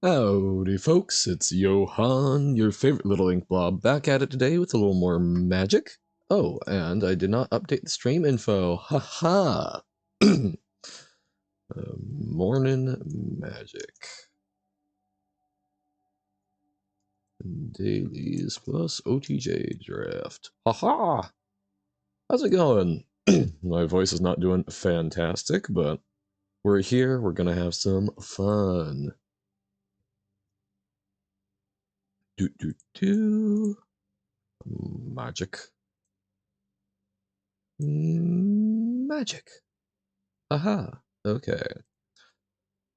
Howdy folks, it's Johan, your favorite little ink blob, back at it today with a little more magic. Oh, and I did not update the stream info, haha! Morning magic. Dailies plus OTJ draft. Haha! How's it going? My voice is not doing fantastic, but we're here, we're gonna have some fun. Magic. Magic. Aha. Okay.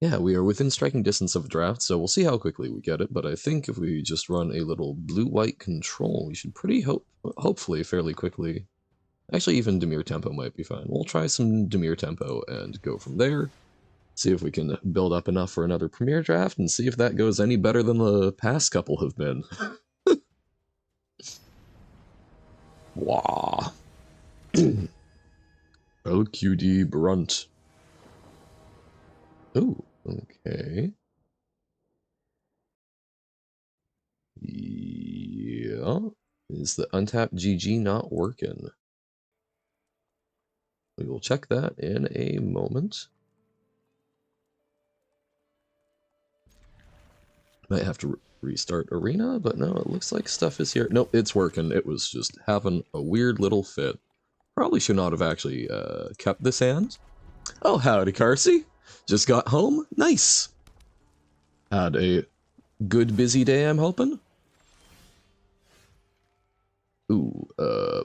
Yeah, we are within striking distance of a draft, so we'll see how quickly we get it, but I think if we just run a little blue-white control, we should hopefully fairly quickly. Actually, even Demir Tempo might be fine. We'll try some Demir Tempo and go from there. See if we can build up enough for another Premier draft, and see if that goes any better than the past couple have been. Wah. LQD Brunt. Oh, okay. Yeah. Is the untapped GG not working? We will check that in a moment. Might have to restart Arena, but no, it looks like stuff is here. Nope, it's working. It was just having a weird little fit. Probably should not have actually kept this hand. Oh, howdy, Carsey. Just got home? Nice. Had a good busy day, I'm hoping. Ooh,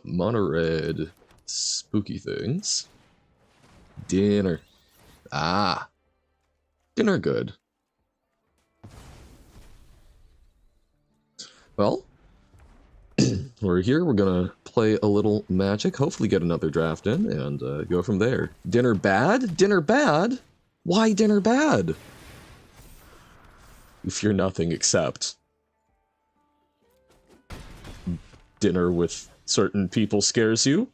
mono red spooky things. Dinner. Ah. Dinner good. Well, we're here, we're gonna play a little magic, hopefully get another draft in, and go from there. Dinner bad? Dinner bad? Why dinner bad? You fear nothing except dinner with certain people scares you?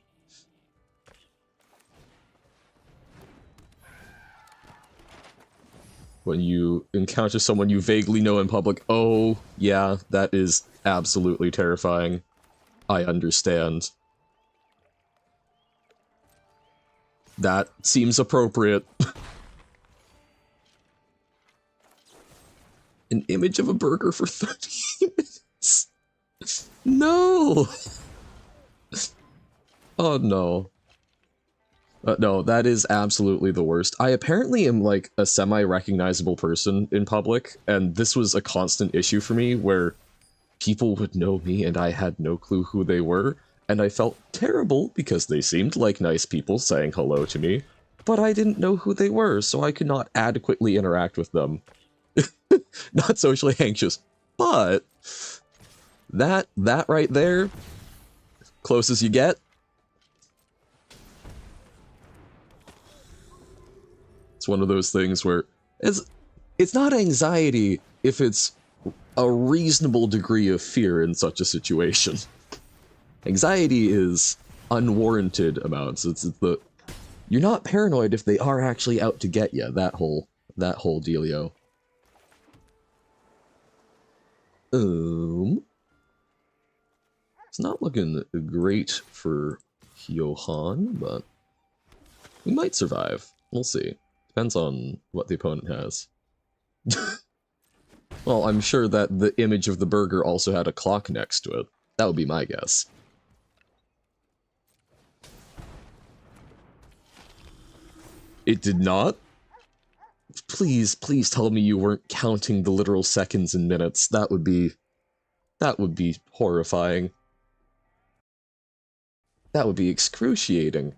When you encounter someone you vaguely know in public, oh, yeah, that is absolutely terrifying. I understand. That seems appropriate. An image of a burger for 30 minutes? No! Oh no. No, that is absolutely the worst. I apparently am like a semi-recognizable person in public, and this was a constant issue for me where people would know me and I had no clue who they were, and I felt terrible because they seemed like nice people saying hello to me, but I didn't know who they were, so I could not adequately interact with them. Not socially anxious, but that right there, close as you get. It's one of those things where it's not anxiety if it's a reasonable degree of fear in such a situation. Anxiety is unwarranted amounts. It's the you're not paranoid if they are actually out to get you. That whole dealio. It's not looking great for Johan, but we might survive. We'll see. Depends on what the opponent has. Well, I'm sure that the image of the burger also had a clock next to it. That would be my guess. It did not? Please, please tell me you weren't counting the literal seconds and minutes. That would be horrifying. That would be excruciating.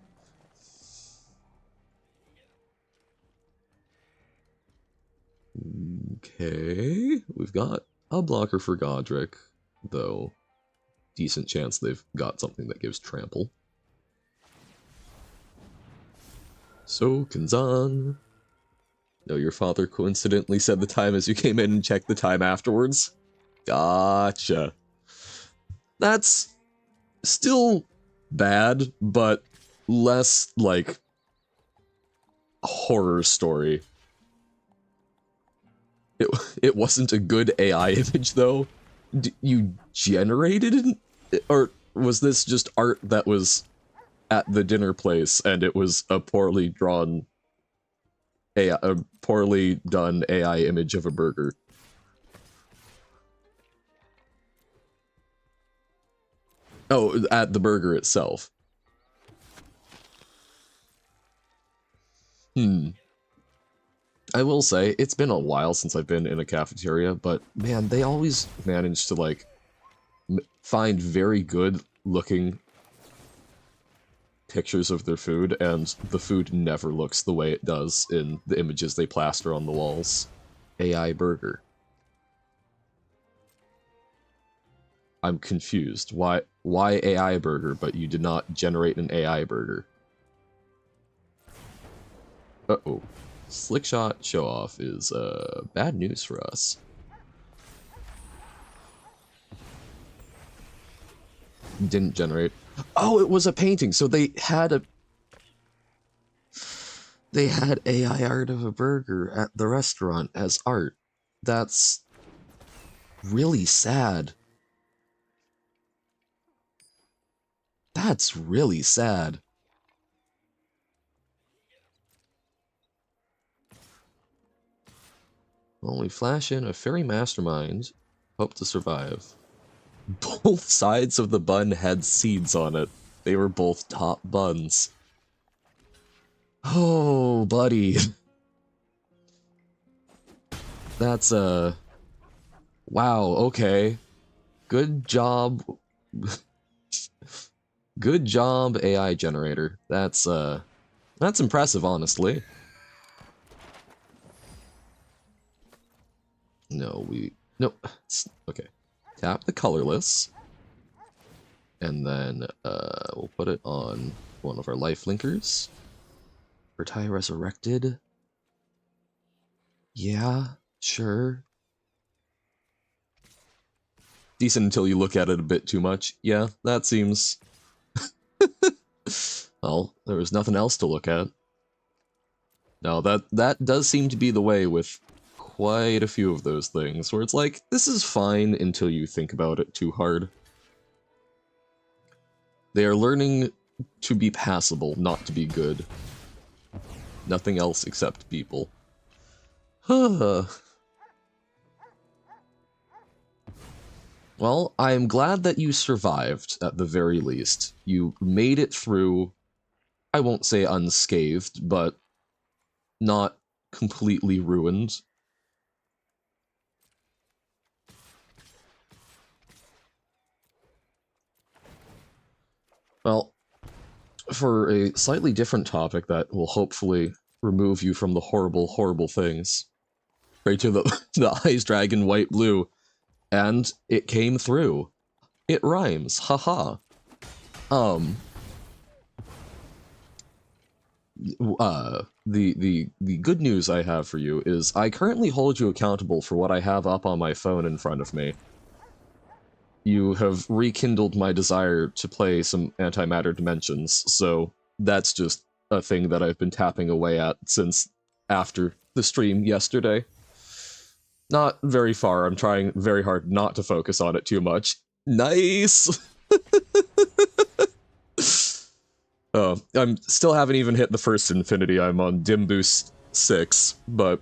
Okay, we've got a blocker for Godric, though decent chance they've got something that gives trample. So, Kanzan. No, your father coincidentally said the time as you came in and checked the time afterwards? Gotcha. That's still bad, but less, like, horror story. It, it wasn't a good AI image, though. You generated it? Or was this just art that was at the dinner place and it was a poorly drawn AI, a poorly done AI image of a burger? Oh, at the burger itself. I will say, it's been a while since I've been in a cafeteria, but man, they always manage to, like, find very good looking pictures of their food, and the food never looks the way it does in the images they plaster on the walls. AI burger. I'm confused. Why AI burger, but you did not generate an AI burger? Uh-oh. Slickshot show-off is, bad news for us. Didn't generate. Oh, it was a painting, so they had AI art of a burger at the restaurant as art. That's really sad. That's really sad. Well, we flash in a fairy mastermind. Hope to survive. Both sides of the bun had seeds on it. They were both top buns. Oh, buddy. That's, wow, okay. Good job. Good job, AI generator. That's impressive, honestly. No, okay. Tap the colorless, and then we'll put it on one of our life linkers. Retire resurrected. Yeah, sure. Decent until you look at it a bit too much. Yeah, that seems... Well, there was nothing else to look at. No, that does seem to be the way with quite a few of those things, where it's like, this is fine until you think about it too hard. They are learning to be passable, not to be good. Nothing else except people. Well, I am glad that you survived, at the very least. You made it through, I won't say unscathed, but not completely ruined. Well, for a slightly different topic that will hopefully remove you from the horrible, horrible things. Right to the Ice Dragon White Blue. And it came through. It rhymes, haha. The good news I have for you is I currently hold you accountable for what I have up on my phone in front of me. You have rekindled my desire to play some Antimatter Dimensions, so that's just a thing that I've been tapping away at since after the stream yesterday. Not very far, I'm trying very hard not to focus on it too much. Nice! I'm still haven't even hit the first Infinity, I'm on Dim Boost 6, but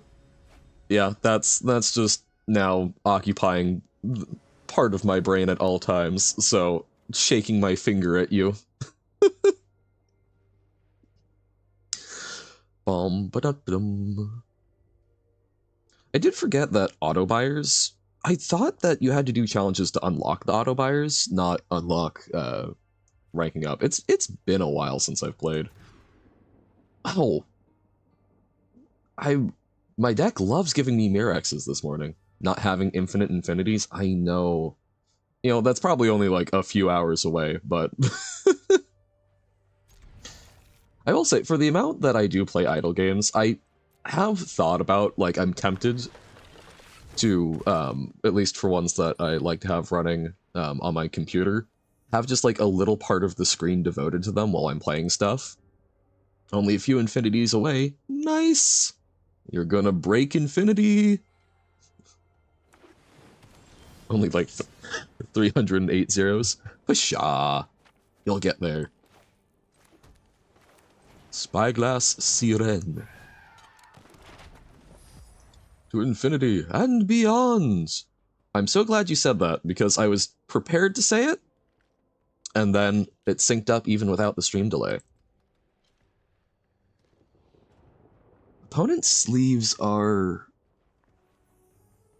yeah, that's just now occupying part of my brain at all times, so shaking my finger at you. Bum-ba-da-dum. I did forget that auto buyers. I thought that you had to do challenges to unlock the auto buyers, not unlock ranking up. It's been a while since I've played. Oh, my deck loves giving me Mirexes this morning. Not having infinite infinities, I know. You know, that's probably only like a few hours away, but I will say, for the amount that I do play idle games, I have thought about, like, I'm tempted to, at least for ones that I like to have running on my computer, have just, like, a little part of the screen devoted to them while I'm playing stuff. Only a few infinities away. Nice! You're gonna break infinity! Only like 308 zeros. Pshaw. You'll get there. Spyglass Siren. To infinity and beyond. I'm so glad you said that, because I was prepared to say it, and then it synced up even without the stream delay. Opponent's sleeves are...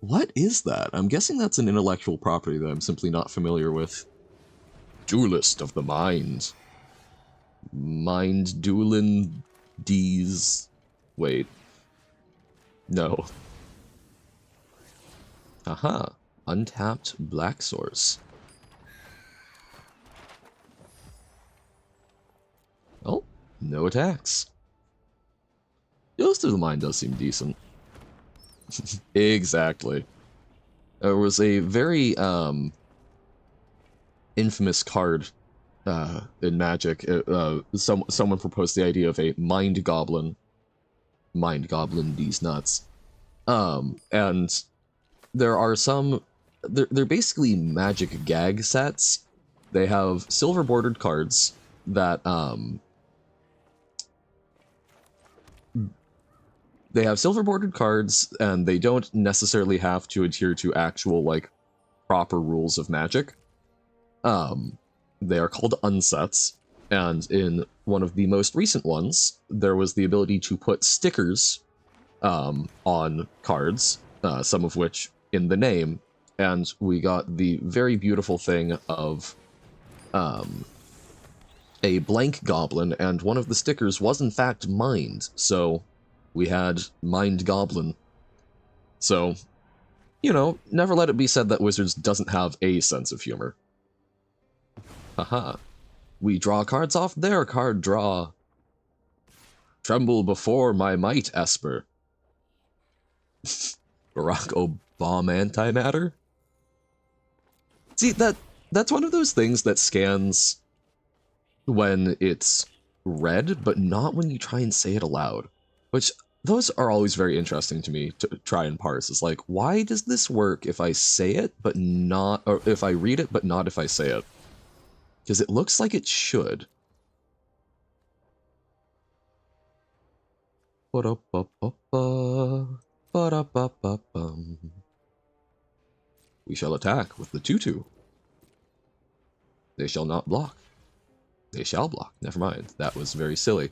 What is that? I'm guessing that's an intellectual property that I'm simply not familiar with. Duelist of the Mind. Mind Duelin D's... Wait. No. Aha. Untapped Black Source. Oh, no attacks. Duelist of the Mind does seem decent. Exactly. There was a very, infamous card, in Magic. Someone proposed the idea of a Mind Goblin. Mind Goblin these nuts. And there are some... They're basically Magic gag sets. They have silver-bordered cards that, they have silver-bordered cards, and they don't necessarily have to adhere to actual, like, proper rules of Magic. They are called unsets, and in one of the most recent ones, there was the ability to put stickers, on cards, some of which in the name, and we got the very beautiful thing of, a blank goblin, and one of the stickers was in fact Mind, so we had Mind Goblin. So, you know, never let it be said that Wizards doesn't have a sense of humor. Haha. We draw cards off their card draw. Tremble before my might, Esper. Barack Obama antimatter? See, that's one of those things that scans when it's read, but not when you try and say it aloud. Which, those are always very interesting to me to try and parse. It's like, why does this work if I say it, but not... Or if I read it, but not if I say it? Because it looks like it should. We shall attack with the 2/2. They shall not block. They shall block. Never mind. That was very silly.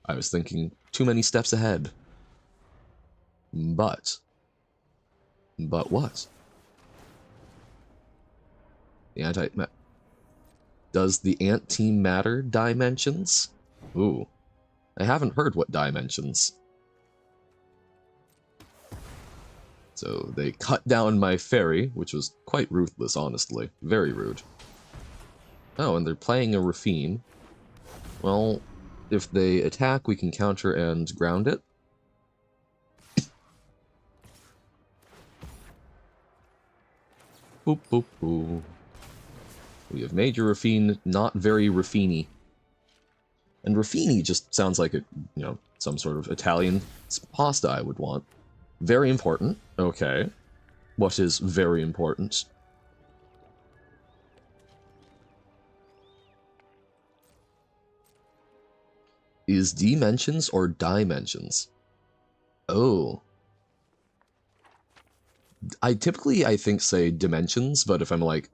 I was thinking too many steps ahead. But what? The Does the ant team matter dimensions? Ooh. I haven't heard what dimensions. So they cut down my fairy, which was quite ruthless, honestly. Very rude. Oh, and they're playing a Rafine. Well, if they attack, we can counter and ground it. Boop, boop, boop. We have made your Rafine not very Rafine-y. And Rafine just sounds like a, you know, some sort of Italian pasta I would want. Very important. Okay. What is very important? Is dimensions or dimensions? Oh. I typically, I think, say dimensions, but if I'm like,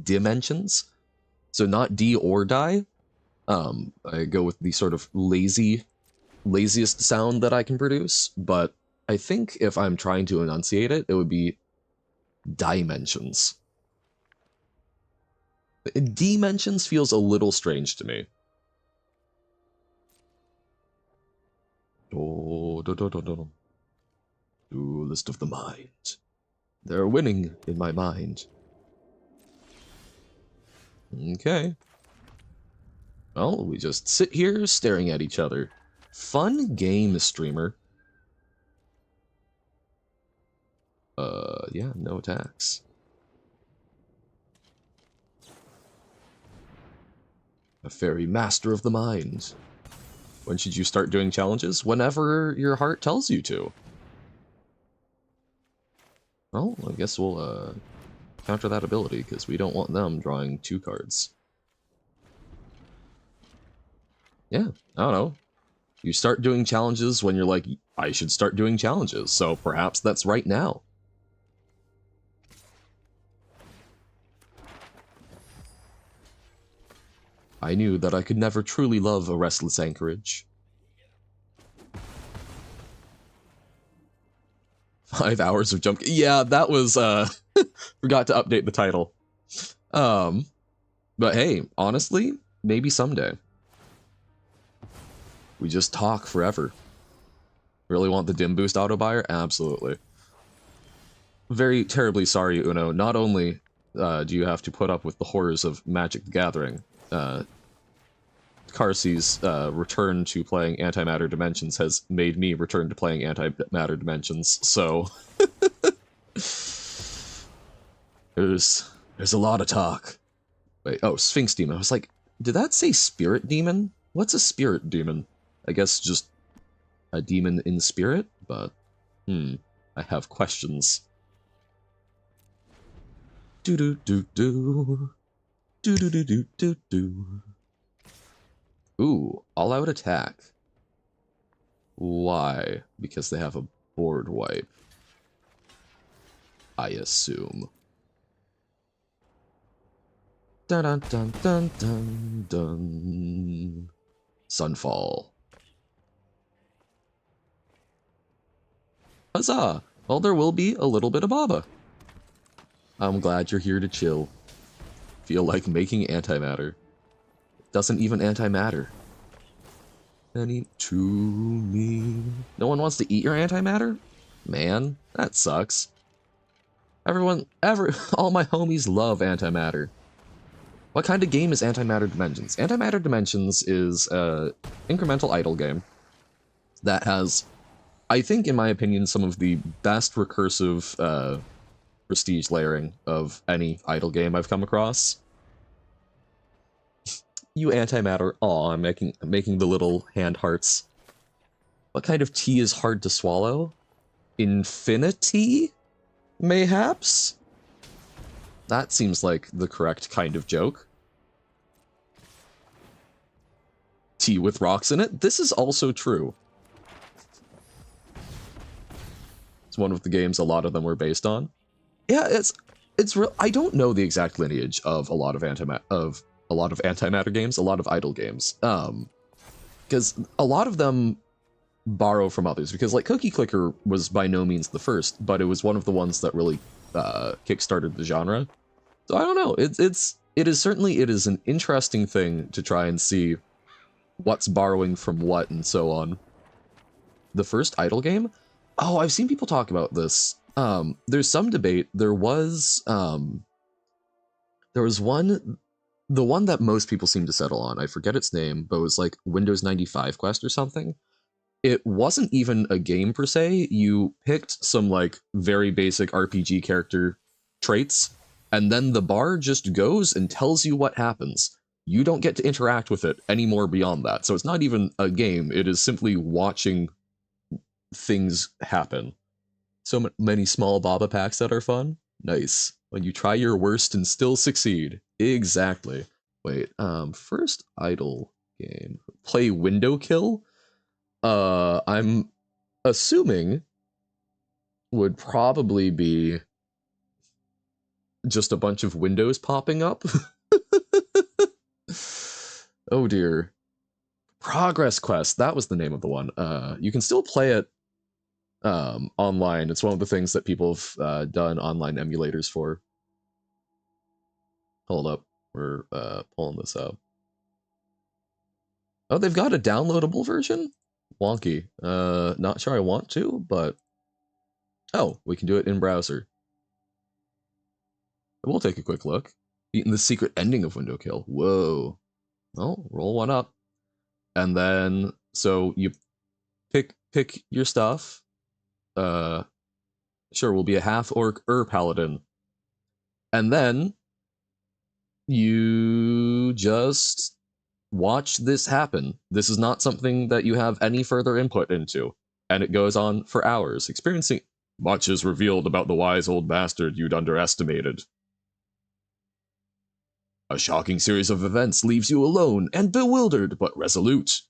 dimensions? So not D or die. I go with the sort of laziest sound that I can produce, but I think if I'm trying to enunciate it, it would be dimensions. Dimensions feels a little strange to me. Duelist of the Mind. They're winning in my mind. Okay. Well, we just sit here staring at each other. Fun game, streamer. Yeah, no attacks. A fairy master of the mind. When should you start doing challenges? Whenever your heart tells you to. Well, I guess we'll counter that ability, because we don't want them drawing 2 cards. Yeah, I don't know. You start doing challenges when you're like, I should start doing challenges, so perhaps that's right now. I knew that I could never truly love a restless anchorage. 5 hours of jump. Yeah, that was forgot to update the title. But hey, honestly, maybe someday. We just talk forever. Really want the dim boost auto buyer? Absolutely. Very terribly sorry, Uno. Not only do you have to put up with the horrors of Magic the Gathering, Carsey's return to playing Antimatter Dimensions has made me return to playing Antimatter Dimensions, so there's a lot of talk. Wait, oh, Sphinx Demon. I was like, did that say Spirit Demon? What's a Spirit Demon? I guess just a demon in spirit, but I have questions. Do do do do do do do do do do. Ooh, all-out attack. Why? Because they have a board wipe. I assume. Dun dun dun dun dun dun. Sunfall. Huzzah! Well, there will be a little bit of Baba. I'm glad you're here to chill. Feel like making antimatter. Doesn't even antimatter. Any to me. No one wants to eat your antimatter? Man, that sucks. All my homies love antimatter. What kind of game is Antimatter Dimensions? Antimatter Dimensions is an incremental idle game that has, I think, in my opinion, some of the best recursive prestige layering of any idle game I've come across. You antimatter. Aw, I'm making the little hand hearts. What kind of tea is hard to swallow? Infinity? Mayhaps? That seems like the correct kind of joke. Tea with rocks in it? This is also true. It's one of the games a lot of them were based on. Yeah, it's real. I don't know the exact lineage of a lot of antimatter games, a lot of idle games. Because a lot of them borrow from others. Because like Cookie Clicker was by no means the first, but it was one of the ones that really kickstarted the genre. So I don't know. It is an interesting thing to try and see what's borrowing from what and so on. The first idle game? Oh, I've seen people talk about this. There's some debate. There was one, the one that most people seem to settle on. I forget its name, but it was like Windows 95 Quest or something. It wasn't even a game per se. You picked some like very basic RPG character traits, and then the bar just goes and tells you what happens. You don't get to interact with it anymore beyond that. So it's not even a game. It is simply watching things happen. So many small Baba packs that are fun. Nice. When you try your worst and still succeed. Exactly. Wait, first idle game. Play window kill? I'm assuming would probably be just a bunch of windows popping up. Oh dear. Progress Quest, that was the name of the one. You can still play it online. It's one of the things that people have done online emulators for. Hold up, we're pulling this up. Oh, they've got a downloadable version? Wonky. Not sure I want to, but oh, we can do it in browser. We'll take a quick look. Beating the secret ending of Window Kill. Whoa. Well, roll one up. And then, so you pick your stuff. Sure, we'll be a half-orc paladin. And then you just watch this happen. This is not something that you have any further input into. And it goes on for hours. Much is revealed about the wise old bastard you'd underestimated. A shocking series of events leaves you alone and bewildered but resolute.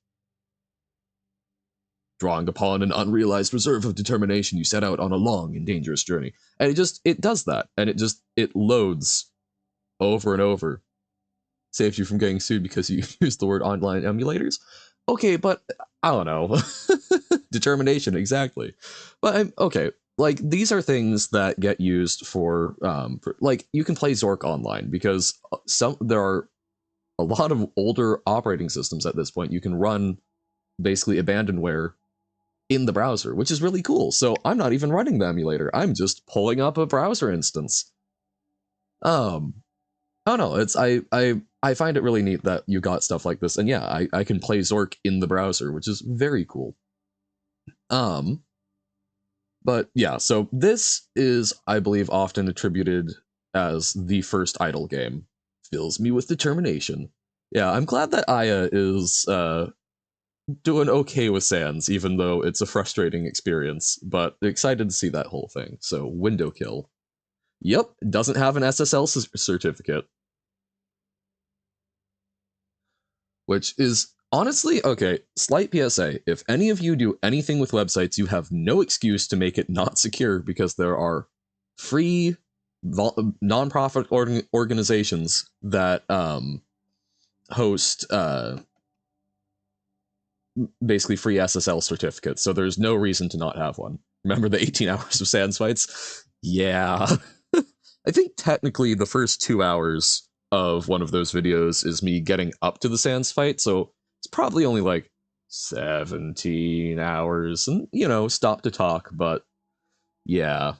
Drawing upon an unrealized reserve of determination, you set out on a long and dangerous journey. And it does that, and it loads over and over. Saves you from getting sued because you used the word online emulators? Okay, but I don't know. Determination, exactly. But okay, like, these are things that get used for like, you can play Zork online because there are a lot of older operating systems at this point. You can run basically abandonware in the browser, which is really cool. So I'm not even running the emulator. I'm just pulling up a browser instance. I don't know. I find it really neat that you got stuff like this, and yeah, I can play Zork in the browser, which is very cool. But yeah, so this is, I believe, often attributed as the first idle game. Fills me with determination. Yeah, I'm glad that Aya is doing okay with Sans, even though it's a frustrating experience, but excited to see that whole thing. So, window kill. Yep, doesn't have an SSL certificate. Which is, honestly, okay, slight PSA. If any of you do anything with websites, you have no excuse to make it not secure, because there are free nonprofit organizations that host basically free SSL certificates, so there's no reason to not have one. Remember the 18 hours of Sans fights? Yeah. I think technically the first 2 hours of one of those videos is me getting up to the Sans fight, so it's probably only like 17 hours, and, you know, stop to talk, but yeah.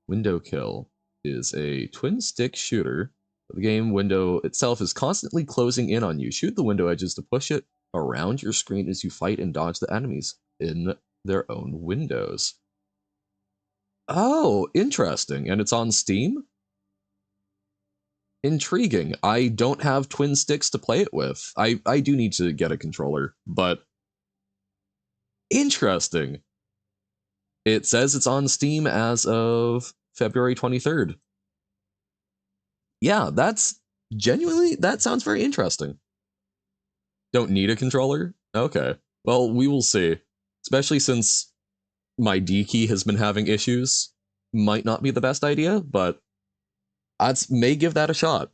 Window kill is a twin-stick shooter. The game window itself is constantly closing in on you. Shoot the window edges to push it around your screen as you fight and dodge the enemies in their own windows. Oh, interesting. And it's on Steam? Intriguing. I don't have twin sticks to play it with. I do need to get a controller, but interesting. It says it's on Steam as of February 23rd. Yeah, that's genuinely, that sounds very interesting. Don't need a controller? Okay. Well, we will see. Especially since my D key has been having issues. Might not be the best idea, but I may give that a shot.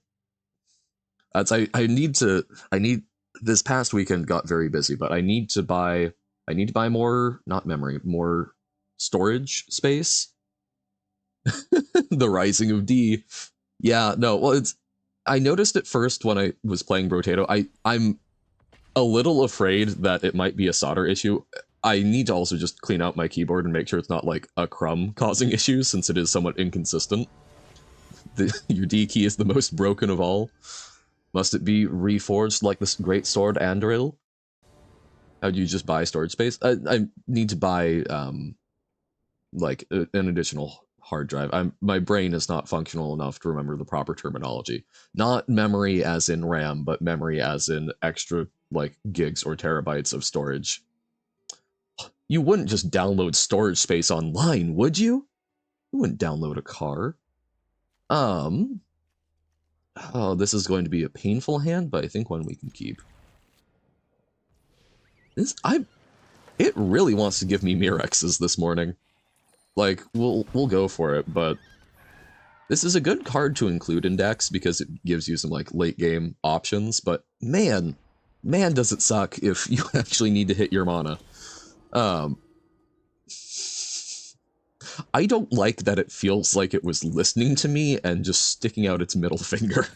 I need this past weekend got very busy, but I need to buy more, not memory, more storage space. The rising of D. Yeah, no, well, I noticed it first when I was playing Brotato. I'm a little afraid that it might be a solder issue. I need to also just clean out my keyboard and make sure it's not like a crumb causing issues, since it is somewhat inconsistent. Your D key is the most broken of all. Must it be reforged like this great sword Andril? How do you just buy storage space? I need to buy like an additional hard drive. My brain is not functional enough to remember the proper terminology. Not memory as in RAM, but memory as in extra like gigs or terabytes of storage. You wouldn't just download storage space online, would you? You wouldn't download a car. Oh, this is going to be a painful hand, but I think one we can keep. It really wants to give me Mirexes this morning. Like, we'll go for it, but this is a good card to include in decks because it gives you some like late game options, but man does it suck if you actually need to hit your mana. I don't like that it feels like it was listening to me and just sticking out its middle finger.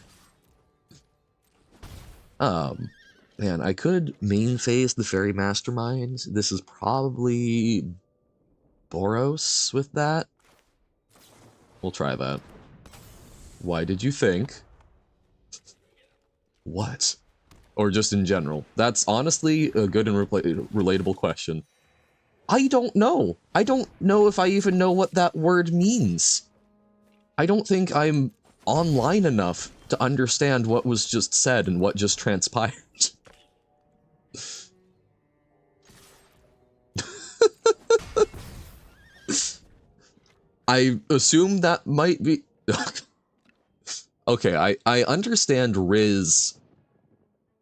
Man, I could main phase the Fairy Mastermind. This is probably Boros with that. We'll try that. Why did you think? What? Or just in general? That's honestly a good and relatable question. I don't know. I don't know if I even know what that word means. I don't think I'm online enough to understand what was just said and what just transpired. I assume that might be... Okay, I understand Riz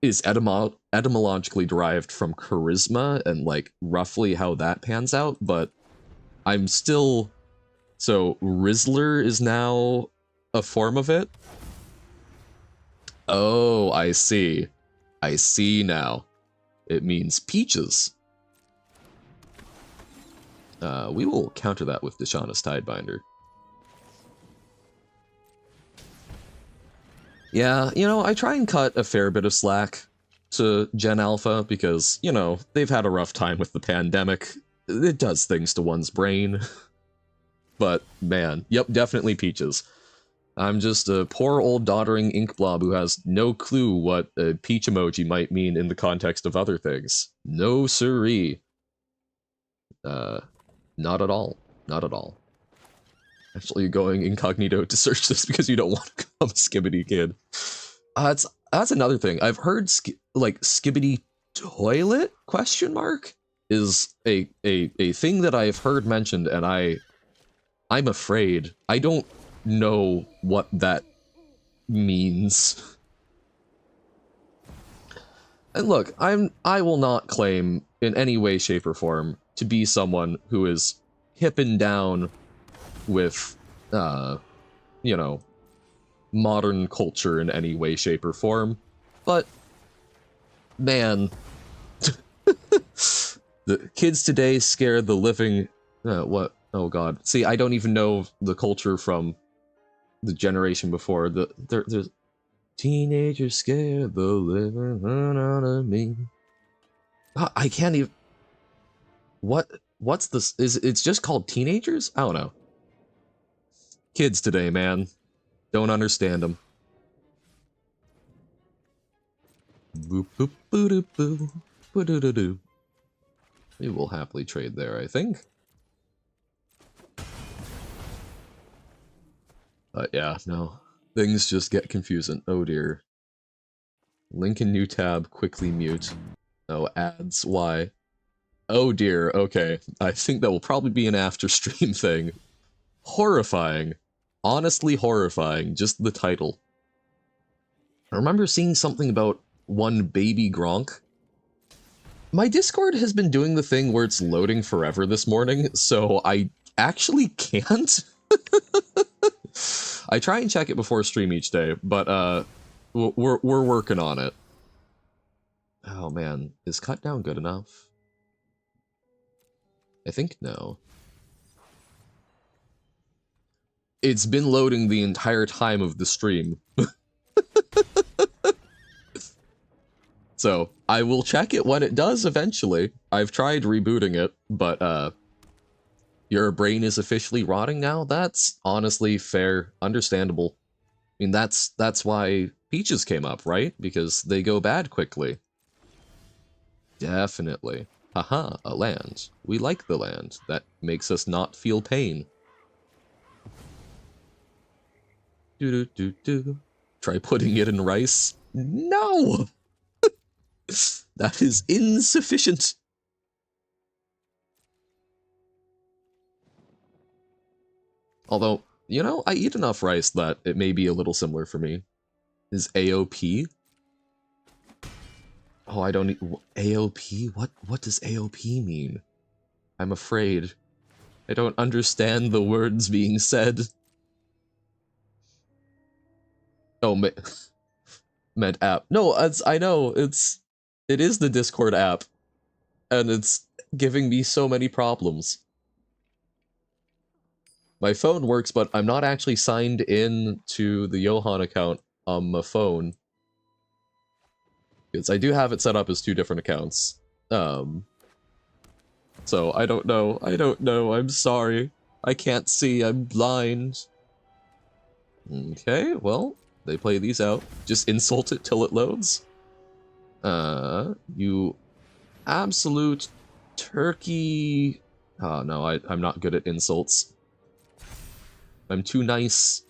is etymologically derived from charisma and, like, roughly how that pans out, but I'm still... So, Rizzler is now a form of it? Oh, I see. I see now. It means peaches. We will counter that with Dishana's Tidebinder. Yeah, you know, I try and cut a fair bit of slack to Gen Alpha because, you know, they've had a rough time with the pandemic. It does things to one's brain. But, man, yep, definitely peaches. I'm just a poor old doddering ink blob who has no clue what a peach emoji might mean in the context of other things. No siree. Not at all. Not at all. Actually going incognito to search this because you don't want to become a Skibbity kid. That's another thing. I've heard like Skibbity toilet question mark is a thing that I've heard mentioned, and I'm afraid I don't know what that means. And look, I will not claim in any way, shape, or form to be someone who is hip and down with you know, modern culture in any way, shape, or form. But man, the kids today scare the living what? Oh god. See, I don't even know the culture from the generation before. There's teenagers scare the living out of me. I can't even. What's this? It's just called teenagers? I don't know. Kids today, man, don't understand them. Boop boop boo doo boo boo doo doo doo. We will happily trade there, I think. But yeah, no. Things just get confusing. Oh dear. Link in new tab, quickly mute. Oh, ads, why? Oh dear, okay. I think that will probably be an after stream thing. Horrifying. Honestly horrifying, just the title. I remember seeing something about one baby Gronk. My Discord has been doing the thing where it's loading forever this morning, so I actually can't. I try and check it before stream each day, but we're working on it. Oh man, is cut down good enough? I think no. It's been loading the entire time of the stream. So, I will check it when it does eventually. I've tried rebooting it, but your brain is officially rotting now? That's honestly fair, understandable. I mean, that's why peaches came up, right? Because they go bad quickly. Definitely. Haha, a land. We like the land. That makes us not feel pain. Do. Try putting it in rice. No! That is insufficient. Although, you know, I eat enough rice that it may be a little similar for me. Is AOP? Oh, I don't need... AOP? What does AOP mean? I'm afraid. I don't understand the words being said. Oh, meant app. No, I know, it is the Discord app. And it's giving me so many problems. My phone works, but I'm not actually signed in to the Johan account on my phone. Because I do have it set up as 2 different accounts. So I don't know, I'm sorry. I can't see, I'm blind. Okay, well, they play these out. Just insult it till it loads. You absolute turkey... Oh no, I'm not good at insults. I'm too nice.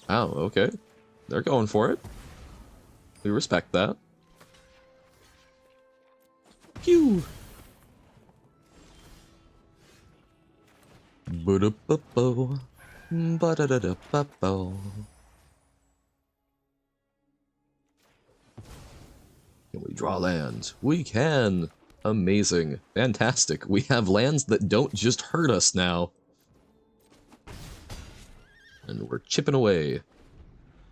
Oh, okay. They're going for it. We respect that. Pew! Ba-da-ba-bo. Ba-da-da-da-ba-bo. Can we draw land? We can! Amazing. Fantastic. We have lands that don't just hurt us now. And we're chipping away.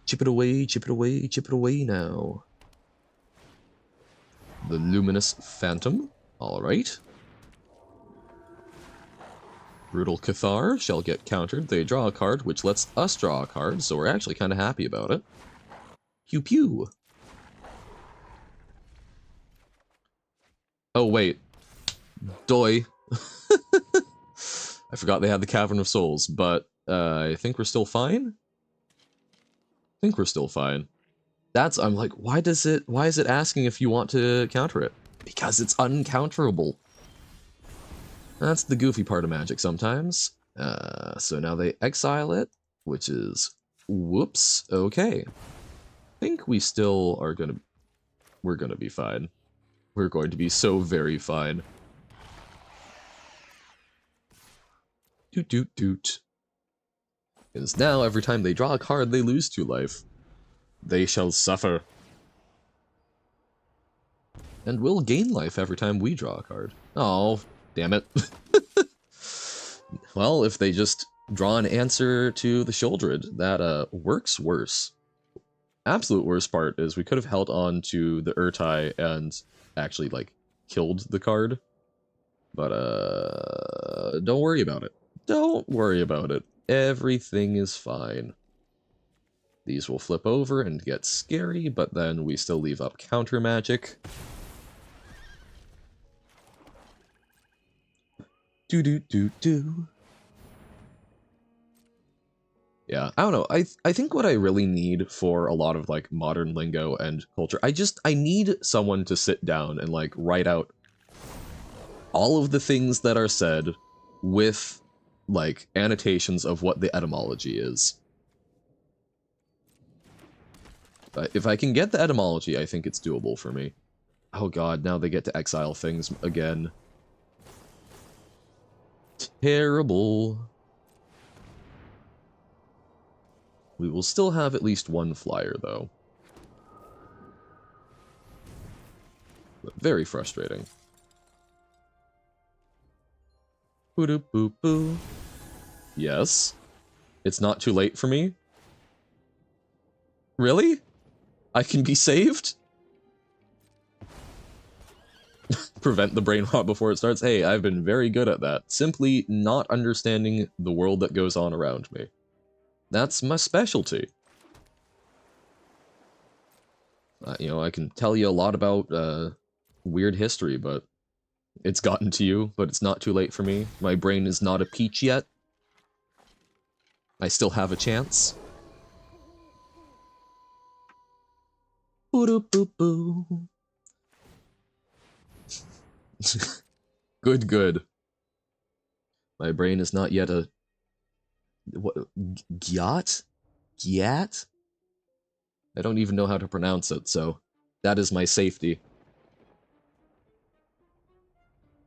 Chip it away, chip it away, chip it away now. The Luminous Phantom. Alright. Brutal Cathar shall get countered. They draw a card, which lets us draw a card, so we're actually kind of happy about it. Pew pew. Oh, wait. Doi. I forgot they had the Cavern of Souls, but I think we're still fine? I think we're still fine. I'm like, why is it asking if you want to counter it? Because it's uncounterable. That's the goofy part of Magic sometimes. So now they exile it, which is, whoops, okay. I think we still are we're gonna be fine. We're going to be so very fine. Doot doot doot. Because now every time they draw a card, they lose 2 life. They shall suffer. And we'll gain life every time we draw a card. Oh, damn it. Well, if they just draw an answer to the Sheoldred, that works worse. Absolute worst part is we could have held on to the Urtai and actually, like, killed the card. But, don't worry about it. Don't worry about it. Everything is fine. These will flip over and get scary, but then we still leave up counter magic. Do. Yeah, I don't know. I think what I really need for a lot of like modern lingo and culture, I need someone to sit down and like write out all of the things that are said with like annotations of what the etymology is. But if I can get the etymology, I think it's doable for me. Oh god, now they get to exile things again. Terrible. We will still have at least 1 flyer, though. But very frustrating. Boo-doo-boo-boo. Yes. It's not too late for me? Really? I can be saved? Prevent the brain rot before it starts? Hey, I've been very good at that. Simply not understanding the world that goes on around me. That's my specialty. You know, I can tell you a lot about weird history, but it's gotten to you, but it's not too late for me. My brain is not a peach yet. I still have a chance. Boo-doo-boo-boo. Good. My brain is not yet a... What? Gyat? Gyat? I don't even know how to pronounce it, so that is my safety.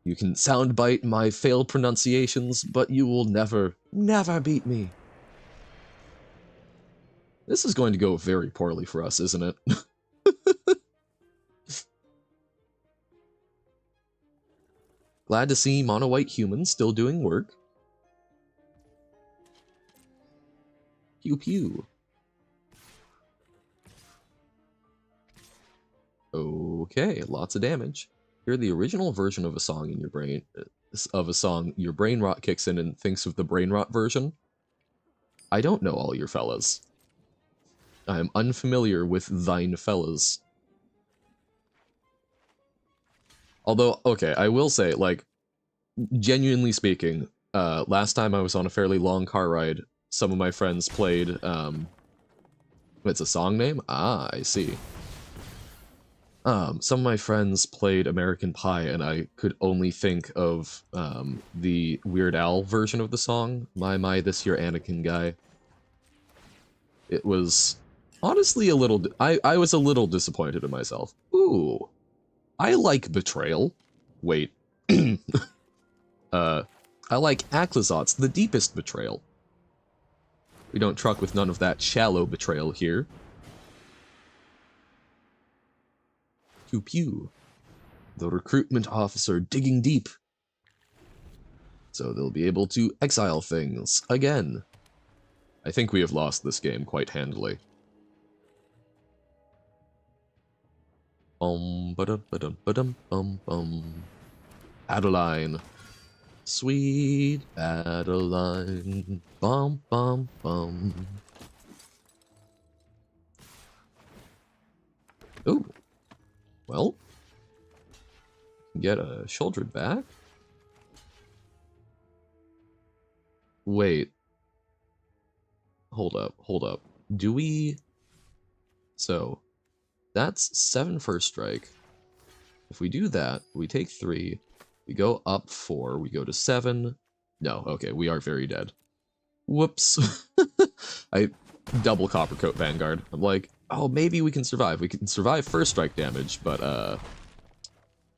You can soundbite my failed pronunciations, but you will never beat me. This is going to go very poorly for us, isn't it? Glad to see mono-white humans still doing work. Pew pew. Okay, lots of damage. Hear the original version of a song in your brain, your brain rot kicks in and thinks of the brain rot version. I don't know all your fellas. I am unfamiliar with thine fellas. Although, okay, I will say, like, genuinely speaking, last time I was on a fairly long car ride, some of my friends played, what's a song name? Ah, I see. Some of my friends played American Pie, and I could only think of, the Weird Al version of the song, My, This Your Anakin Guy. It was honestly a little, I was a little disappointed in myself. Ooh, I like Betrayal. Wait. I like Aclazot's The Deepest Betrayal. We don't truck with none of that shallow betrayal here. Pew pew. The recruitment officer digging deep. So they'll be able to exile things again. I think we have lost this game quite handily. Adeline. Sweet Adeline. Bum bum bum. Ooh. Well. Get a shouldered back. Wait. Hold up. Do we... So, that's 7 first strike. If we do that, we take 3. We go up 4. We go to 7. No, okay, we are very dead. Whoops. I double Copper Coat Vanguard. I'm like, oh, maybe we can survive. We can survive first strike damage, but,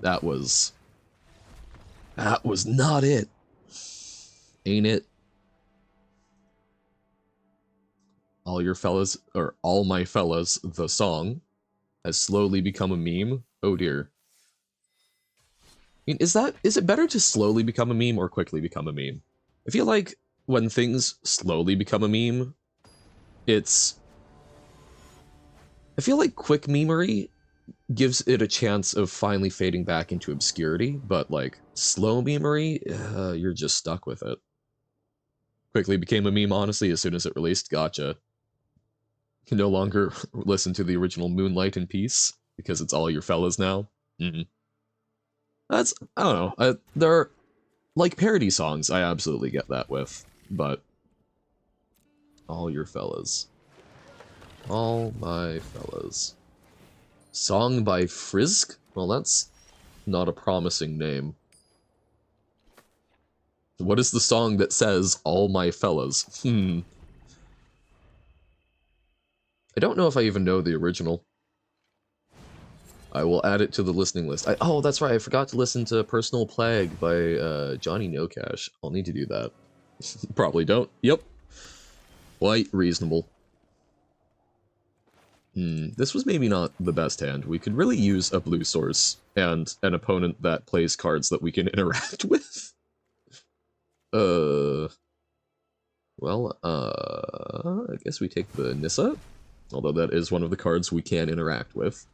that was not it. Ain't it? All your fellas, or all my fellas, the song has slowly become a meme. Oh dear. I mean, is it better to slowly become a meme or quickly become a meme? I feel like when things slowly become a meme, I feel like quick memery gives it a chance of finally fading back into obscurity, but like slow memery, you're just stuck with it. Quickly became a meme, honestly, as soon as it released. Gotcha. Can no longer listen to the original Moonlight in peace because it's all your fellas now. That's, I don't know. There are, like, parody songs, I absolutely get that with, but all your fellas. All my fellas. Song by Frisk? Well, that's not a promising name. What is the song that says, all my fellas? I don't know if I even know the original. I will add it to the listening list. Oh, that's right, I forgot to listen to Personal Plague by Johnny No Cash. I'll need to do that. Probably don't. Yep. Quite reasonable. This was maybe not the best hand. We could really use a blue source and an opponent that plays cards that we can interact with. I guess we take the Nissa, although that is one of the cards we can interact with.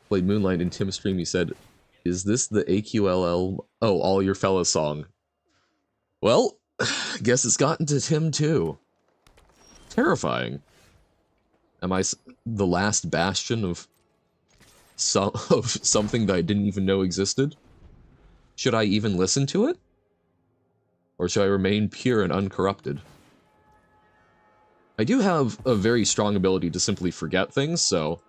Played Moonlight in Tim's stream, he said, is this the AQLL? Oh, all your fellas song. Well, guess it's gotten to Tim too. Terrifying. Am I the last bastion of something that I didn't even know existed? Should I even listen to it? Or should I remain pure and uncorrupted? I do have a very strong ability to simply forget things, so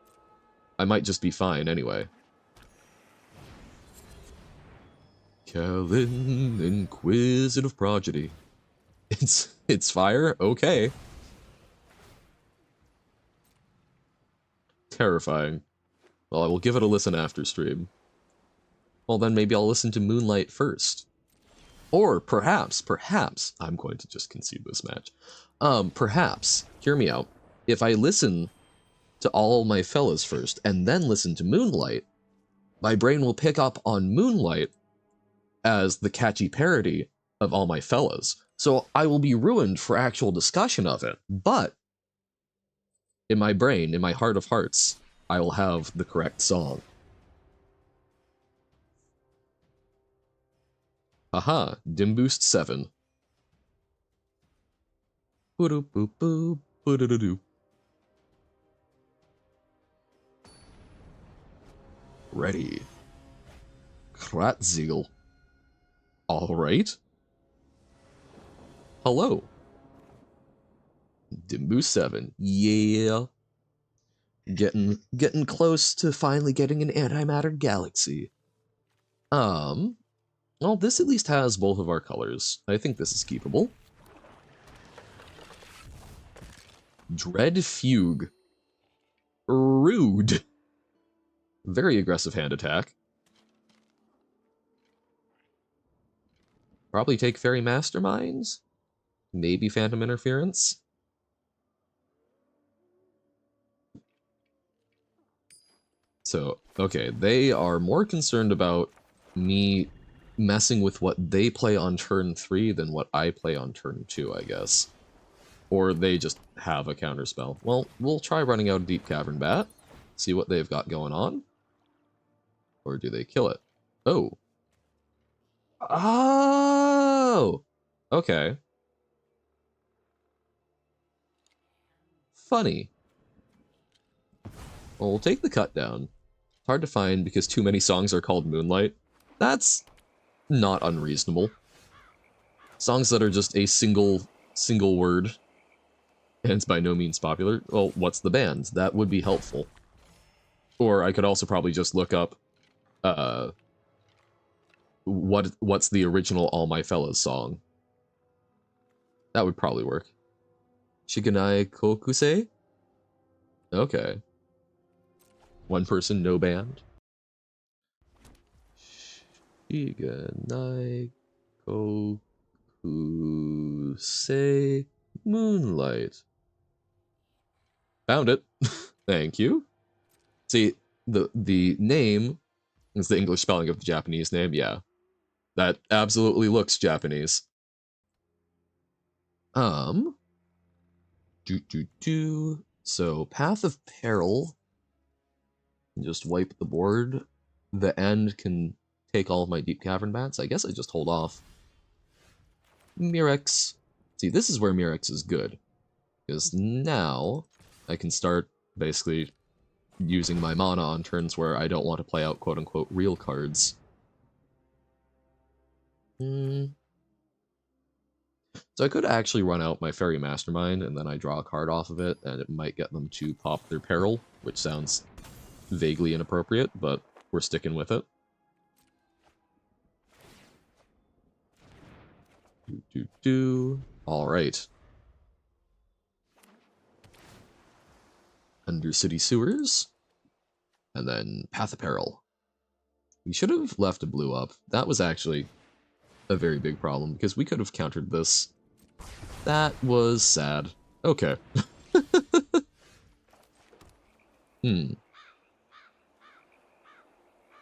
I might just be fine anyway. Kellen, Inquisitive Prodigy. It's fire? Okay. Terrifying. Well, I will give it a listen after stream. Well, then maybe I'll listen to Moonlight first. Or perhaps, I'm going to just concede this match. Perhaps, hear me out, if I listen to all my fellas first and then listen to Moonlight, my brain will pick up on Moonlight as the catchy parody of all my fellas. So I will be ruined for actual discussion of it, but in my brain, in my heart of hearts, I will have the correct song. Aha, Dim Boost 7. Boo-doo-boo-boo, boo-doo-doo-doo. Ready. Kratzigel. Alright. Hello. Dim Boost 7. Yeah. Getting close to finally getting an antimatter galaxy. Well, this at least has both of our colors. I think this is keepable. Dread Fugue. Rude. Very aggressive hand attack. Probably take Fairy Mastermind. Maybe Phantom Interference. So, okay, they are more concerned about me messing with what they play on turn 3 than what I play on turn 2, I guess. Or they just have a counterspell. Well, we'll try running out a Deep Cavern Bat, see what they've got going on. Or do they kill it? Oh. Oh! Okay. Funny. Well, we'll take the cut down. It's hard to find because too many songs are called Moonlight. That's not unreasonable. Songs that are just a single word, and it's by no means popular. Well, what's the band? That would be helpful. Or I could also probably just look up, what's the original All My Fellas song? That would probably work. Shiganai Kokusei? Okay. One person, no band. Shiganai Kokusei Moonlight. Found it. Thank you. See, the name is the English spelling of the Japanese name, yeah. That absolutely looks Japanese. So, Path of Peril. Just wipe the board. The end can take all of my Deep Cavern Bats. I guess I just hold off. Mirex. See, this is where Mirex is good. Because now I can start basically using my mana on turns where I don't want to play out quote-unquote real cards. So I could actually run out my Fairy Mastermind, and then I draw a card off of it, and it might get them to pop their Peril, which sounds vaguely inappropriate, but we're sticking with it. Alright. Undercity Sewers. And then Path of Peril. We should have left a blue up. That was actually a very big problem, because we could have countered this. That was sad. Okay.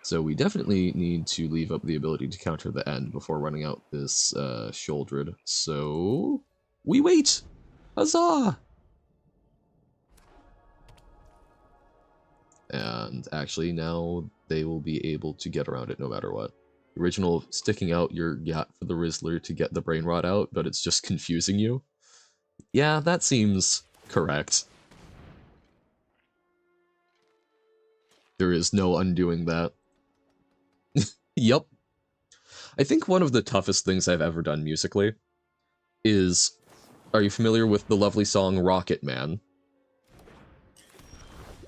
So we definitely need to leave up the ability to counter the end before running out this Shouldered. So we wait! Huzzah! And actually now they will be able to get around it no matter what. The original sticking out your Gat for the Rizzler to get the Brain Rot out, but it's just confusing you. Yeah, that seems correct. There is no undoing that. Yep. I think one of the toughest things I've ever done musically is... Are you familiar with the lovely song Rocket Man?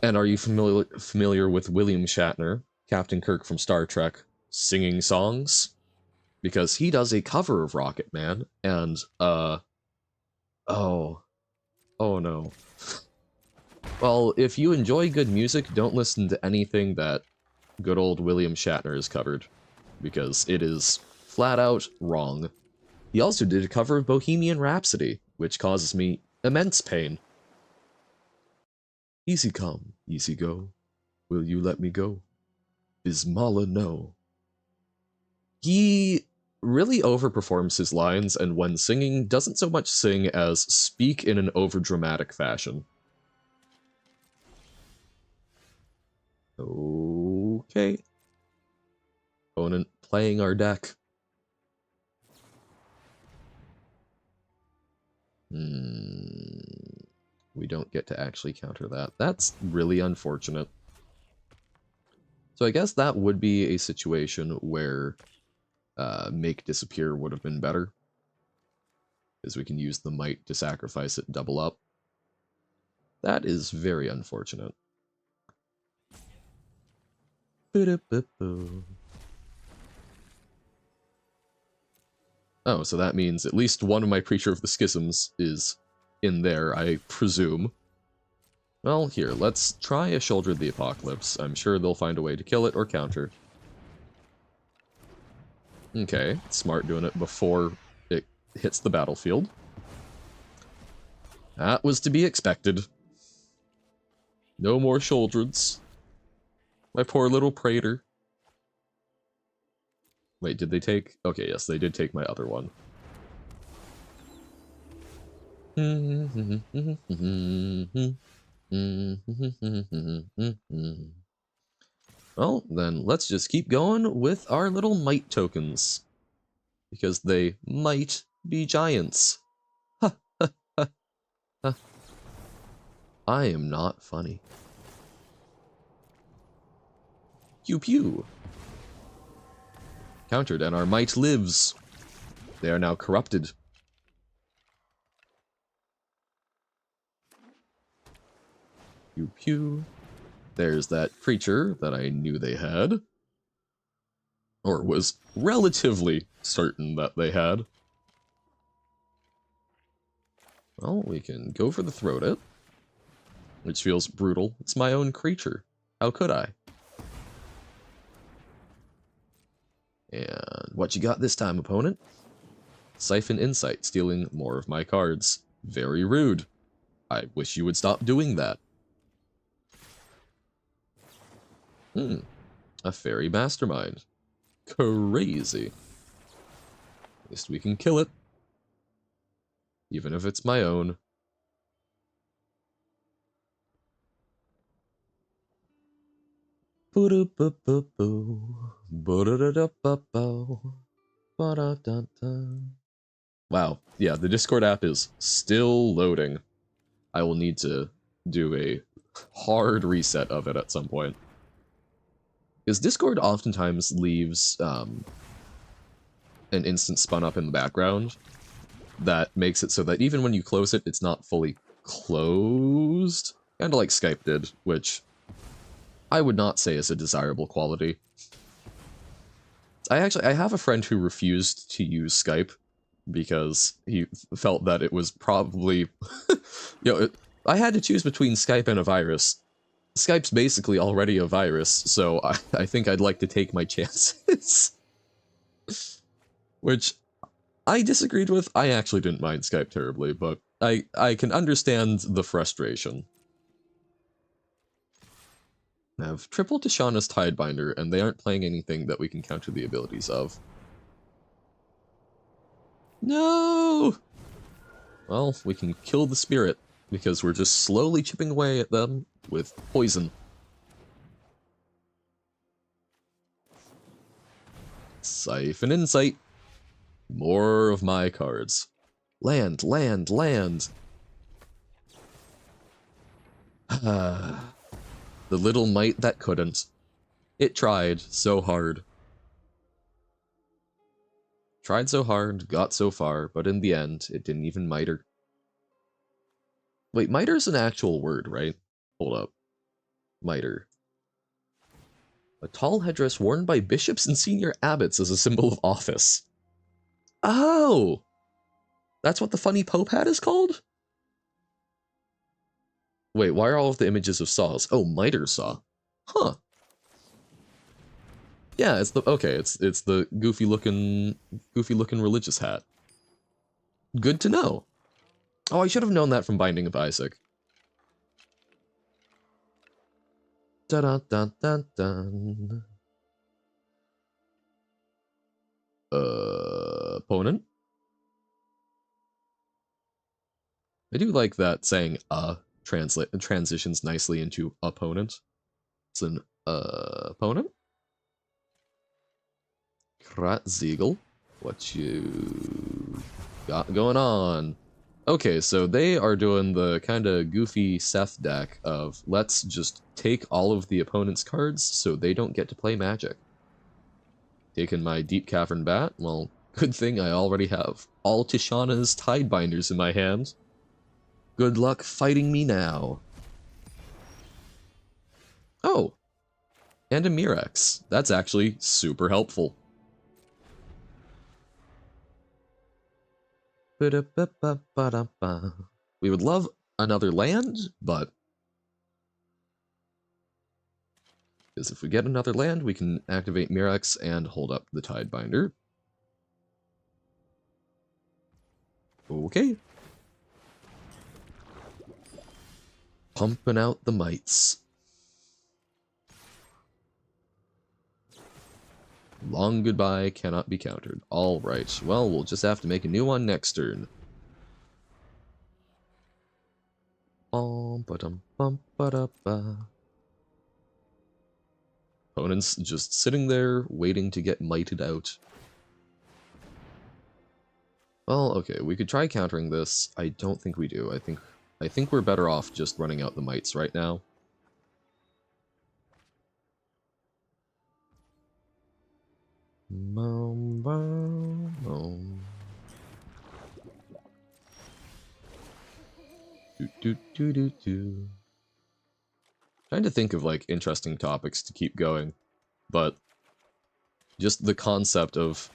And are you familiar with William Shatner, Captain Kirk from Star Trek, singing songs? Because he does a cover of Rocket Man, and, oh no. Well, if you enjoy good music, don't listen to anything that good old William Shatner has covered, because it is flat out wrong. He also did a cover of Bohemian Rhapsody, which causes me immense pain. Easy come, easy go. Will you let me go? Bismillah, no. He really overperforms his lines, and when singing, doesn't so much sing as speak in an overdramatic fashion. Okay. Opponent playing our deck. We don't get to actually counter that. That's really unfortunate. So I guess that would be a situation where Make Disappear would have been better. Because we can use the Might to sacrifice it double up. That is very unfortunate. Oh, so that means at least one of my Preacher of the Schisms is in there, I presume. Well, here, let's try a Shoulder of the Apocalypse. I'm sure they'll find a way to kill it or counter. Okay, smart doing it before it hits the battlefield. That was to be expected. No more Shouldreds. My poor little Praetor. Wait, did they take... Okay, yes, they did take my other one. Well, then let's just keep going with our little might tokens. Because they might be giants. Ha, ha, ha, ha. I am not funny. Pew pew. Countered, and our might lives. They are now corrupted. Pew pew. There's that creature that I knew they had. Or was relatively certain that they had. Well, we can go for the throat it. Which feels brutal. It's my own creature. How could I? And what you got this time, opponent? Siphon Insight, stealing more of my cards. Very rude. I wish you would stop doing that. A fairy mastermind. Crazy. At least we can kill it. Even if it's my own. Wow, yeah, the Discord app is still loading. I will need to do a hard reset of it at some point. Because Discord oftentimes leaves an instance spun up in the background that makes it so that even when you close it, it's not fully closed. Kind of like Skype did, which I would not say is a desirable quality. I have a friend who refused to use Skype because he felt that it was probably, I had to choose between Skype and a virus. Skype's basically already a virus, so I think I'd like to take my chances. Which I disagreed with. I actually didn't mind Skype terribly, but I can understand the frustration. I have triple Tishana's Tidebinder, and they aren't playing anything that we can counter the abilities of. No! Well, we can kill the spirit, because we're just slowly chipping away at them with poison. Siphon Insight. More of my cards. Land, land, land! The little mite that couldn't. It tried so hard. Tried so hard, got so far, but in the end, it didn't even miter. Wait, miter's an actual word, right? Hold up. Miter. A tall headdress worn by bishops and senior abbots as a symbol of office. Oh! That's what the funny Pope hat is called? Wait, why are all of the images of saws? Oh, miter saw. Huh. Yeah, it's the it's the goofy looking religious hat. Good to know. Oh, I should have known that from Binding of Isaac. Dun dun dun dun dun. Opponent? I do like that saying transitions nicely into opponent. It's an opponent. Kratzigel. What you got going on? Okay, so they are doing the kind of goofy Seth deck of let's just take all of the opponent's cards so they don't get to play Magic. Taking my Deep Cavern Bat, well, good thing I already have all Tishana's Tidebinders in my hand. Good luck fighting me now. Oh, and a Mirex. That's actually super helpful. We would love another land, but because if we get another land, we can activate Mirex and hold up the Tidebinder. Okay. Pumping out the mites. Long goodbye cannot be countered. Alright, well, we'll just have to make a new one next turn. Opponent's just sitting there, waiting to get mited out. Well, okay, we could try countering this. I don't think we do. I think we're better off just running out the mites right now. Trying to think of, like, interesting topics to keep going, but just the concept of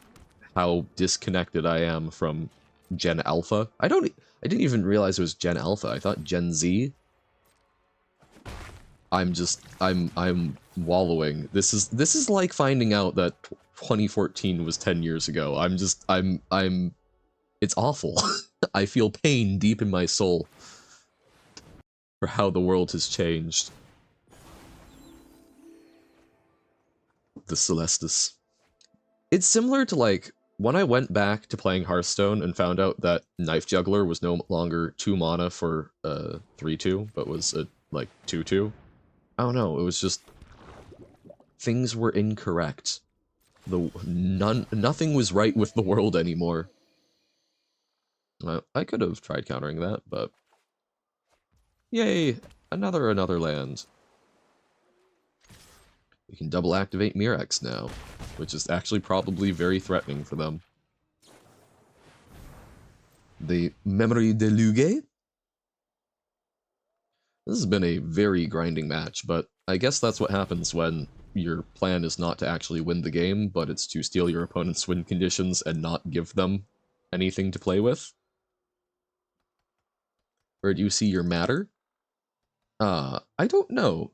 how disconnected I am from Gen Alpha. I didn't even realize it was Gen Alpha. I thought Gen Z. I'm wallowing. This is like finding out that 2014 was 10 years ago. It's awful. I feel pain deep in my soul for how the world has changed. The Celestis. It's similar to, like, when I went back to playing Hearthstone and found out that Knife Juggler was no longer 2 mana for 3/2, but was a, like, 2/2. I don't know, it was just... things were incorrect. Nothing was right with the world anymore. I could have tried countering that, but... Yay! Another land. We can double activate Mirex now, which is actually probably very threatening for them. The Memory de Lugue? This has been a very grinding match, but I guess that's what happens when your plan is not to actually win the game, but it's to steal your opponent's win conditions and not give them anything to play with. Where do you see your matter? I don't know.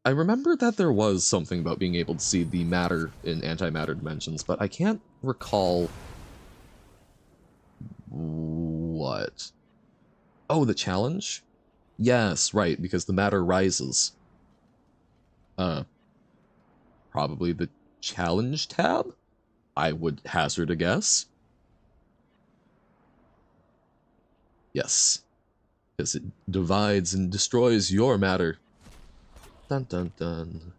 I remember that there was something about being able to see the matter in antimatter dimensions, but I can't recall what. Oh, the challenge? Yes, right, because the matter rises. Probably the challenge tab? I would hazard a guess. Yes, because it divides and destroys your matter. Dun dun dun.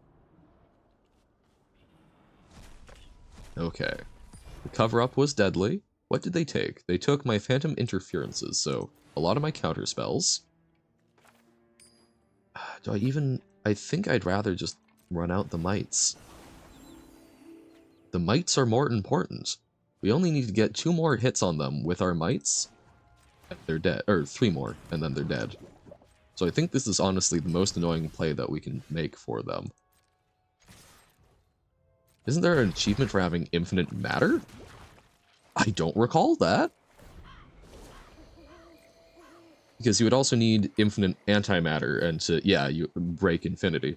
Okay. The cover-up was deadly. What did they take? They took my phantom interferences, so a lot of my counter spells. I think I'd rather just run out the mites. The mites are more important. We only need to get 2 more hits on them with our mites. They're dead, or 3 more, and then they're dead. So I think this is honestly the most annoying play that we can make for them. Isn't there an achievement for having infinite matter? I don't recall that. Because you would also need infinite antimatter and to, yeah, you break infinity.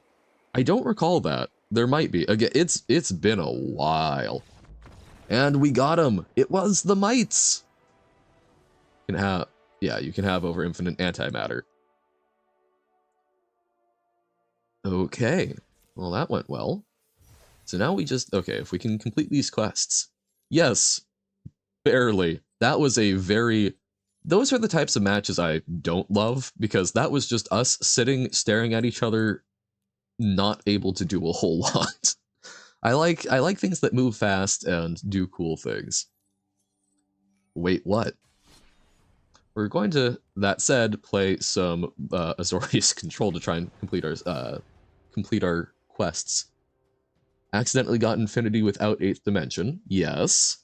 I don't recall that. There might be. Again, it's been a while. And we got him. It was the mites. You can have, yeah, you can have over infinite antimatter. Okay. Well, that went well. So now we just, okay, if we can complete these quests. Yes. Barely. That was a very... Those are the types of matches I don't love, because that was just us sitting, staring at each other, not able to do a whole lot. I like things that move fast and do cool things. Wait, what? We're going to, that said, play some Azorius Control to try and complete our quests. Accidentally got Infinity without 8th Dimension. Yes.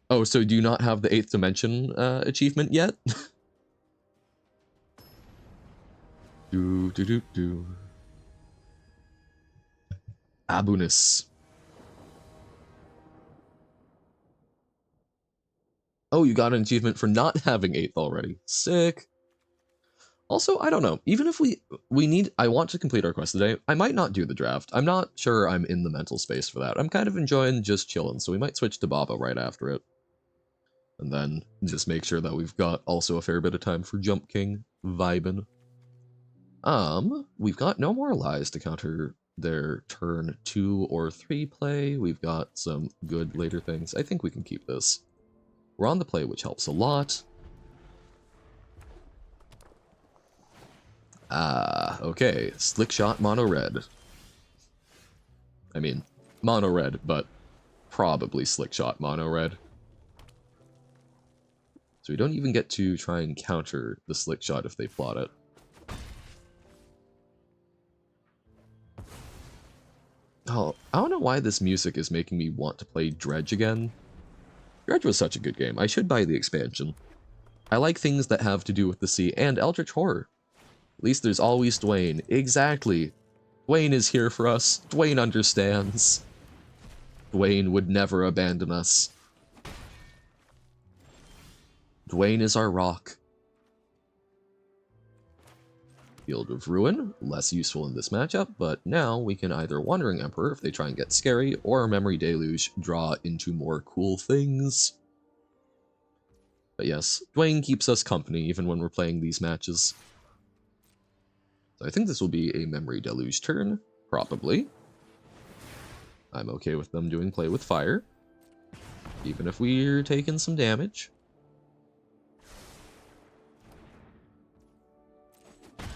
Oh, so do you not have the 8th Dimension achievement yet? Abunis. Oh, you got an achievement for not having 8th already. Sick. Also, I don't know. Even if I want to complete our quest today, I might not do the draft. I'm not sure I'm in the mental space for that. I'm kind of enjoying just chilling, so we might switch to Baba right after it. And then just make sure that we've got also a fair bit of time for Jump King vibin'. We've got no more lies to counter their turn 2 or 3 play. We've got some good later things. I think we can keep this. We're on the play, which helps a lot. Okay. Slick shot mono red. I mean, mono red, but probably slick shot mono red. So we don't even get to try and counter the slick shot if they plot it. Oh, I don't know why this music is making me want to play Dredge again. Dredge was such a good game. I should buy the expansion. I like things that have to do with the sea and Eldritch Horror. At least there's always Dwayne. Exactly. Dwayne is here for us. Dwayne understands. Dwayne would never abandon us. Dwayne is our rock. Field of Ruin, less useful in this matchup, but now we can either Wandering Emperor if they try and get scary, or Memory Deluge, draw into more cool things. But yes, Dwayne keeps us company even when we're playing these matches. So I think this will be a Memory Deluge turn, probably. I'm okay with them doing Play with Fire, even if we're taking some damage.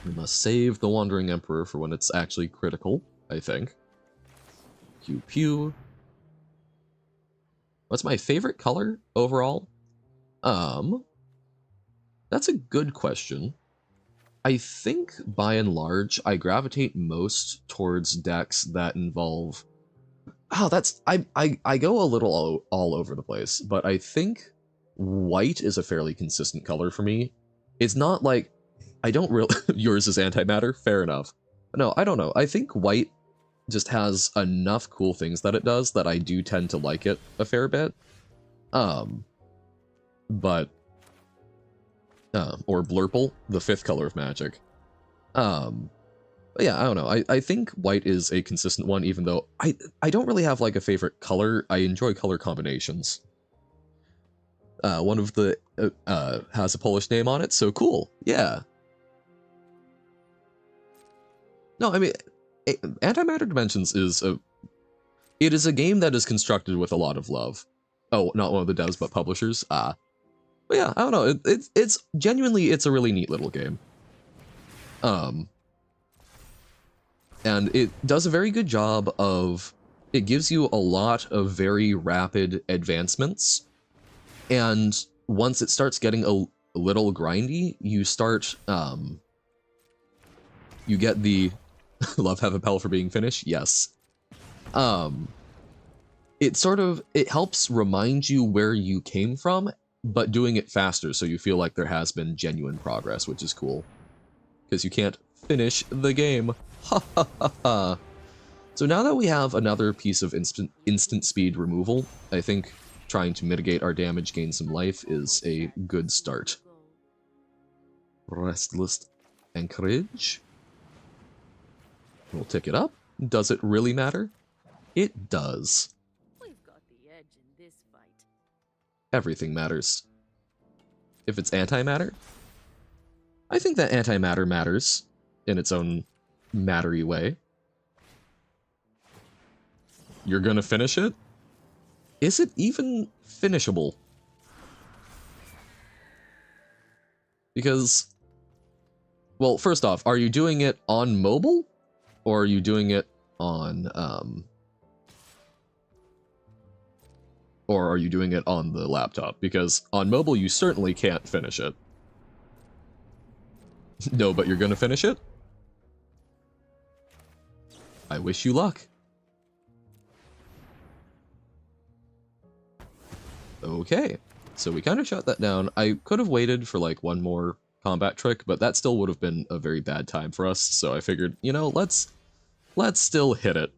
We must save the Wandering Emperor for when it's actually critical, I think. Pew pew. What's my favorite color overall? That's a good question. I think, by and large, I gravitate most towards decks that involve... Oh, I go a little all over the place, but I think white is a fairly consistent color for me. It's not like... I don't really... Yours is antimatter? Fair enough. No, I don't know. I think white just has enough cool things that it does that I do tend to like it a fair bit. But... or Blurple, the 5th color of Magic. But yeah, I don't know. I think white is a consistent one, even though I don't really have like a favorite color. I enjoy color combinations. One of the has a Polish name on it, so cool. Yeah. No, I mean, Antimatter Dimensions is it is a game that is constructed with a lot of love. Oh, not one of the devs, but publishers. But yeah, I don't know. It's genuinely, it's a really neat little game. And it does a very good job of, it gives you a lot of very rapid advancements. And once it starts getting a little grindy, you start, you get the, love have a pell for being finished, yes. It sort of, it helps remind you where you came from, but doing it faster so you feel like there has been genuine progress, which is cool. Because you can't finish the game. Ha ha ha ha. So now that we have another piece of instant speed removal, I think trying to mitigate our damage, gain some life is a good start. Restless Anchorage. We'll tick it up. Does it really matter? It does. We've got the edge in this fight. Everything matters. If it's antimatter, I think that antimatter matters in its own mattery way. You're gonna finish it? Is it even finishable? Because, well, first off, are you doing it on mobile? Or are you doing it on, or are you doing it on the laptop? Because on mobile, you certainly can't finish it. No, but you're gonna finish it? I wish you luck. Okay, so we kind of shut that down. I could have waited for like one more combat trick, but that still would have been a very bad time for us, so I figured, you know, let's still hit it.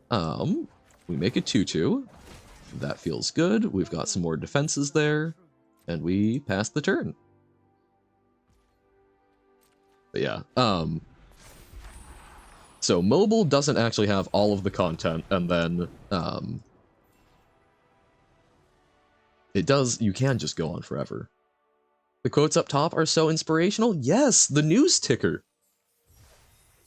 We make a 2-2. That feels good. We've got some more defenses there, and we pass the turn. But yeah, so mobile doesn't actually have all of the content, and then, It does, you can just go on forever. The quotes up top are so inspirational. Yes, the news ticker.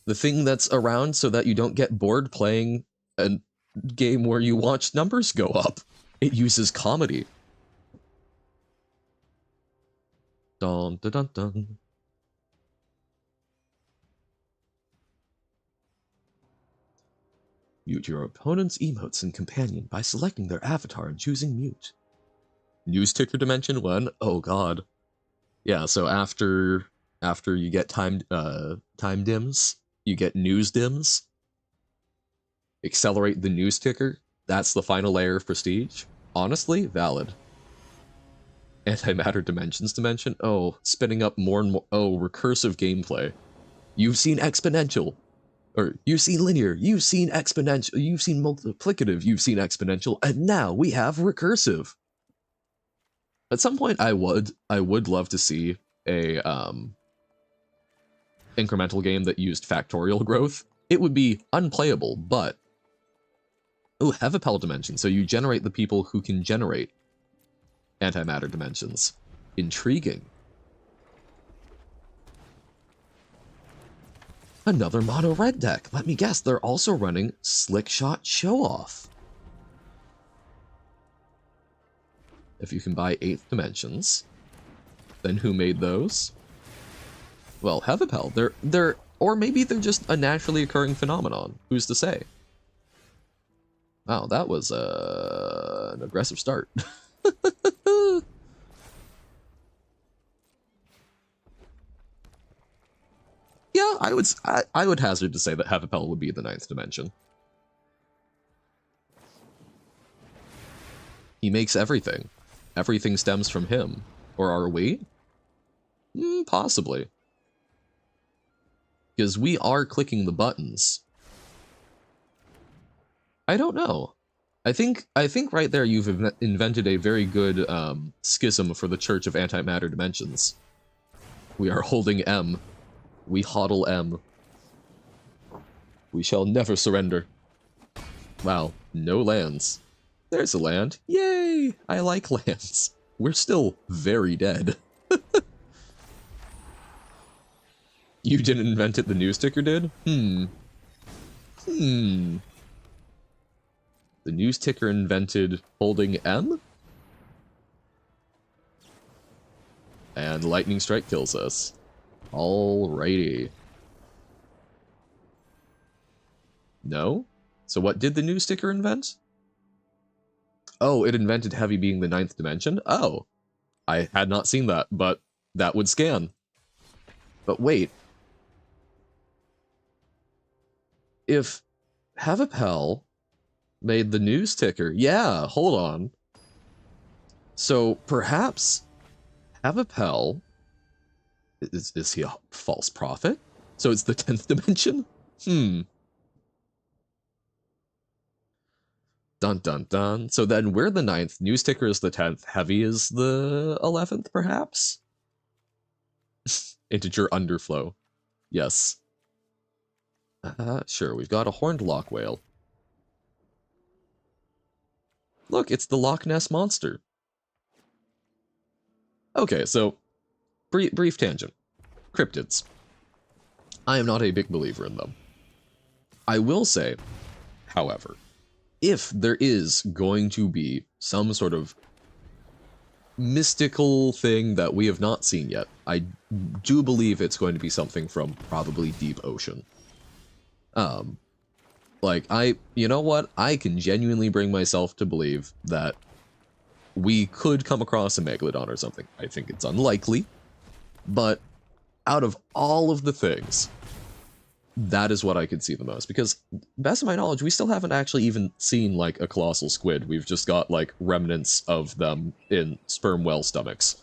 The thing that's around so that you don't get bored playing a game where you watch numbers go up. It uses comedy. Dun dun dun dun. Mute your opponent's emotes and companion by selecting their avatar and choosing mute. News ticker dimension 1? Oh god. Yeah, so after you get time dims, you get news dims. Accelerate the news ticker. That's the final layer of prestige. Honestly, valid. Antimatter dimensions dimension. Oh, spinning up more and more. Oh, recursive gameplay. You've seen exponential. Or you've seen linear, you've seen exponential, you've seen multiplicative, you've seen exponential, and now we have recursive. At some point I would love to see a incremental game that used factorial growth. It would be unplayable, but oh, Hevapel dimension, so you generate the people who can generate antimatter dimensions. Intriguing. Another mono red deck. Let me guess, they're also running Slickshot Show Off. If you can buy 8th dimensions, then who made those? Well, Hevapel. They're or maybe they're just a naturally occurring phenomenon. Who's to say? Wow, that was an aggressive start. Yeah, I would hazard to say that Hevapel would be the 9th dimension. He makes everything. Everything stems from him. Or are we? Possibly. Because we are clicking the buttons. I don't know. I think right there you've invented a very good schism for the Church of Antimatter Dimensions. We are holding M. We hodl M. We shall never surrender. Wow, no lands. There's a land. Yay! I like lands. We're still very dead. You didn't invent it, the news ticker did? The news ticker invented holding M? And lightning strike kills us. Alrighty. No? So what did the news ticker invent? Oh, it invented heavy being the 9th dimension? Oh. I had not seen that, but that would scan. But wait. If Hevapel made the news ticker, yeah, hold on. So perhaps Hevapel is he a false prophet? So it's the 10th dimension? Dun dun dun. So then we're the 9th, news ticker is the 10th, heavy is the 11th, perhaps? Integer underflow. Yes. Sure, we've got a horned lock whale. Look, it's the Loch Ness Monster. Okay, so, brief tangent. Cryptids. I am not a big believer in them. I will say, however, if there is going to be some sort of mystical thing that we have not seen yet, I do believe it's going to be something from probably Deep Ocean. Like, you know what? I can genuinely bring myself to believe that we could come across a Megalodon or something. I think it's unlikely, but out of all of the things, that is what I could see the most, because best of my knowledge, we still haven't actually even seen like a colossal squid. We've just got like remnants of them in sperm whale stomachs.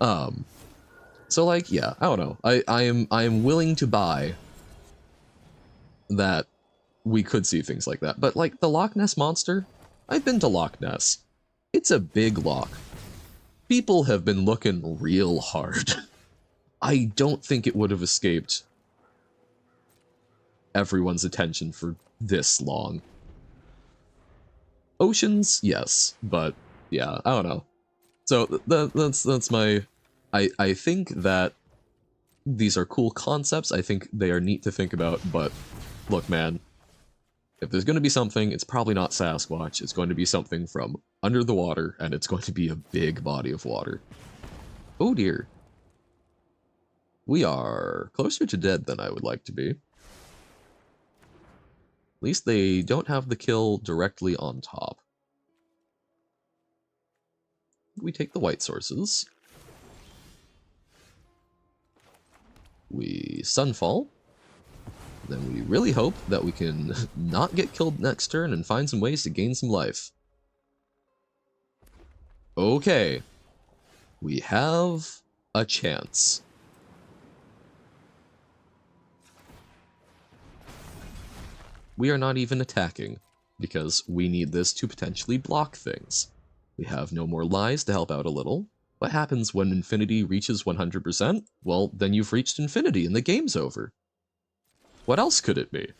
So like, yeah, I don't know. I am willing to buy that we could see things like that. But like the Loch Ness Monster, I've been to Loch Ness. It's a big loch. People have been looking real hard. I don't think it would have escaped everyone's attention for this long. Oceans, yes, but Yeah, I don't know. So that's my. I think that these are cool concepts. I think they are neat to think about. But look, man, if there's going to be something, it's probably not Sasquatch. It's going to be something from under the water, and it's going to be a big body of water. Oh dear. We are closer to dead than I would like to be. At least they don't have the kill directly on top. We take the white sources. We Sunfall. Then we really hope that we can not get killed next turn and find some ways to gain some life. Okay. We have a chance. We are not even attacking, because we need this to potentially block things. We have no more lies to help out a little. What happens when infinity reaches 100%? Well, then you've reached infinity and the game's over. What else could it be?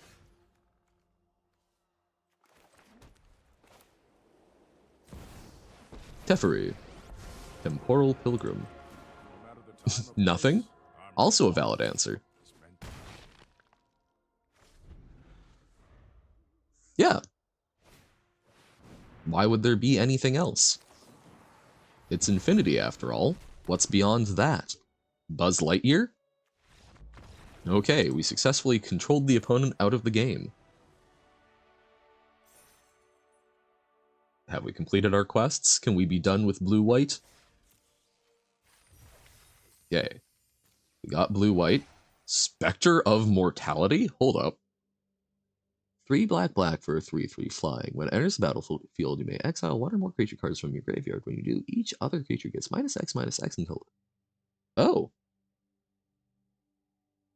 Teferi. Temporal Pilgrim. Nothing? Also a valid answer. Yeah. Why would there be anything else? It's infinity after all. What's beyond that? Buzz Lightyear? Okay, we successfully controlled the opponent out of the game. Have we completed our quests? Can we be done with blue-white? Yay. We got blue-white. Spectre of Mortality? Hold up. 3 black for a 3/3 flying. When it enters the battlefield, you may exile 1 or more creature cards from your graveyard. When you do, each other creature gets -X until... Oh.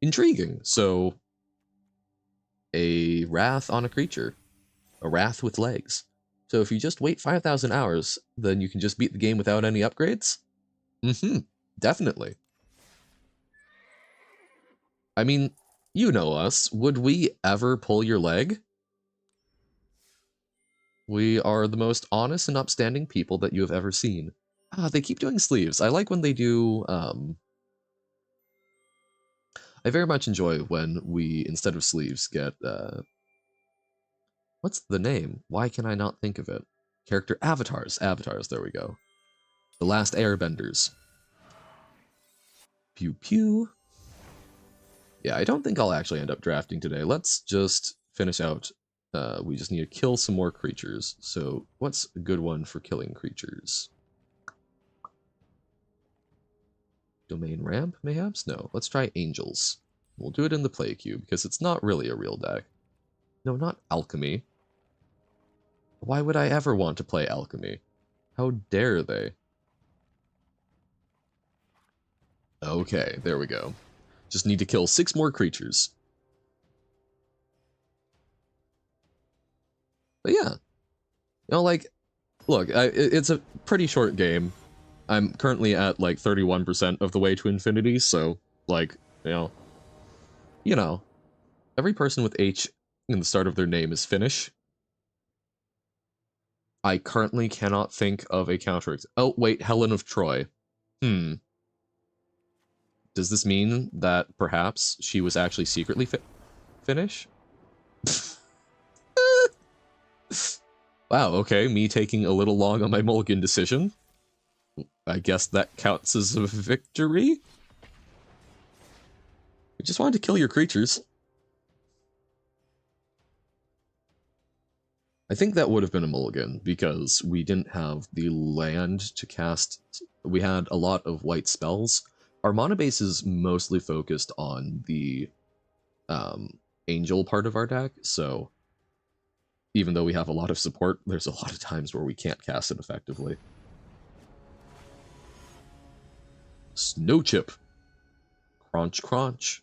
Intriguing. So, a wrath on a creature. A wrath with legs. So if you just wait 5,000 hours, then you can just beat the game without any upgrades? Mm-hmm. Definitely. I mean, you know us. Would we ever pull your leg? We are the most honest and upstanding people that you have ever seen. Ah, they keep doing sleeves. I like when they do, I very much enjoy when we, instead of sleeves, get, what's the name? Why can I not think of it? Character avatars. Avatars, there we go. The Last Airbenders. Pew pew. Yeah, I don't think I'll actually end up drafting today. Let's just finish out. We just need to kill some more creatures. So what's a good one for killing creatures? Domain Ramp, mayhaps? No, let's try Angels. We'll do it in the play queue, because it's not really a real deck. No, not Alchemy. Why would I ever want to play Alchemy? How dare they? Okay, there we go. Just need to kill 6 more creatures. But yeah. You know, like, look, it's a pretty short game. I'm currently at, like, 31% of the way to infinity, so, like, you know, every person with H in the start of their name is Finnish. I currently cannot think of a counter. Oh, wait, Helen of Troy. Does this mean that perhaps she was actually secretly Finnish? Wow, okay, me taking a little long on my mulligan decision. I guess that counts as a victory? I just wanted to kill your creatures. I think that would have been a mulligan, because we didn't have the land to cast. We had a lot of white spells. Our mana base is mostly focused on the angel part of our deck, so even though we have a lot of support, there's a lot of times where we can't cast it effectively. Snow Chip. Crunch, crunch.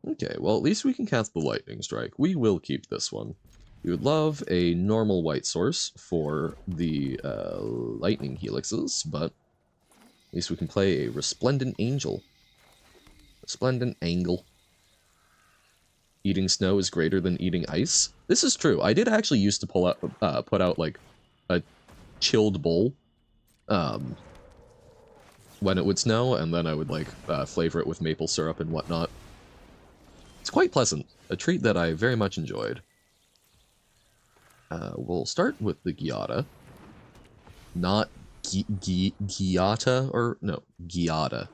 Okay, well, at least we can cast the Lightning Strike. We will keep this one. We would love a normal white source for the Lightning Helixes, but at least we can play a Resplendent Angel. Resplendent Angle. eating snow is greater than eating ice. This is true. I did actually used to put out like a chilled bowl when it would snow, and then I would like flavor it with maple syrup and whatnot. It's quite pleasant, a treat that I very much enjoyed. We'll start with the Giada. Not Giata, or no, Giada.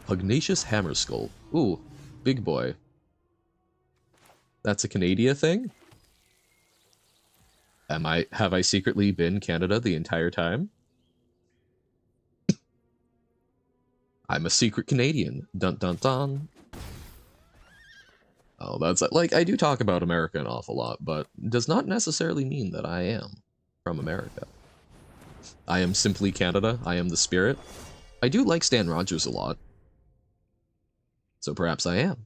Pugnacious Hammerskull. Ooh, big boy. That's a Canada thing? Have I secretly been Canada the entire time? I'm a secret Canadian. Dun dun dun. Oh, that's like, I do talk about America an awful lot, but does not necessarily mean that I am from America. I am simply Canada. I am the spirit. I do like Stan Rogers a lot. So perhaps I am.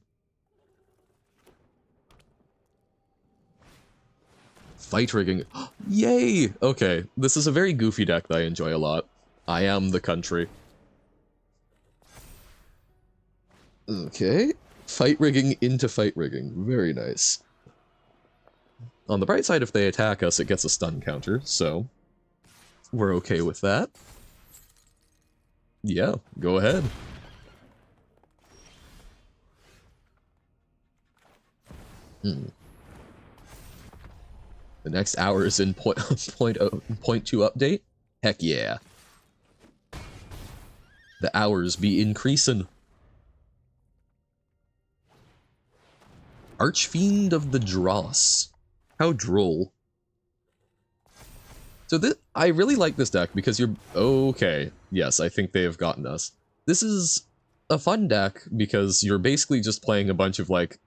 Fight rigging. Yay! Okay, this is a very goofy deck that I enjoy a lot. I am the country. Okay. Fight rigging into fight rigging. Very nice. On the bright side, if they attack us, it gets a stun counter, so we're okay with that. Yeah, go ahead. The next hour is in point 2 update? Heck yeah. The hours be increasing. Archfiend of the Dross. How droll. So I really like this deck because you're... Okay, yes, I think they have gotten us. This is a fun deck because you're basically just playing a bunch of, like,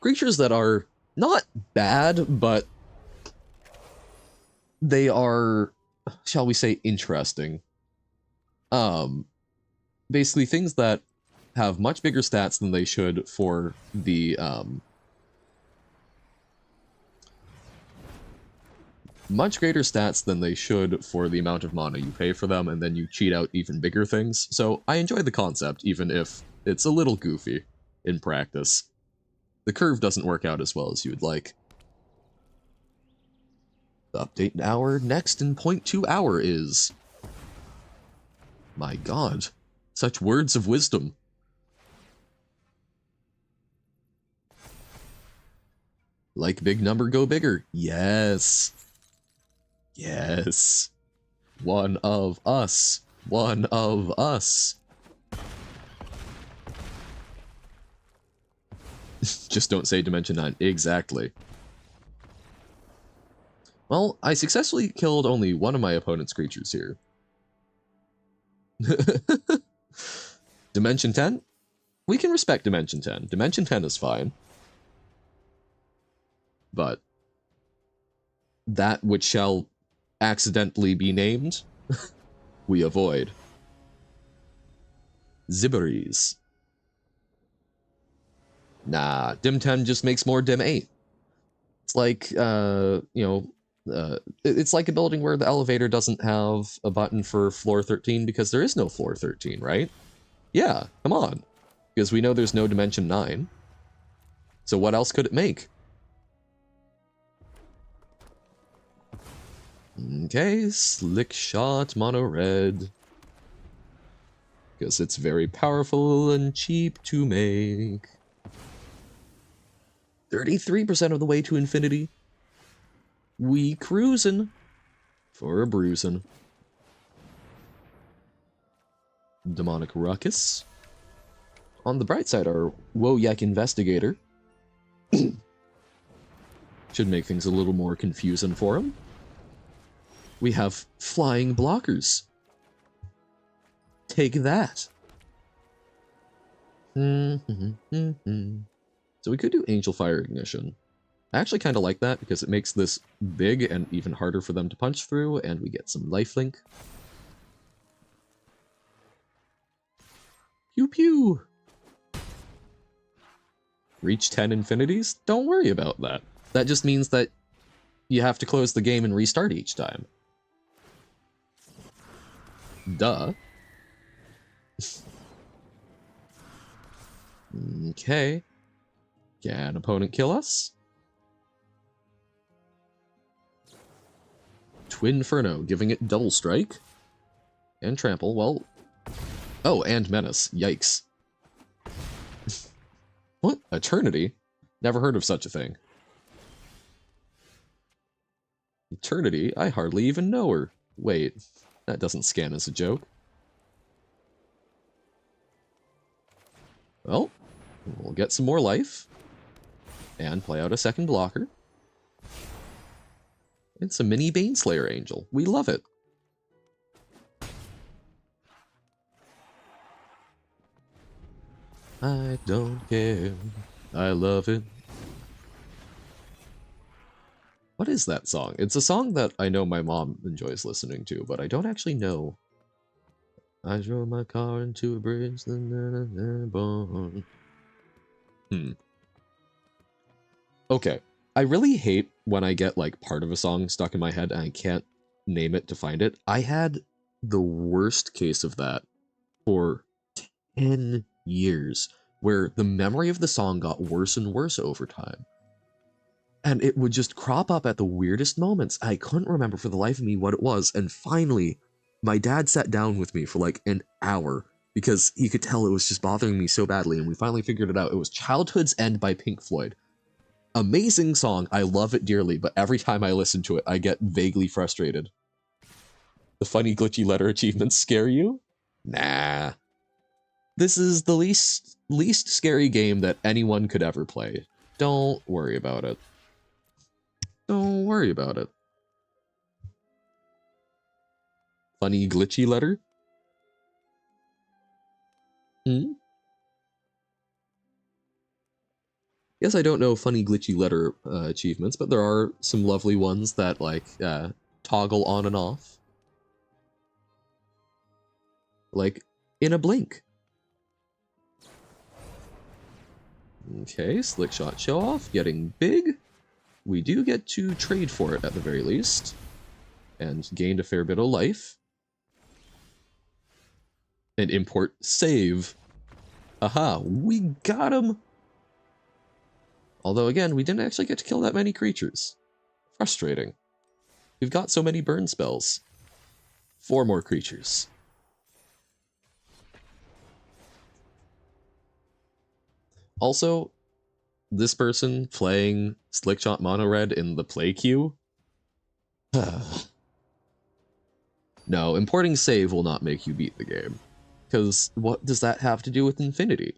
creatures that are not bad, but they are, shall we say, interesting. Basically things that have much bigger stats than they should for the, much greater stats than they should for the amount of mana you pay for them, and then you cheat out even bigger things. So I enjoy the concept, even if it's a little goofy in practice. The curve doesn't work out as well as you would like. The update hour next in 0.2 hour is... My god, such words of wisdom. Like big number, go bigger. Yes. Yes. One of us. One of us. Just don't say Dimension 9. Exactly. Well, I successfully killed only one of my opponent's creatures here. Dimension 10? We can respect Dimension 10. Dimension 10 is fine. But that which shall accidentally be named, we avoid. Zibberies. Nah, Dim 10 just makes more Dim 8. It's like, it's like a building where the elevator doesn't have a button for floor 13 because there is no floor 13, right? Yeah, come on. Because we know there's no Dimension 9. So what else could it make? Okay, Slick Shot Mono Red. Because it's very powerful and cheap to make. 33% of the way to infinity. We cruisin' for a bruisin'. Demonic Ruckus. On the bright side, our Woyak Investigator should make things a little more confusing for him. We have Flying Blockers. Take that. So we could do Angel Fire Ignition. I actually kind of like that because it makes this big and even harder for them to punch through, and we get some lifelink. Pew pew! Reach 10 infinities? Don't worry about that. That just means that you have to close the game and restart each time. Duh. Okay. Can opponent kill us? Twinferno, giving it double strike. And trample, well... Oh, and menace. Yikes. What? Eternity? Never heard of such a thing. Eternity? I hardly even know her. Wait, that doesn't scan as a joke. Well, we'll get some more life. And play out a second blocker. It's a mini Baneslayer Angel. We love it. I don't care. I love it. What is that song? It's a song that I know my mom enjoys listening to, but I don't actually know. I drove my car into a bridge, then Okay. I really hate when I get like part of a song stuck in my head and I can't name it to find it. I had the worst case of that for 10 years, where the memory of the song got worse and worse over time. And it would just crop up at the weirdest moments. I couldn't remember for the life of me what it was. And finally, my dad sat down with me for like an hour because he could tell it was just bothering me so badly. And we finally figured it out. It was Childhood's End by Pink Floyd. Amazing song. I love it dearly, but every time I listen to it, I get vaguely frustrated. The funny glitchy letter achievements scare you? Nah. This is the least scary game that anyone could ever play. Don't worry about it. Don't worry about it. Funny glitchy letter? Hmm? Yes, I don't know funny glitchy letter achievements, but there are some lovely ones that like toggle on and off. Like in a blink. Okay, slick shot show off, getting big. We do get to trade for it at the very least. And gained a fair bit of life. And import save. Aha, we got him! Although again, we didn't actually get to kill that many creatures. Frustrating. We've got so many burn spells. 4 more creatures. Also, this person playing Slickshot Mono Red in the play queue? No, importing save will not make you beat the game. Because what does that have to do with Infinity?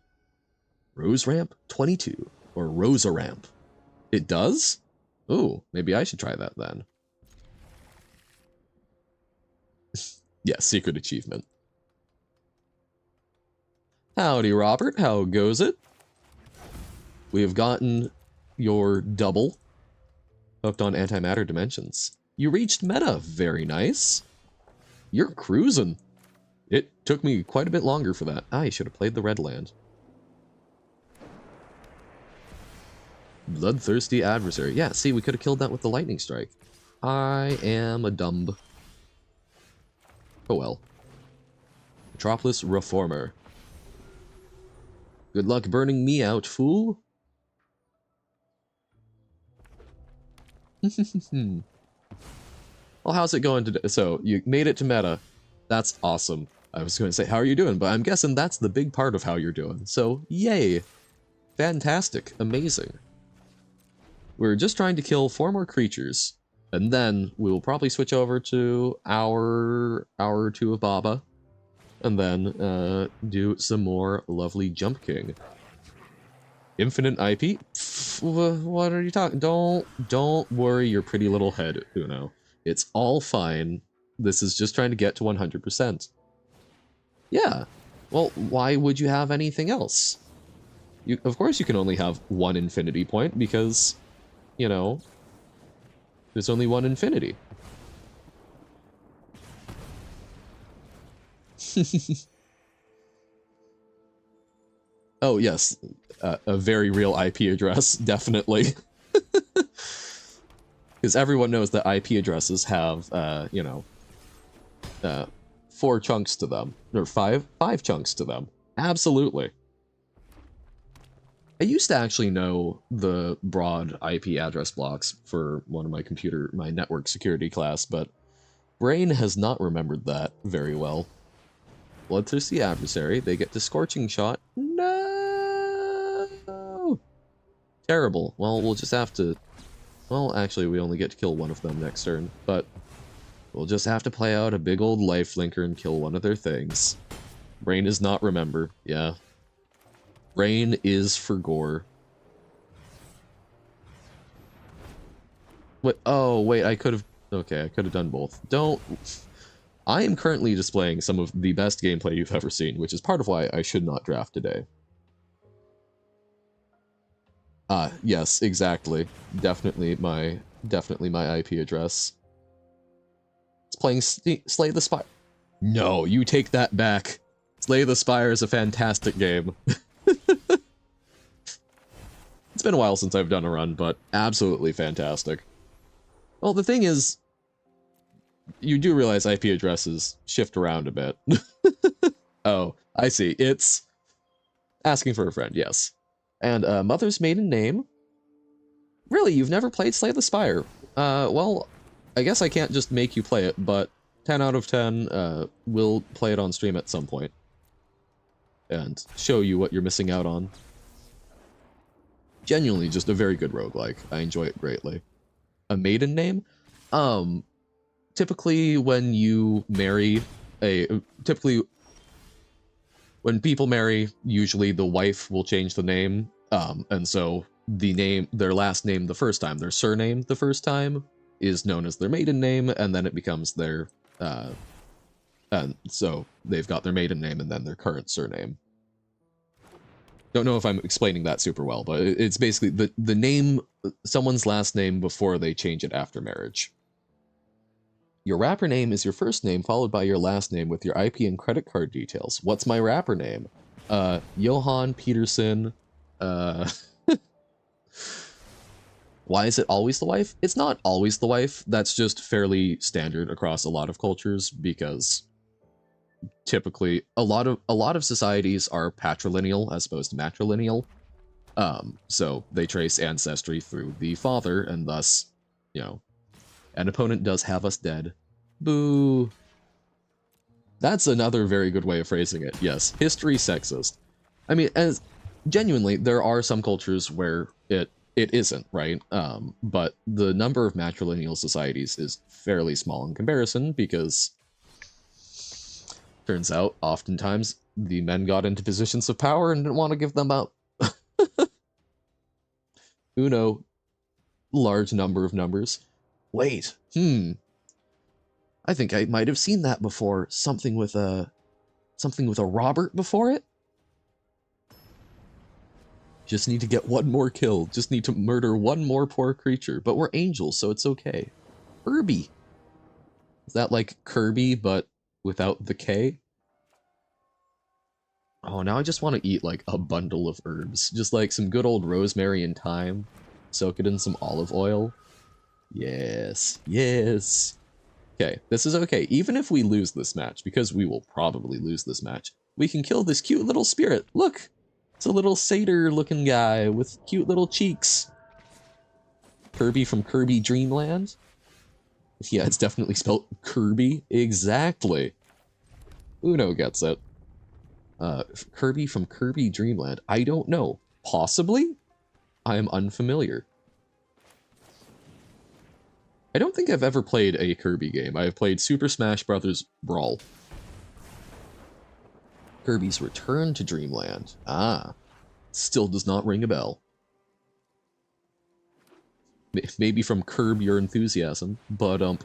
Rose Ramp 22. Or Rosa Ramp. It does? Ooh, maybe I should try that then. Yeah, secret achievement. Howdy, Robert. How goes it? We have gotten your double hooked on antimatter dimensions. You reached meta. Very nice. You're cruising. It took me quite a bit longer for that. I should have played the red land. Bloodthirsty adversary. Yeah, see, we could have killed that with the lightning strike. I am a dumb. Oh well. Metropolis Reformer. Good luck burning me out, fool. Well, how's it going today? So, you made it to meta. That's awesome. I was going to say, how are you doing? But I'm guessing that's the big part of how you're doing. So, yay. Fantastic. Amazing. We're just trying to kill 4 more creatures. And then we will probably switch over to hour or 2 of Baba. And then do some more lovely Jump King. Infinite IP? What are you talking? Don't worry your pretty little head, Uno. It's all fine. This is just trying to get to 100%. Yeah. Well, why would you have anything else? Of course you can only have 1 infinity point because, you know, there's only 1 infinity. Oh, yes. A very real IP address, definitely. Because everyone knows that IP addresses have, you know, 4 chunks to them. Or five chunks to them. Absolutely. I used to actually know the broad IP address blocks for one of my network security class, but Brain has not remembered that very well. Bloodthirsty adversary, they get to Scorching Shot. No! Terrible. Well, we'll just have to... Well, actually, we only get to kill one of them next turn, but we'll just have to play out a big old life flinker and kill one of their things. Brain does not remember. Yeah. Brain is for gore. Wait, oh, wait, I could have... Okay, I could have done both. Don't... I am currently displaying some of the best gameplay you've ever seen, which is part of why I should not draft today. Yes, exactly. Definitely my IP address. It's playing Slay the Spire. No, you take that back. Slay the Spire is a fantastic game. It's been a while since I've done a run, but absolutely fantastic. Well, the thing is, you do realize IP addresses shift around a bit. Oh, I see. It's asking for a friend, yes. And mother's maiden name? Really, you've never played Slay the Spire? Well, I guess I can't just make you play it, but 10 out of 10, we'll play it on stream at some point. And show you what you're missing out on. Genuinely just a very good roguelike. I enjoy it greatly. A maiden name? Typically when you marry typically when people marry, usually the wife will change the name, and so their last name the first time, their surname the first time, is known as their maiden name, and then it becomes their, and so they've got their maiden name and then their current surname. Don't know if I'm explaining that super well, but it's basically the name, someone's last name before they change it after marriage. Your rapper name is your first name followed by your last name with your IP and credit card details. What's my rapper name? Johan Peterson. Why is it always the wife? It's not always the wife. That's just fairly standard across a lot of cultures because typically a lot of societies are patrilineal as opposed to matrilineal. So they trace ancestry through the father, and thus, you know, an opponent does have us dead. Boo. That's another very good way of phrasing it. Yes, history sexist. I mean, as genuinely, there are some cultures where it isn't, right? But the number of matrilineal societies is fairly small in comparison because turns out oftentimes the men got into positions of power and didn't want to give them up. Uno, large number of numbers. Wait, I think I might have seen that before. Something with a Robert before it? Just need to get one more kill. Just need to murder one more poor creature. But we're angels, so it's okay. Kirby. Is that like Kirby, but without the K? Oh, now I just want to eat like a bundle of herbs. Just like some good old rosemary and thyme. Soak it in some olive oil. Yes. Yes. Okay, this is okay. Even if we lose this match, because we will probably lose this match, we can kill this cute little spirit. Look! It's a little satyr-looking guy with cute little cheeks. Kirby from Kirby Dream Land? Yeah, it's definitely spelled Kirby. Exactly. Uno gets it. Kirby from Kirby Dream Land. I don't know. Possibly? I am unfamiliar. I don't think I've ever played a Kirby game. I have played Super Smash Bros. Brawl. Kirby's Return to Dreamland. Ah. Still does not ring a bell. Maybe from Curb Your Enthusiasm.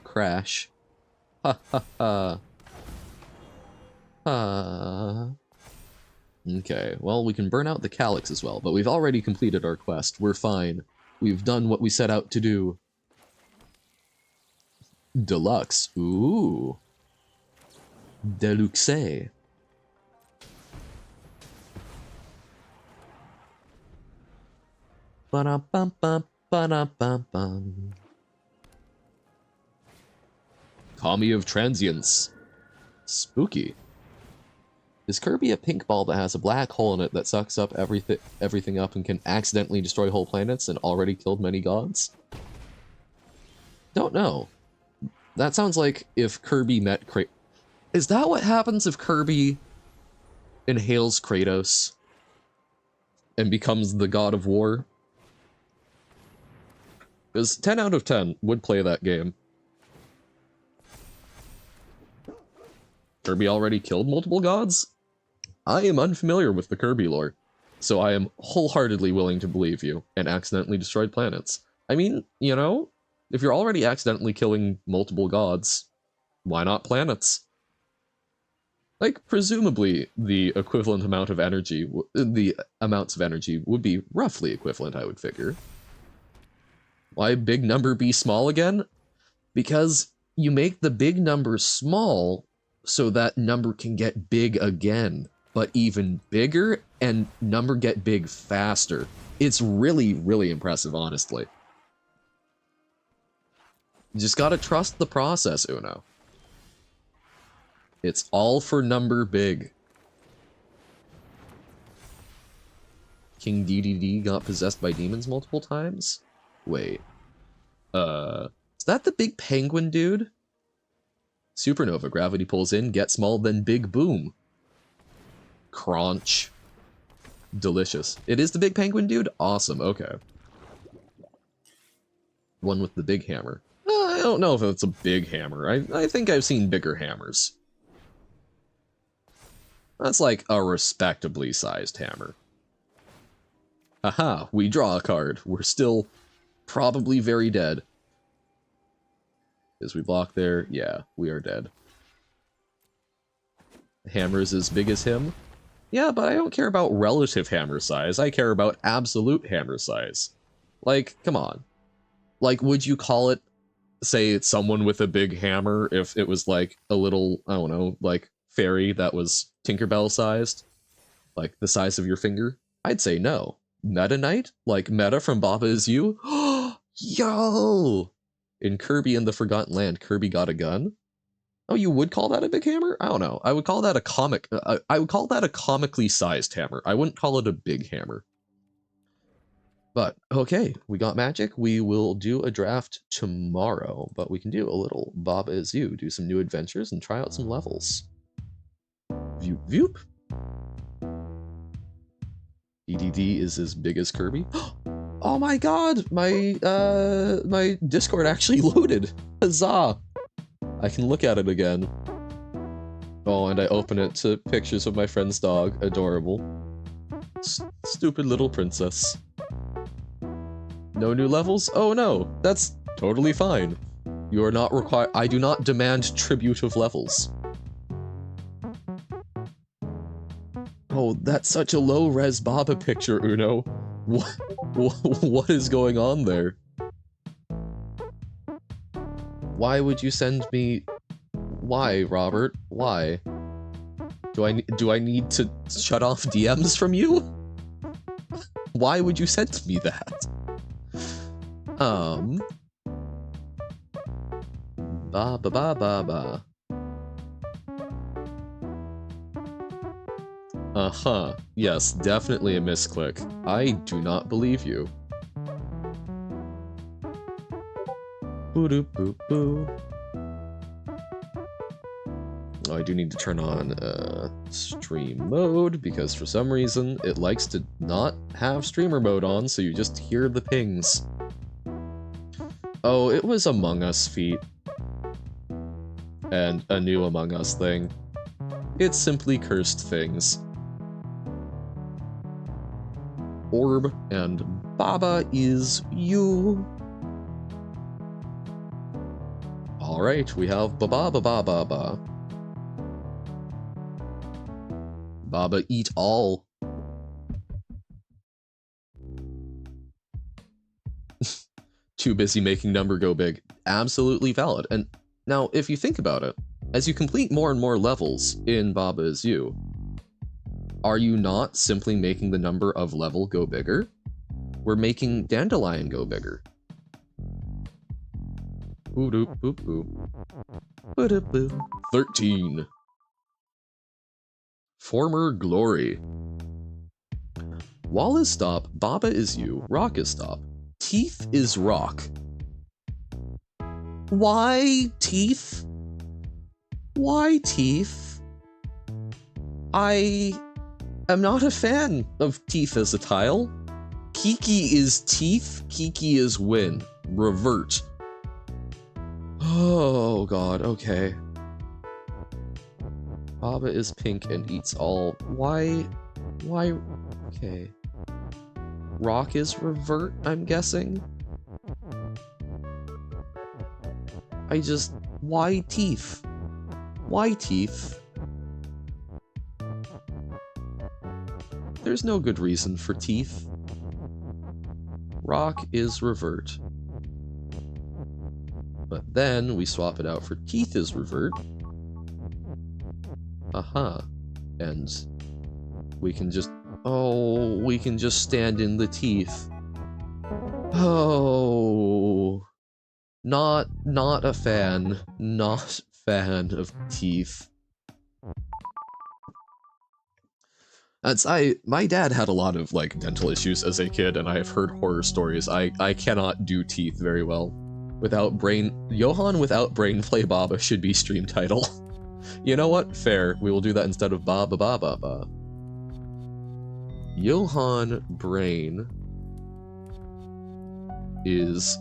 Crash. Ha ha ha. Ha. Okay, well, we can burn out the Calyx as well, but we've already completed our quest. We're fine. We've done what we set out to do. Deluxe. Ooh. Deluxe. Ba-da-bum-bum, ba-da-bum-bum. Kami of Transience. Spooky. Is Kirby a pink ball that has a black hole in it that sucks up everything up and can accidentally destroy whole planets and already killed many gods? Don't know. That sounds like if Kirby met Is that what happens if Kirby inhales Kratos and becomes the god of war? Because 10 out of 10 would play that game. Kirby already killed multiple gods? I am unfamiliar with the Kirby lore, so I am wholeheartedly willing to believe you and accidentally destroyed planets. I mean, you know, if you're already accidentally killing multiple gods, why not planets? Like, presumably, the equivalent amount of energy, the amounts of energy would be roughly equivalent, I would figure. Why big number be small again? Because you make the big number small so that number can get big again, but even bigger and number get big faster. It's really, really impressive, honestly. You just gotta trust the process, Uno. It's all for number big. King DDD got possessed by demons multiple times? Wait. Is that the big penguin dude? Supernova, gravity pulls in, get small, then big boom. Crunch. Delicious. It is the big penguin dude? Awesome, okay. One with the big hammer. I don't know if it's a big hammer. I think I've seen bigger hammers. That's like a respectably sized hammer. Aha, we draw a card. We're still probably very dead. As we block there, yeah, we are dead. The hammer is as big as him? Yeah, but I don't care about relative hammer size. I care about absolute hammer size. Like, come on. Like, would you call it, say, it's someone with a big hammer if it was like a little, I don't know, like fairy that was Tinkerbell sized? Like the size of your finger? I'd say no. Meta Knight? Like Meta from Baba Is You? Yo! In Kirby and the Forgotten Land, Kirby got a gun? Oh, you would call that a big hammer? I don't know. I would call that a I would call that a comically sized hammer. I wouldn't call it a big hammer. But, okay, we got magic. We will do a draft tomorrow, but we can do a little Baba Is You, do some new adventures, and try out some levels. Voop, voop. EDD is as big as Kirby. Oh my god, my Discord actually loaded. Huzzah! I can look at it again. Oh, and I open it to pictures of my friend's dog. Adorable. Stupid little princess. No new levels? Oh no, that's totally fine. You are not required. I do not demand tribute of levels. Oh, that's such a low-res Baba picture, Uno. What is going on there? Why would you send me... Why, Robert? Why? Do I need to shut off DMs from you? Why would you send me that? Ba ba ba ba ba. Uh-huh. Yes, definitely a misclick. I do not believe you. Boo-doo-boo-boo. Oh, I do need to turn on stream mode, because for some reason it likes to not have streamer mode on, so you just hear the pings. Oh, it was Among Us feat. And a new Among Us thing. It's simply cursed things. Orb and Baba Is You. Alright, we have ba-ba-ba-ba-ba-ba. Baba eat all. Too busy making number go big. Absolutely valid. And now, if you think about it, as you complete more and more levels in Baba Is You, are you not simply making the number of level go bigger? We're making Dandelion go bigger. Boo doo boo boo. Boo doo boo. 13. Former glory. Wall is stop, Baba is you, rock is stop. Teeth is rock. Why teeth? Why teeth? I am not a fan of teeth as a tile. Kiki is teeth, Kiki is win. Revert. Oh god, okay. Baba is pink and eats all. Why? Okay. Rock is revert, I'm guessing? Why teeth? Why teeth? There's no good reason for teeth. Rock is revert. But then we swap it out for teeth is revert. Aha. And we can just... Oh, we can just stand in the teeth. Oh... Not a fan. Not fan of teeth. My dad had a lot of, like, dental issues as a kid, and I have heard horror stories. I cannot do teeth very well. Johann without brain play Baba should be stream title. You know what? Fair. We will do that instead of Baba Baba Baba. Johann brain is...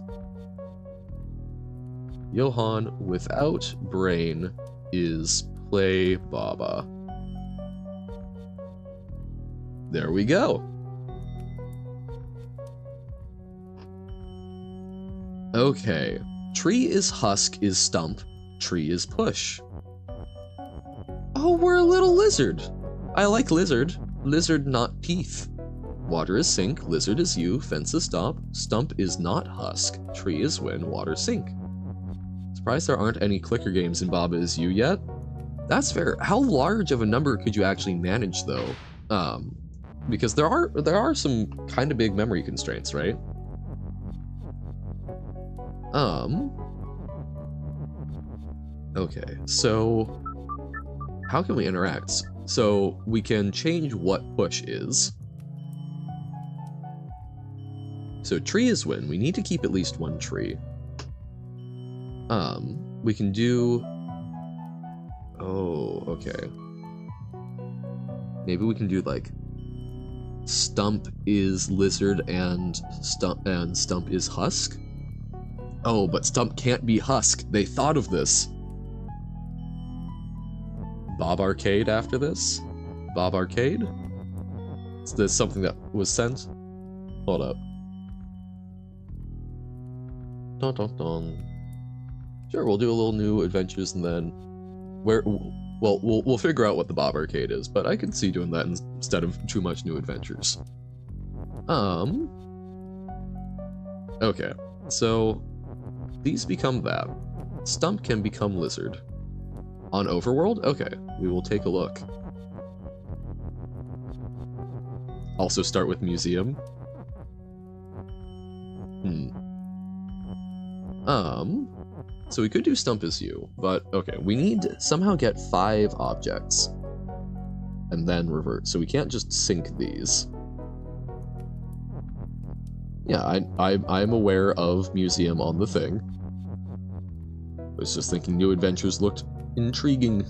Johann without brain is play Baba. There we go. Okay. Tree is husk is stump. Tree is push. Oh, we're a little lizard. I like lizard. Lizard not teeth. Water is sink. Lizard is you. Fence is stop. Stump is not husk. Tree is win. Water sink. Surprised there aren't any clicker games in Baba is you yet. That's fair. How large of a number could you actually manage though? Because there are some kind of big memory constraints, right? Okay, so how can we interact? So we can change what push is. So tree is win. We need to keep at least one tree. We can do... Oh, okay. Maybe we can do like stump is lizard and stump is husk. Oh, but stump can't be husk. They thought of this. Bob Arcade after this? Bob Arcade? Is this something that was sent? Hold up. Dun dun dun. Sure, we'll do a little new adventures and then well, we'll figure out what the Bob Arcade is, but I can see doing that instead of too much new adventures. Okay, so these become that. Stump can become lizard. On Overworld? Okay, we will take a look. Also start with museum. So we could do stump as you, but okay, we need to somehow get 5 objects and then revert, so we can't just sync these. Yeah, I'm aware of museum on the thing. I was just thinking new adventures looked intriguing.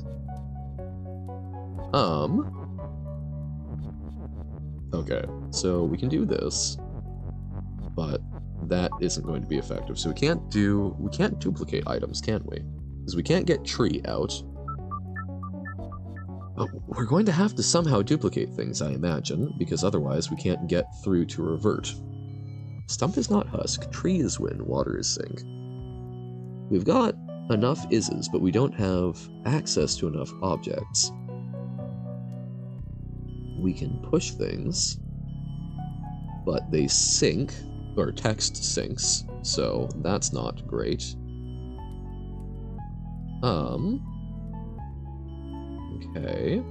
Okay, so we can do this, but that isn't going to be effective. So we can't duplicate items, can we? Because we can't get tree out. But we're going to have to somehow duplicate things, I imagine, because otherwise we can't get through to revert. Stump is not husk, tree is win, water is sink. We've got enough ises, but we don't have access to enough objects. We can push things, but they sink, or text sinks, so that's not great. Okay.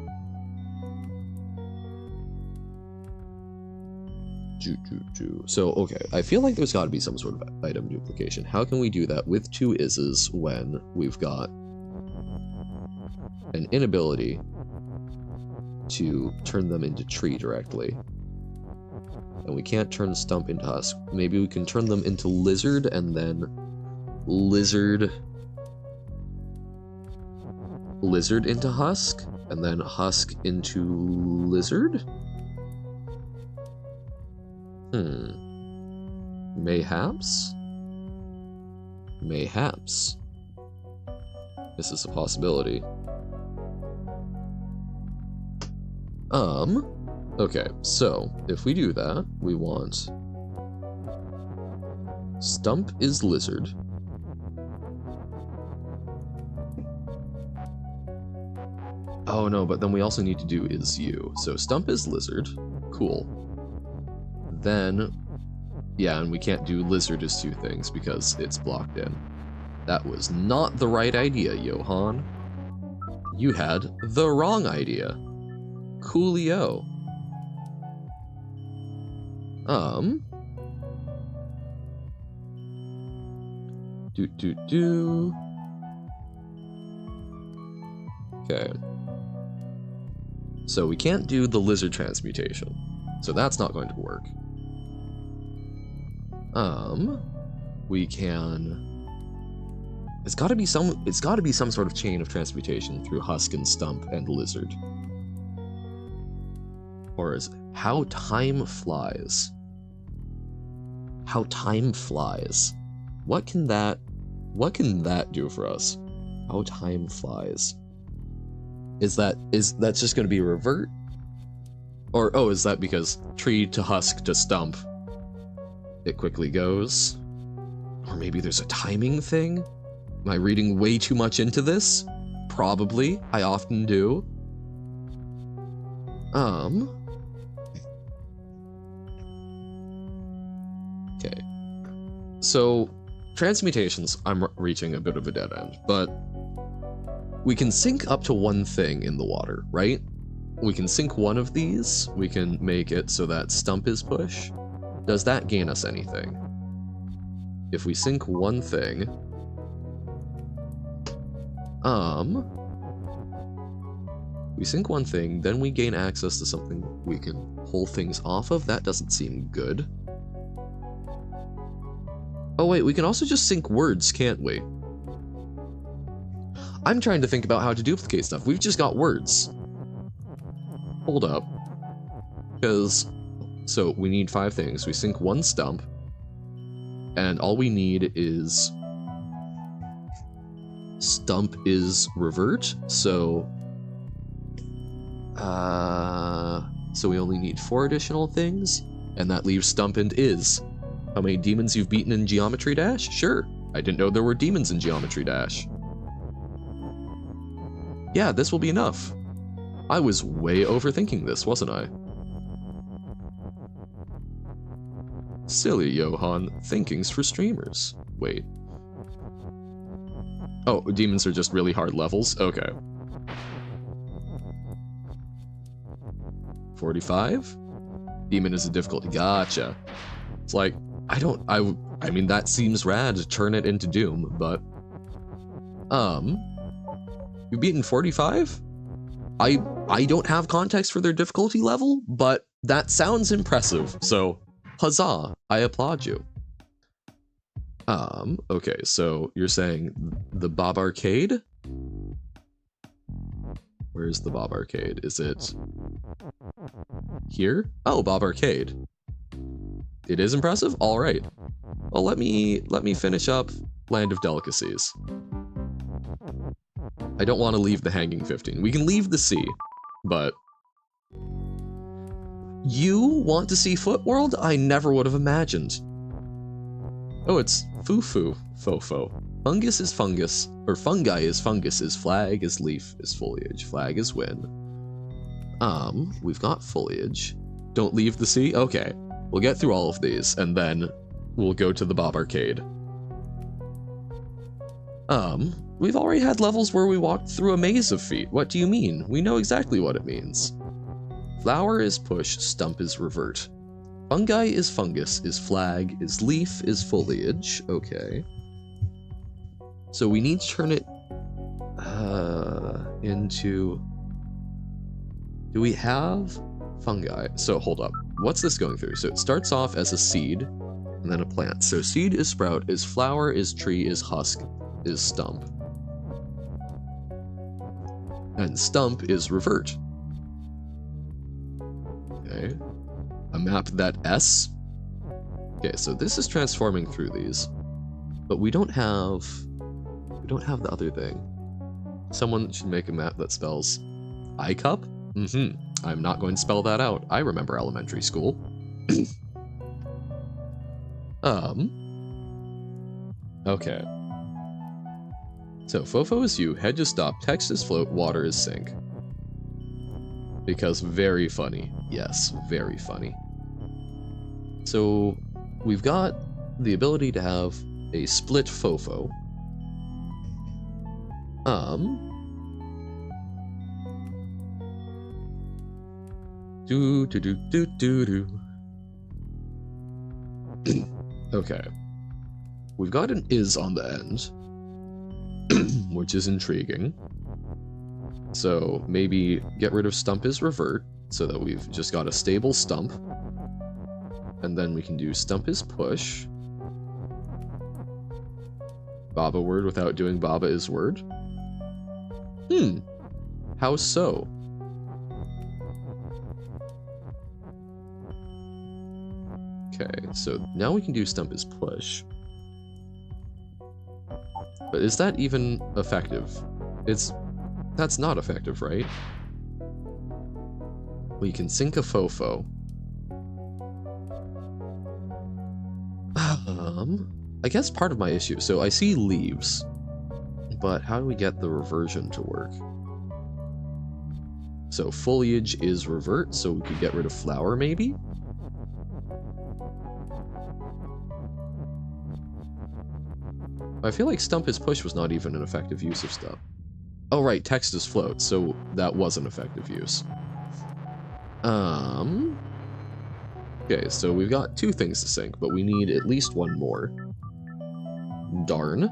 So, okay, I feel like there's gotta be some sort of item duplication. How can we do that with 2 ises when we've got an inability to turn them into tree directly. And we can't turn stump into husk. Maybe we can turn them into lizard and then lizard into husk, and then husk into lizard? Mayhaps? Mayhaps. This is a possibility. Okay, so if we do that, we want stump is lizard. Oh no, but then we also need to do is you. So stump is lizard. Cool. Then, yeah, and we can't do lizard as two things because it's blocked in. That was not the right idea, Johan. You had the wrong idea. Coolio. Okay. So we can't do the lizard transmutation. So that's not going to work. We can... It's gotta be some sort of chain of transmutation through husk and stump and lizard. Or is how time flies. How time flies. What can that do for us? How time flies. Is that just gonna be revert? Or oh, is that because tree to husk to stump it quickly goes? Or maybe there's a timing thing? Am I reading way too much into this? Probably. I often do. Okay. So, transmutations, I'm reaching a bit of a dead end, but we can sync up to one thing in the water, right? We can sync one of these. We can make it so that stump is push. Does that gain us anything? If we sync one thing, we sync one thing, then we gain access to something we can pull things off of. That doesn't seem good. Oh wait, we can also just sync words, can't we? I'm trying to think about how to duplicate stuff. We've just got words. Hold up. Because, so we need 5 things. We sync one stump, and all we need is stump is revert, so we only need 4 additional things, and that leaves stump and is. How many demons you've beaten in Geometry Dash? Sure. I didn't know there were demons in Geometry Dash. Yeah, this will be enough. I was way overthinking this, wasn't I? Silly, Johan. Thinking's for streamers. Wait. Oh, demons are just really hard levels? Okay. 45? Demon is a difficulty. Gotcha. It's like, I mean, that seems rad to turn it into Doom, but... You've beaten 45? I don't have context for their difficulty level, but that sounds impressive, so huzzah, I applaud you. Okay, so you're saying the Bob Arcade? Where's the Bob Arcade? Is it here? Oh, Bob Arcade. It is impressive? All right. Well, let me finish up Land of Delicacies. I don't want to leave the Hanging 15. We can leave the sea, but... You want to see Foot World? I never would have imagined. Oh, it's Foo-Foo, Fofo. Fungus is fungus, or fungi is fungus, is flag, is leaf, is foliage, flag is wind. We've got foliage. Don't leave the sea? Okay. We'll get through all of these, and then we'll go to the Bob Arcade. We've already had levels where we walked through a maze of feet. What do you mean? We know exactly what it means. Flower is push, stump is revert. Fungi is fungus, is flag, is leaf, is foliage. Okay. So we need to turn it into... Do we have fungi? So hold up. What's this going through? So it starts off as a seed and then a plant. So seed is sprout, is flower, is tree, is husk, is stump. And stump is revert. Okay. A map that S. Okay, so this is transforming through these. But we don't have the other thing. Someone should make a map that spells iCup? I'm not going to spell that out. I remember elementary school. Okay. So Fofo is you, hedges stop, text is float, water is sink. Because very funny. Yes, very funny. So we've got the ability to have a split Fofo. Okay. We've got an is on the end, which is intriguing. So maybe get rid of stump is revert, so that we've just got a stable stump. And then we can do stump is push. Baba word without doing Baba is word. How so? Okay, so now we can do stump is push. But is that even effective? That's not effective, right? We can sink a Fofo. I guess part of my issue, so I see leaves, but how do we get the reversion to work? So foliage is revert, so we could get rid of flower maybe? I feel like stump is push was not even an effective use of stuff. Oh right, text is float, so that was an effective use. Okay, so we've got two things to sync, but we need at least one more. Darn.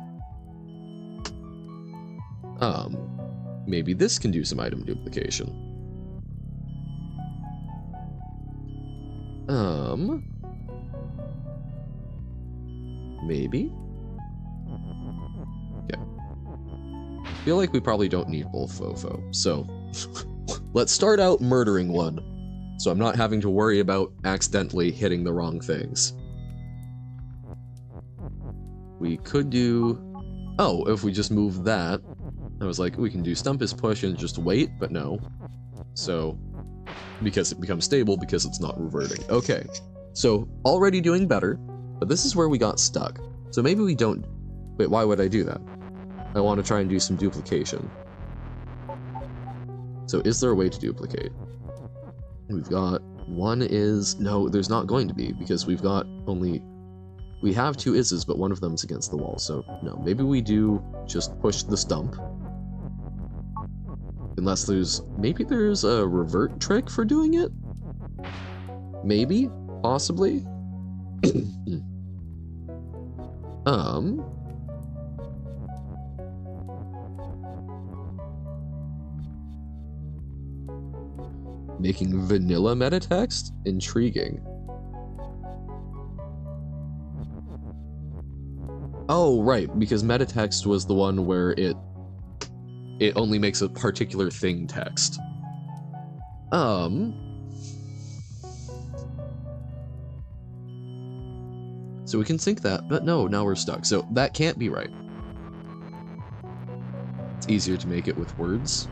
Maybe this can do some item duplication. Maybe? Okay. Feel like we probably don't need both Fofo, so let's start out murdering one, so I'm not having to worry about accidentally hitting the wrong things. We could do... Oh, if we just move that, I was like, we can do stump is push and just wait, but no. So, because it becomes stable because it's not reverting. Okay, so already doing better, but this is where we got stuck. So maybe we don't... Wait, why would I do that? I want to try and do some duplication. So is there a way to duplicate? We've got one is... No, there's not going to be, because we've got only... We have two is's, but one of them's against the wall, so no. Maybe we do just push the stump. Unless there's... Maybe there's a revert trick for doing it? Maybe? Possibly? Making vanilla meta text? Intriguing. Oh, right, because meta text was the one where it only makes a particular thing text. So we can sync that, but no, now we're stuck. So that can't be right. It's easier to make it with words.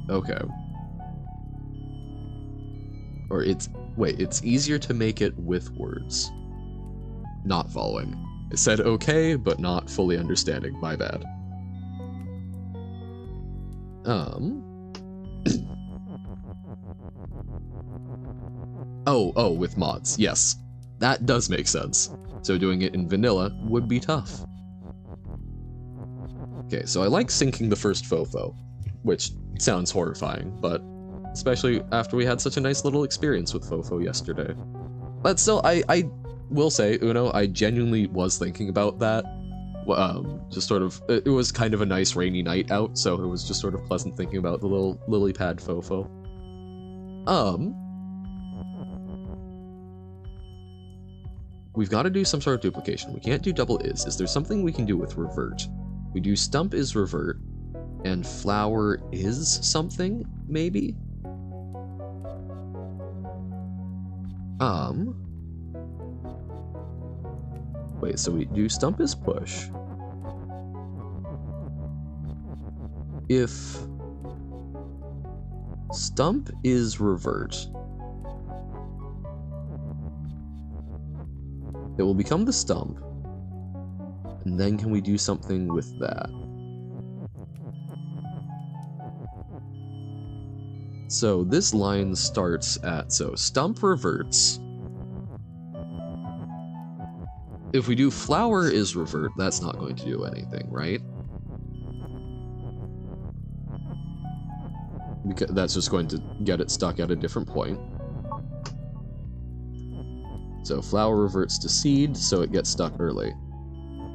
Okay. Or it's... Wait, it's easier to make it with words. Not following. I said okay, but not fully understanding. My bad. Oh, with mods. Yes. That does make sense. So doing it in vanilla would be tough. Okay, so I like syncing the first Fofo, which sounds horrifying, but especially after we had such a nice little experience with Fofo yesterday. But still, I will say, Uno, I genuinely was thinking about that just sort of, it was kind of a nice rainy night out, so it was just sort of pleasant thinking about the little lily pad fofo. We've got to do some sort of duplication. We can't do double is there something we can do with revert? We do stump is revert, and flower is something, maybe? Wait, so we do stump is push. If stump is revert, it will become the stump, and then can we do something with that? So this line starts at, so stump reverts. If we do flower is revert, that's not going to do anything, right? Because that's just going to get it stuck at a different point. So flower reverts to seed, so it gets stuck early.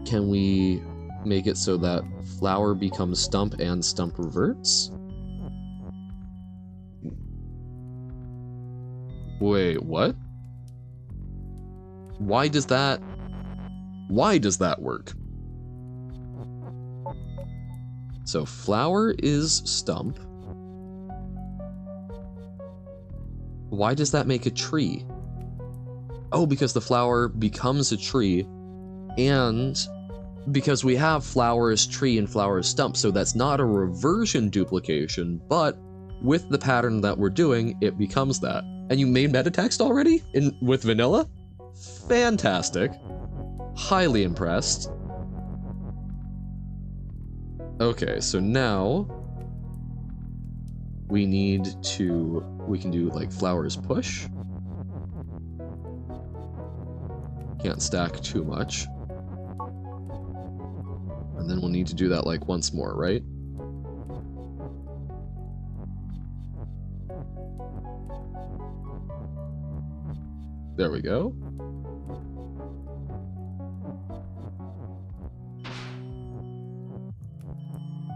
Can we make it so that flower becomes stump and stump reverts? Wait, what? Why does that work? So flower is stump. Why does that make a tree? Oh, because the flower becomes a tree, and because we have flower as tree and flower as stump, so that's not a reversion duplication, but with the pattern that we're doing, it becomes that. And you made meta text already with vanilla? Fantastic. Highly impressed. Okay, so now we can do like flowers push. Can't stack too much. And then we'll need to do that like once more, right? There we go.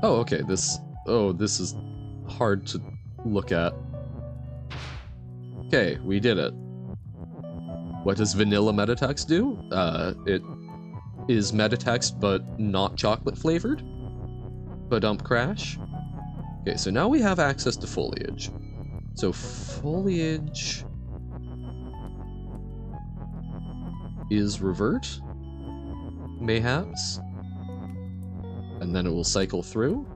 Oh, okay, this is hard to look at. Okay, we did it. What does vanilla metatext do? It is metatext, but not chocolate flavored. Badump crash. Okay, so now we have access to foliage. So foliage is revert, mayhaps. And then it will cycle through.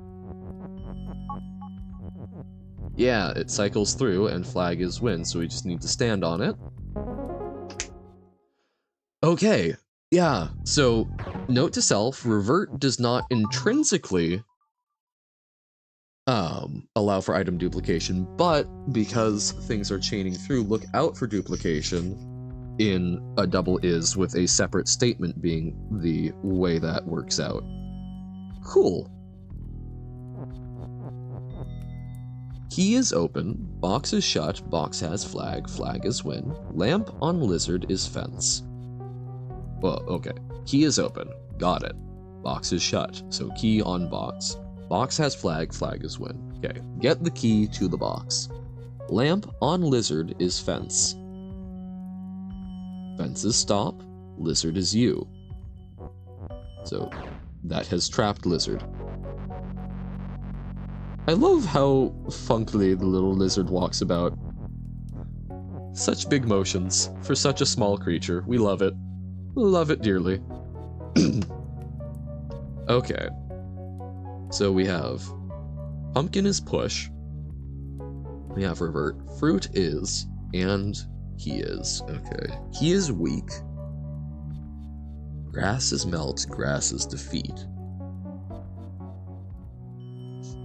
Yeah, it cycles through, and flag is win, so we just need to stand on it. Okay, yeah, so note to self, revert does not intrinsically allow for item duplication, but because things are chaining through, look out for duplication in a double is, with a separate statement being the way that works out. Cool. Key is open, box is shut, box has flag, flag is win, lamp on lizard is fence. Well, okay. Key is open, got it. Box is shut, so key on box. Box has flag, flag is win. Okay, get the key to the box. Lamp on lizard is fence. Fence is stop, lizard is you. So that has trapped lizard. I love how funkily the little lizard walks about. Such big motions for such a small creature. We love it. Love it dearly. Okay. So we have pumpkin is push. We have revert. Fruit is, and he is. Okay. He is weak. Grass is melt, grass is defeat.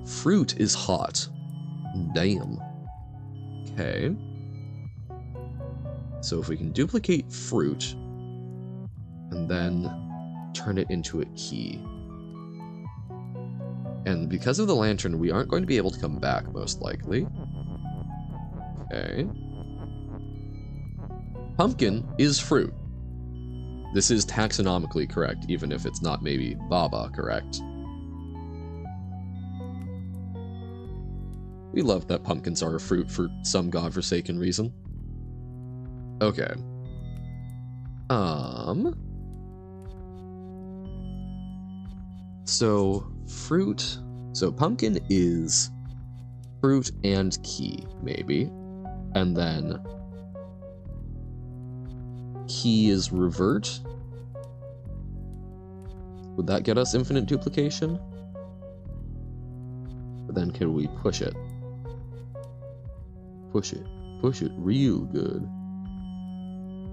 Fruit is hot. Damn. Okay. So if we can duplicate fruit, and then turn it into a key. And because of the lantern, we aren't going to be able to come back, most likely. Okay. Pumpkin is fruit. This is taxonomically correct, even if it's not maybe Baba correct. We love that pumpkins are a fruit for some godforsaken reason. Okay. So, fruit. So, pumpkin is fruit and key, maybe. And then key is revert. Would that get us infinite duplication? But then can we push it? Push it. Push it real good.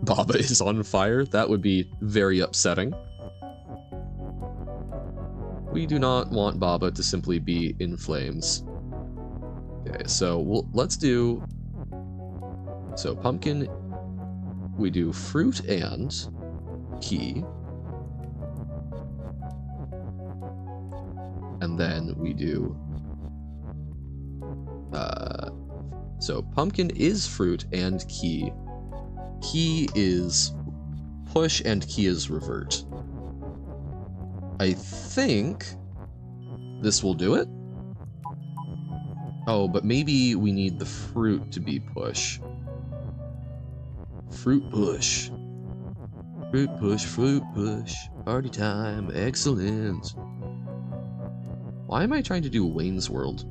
Baba is on fire? That would be very upsetting. We do not want Baba to simply be in flames. Okay, so let's do... So pumpkin, we do fruit and key. And then we do... So pumpkin is fruit and key. Key is push and key is revert. I think this will do it. Oh, but maybe we need the fruit to be push. Fruit push. Fruit push, fruit push. Party time, excellent. Why am I trying to do Wayne's World?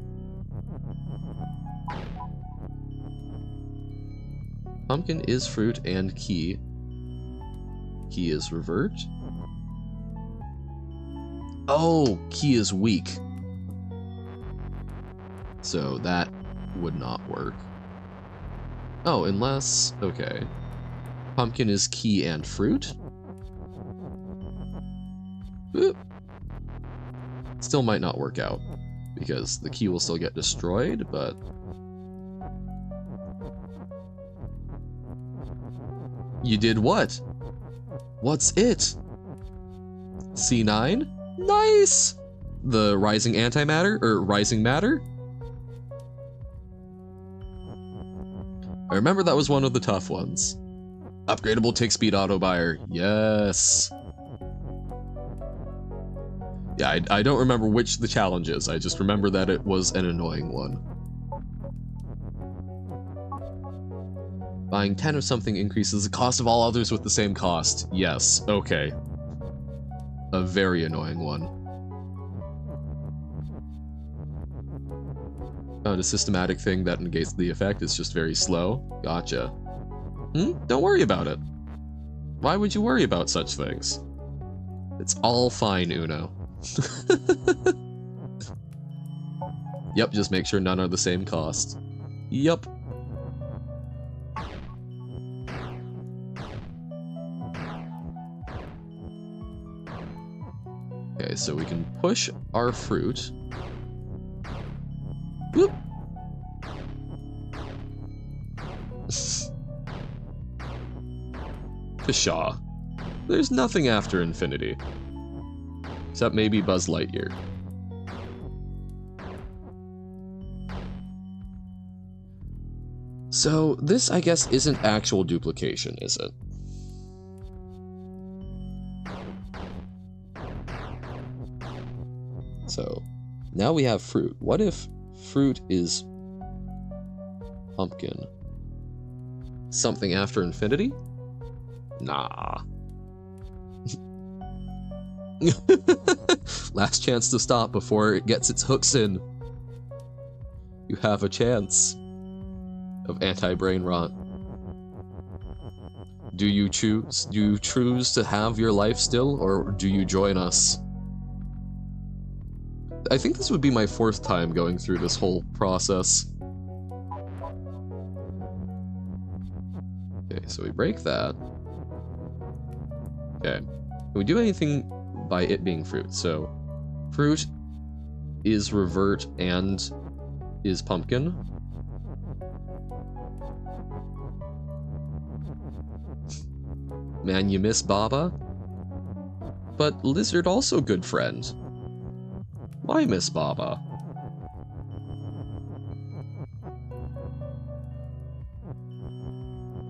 Pumpkin is fruit and key. Key is revert. Oh, key is weak. So that would not work. Oh, unless... Okay. Pumpkin is key and fruit? Oop. Still might not work out, because the key will still get destroyed, but... You did what? What's it? C9? Nice! The rising antimatter, or rising matter? I remember that was one of the tough ones. Upgradable tick speed auto buyer. Yes. Yeah, I don't remember which the challenge is. I just remember that it was an annoying one. Buying 10 of something increases the cost of all others with the same cost. Yes, okay. A very annoying one. Found a systematic thing that negates the effect. It's just very slow. Gotcha. Don't worry about it. Why would you worry about such things? It's all fine, Uno. Yep, just make sure none are the same cost. Yup. Okay, so we can push our fruit. Whoop! Pshaw. There's nothing after infinity. Except maybe Buzz Lightyear. So, this, I guess, isn't actual duplication, is it? So, now we have fruit. What if fruit is pumpkin? Something after infinity? Nah. Last chance to stop before it gets its hooks in. You have a chance of anti-brain rot. Do you choose? Do you choose to have your life still, or do you join us? I think this would be my 4th time going through this whole process. Okay, so we break that. Okay. Can we do anything by it being fruit? So, fruit is revert and is pumpkin. Man, you miss Baba? But Lizard also good friend. Why miss Baba?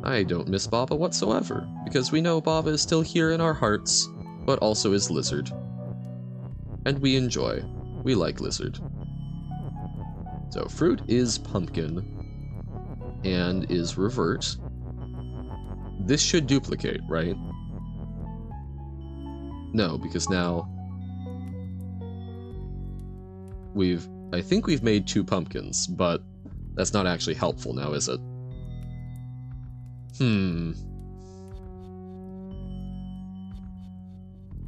I don't miss Baba whatsoever, because we know Baba is still here in our hearts, but also is Lizard. And we enjoy. We like Lizard. So fruit is pumpkin, and is revert. This should duplicate, right? No, because now I think we've made 2 pumpkins, but that's not actually helpful now, is it?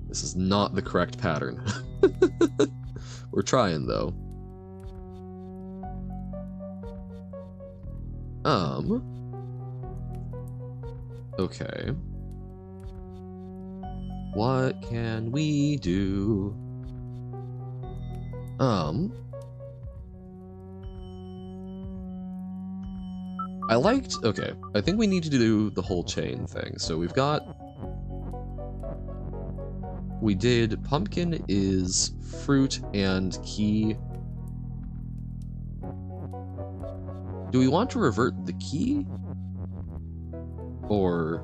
This is not the correct pattern. We're trying, though. Okay. What can we do? Okay, I think we need to do the whole chain thing. So we did pumpkin is fruit and key. Do we want to revert the key? Or...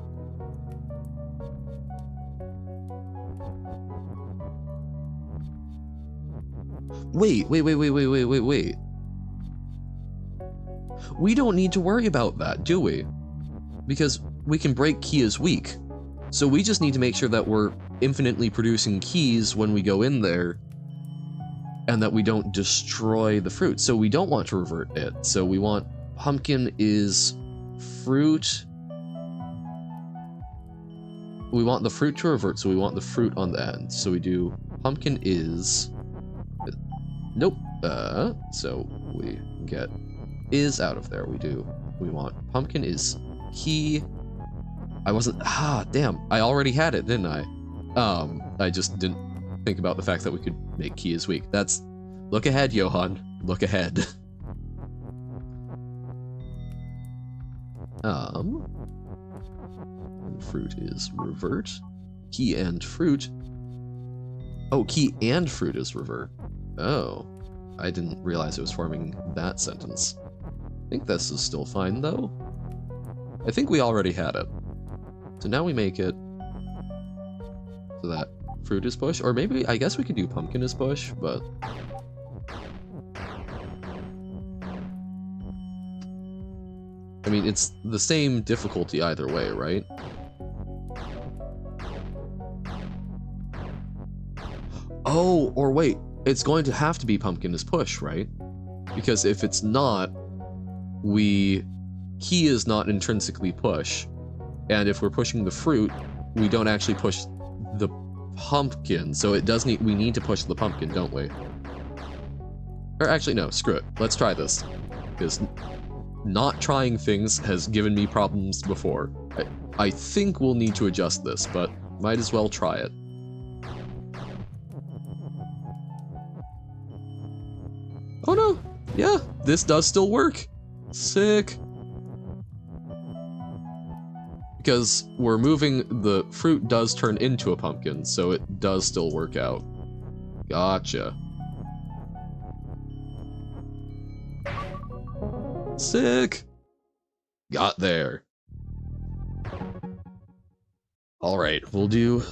Wait. We don't need to worry about that, do we? Because we can break key as weak. So we just need to make sure that we're infinitely producing keys when we go in there, and that we don't destroy the fruit. So we don't want to revert it. So we want pumpkin is fruit. We want the fruit to revert, so we want the fruit on the end. So we do pumpkin is... Nope. So we get is out of there. We want pumpkin is key. Damn. I already had it, didn't I? I just didn't think about the fact that we could make key as weak. Look ahead, Johan. Look ahead. Fruit is revert. Key and fruit. Oh, key and fruit is revert. Oh, I didn't realize it was forming that sentence. I think this is still fine, though. I think we already had it. So now we make it so that fruit is push, or maybe, I guess we could do pumpkin is push, but... I mean, it's the same difficulty either way, right? Oh, or wait, it's going to have to be pumpkin is push, right? Because if it's not, key is not intrinsically push, and if we're pushing the fruit, we don't actually push the pumpkin, so we need to push the pumpkin, don't we? Or actually, no, screw it. Let's try this, because not trying things has given me problems before. I think we'll need to adjust this, but might as well try it. Oh no! Yeah, this does still work! Sick! Because we're moving, the fruit does turn into a pumpkin, so it does still work out. Gotcha. Sick! Got there. Alright, we'll do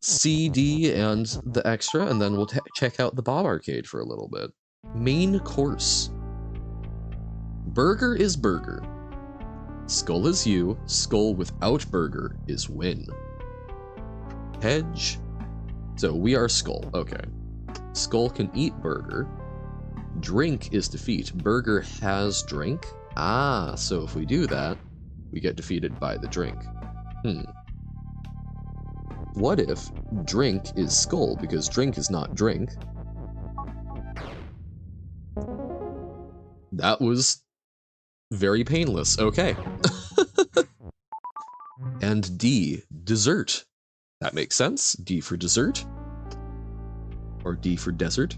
C, D, and the extra, and then we'll check out the Bob Arcade for a little bit. Main course. Burger is burger. Skull is you. Skull without burger is win. Hedge. So we are skull. Okay. Skull can eat burger. Drink is defeat. Burger has drink. Ah, so if we do that, we get defeated by the drink. What if drink is skull, because drink is not drink? That was very painless. Okay. And D, dessert. That makes sense. D for dessert. Or D for desert.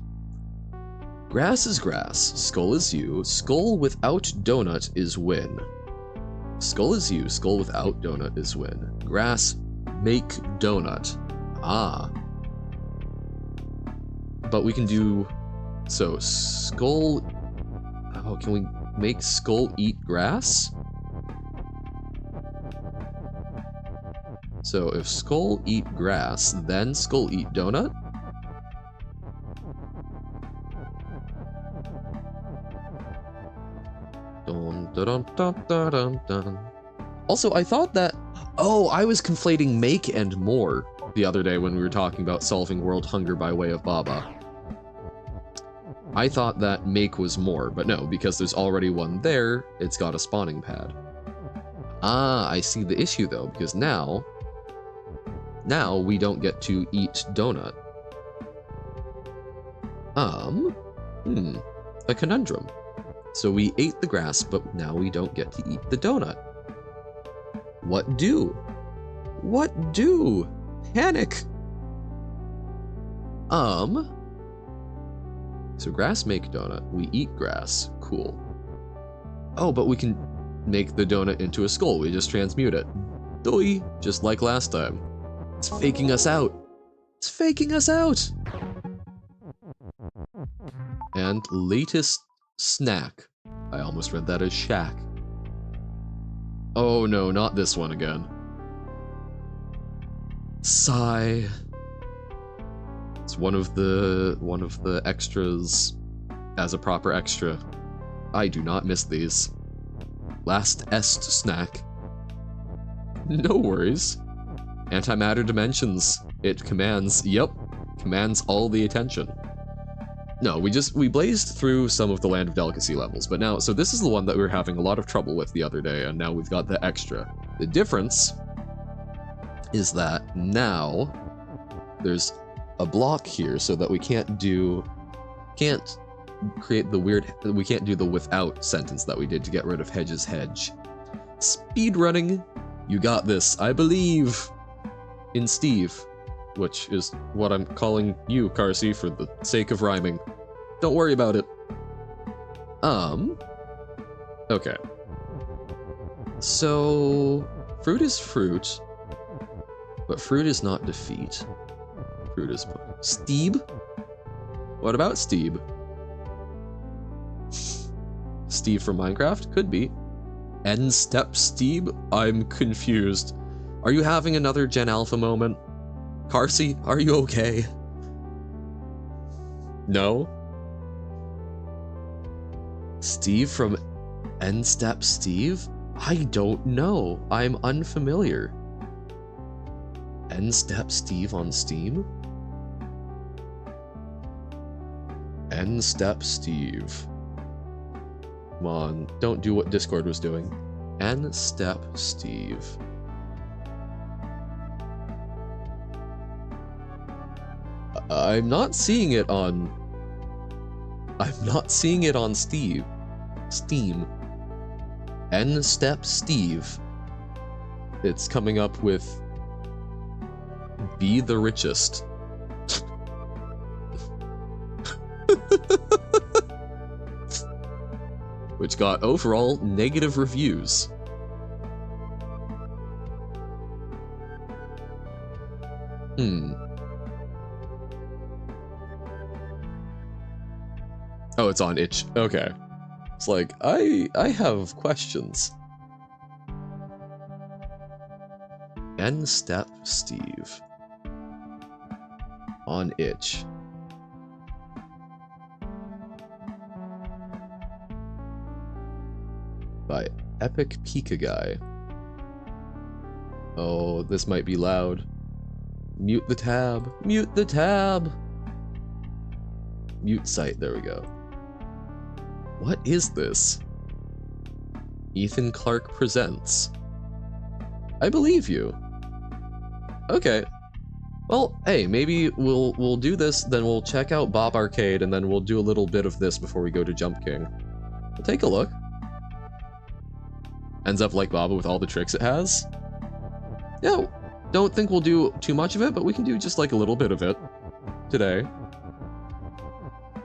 Grass is grass. Skull is you. Skull without donut is win. Skull is you. Skull without donut is win. Grass, make donut. Ah. But we can do... So, skull... Oh, can we make skull eat grass? So if Skull eat grass, then Skull eat donut? Dun, dun, dun, dun, dun, dun. Also, I thought that... Oh, I was conflating make and more the other day when we were talking about solving world hunger by way of Baba. I thought that make was more, but no, because there's already one there, it's got a spawning pad. Ah, I see the issue though, because now we don't get to eat donut. A conundrum. So we ate the grass, but now we don't get to eat the donut. What do? What do? Panic! So grass make donut, we eat grass, cool. Oh, but we can make the donut into a skull, we just transmute it. Doi, just like last time. It's faking us out. It's faking us out! And latest snack. I almost read that as shack. Oh no, not this one again. Sigh. It's one of the extras as a proper extra. I do not miss these. Last est snack. No worries. Antimatter dimensions. It commands, yep, commands all the attention. No, we blazed through some of the Land of Delicacy levels, but now, so this is the one that we were having a lot of trouble with the other day, and now we've got the extra. The difference is that now there's a block here so that we can't create the weird, we can't do the without sentence that we did to get rid of Hedge's hedge. Speedrunning, you got this, I believe in Steve, which is what I'm calling you, Carsey, for the sake of rhyming. Don't worry about it. Okay. So, fruit is fruit, but fruit is not defeat. Fruit is... Steeb? What about Steeb? Steve from Minecraft? Could be. N-step Steeb? I'm confused. Are you having another Gen Alpha moment? Carsey, are you okay? No? Steve from N-step Steve? I don't know. I'm unfamiliar. N-step Steve on Steam? N-step Steve. Come on, don't do what Discord was doing. N-step Steve. I'm not seeing it on Steam. N-step Steve. It's coming up with Be the Richest. Which got overall negative reviews. Oh, it's on itch. Okay. It's like, I have questions. N-step Steve. On itch. By Epic Pika Guy. Oh, this might be loud. Mute the tab. Mute the tab. Mute site, there we go. What is this? Ethan Clark presents. I believe you. Okay. Well, hey, maybe we'll do this, then we'll check out Bob Arcade, and then we'll do a little bit of this before we go to Jump King. We'll take a look. Ends up like Baba with all the tricks it has. Yeah, don't think we'll do too much of it, but we can do just like a little bit of it today.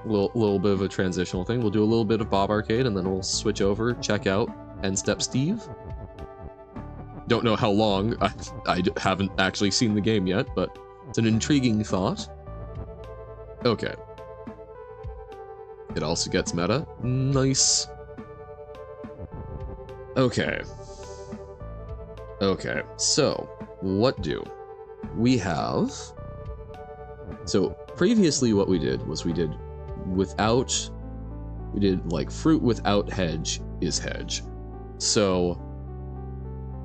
Little bit of a transitional thing. We'll do a little bit of Bob Arcade, and then we'll switch over, check out N-step Steve. Don't know how long. I haven't actually seen the game yet, but it's an intriguing thought. Okay. It also gets meta. Nice. Okay. Okay, so what do? We have... So, previously what we did was we did like fruit without hedge is hedge. So,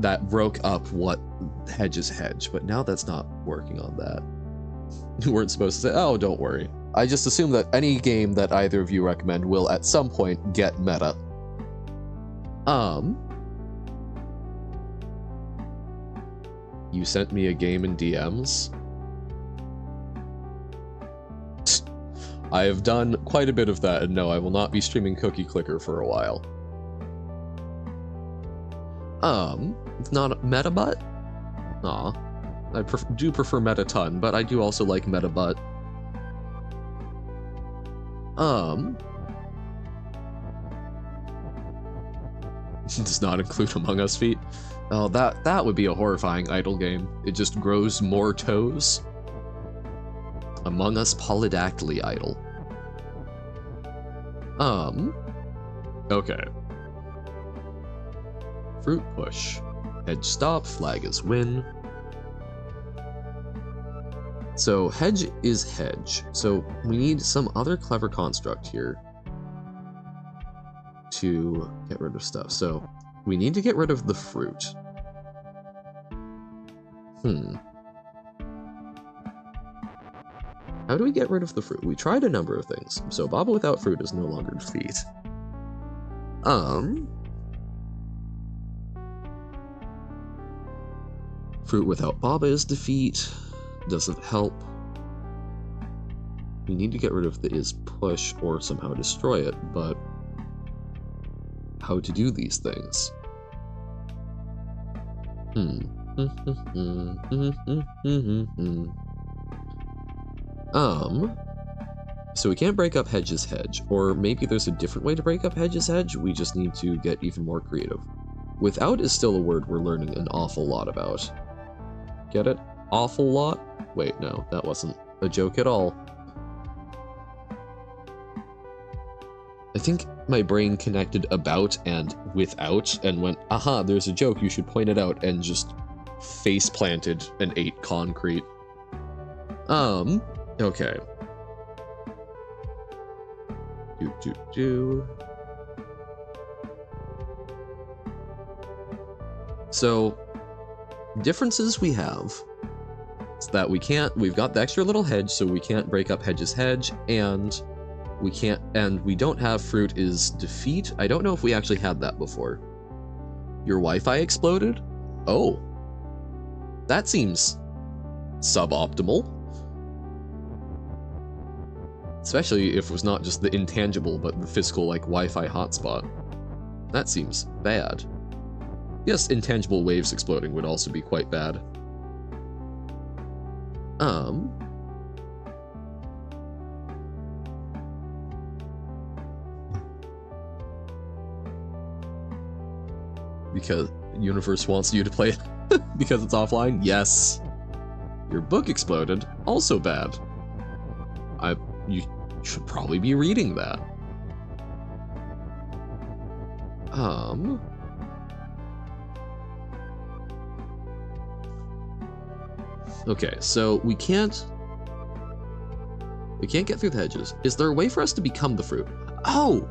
that broke up what hedge is hedge, but now that's not working on that. You weren't supposed to say, oh, don't worry. I just assume that any game that either of you recommend will at some point get meta. You sent me a game in DMs. I have done quite a bit of that, and no, I will not be streaming Cookie Clicker for a while. It's not Metabutt? Aw. I do prefer Metaton, but I do also like Metabutt. Does not include Among Us feet. Oh, that would be a horrifying idle game. It just grows more toes. Among Us polydactyly idle. Okay. Fruit push. Hedge stop, flag is win. So hedge is hedge. So we need some other clever construct here to get rid of stuff. So we need to get rid of the fruit. How do we get rid of the fruit? We tried a number of things. So Baba without fruit is no longer defeat. Fruit without Baba is defeat. Doesn't help. We need to get rid of the is push or somehow destroy it, but how to do these things? So we can't break up Hedge's Hedge, or maybe there's a different way to break up Hedge's Hedge, we just need to get even more creative. Without is still a word we're learning an awful lot about. Get it? Awful lot? Wait, no, that wasn't a joke at all. I think my brain connected about and without and went, aha, there's a joke, you should point it out, and just face planted and ate concrete. Okay. So, differences we have is that we've got the extra little hedge, so we can't break up Hedge's Hedge, and we don't have fruit is defeat. I don't know if we actually had that before. Your Wi-Fi exploded? Oh. That seems suboptimal. Especially if it was not just the intangible, but the physical, like, Wi-Fi hotspot. That seems bad. Yes, intangible waves exploding would also be quite bad. Because universe wants you to play it because it's offline? Yes. Your book exploded? Also bad. You should probably be reading that. Okay, so we can't get through the hedges. Is there a way for us to become the fruit? Oh!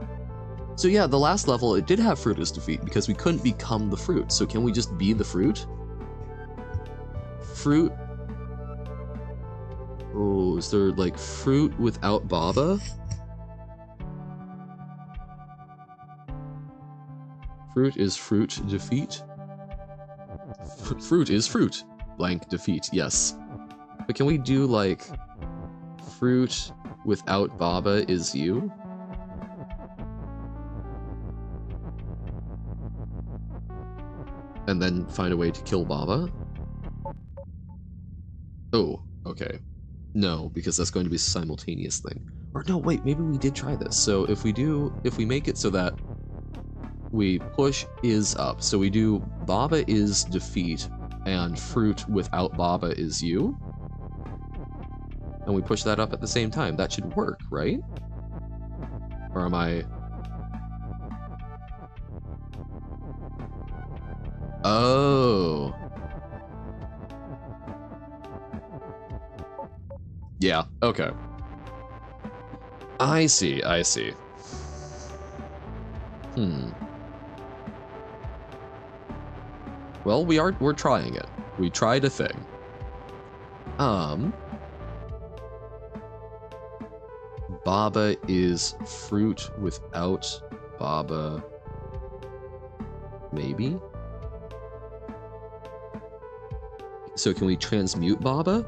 So yeah, the last level, it did have fruit as defeat because we couldn't become the fruit. So can we just be the fruit? Fruit. Oh, is there like fruit without Baba? Fruit is fruit defeat. Fruit is fruit. Blank defeat, yes. But can we do like fruit without Baba is you? And then find a way to kill Baba? Oh, okay. No, because that's going to be a simultaneous thing. Or no, wait, maybe we did try this. So if we make it so that we push is up, so we do Baba is defeat and fruit without Baba is you, and we push that up at the same time, that should work, right? Or am I... Oh. Yeah, okay. I see, I see. Well, we're trying it. We tried a thing. Baba is fruit without Baba. Maybe? So can we transmute Baba?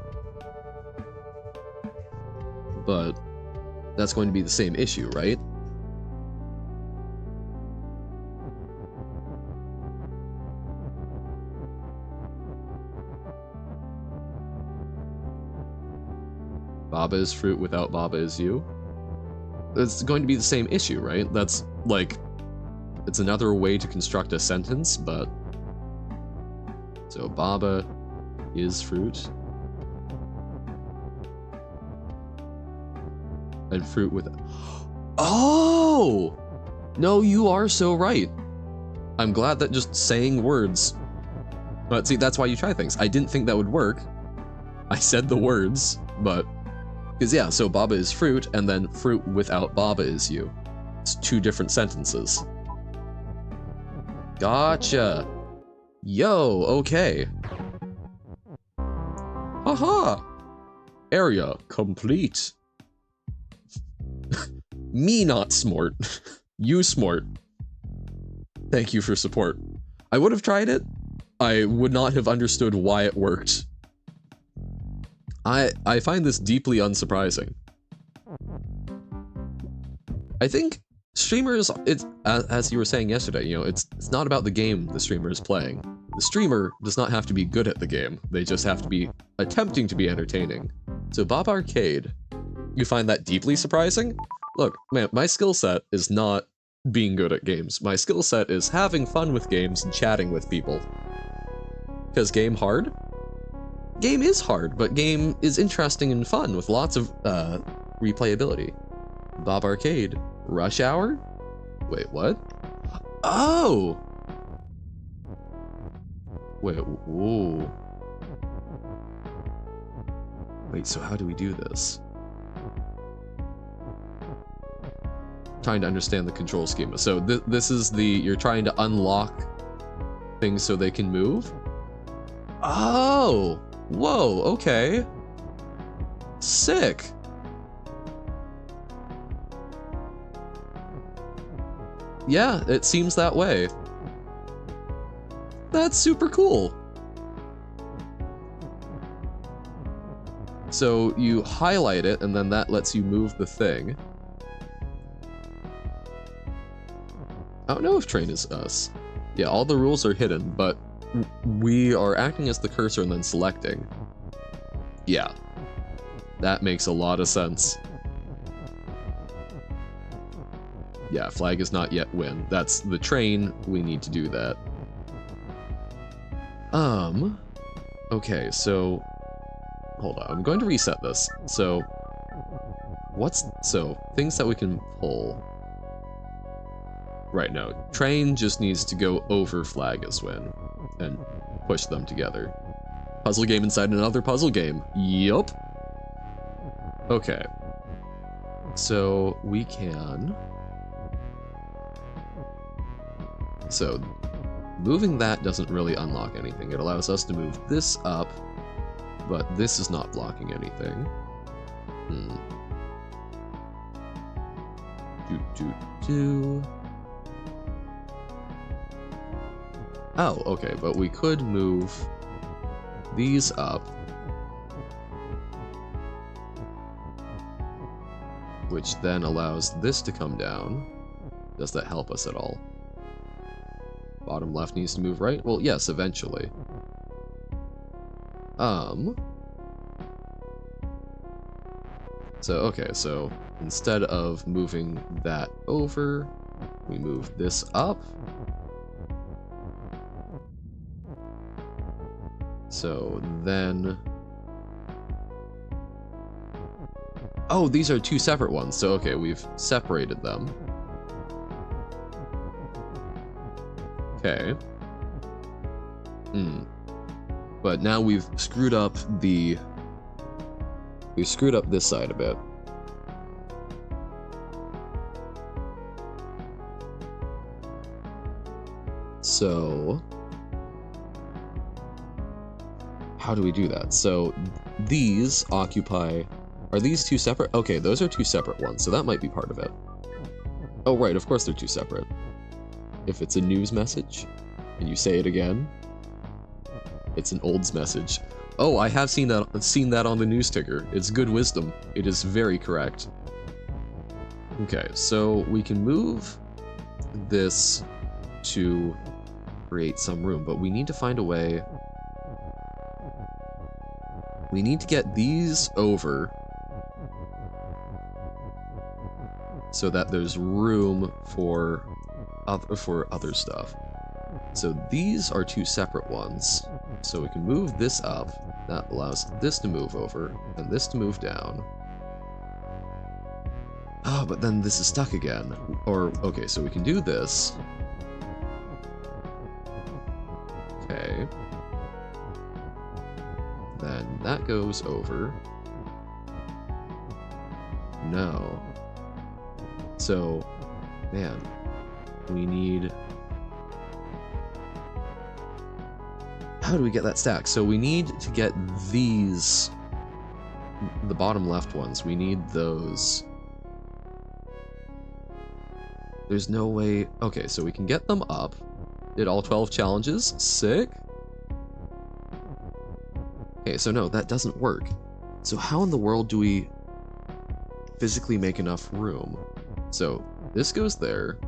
But that's going to be the same issue, right? Baba is fruit without Baba is you. It's going to be the same issue, right? That's like, it's another way to construct a sentence, but... So Baba is fruit. And fruit with... Oh! No, you are so right. I'm glad that just saying words... But see, that's why you try things. I didn't think that would work. I said the words, but... Because yeah, so Baba is fruit, and then fruit without Baba is you. It's two different sentences. Gotcha! Yo, okay. Haha! Area complete. Me not smart. You smart. Thank you for support. I would have tried it. I would not have understood why it worked. I find this deeply unsurprising. I think streamers, it's as you were saying yesterday, you know, it's not about the game the streamer is playing. The streamer does not have to be good at the game. They just have to be attempting to be entertaining. So Bob Arcade, you find that deeply surprising? Look, man, my skill set is not being good at games. My skill set is having fun with games and chatting with people. Because game hard? Game is hard, but game is interesting and fun with lots of replayability. Bob Arcade, Rush Hour? Wait, what? Oh! Wait, whoa. Wait, so how do we do this? Trying to understand the control schema. So this is the, you're trying to unlock things so they can move? Oh! Whoa, okay. Sick. Yeah, it seems that way. That's super cool. So you highlight it, and then that lets you move the thing. I don't know if train is us. Yeah, all the rules are hidden, but we are acting as the cursor and then selecting. Yeah. That makes a lot of sense. Yeah, flag is not yet win. That's the train, we need to do that. Okay, so... Hold on, I'm going to reset this. So, things that we can pull. Right now, train just needs to go over flag as win and push them together. Puzzle game inside another puzzle game. Yup. Okay. So we can... So moving that doesn't really unlock anything. It allows us to move this up, but this is not blocking anything. Oh, okay, but we could move these up, which then allows this to come down. Does that help us at all? Bottom left needs to move right? Well, yes, eventually. So, okay, so instead of moving that over, we move this up. So then... Oh, these are two separate ones. So, okay, we've separated them. Okay. But now we've screwed up the We screwed up this side a bit. So, how do we do that? So, these occupy... Are these two separate? Okay, those are two separate ones, so that might be part of it. Oh, right, of course they're two separate. If it's a news message, and you say it again, it's an olds message. Oh, I have seen that on the news ticker. It's good wisdom. It is very correct. Okay, so we can move this to create some room, but we need to find a way. We need to get these over so that there's room for other stuff. So these are two separate ones. So we can move this up. That allows this to move over and this to move down. Oh, but then this is stuck again. Or, okay, so we can do this. Okay. Then that goes over. No. So, man, we need... How do we get that stack? So we need to get these, the bottom left ones, we need those. There's no way... Okay, so we can get them up. Did all 12 challenges. Sick. Okay, so no, that doesn't work. So how in the world do we physically make enough room? So this goes there.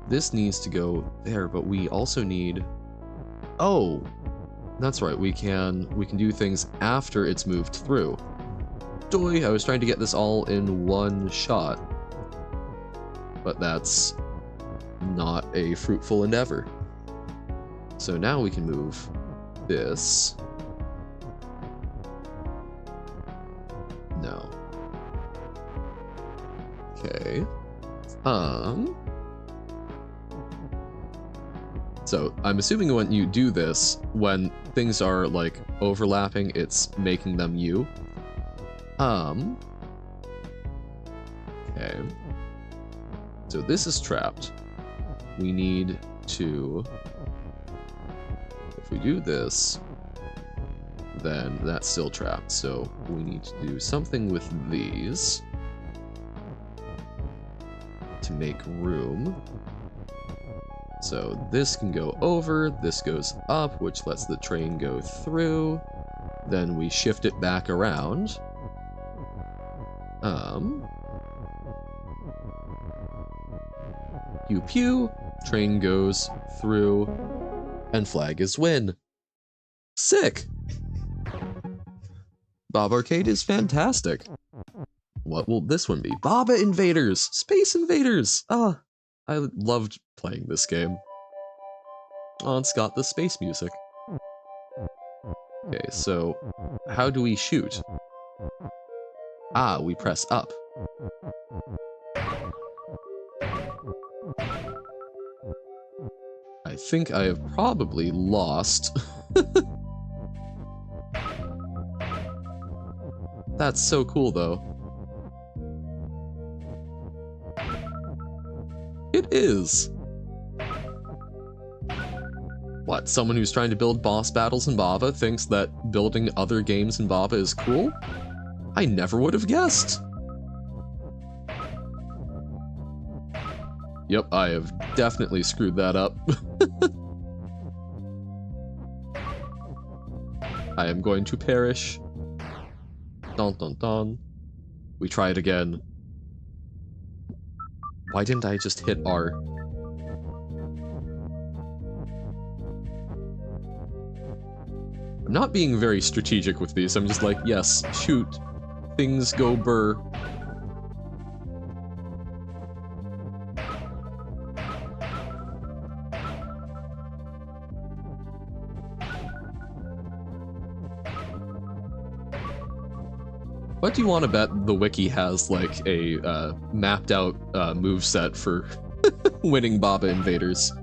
This needs to go there, but we also need... Oh! That's right, we can do things after it's moved through. Doy, I was trying to get this all in one shot. But that's not a fruitful endeavor. So now we can move this. No. Okay. So I'm assuming when you do this, when things are like overlapping, it's making them you. Okay. So this is trapped. We need to, if we do this, then that's still trapped. So we need to do something with these to make room. So this can go over, this goes up, which lets the train go through. Then we shift it back around. Pew pew, train goes through, and flag is win. Sick! Bob Arcade is fantastic. What will this one be? Baba Invaders! Space Invaders! Ah, I loved playing this game. Oh, it's got the space music. Okay, so how do we shoot? Ah, we press up. I think I have probably lost. That's so cool, though. It is. What, someone who's trying to build boss battles in Baba thinks that building other games in Baba is cool? I never would have guessed. Yep, I have definitely screwed that up. I am going to perish. Dun dun dun. We try it again. Why didn't I just hit R? I'm not being very strategic with these. I'm just like, yes, shoot. Things go burr. What do you want to bet the wiki has, like, a mapped out moveset for winning Baba Invaders?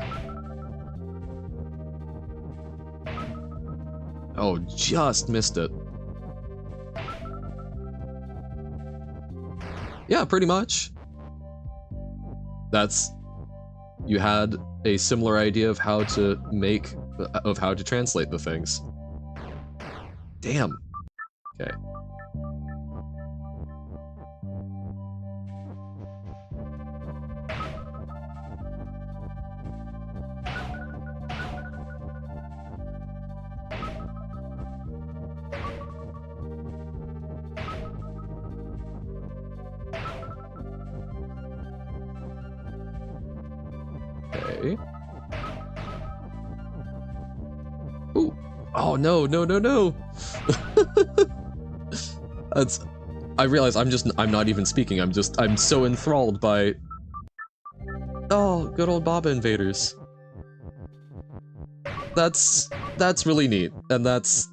Oh, just missed it. Yeah, pretty much. That's... You had a similar idea of how to make... of how to translate the things. Damn. Okay. Okay. Ooh. Oh, no, no, no, no! That's... I realize I'm not even speaking, I'm so enthralled by... Oh, good old Baba invaders. That's really neat, and that's...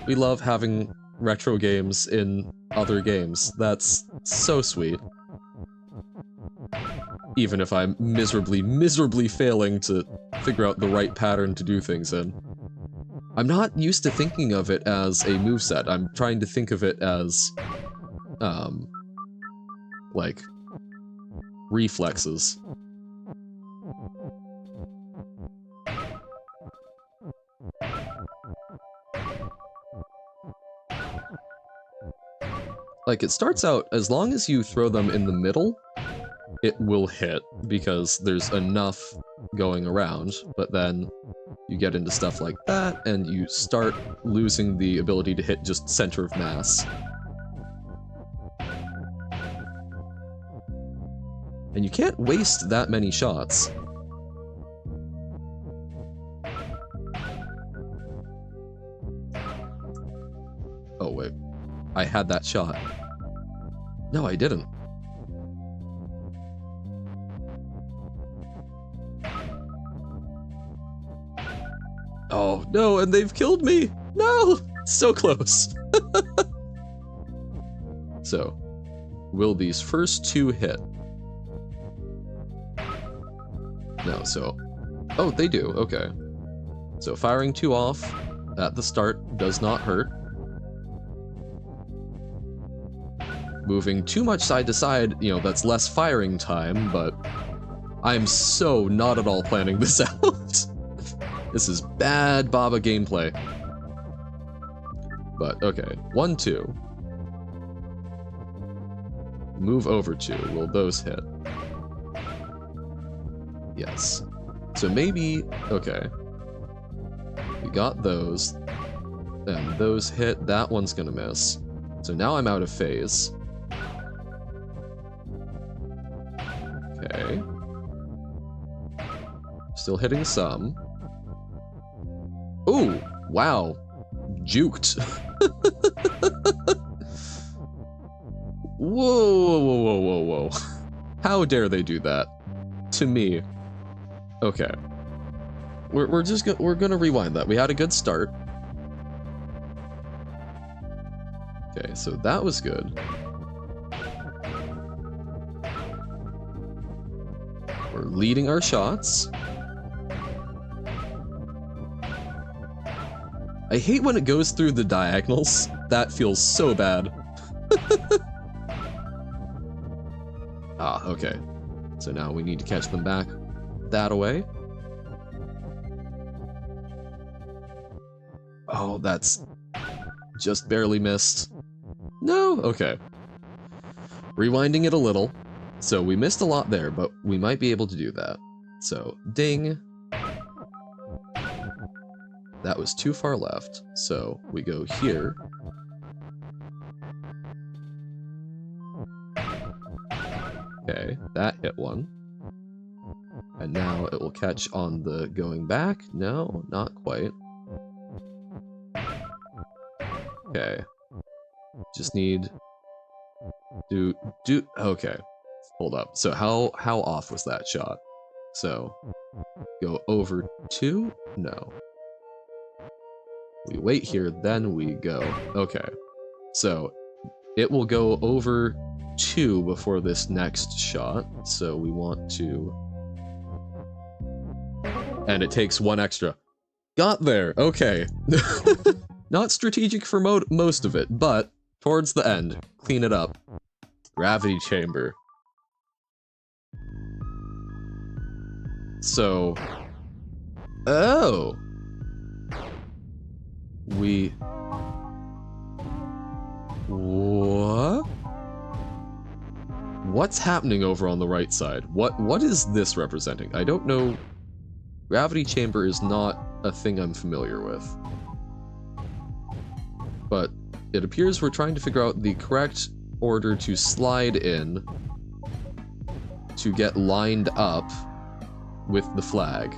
we love having retro games in other games. That's so sweet. Even if I'm miserably, miserably failing to figure out the right pattern to do things in. I'm not used to thinking of it as a moveset. I'm trying to think of it as, like, reflexes. Like, it starts out, as long as you throw them in the middle, it will hit, because there's enough going around, but then you get into stuff like that, and you start losing the ability to hit just center of mass. And you can't waste that many shots. Oh wait, I had that shot. No, I didn't. Oh, no, and they've killed me! No! So close! So, will these first two hit? No, so... Oh, they do, okay. So firing two off at the start does not hurt. Moving too much side to side, you know, that's less firing time, but I'm so not at all planning this out. This is bad Baba gameplay. But, okay. 1, 2. Move over 2. Will those hit? Yes. So maybe... Okay. We got those. And those hit. That one's gonna miss. So now I'm out of phase. Okay. Still hitting some. Ooh! Wow. Juked. Whoa, whoa, whoa, whoa, whoa. How dare they do that? To me. Okay. We're gonna rewind that. We had a good start. Okay, so that was good. We're leading our shots. I hate when it goes through the diagonals. That feels so bad. Ah, okay. So now we need to catch them back that away. Oh, that's just barely missed. No? Okay. Rewinding it a little. So we missed a lot there, but we might be able to do that. So, ding. That was too far left. So we go here. Okay, that hit one. And now it will catch on the going back. No, not quite. Okay. Just need... Okay. Hold up. So how off was that shot? So, go over 2? No. We wait here, then we go. Okay. So, it will go over 2 before this next shot. So we want to... And it takes 1 extra. Got there! Okay. Not strategic for most of it, but towards the end. Clean it up. Gravity chamber. So... Oh! What? What's happening over on the right side? What is this representing? I don't know. Gravity chamber is not a thing I'm familiar with. But it appears we're trying to figure out the correct order to slide in to get lined up with the flag.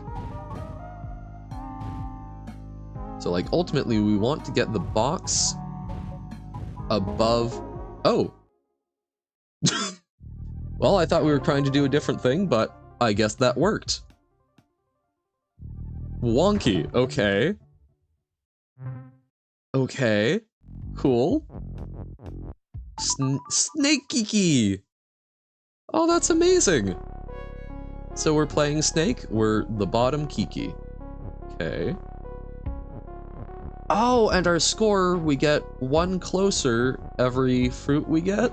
So, like, ultimately, we want to get the box above... Oh! Well, I thought we were trying to do a different thing, but I guess that worked. Wonky, okay. Okay. Cool. Snake Kiki! Oh, that's amazing! So we're playing Snake, we're the bottom Kiki. Okay. Oh, and our score, we get one closer every fruit we get.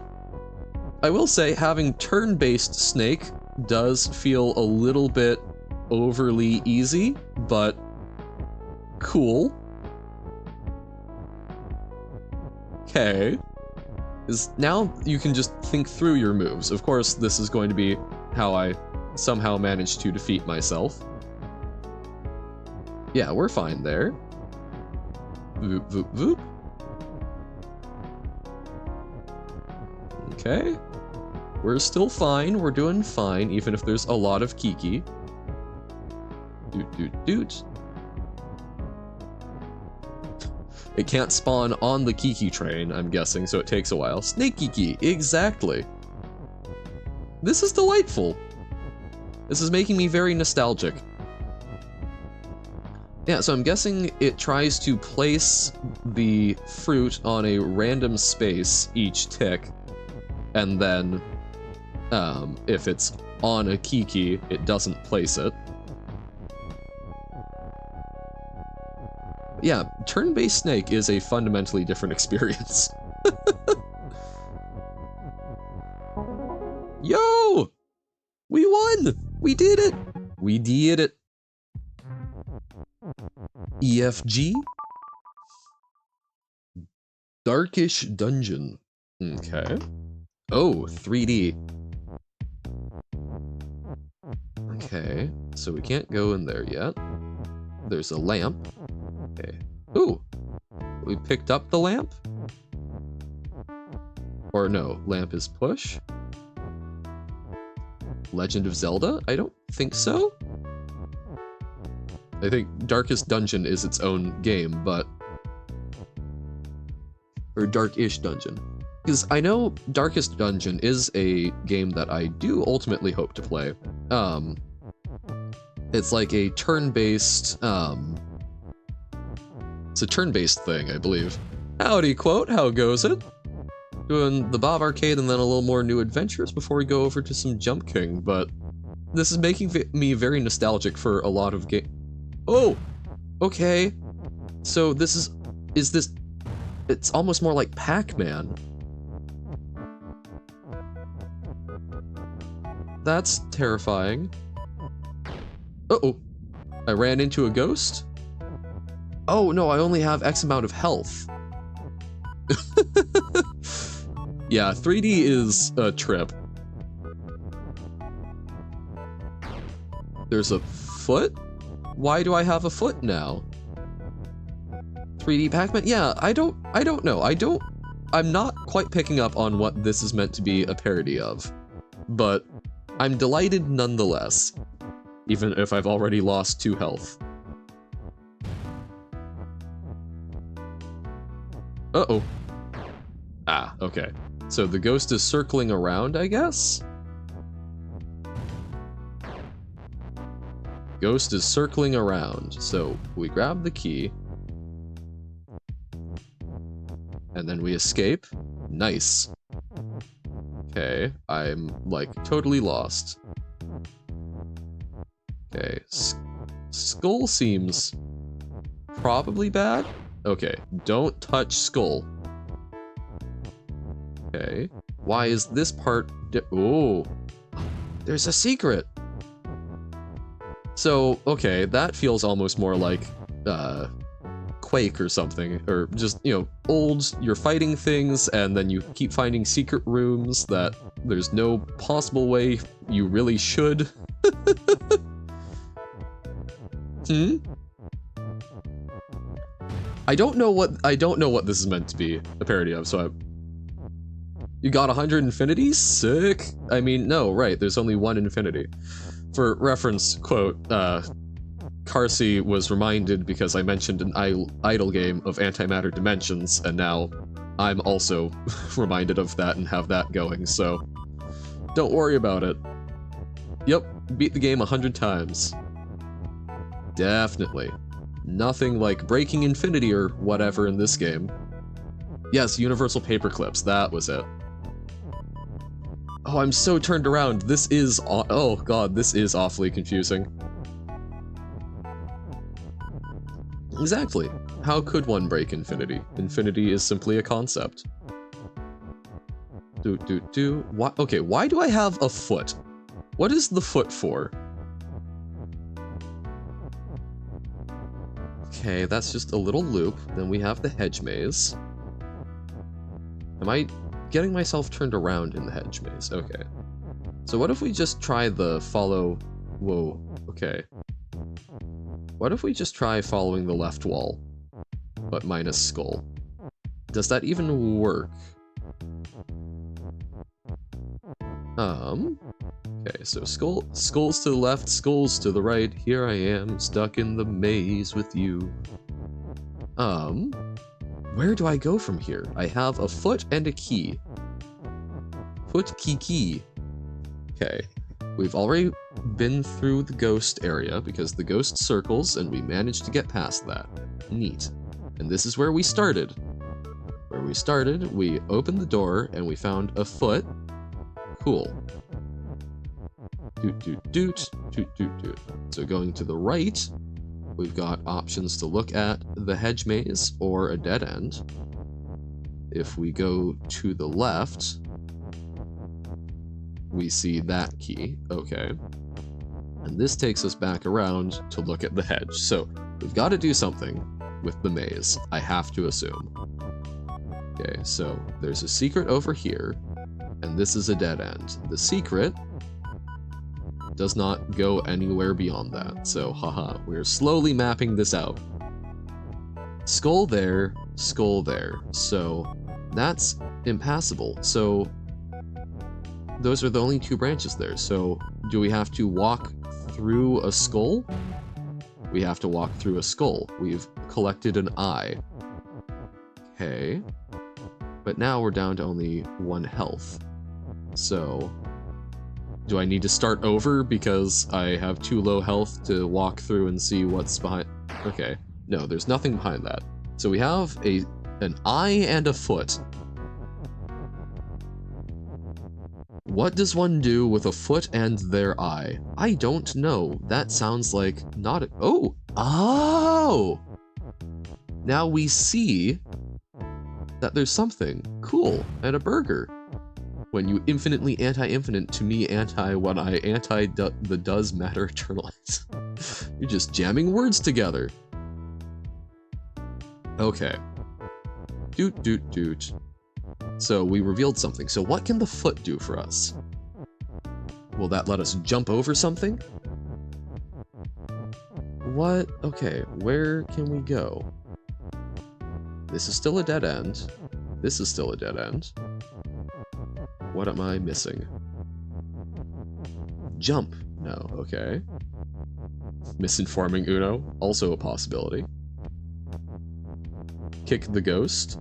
I will say, having turn-based Snake does feel a little bit overly easy, but cool. Okay. Now you can just think through your moves. Of course, this is going to be how I somehow managed to defeat myself. Yeah, we're fine there. Voop, voop, voop. Okay. We're still fine. We're doing fine, even if there's a lot of Kiki. Doot, doot, doot. It can't spawn on the Kiki train, I'm guessing, so it takes a while. Snake Kiki, exactly. This is delightful. This is making me very nostalgic. Yeah, so I'm guessing it tries to place the fruit on a random space each tick, and then, if it's on a Kiki, it doesn't place it. Yeah, turn-based Snake is a fundamentally different experience. Yo! We won! We did it! We did it! EFG? Darkish Dungeon. Okay. Oh, 3D. Okay, so we can't go in there yet. There's a lamp. Okay. Ooh! We picked up the lamp? Or no, lamp is push? Legend of Zelda? I don't think so. I think Darkest Dungeon is its own game, but... Or Dark-ish Dungeon. Because I know Darkest Dungeon is a game that I do ultimately hope to play. It's like a turn-based, it's a turn-based thing, I believe. Howdy, Quote, how goes it? Doing the Bob Arcade and then a little more New Adventures before we go over to some Jump King, but this is making me very nostalgic for a lot of game. Oh! Okay. So this is this... It's almost more like Pac-Man. That's terrifying. Uh-oh. I ran into a ghost? Oh, no, I only have X amount of health. Yeah, 3D is a trip. There's a foot? Why do I have a foot now? 3D Pac-Man? Yeah, I don't know. I'm not quite picking up on what this is meant to be a parody of. But I'm delighted nonetheless. Even if I've already lost 2 health. Uh-oh. Ah, okay. So the ghost is circling around, I guess? Ghost is circling around. So we grab the key. And then we escape. Nice. Okay, I'm, like, totally lost. Okay, Skull seems probably bad. Okay, don't touch Skull. Okay. Why is this part... Oh! There's a secret! So, okay, that feels almost more like, Quake or something. Or just, you know, old, you're fighting things, and then you keep finding secret rooms that there's no possible way you really should. Hmm? I don't know what this is meant to be a parody of, so you got 100 infinities? Sick! I mean, no, right, there's only one infinity. For reference, quote, Carsey was reminded because I mentioned an idle game of antimatter dimensions, and now I'm also reminded of that and have that going, so don't worry about it. Yep, beat the game 100 times. Definitely. Nothing like breaking infinity or whatever in this game. Yes, universal paperclips, that was it. Oh, I'm so turned around. This is oh god, this is awfully confusing. Exactly. How could one break infinity? Infinity is simply a concept. What? Okay, why do I have a foot? What is the foot for? Okay, that's just a little loop. Then we have the hedge maze. Am I getting myself turned around in the hedge maze? Okay. So what if we just try the follow... Whoa, okay. What if we just try following the left wall, but minus skull? Does that even work? Okay, so skulls to the left, skulls to the right. Here I am, stuck in the maze with you. Where do I go from here? I have a foot and a key. Foot key. Okay, we've already been through the ghost area because the ghost circles and we managed to get past that. Neat. And this is where we started. Where we started, we opened the door and we found a foot. Cool. Doot. So going to the right, we've got options to look at the hedge maze or a dead end. If we go to the left, we see that key. Okay. And this takes us back around to look at the hedge. So we've got to do something with the maze, I have to assume. Okay, so there's a secret over here, and this is a dead end. The secret does not go anywhere beyond that, so haha, we're slowly mapping this out. Skull there, so that's impassable. So those are the only two branches there, so do we have to walk through a skull? We have to walk through a skull. We've collected an eye. Okay. But now we're down to only 1 health. So, do I need to start over because I have too low health to walk through and see what's behind? Okay. No, there's nothing behind that. So we have an eye and a foot. What does one do with a foot and their eye? I don't know. That sounds like not a— Oh! Oh! Now we see that there's something cool and a burger. When you infinitely anti-infinite to me anti when I anti the does matter eternalize. You're just jamming words together. Okay. Doot. So we revealed something. So what can the foot do for us? Will that let us jump over something? What? Okay, where can we go? This is still a dead end. This is still a dead end. What am I missing? Jump. No, okay. Misinforming Uno, also a possibility. Kick the ghost.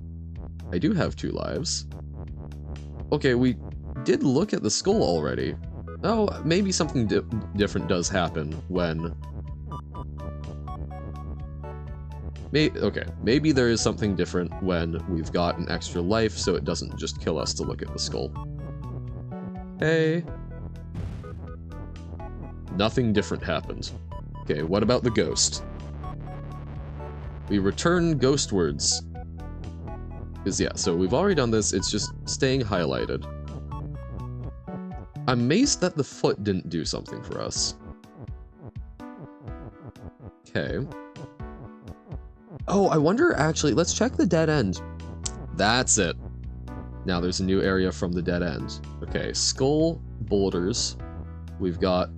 I do have 2 lives. Okay, we did look at the skull already. Oh, maybe something different does happen when... Okay, maybe there is something different when we've got an extra life so it doesn't just kill us to look at the skull. Hey. Nothing different happened. Okay, what about the ghost? We return ghostwards. Because, yeah, so we've already done this. It's just staying highlighted. I'm amazed that the foot didn't do something for us. Okay. Oh, I wonder, actually, let's check the dead end. That's it. Now there's a new area from the dead end. Okay, skull boulders. We've got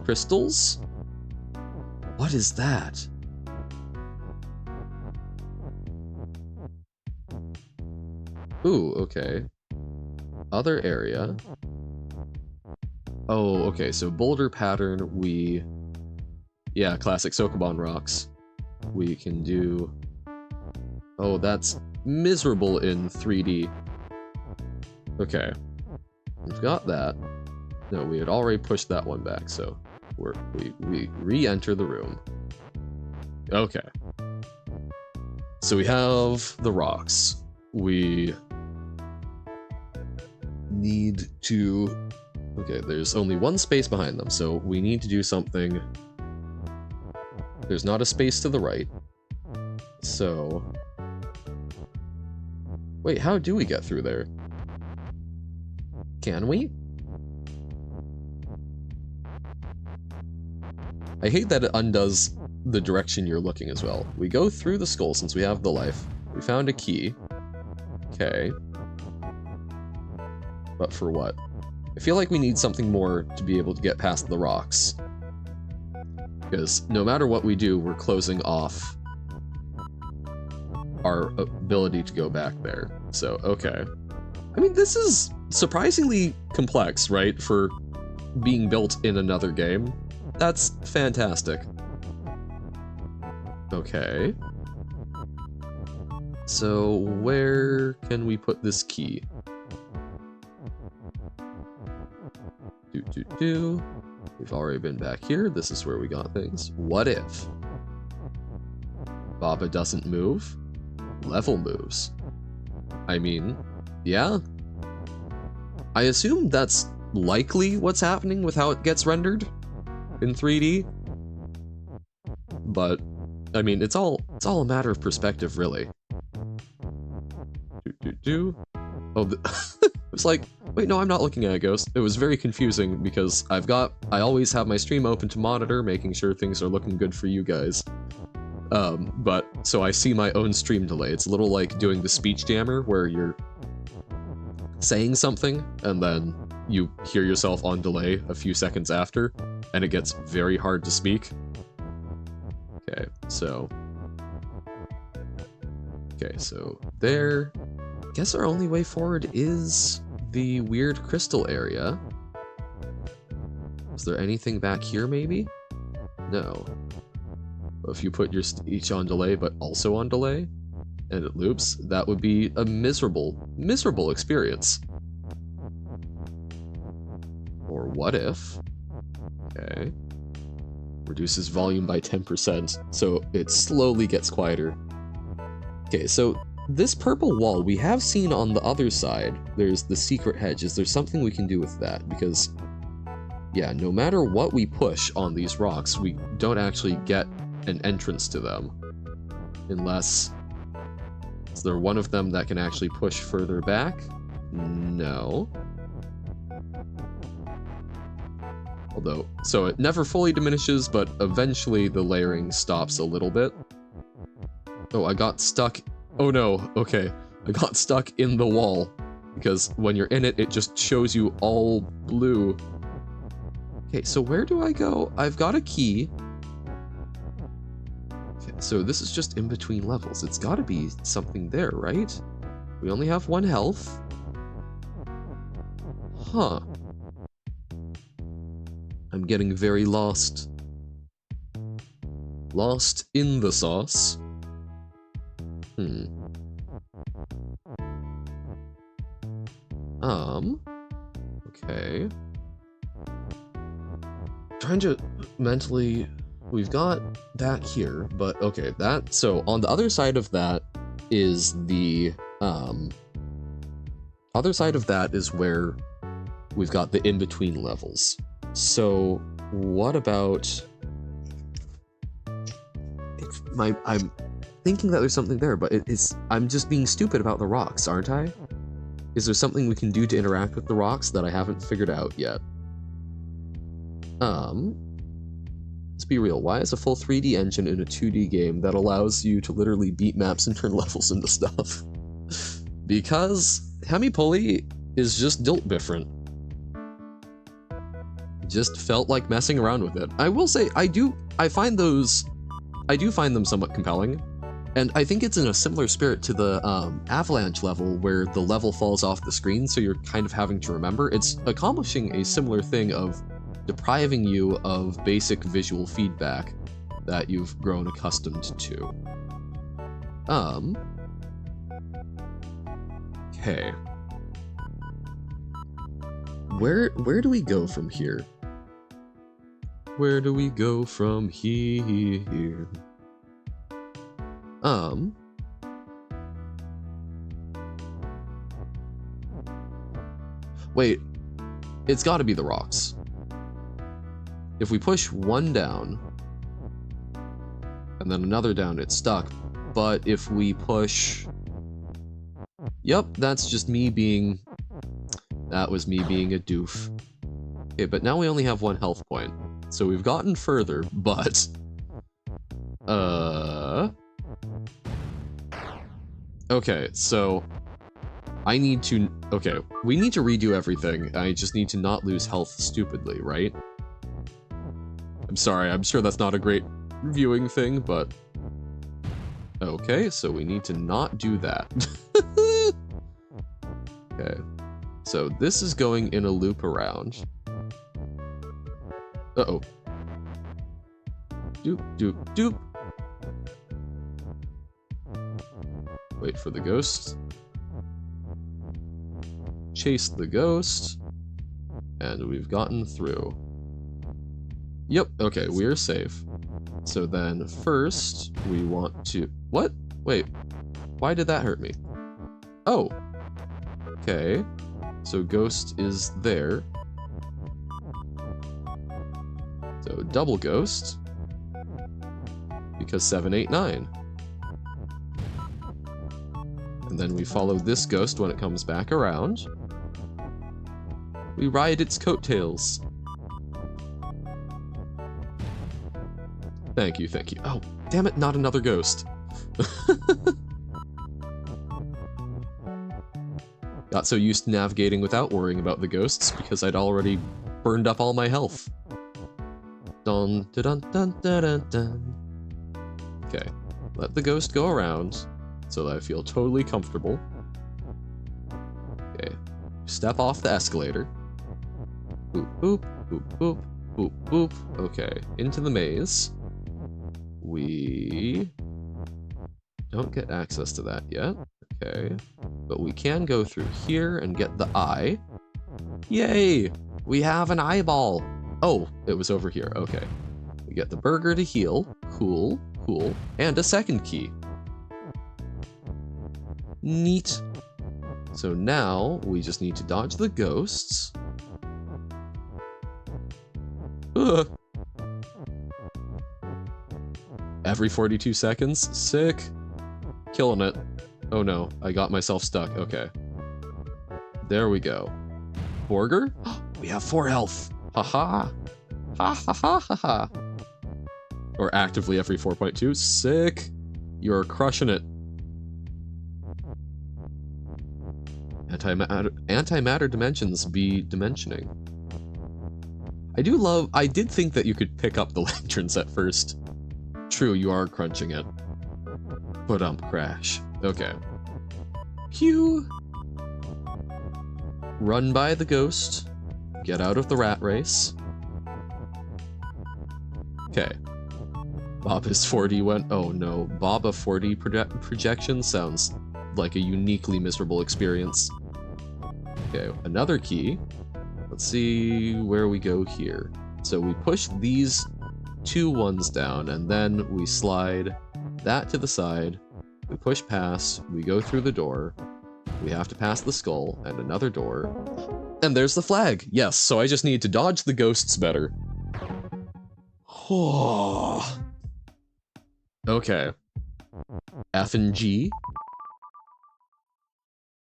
crystals. What is that? Ooh, okay. Other area. Oh, okay, so boulder pattern, yeah, classic Sokoban rocks. We can do... Oh, that's miserable in 3D. Okay. We've got that. No, we had already pushed that one back, so we re-enter the room. Okay. So we have the rocks. We need to... Okay, there's only one space behind them, so we need to do something. There's not a space to the right. So... Wait, how do we get through there? Can we? I hate that it undoes the direction you're looking as well. We go through the skull since we have the life. We found a key. Okay. But for what? I feel like we need something more to be able to get past the rocks. Because no matter what we do, we're closing off our ability to go back there. So, okay. I mean, this is surprisingly complex, right? For being built in another game. That's fantastic. Okay. So, where can we put this key? We've already been back here. This is where we got things. What if Baba doesn't move? Level moves. I mean, yeah. I assume that's likely what's happening with how it gets rendered in 3D. But I mean, it's all a matter of perspective, really. Oh, it's like, wait, no, I'm not looking at a ghost. It was very confusing because I always have my stream open to monitor, making sure things are looking good for you guys. But so I see my own stream delay. It's a little like doing the speech jammer where you're saying something and then you hear yourself on delay a few seconds after, and it gets very hard to speak. Okay, so there. I guess our only way forward is the weird crystal area. Is there anything back here, maybe? No. If you put your each on delay, but also on delay, and it loops, that would be a miserable, miserable experience. Or what if... Okay. Reduces volume by 10%, so it slowly gets quieter. Okay, so this purple wall we have seen on the other side. There's the secret hedge. Is there something we can do with that? Because, yeah, no matter what we push on these rocks, we don't actually get an entrance to them. Unless... Is there one of them that can actually push further back? No. Although, so it never fully diminishes, but eventually the layering stops a little bit. Oh, I got stuck. Oh no, okay. I got stuck in the wall. Because when you're in it, it just shows you all blue. Okay, so where do I go? I've got a key. Okay, so this is just in between levels. It's gotta be something there, right? We only have 1 health. Huh. I'm getting very lost. Lost in the sauce. Okay. Trying to mentally... We've got that here, but okay, that... So, on the other side of that is the, other side of that is where we've got the in-between levels. So, what about... thinking that there's something there, but I'm just being stupid about the rocks, aren't I? Is there something we can do to interact with the rocks that I haven't figured out yet? Let's be real, why is a full 3D engine in a 2D game that allows you to literally beat maps and turn levels into stuff? Because Hemi-Pulley is just different. Just felt like messing around with it. I will say, I do find them somewhat compelling, and I think it's in a similar spirit to the Avalanche level, where the level falls off the screen, so you're kind of having to remember. It's accomplishing a similar thing of depriving you of basic visual feedback that you've grown accustomed to. Okay. Where do we go from here? Where do we go from here? Wait, it's gotta be the rocks. If we push one down, and then another down, it's stuck. But if we push... Yep, that's just me being... That was me being a doof. Okay, but now we only have 1 health point. So we've gotten further, but... Okay, so... I need to... Okay, we need to redo everything. I just need to not lose health stupidly, right? I'm sorry, I'm sure that's not a great viewing thing, but... Okay, so we need to not do that. Okay, so this is going in a loop around. Uh-oh. Doop, doop, doop. Wait for the ghost. Chase the ghost. And we've gotten through. Yep, okay, we're safe. So then first, we want to... What? Wait, why did that hurt me? Oh. Okay, so ghost is there. So double ghost. Because 7, 8, 9. And then we follow this ghost when it comes back around. We ride its coattails. Thank you, thank you. Oh, damn it, not another ghost. Got so used to navigating without worrying about the ghosts because I'd already burned up all my health. Dun dun dun dun dun dun. Okay, let the ghost go around so that I feel totally comfortable. Okay, step off the escalator. Boop, boop, boop, boop, boop, boop. Okay, into the maze. We don't get access to that yet. Okay, but we can go through here and get the eye. Yay! We have an eyeball! Oh, it was over here. Okay. We get the burger to heal. Cool, cool. And a second key. Neat. So now we just need to dodge the ghosts. Ugh. Every 42 seconds? Sick. Killing it. Oh no, I got myself stuck. Okay. There we go. Burger? We have 4 health. Haha. Ha ha ha ha ha. Or actively every 4.2. Sick. You're crushing it. Antimatter dimensions be dimensioning. I did think that you could pick up the lanterns at first. True, you are crunching it. But crash. Okay. Pew! Run by the ghost. Get out of the rat race. Okay. Baba's 4D went... Oh no. Baba 4D projection sounds like a uniquely miserable experience. Okay, another key. Let's see where we go here. So we push these 2 ones down, and then we slide that to the side. We push past, we go through the door. We have to pass the skull, and another door. And there's the flag! Yes, so I just need to dodge the ghosts better. Okay. F and G.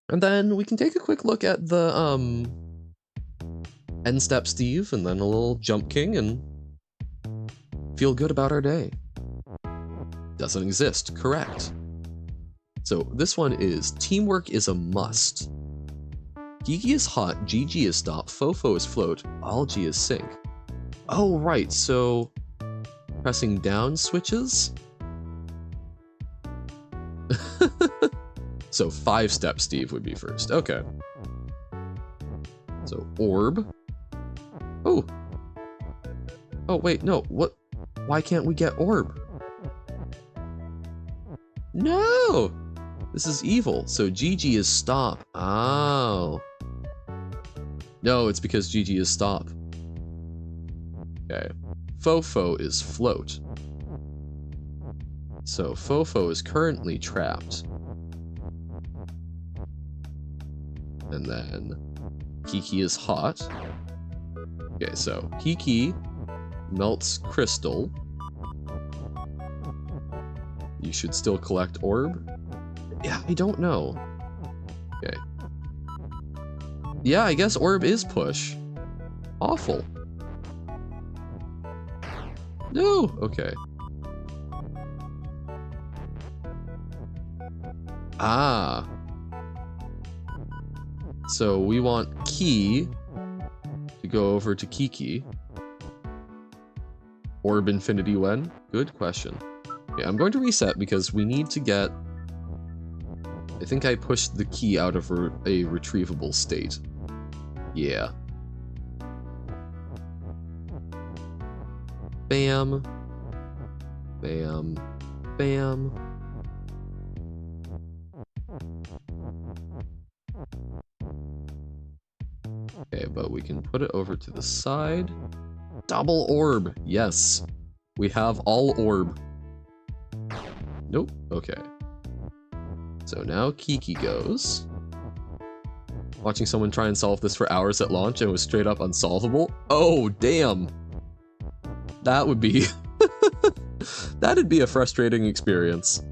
And then we can take a quick look at the end step Steve and then a little jump king and feel good about our day. Doesn't exist, correct. So this one is teamwork is a must. Geeky is hot, GG is stop, Fofo is float, Algae is sink. Oh right, so pressing down switches? So 5-step Steve would be first. Okay. So orb. Oh. Oh wait, no. What? Why can't we get orb? No! This is evil. So GG is stop. Oh. No, it's because GG is stop. Okay. Fofo is float. So Fofo is currently trapped. And then Kiki is hot. Okay, so Kiki melts crystal. You should still collect orb? Yeah, I don't know. Okay. Yeah, I guess orb is push. Awful. No, okay. Ah. So we want Key to go over to Kiki. Orb infinity when? Good question. Okay, I'm going to reset because we need to get... I think I pushed the key out of a retrievable state. Yeah. Bam. Bam. Bam. Okay, but we can put it over to the side. Double orb. Yes. We have all orb. Nope. Okay. So now Kiki goes. Watching someone try and solve this for hours at launch and it was straight up unsolvable. Oh, damn. That would be... That'd be a frustrating experience.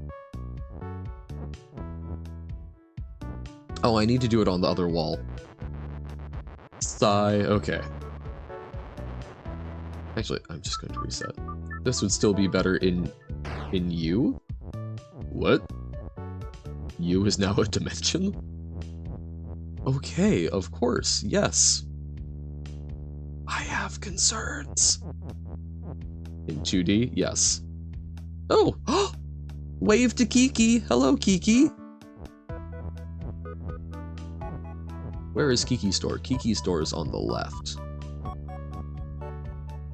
Oh, I need to do it on the other wall. Sigh. Okay. Actually, I'm just going to reset. This would still be better in U? What? U is now a dimension? Okay, of course, yes. I have concerns. In 2D, yes. Oh! Wave to Kiki! Hello, Kiki! Where is Kiki store? Kiki store is on the left.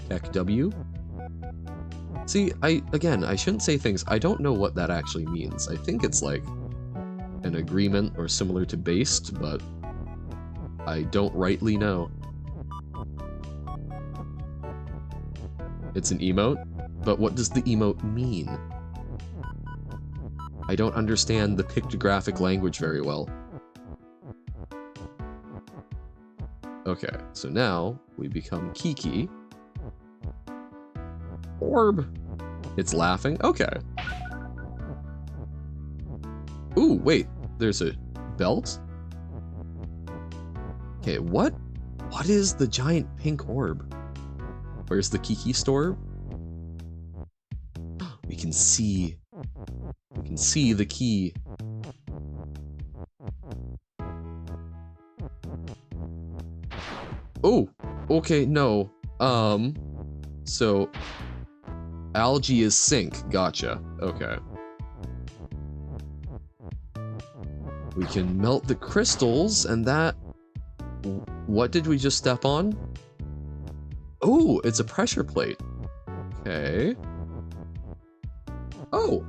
Tech W. See, again, I shouldn't say things. I don't know what that actually means. I think it's like an agreement or similar to based, but I don't rightly know. It's an emote, but what does the emote mean? I don't understand the pictographic language very well. Okay, so now we become Kiki. Orb. It's laughing. Okay. Ooh, wait. There's a belt? Okay, what? What is the giant pink orb? Where's the Kiki store? We can see. We can see the key. Oh, okay, no. So algae is sink. Gotcha. Okay. We can melt the crystals, and that... What did we just step on? Oh, it's a pressure plate. Okay. Oh.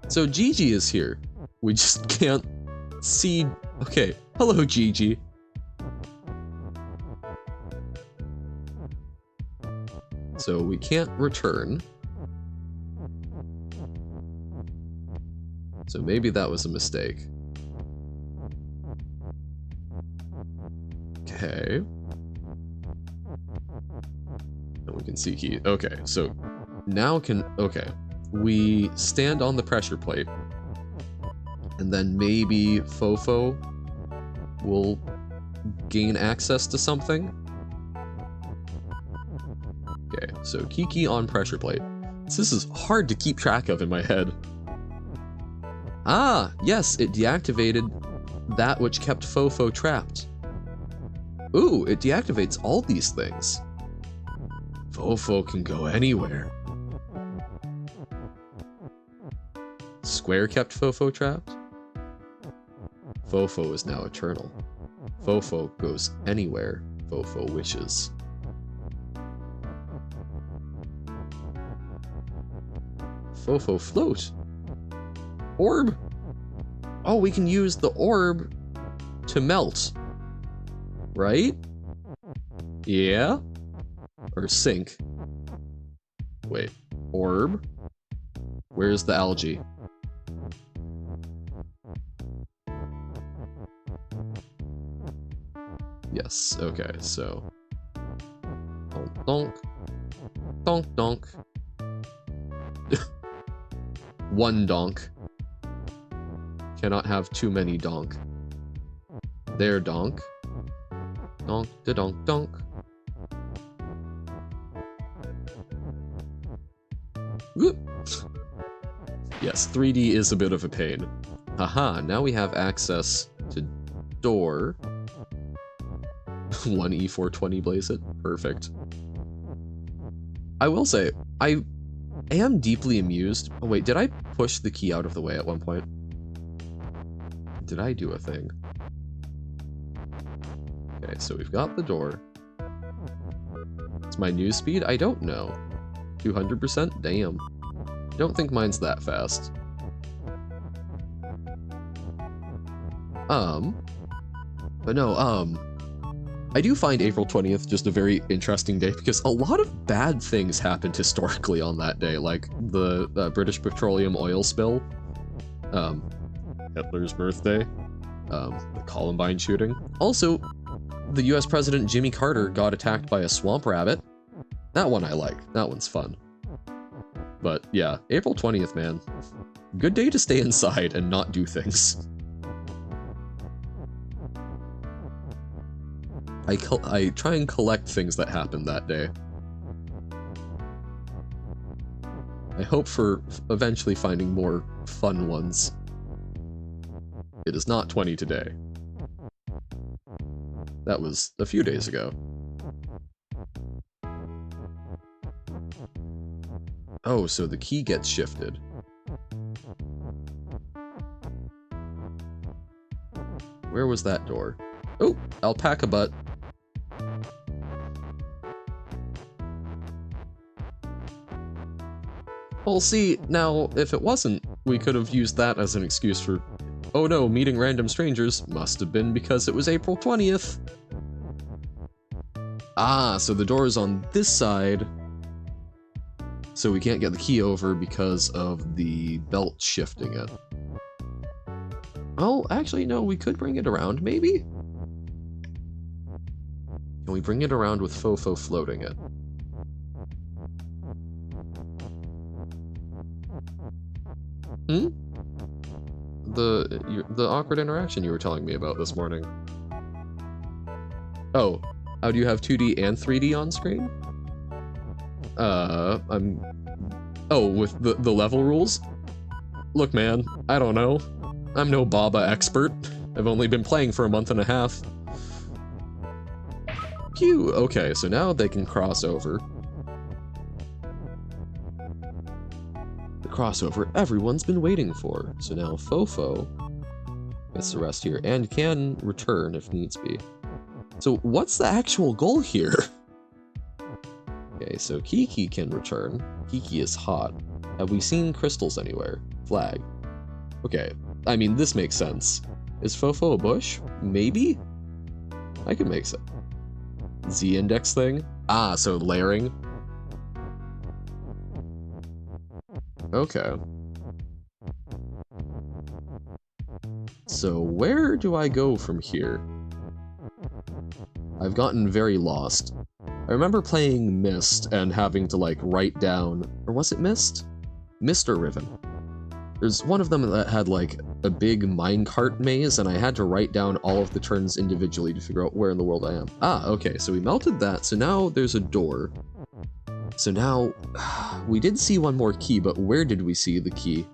So Gigi is here. We just can't see... Okay. Hello, Gigi. So we can't return. So maybe that was a mistake. Okay. And we can see key. Okay, so now can... Okay. we stand on the pressure plate, and then maybe Fofo will gain access to something. Okay, so Kiki on pressure plate. This is hard to keep track of in my head. Ah, yes, it deactivated that which kept Fofo trapped. Ooh, it deactivates all these things. Fofo can go anywhere. Square kept Fofo trapped? Fofo is now eternal. Fofo goes anywhere Fofo wishes. Fofo float. Orb. Oh, we can use the orb to melt. Right? Yeah? Or sink. Wait. Orb? Where's the algae? Yes, okay, so... Donk, donk. Donk, donk. One donk. Cannot have too many donk. There, donk. Donk, da donk, donk. Whoop. Yes, 3D is a bit of a pain. Haha, now we have access to door. 1E420 blaze it. Perfect. I will say, I am deeply amused. Oh wait, did I push the key out of the way at one point? Did I do a thing? Okay, so we've got the door. It's my news speed? I don't know. 200%? Damn. Don't think mine's that fast. But no, I do find April 20th just a very interesting day because a lot of bad things happened historically on that day, like the British petroleum oil spill, Hitler's birthday, the Columbine shooting. Also, the US President Jimmy Carter got attacked by a swamp rabbit. That one I like. That one's fun. But yeah, April 20th, man. Good day to stay inside and not do things. I try and collect things that happened that day. I hope for eventually finding more fun ones. It is not 20 today. That was a few days ago. Oh, so the key gets shifted. Where was that door? Oh, alpaca butt. Well, see, now, if it wasn't, we could have used that as an excuse for, oh no, meeting random strangers must have been because it was April 20th. Ah, so the door is on this side, so we can't get the key over because of the belt shifting it. Oh, actually, no, we could bring it around, maybe? Can we bring it around with Fofo floating it? Hmm? The awkward interaction you were telling me about this morning. Oh, how do you have 2D and 3D on screen? Oh, with the level rules? Look, man, I don't know. I'm no Baba expert. I've only been playing for a month and a half. Phew, okay, so now they can cross over. The crossover everyone's been waiting for. So now Fofo gets to rest here and can return if needs be. So what's the actual goal here? Okay, so Kiki can return. Kiki is hot. Have we seen crystals anywhere? Flag. Okay, I mean, this makes sense. Is Fofo a bush? Maybe? I could make sense. Z-index thing? Ah, so layering. Okay. So where do I go from here? I've gotten very lost. I remember playing Myst and having to like write down, or was it Myst? Mr. Riven. There's one of them that had like a big minecart maze, and I had to write down all of the turns individually to figure out where in the world I am. Ah, okay, so we melted that, so now there's a door. So now, we did see one more key, but where did we see the key?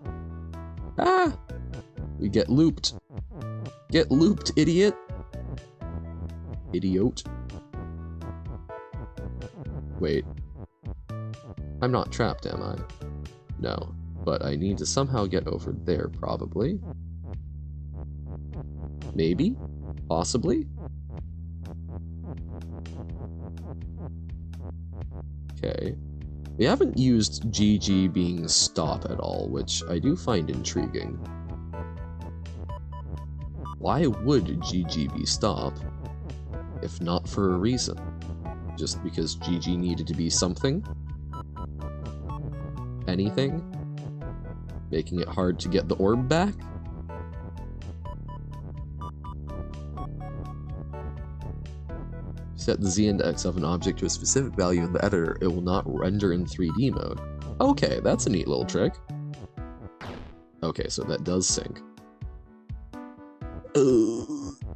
Ah! We get looped. Get looped, idiot! Idiot. Wait. I'm not trapped, am I? No. But I need to somehow get over there, probably. Maybe? Possibly? Okay. We haven't used GG being stop at all, which I do find intriguing. Why would GG be stop, if not for a reason? Just because GG needed to be something? Anything? Making it hard to get the orb back? Set the z-index of an object to a specific value in the editor, it will not render in 3D mode. Okay, that's a neat little trick. Okay, so that does sync.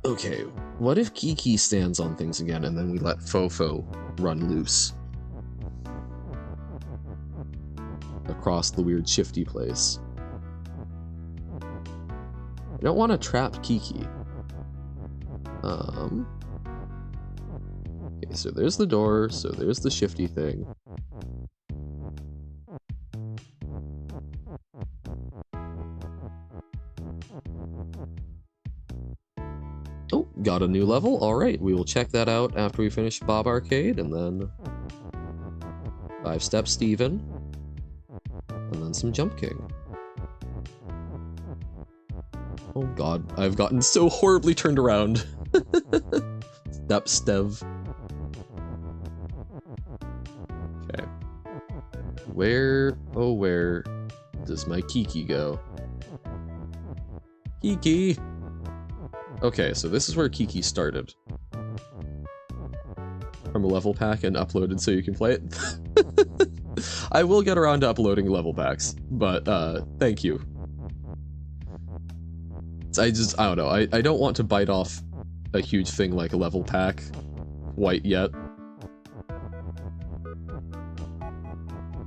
Okay, what if Kiki stands on things again and then we let Fofo run loose? Across the weird shifty place. I don't want to trap Kiki. Okay, so there's the door, so there's the shifty thing. Oh, got a new level? Alright, we will check that out after we finish Bob Arcade, and then 5-step Steven, and then some Jump King. Oh god, I've gotten so horribly turned around. Step Stev. Okay. Where, oh where does my Kiki go? Kiki! Okay, so this is where Kiki started. From a level pack and uploaded so you can play it. I will get around to uploading level packs, but thank you. I don't know, I don't want to bite off a huge thing like a level pack quite yet.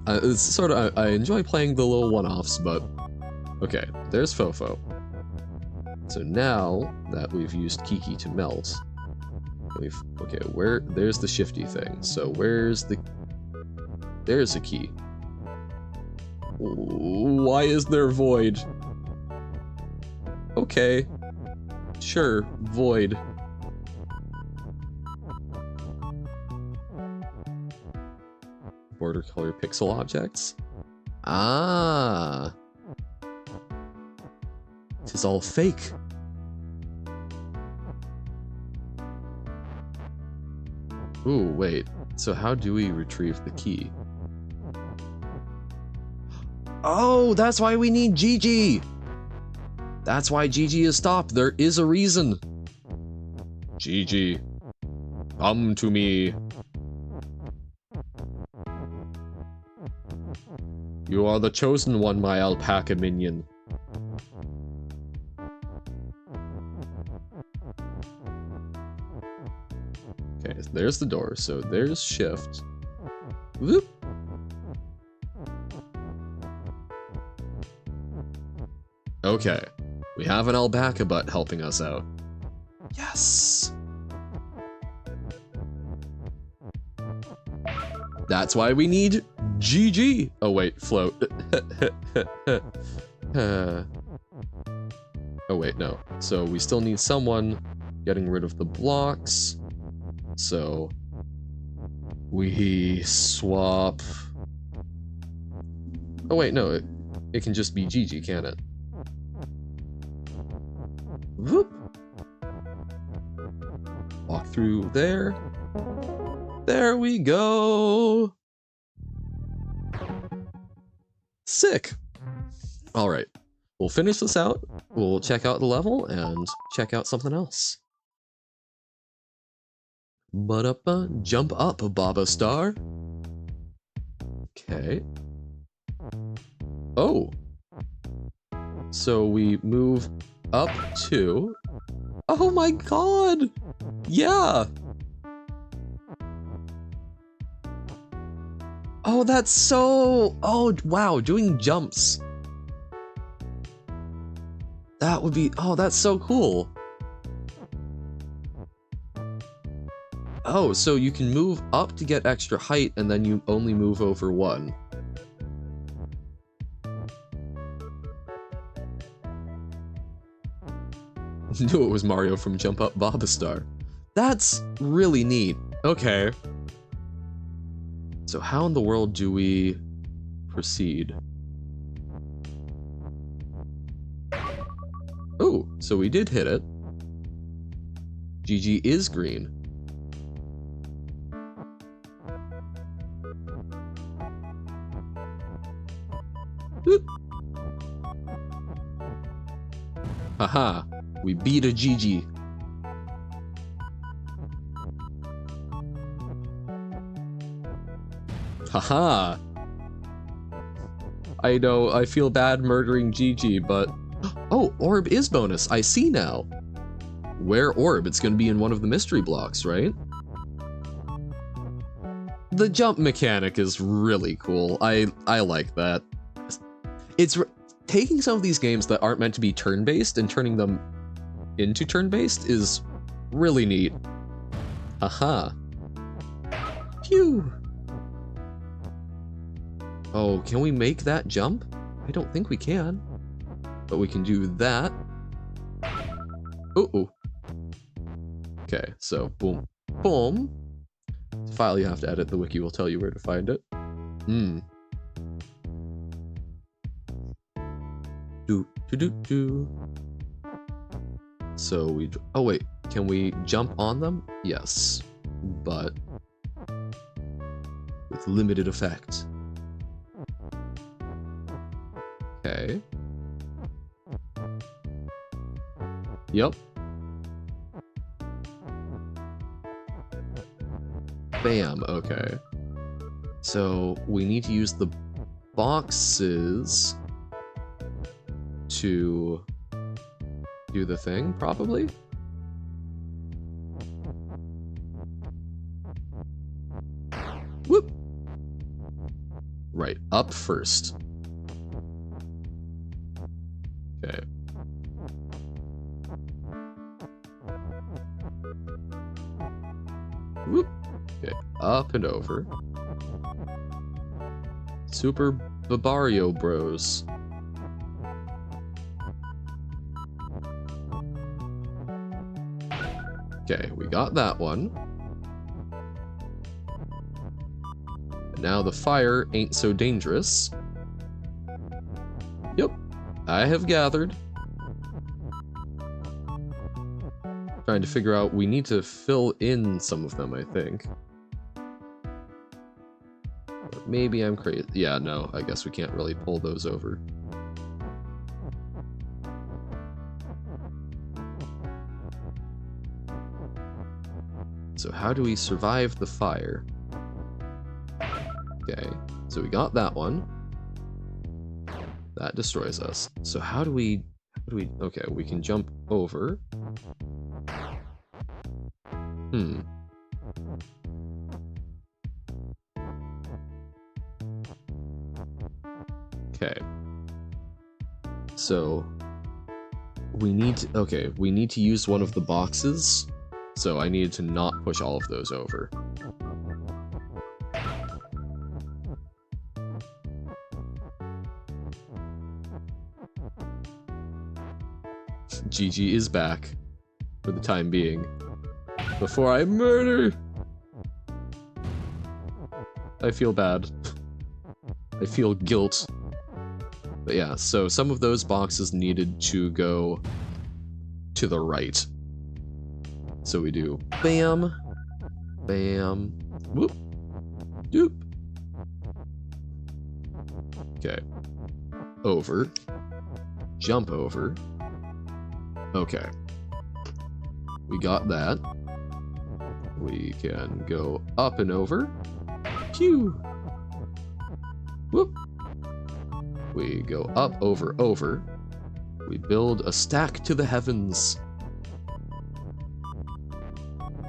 It's sort of, I enjoy playing the little one-offs, but okay, there's Fofo. So now that we've used Kiki to melt, okay, there's the shifty thing. So there's a key. Why is there void? Okay, sure, void. Border color pixel objects? Ah. It's all fake. Ooh, wait. So how do we retrieve the key? Oh, that's why we need GG! That's why GG is stopped. There is a reason. GG. Come to me. You are the chosen one, my alpaca minion. Okay, there's the door, so there's shift. Whoop. Okay, we have an alpaca butt helping us out. Yes! That's why we need GG! Oh wait, float. Oh wait, no. So we still need someone getting rid of the blocks. So we swap. Oh wait, no, it can just be GG, can't it? Whoop. Walk through there. There we go. Sick. All right, we'll finish this out. We'll check out the level and check out something else. Ba-da-ba, jump up, Baba Star. Okay. Oh. So we move up 2. Oh my god! Yeah! Oh, that's so... Oh, wow, doing jumps. That would be... Oh, that's so cool. Oh, so you can move up to get extra height, and then you only move over 1. Knew it was Mario from Jump Up Bobastar. That's really neat. Okay. So how in the world do we proceed? Oh, so we did hit it. GG is green. Oop. Haha, we beat a GG. Haha. I know, I feel bad murdering Gigi, but... Oh, orb is bonus, I see now. Where orb? It's gonna be in one of the mystery blocks, right? The jump mechanic is really cool. I like that. It's taking some of these games that aren't meant to be turn-based and turning them into turn-based is really neat. Haha. Phew. Oh, can we make that jump? I don't think we can. But we can do that. Uh-oh. Okay, so boom. Boom. It's a file you have to edit. The wiki will tell you where to find it. Do. So we... Oh, wait. Can we jump on them? Yes. But... with limited effect. Okay. Yep. Bam, okay. So we need to use the boxes to do the thing, probably? Whoop! Right, up first. Okay. Whoop! Okay, up and over. Super Barbario Bros. Okay, we got that one. And now the fire ain't so dangerous. Yep, I have gathered. Trying to figure out, we need to fill in some of them, I think. But maybe I'm crazy. Yeah, no, I guess we can't really pull those over. So how do we survive the fire? Okay, so we got that one. That destroys us. So how do we... Okay, we can jump over. Okay. So we need to... Okay, we need to use one of the boxes. So I needed to not push all of those over. GG is back. For the time being. Before I murder! I feel bad. I feel guilt. But yeah, so some of those boxes needed to go to the right. So we do bam, bam, whoop, doop. Okay. Over. Jump over. Okay. We got that. We can go up and over. Pew! Whoop! We go up, over, over. We build a stack to the heavens.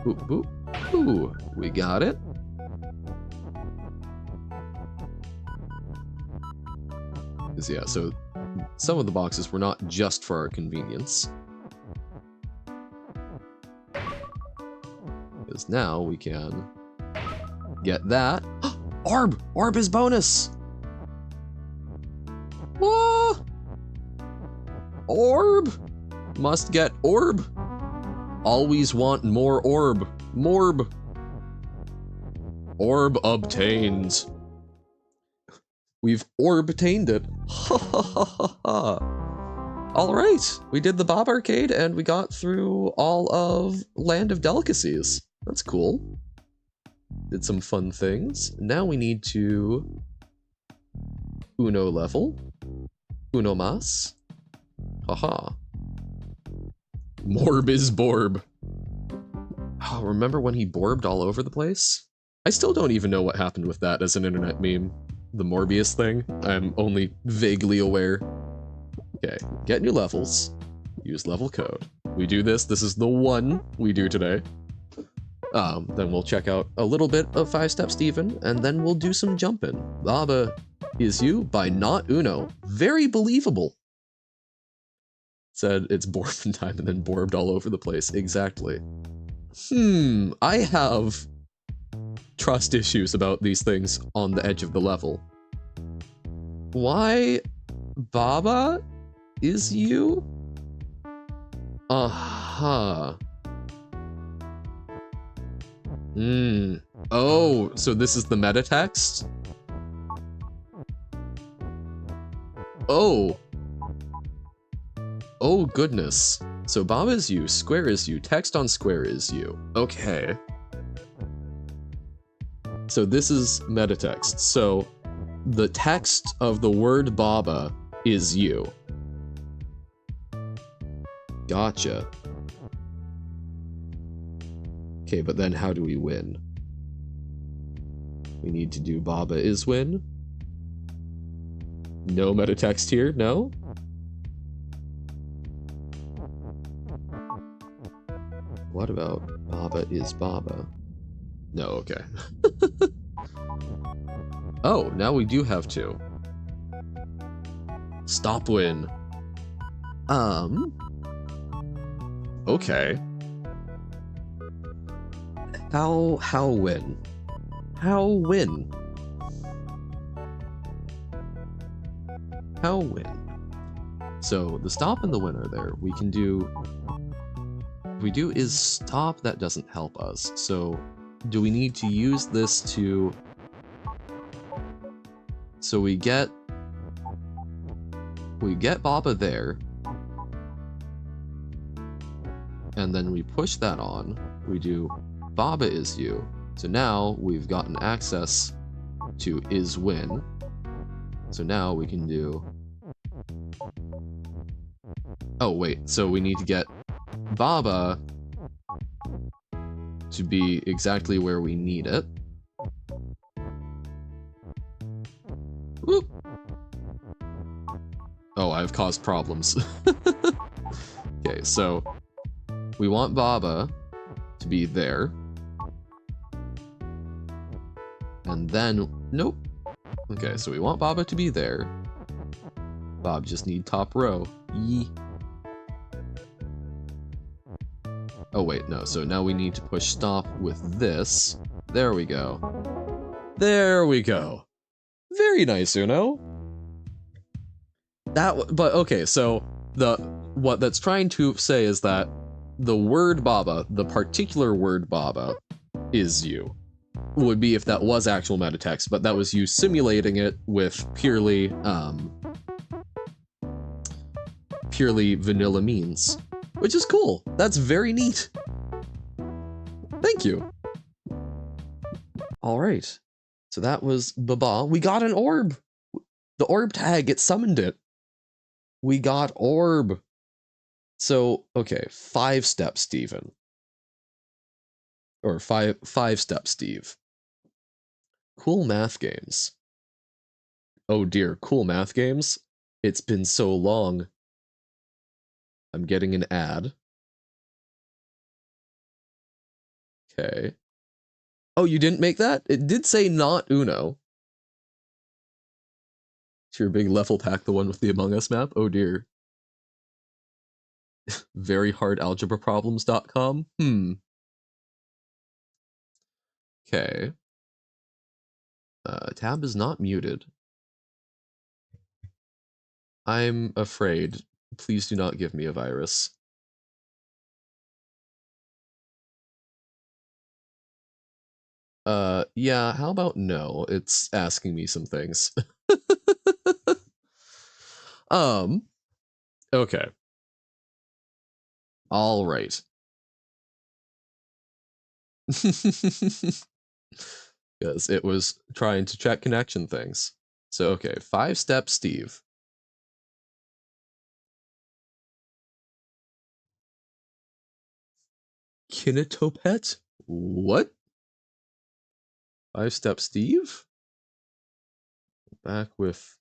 Boop, boop. Ooh, we got it. Yeah, so some of the boxes were not just for our convenience. Because now we can get that. Orb! Orb is bonus! Whoa! Orb! Must get orb. Always want more orb. Morb. Orb obtained. We've orb-tained it. Ha ha ha ha ha. Alright, we did the Bob Arcade and we got through all of Land of Delicacies. That's cool. Did some fun things. Now we need to Uno level. Uno mas. Haha. Morb is Borb. Oh, remember when he borbed all over the place? I still don't even know what happened with that as an internet meme. The Morbius thing. I'm only vaguely aware. Okay, get new levels. Use level code. We do this. This is the one we do today. Then we'll check out a little bit of 5-Step Steven, and then we'll do some jumping. Baba is you by not Uno. Very believable. Said it's Borbin time and then borbed all over the place. Exactly. I have trust issues about these things on the edge of the level. Why Baba is you? Uh-huh. Oh, so this is the meta text? Oh. Oh goodness. So Bob is you, square is you, text on square is you. Okay. So this is meta text. So the text of the word Baba is you. Gotcha. Okay, but then how do we win? We need to do Baba is win. No meta text here, no? What about Baba is Baba? No, okay. Oh, now we do have to. Stop win. Okay. How win? How win? How win? So the stop and the win are there. We can do. What we do is stop. That doesn't help us. So do we need to use this to? So we get Baba there, and then we push that on. We do Baba is you. So now we've gotten access to is win. So now we can do. Oh wait, so we need to get Baba to be exactly where we need it. Whoop. Oh, I've caused problems. Okay, so we want Baba to be there. And then, nope. Okay, so we want Baba to be there. Bob just need top row. Yee. Oh wait, no, so now we need to push stop with this. There we go. There we go. Very nice, Uno. But okay, so what that's trying to say is that the word Baba, the particular word Baba, is you. Would be if that was actual meta text, but that was you simulating it with purely vanilla means, which is cool. That's very neat. Thank you. All right, so that was Baba. We got an orb. The orb tag, it summoned it. We got orb. So okay, 5-Step Steven. Or 5-Step Steve. Cool math games. Oh dear, cool math games. It's been so long. I'm getting an ad. Okay. Oh, you didn't make that? It did say not Uno. It's your big level pack, the one with the Among Us map? Oh dear. Veryhardalgebraproblems.com? Okay. Tab is not muted. I'm afraid. Please do not give me a virus. Yeah, how about no? It's asking me some things. Okay. All right. Because it was trying to check connection things. So, okay, 5-step Steve. Kinetopet? What? 5-step Steve? Back with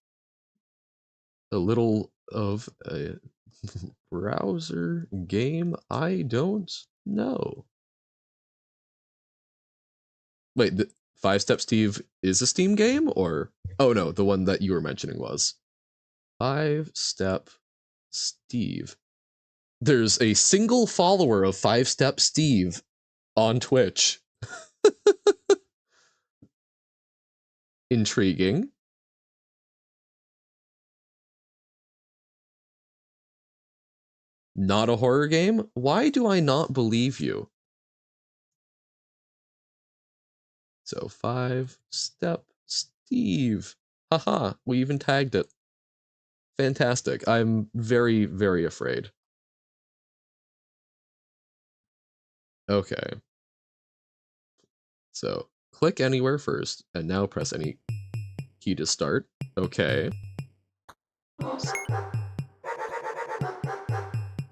a little of a browser game I don't know. Wait, the 5-step Steve is a Steam game, or oh no, the one that you were mentioning was 5-step Steve. There's a single follower of 5-step Steve on Twitch. Intriguing. Not a horror game? Why do I not believe you? So 5-step Steve. Haha, we even tagged it. Fantastic. I'm very, very afraid. Okay. So click anywhere first, and now press any key to start. Okay.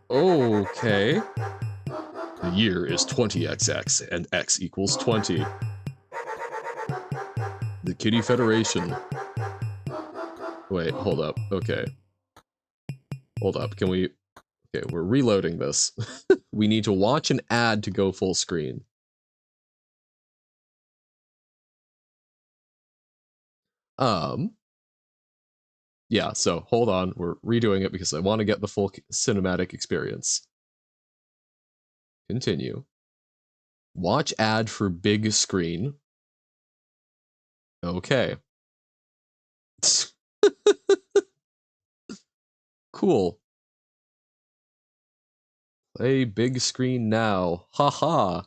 Okay. The year is 20XX, and X equals 20. The Kitty Federation. Wait, hold up. Okay. Hold up. Can we... Okay, we're reloading this. We need to watch an ad to go full screen. Yeah, so hold on. We're redoing it because I want to get the full cinematic experience. Continue. Watch ad for big screen. Okay. Cool. Play big screen now. Haha.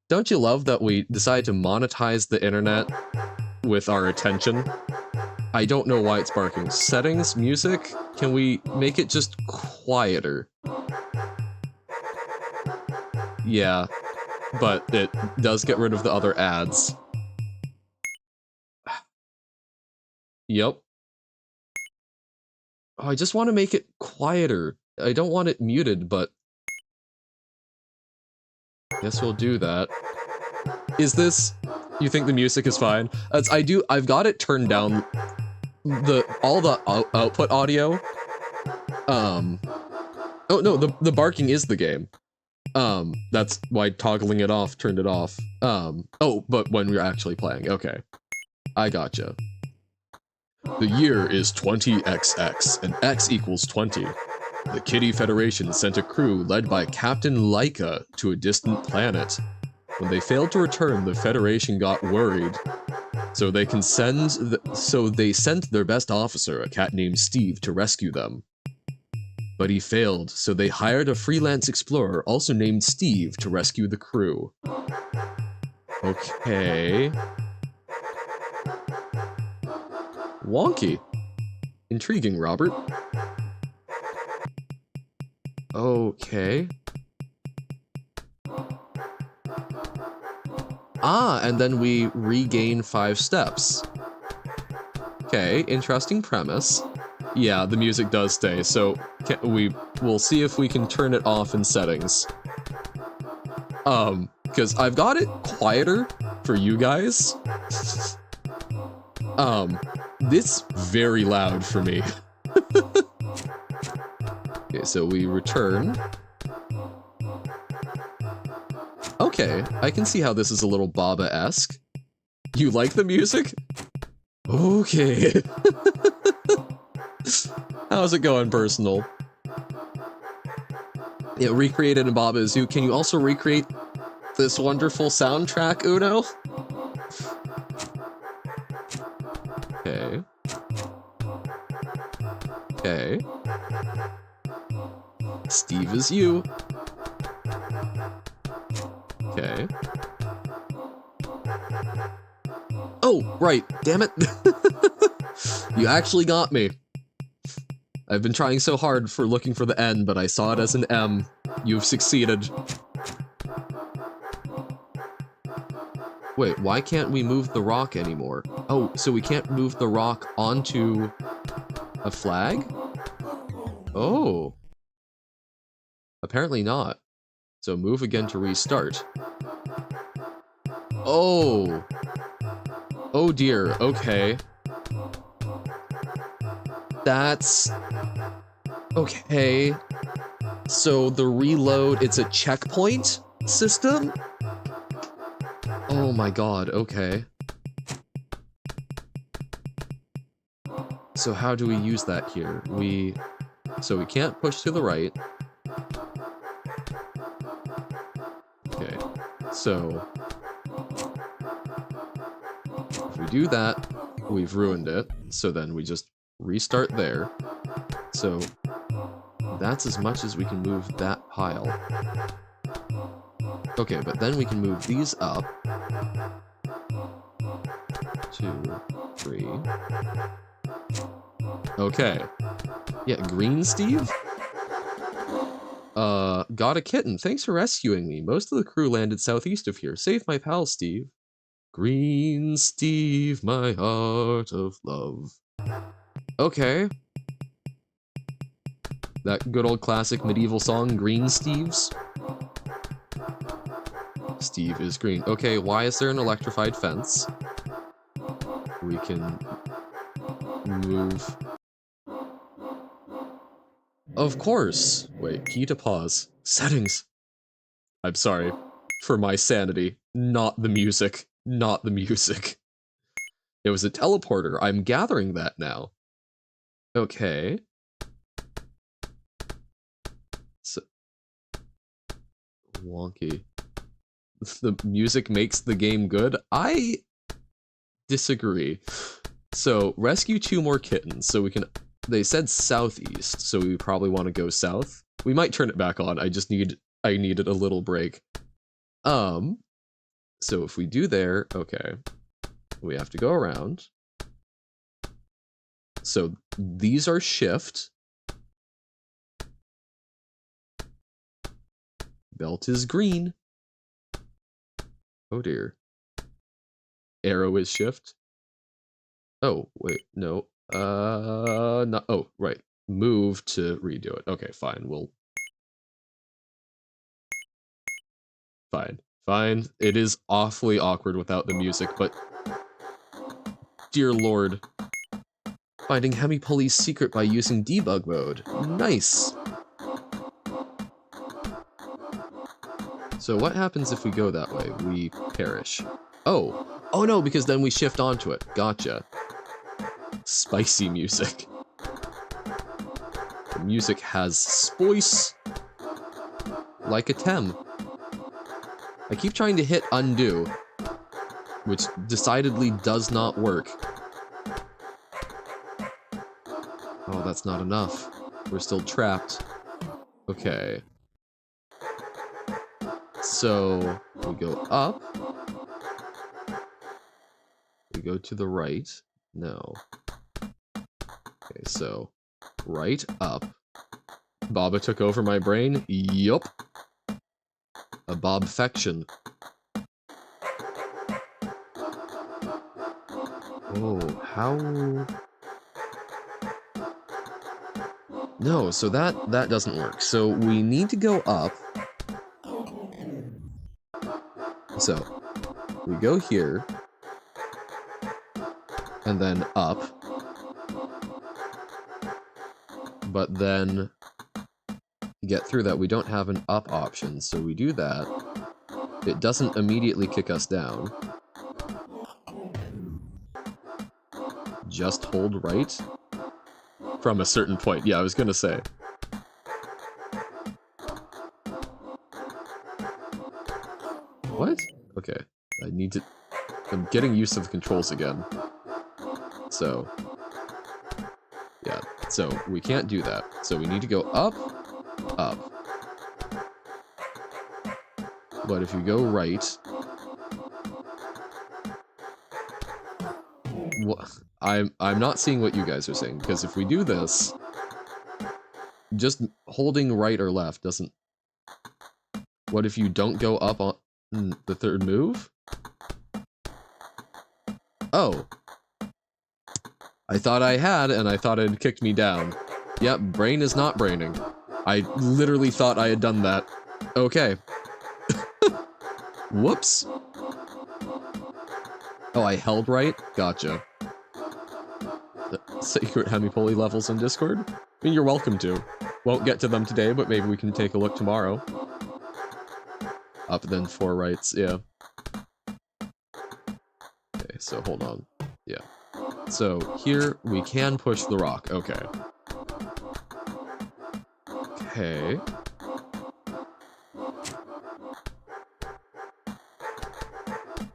Don't you love that we decided to monetize the internet with our attention? I don't know why it's barking. Settings, music, can we make it just quieter? Yeah, but it does get rid of the other ads. Yep. Oh, I just want to make it quieter. I don't want it muted, but... Guess we'll do that. Is this... You think the music is fine? I've got it turned down. All the output audio. Oh no, the barking is the game. That's why toggling it off turned it off. Oh, but when we're actually playing, okay. I gotcha. The year is 20XX, and X equals 20. The Kitty Federation sent a crew led by Captain Laika to a distant planet. When they failed to return, the Federation got worried. So they sent their best officer, a cat named Steve, to rescue them. But he failed, so they hired a freelance explorer, also named Steve, to rescue the crew. Okay. Wonky. Intriguing, Robert. Okay. Ah, and then we regain 5 steps. Okay, interesting premise. Yeah, the music does stay, so we'll see if we can turn it off in settings. Because I've got it quieter for you guys. This very loud for me. Okay, so we return. Okay, I can see how this is a little Baba-esque. You like the music? Okay. How's it going, personal? Yeah, recreated in Baba is you. Can you also recreate this wonderful soundtrack, Uno? Okay. Okay. Steve is you. Okay. Oh, right. Damn it. You actually got me. I've been trying so hard for looking for the N, but I saw it as an M. You've succeeded. Wait, why can't we move the rock anymore? Oh, so we can't move the rock onto a flag? Oh. Apparently not. So move again to restart. Oh. Oh dear, okay. That's... okay. So the reload, it's a checkpoint system? Oh my god, okay. So how do we use that here? So we can't push to the right. Okay, so if we do that, we've ruined it. So then we just restart there. So that's as much as we can move that pile. Okay, but then we can move these up. 2, 3. Okay. Yeah, Green Steve? Got a kitten. Thanks for rescuing me. Most of the crew landed southeast of here. Save my pal, Steve. Green Steve, my heart of love. Okay. That good old classic medieval song, Green Steves. Steve is green. Okay, why is there an electrified fence? We can move. Of course. Wait, key to pause. Settings. I'm sorry. For my sanity. Not the music. Not the music. It was a teleporter. I'm gathering that now. Okay. So wonky. The music makes the game good? I disagree. So, rescue 2 more kittens, so we can... They said southeast, so we probably want to go south. We might turn it back on, I needed a little break. So if we do there, okay. We have to go around. So, these are shift. Belt is green. Oh dear. Arrow is shift. Oh, wait, no. No, oh, right. Move to redo it. Okay, fine, we'll... Fine. Fine. It is awfully awkward without the music, but... Dear lord. Finding Hemi Pulley's secret by using debug mode. Nice! So what happens if we go that way? We perish. Oh. Oh no, because then we shift onto it. Gotcha. Spicy music. The music has spice. Like a tem. I keep trying to hit undo, which decidedly does not work. Oh, that's not enough. We're still trapped. Okay. So, we go up. We go to the right. No. Okay, so, right, up. Baba took over my brain. Yup. A Bobfection. Oh, how... No, so that doesn't work. So we need to go up. So, we go here. and then up. But then to get through that, we don't have an up option, so we do that. It doesn't immediately kick us down. Just hold right from a certain point. Yeah, I was gonna say. What? Okay. I need to... I'm getting used to the controls again. So... yeah, so we can't do that. So we need to go up, up. But if you go right... I'm not seeing what you guys are saying, because if we do this... just holding right or left doesn't... What if you don't go up on the third move? Oh. I thought I had, and I thought it had kicked me down. Yep, brain is not braining. I literally thought I had done that. Okay. Whoops. Oh, I held right? Gotcha. Secret Hemipoly levels in Discord? I mean, you're welcome to. Won't get to them today, but maybe we can take a look tomorrow. Up then 4 rights, yeah. Okay, so hold on. Yeah. So here we can push the rock. Okay. Okay.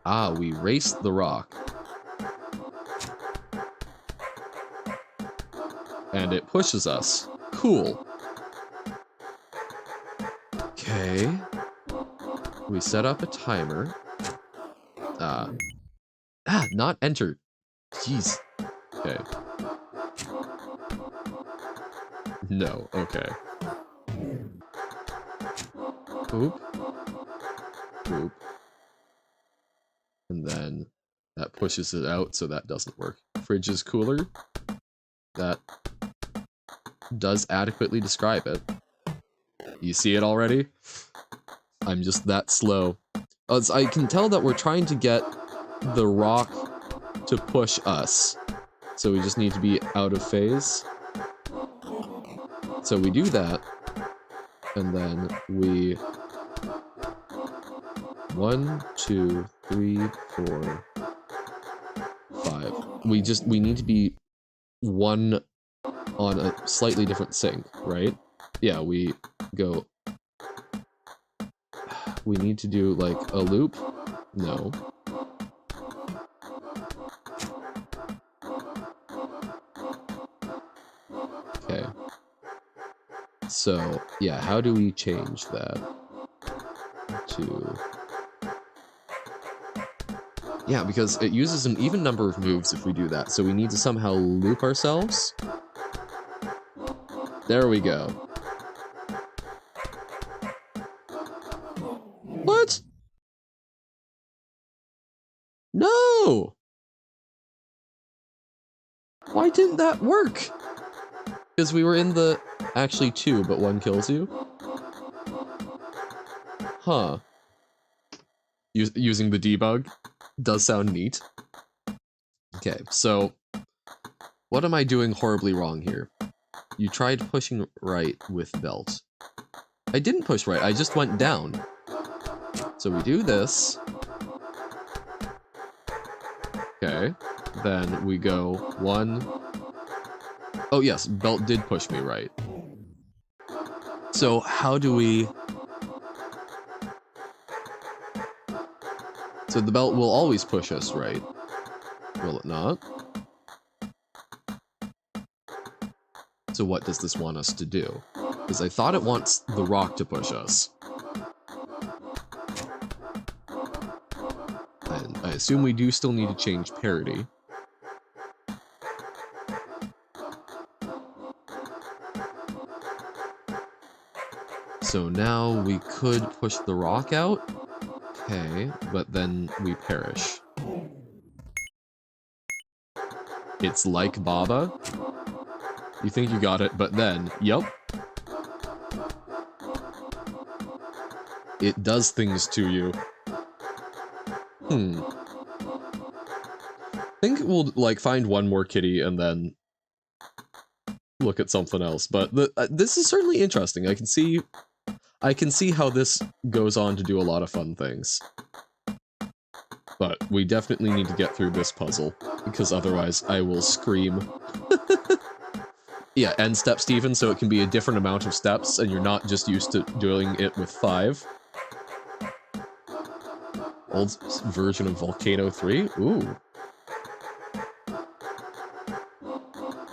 Ah, we raced the rock. And it pushes us. Cool. Okay. We set up a timer. Not entered. Jeez. Okay. No, okay. Oop. Oop. And then that pushes it out, so that doesn't work. Fridge is cooler. That does adequately describe it. You see it already? I'm just that slow. As I can tell that we're trying to get the rock to push us. So we just need to be out of phase. So we do that. And then we... 1, 2, 3, 4, 5. We need to be one on a slightly different sync, right? Yeah, we go... We need to do, like, a loop? No. Okay. So, yeah, how do we change that to... Yeah, because it uses an even number of moves if we do that, so we need to somehow loop ourselves. There we go. What? No! Why didn't that work? Because we were in the... Actually 2, but 1 kills you? Huh. Using the debug does sound neat. Okay, so... What am I doing horribly wrong here? You tried pushing right with belt. I didn't push right, I just went down. So we do this. Okay. Then we go 1... Oh yes, belt did push me right. So how do we... So the belt will always push us right. Will it not? So what does this want us to do? Because I thought it wants the rock to push us. And I assume we do still need to change parity. So now we could push the rock out. Okay, but then we perish. It's like Baba. You think you got it, but then, yup. It does things to you. think we'll, like, find one more kitty and then look at something else. But this is certainly interesting. I can see how this goes on to do a lot of fun things. But we definitely need to get through this puzzle, because otherwise I will scream. Yeah, end step, Steven, so it can be a different amount of steps, and you're not just used to doing it with 5. Old version of Volcano 3? Ooh.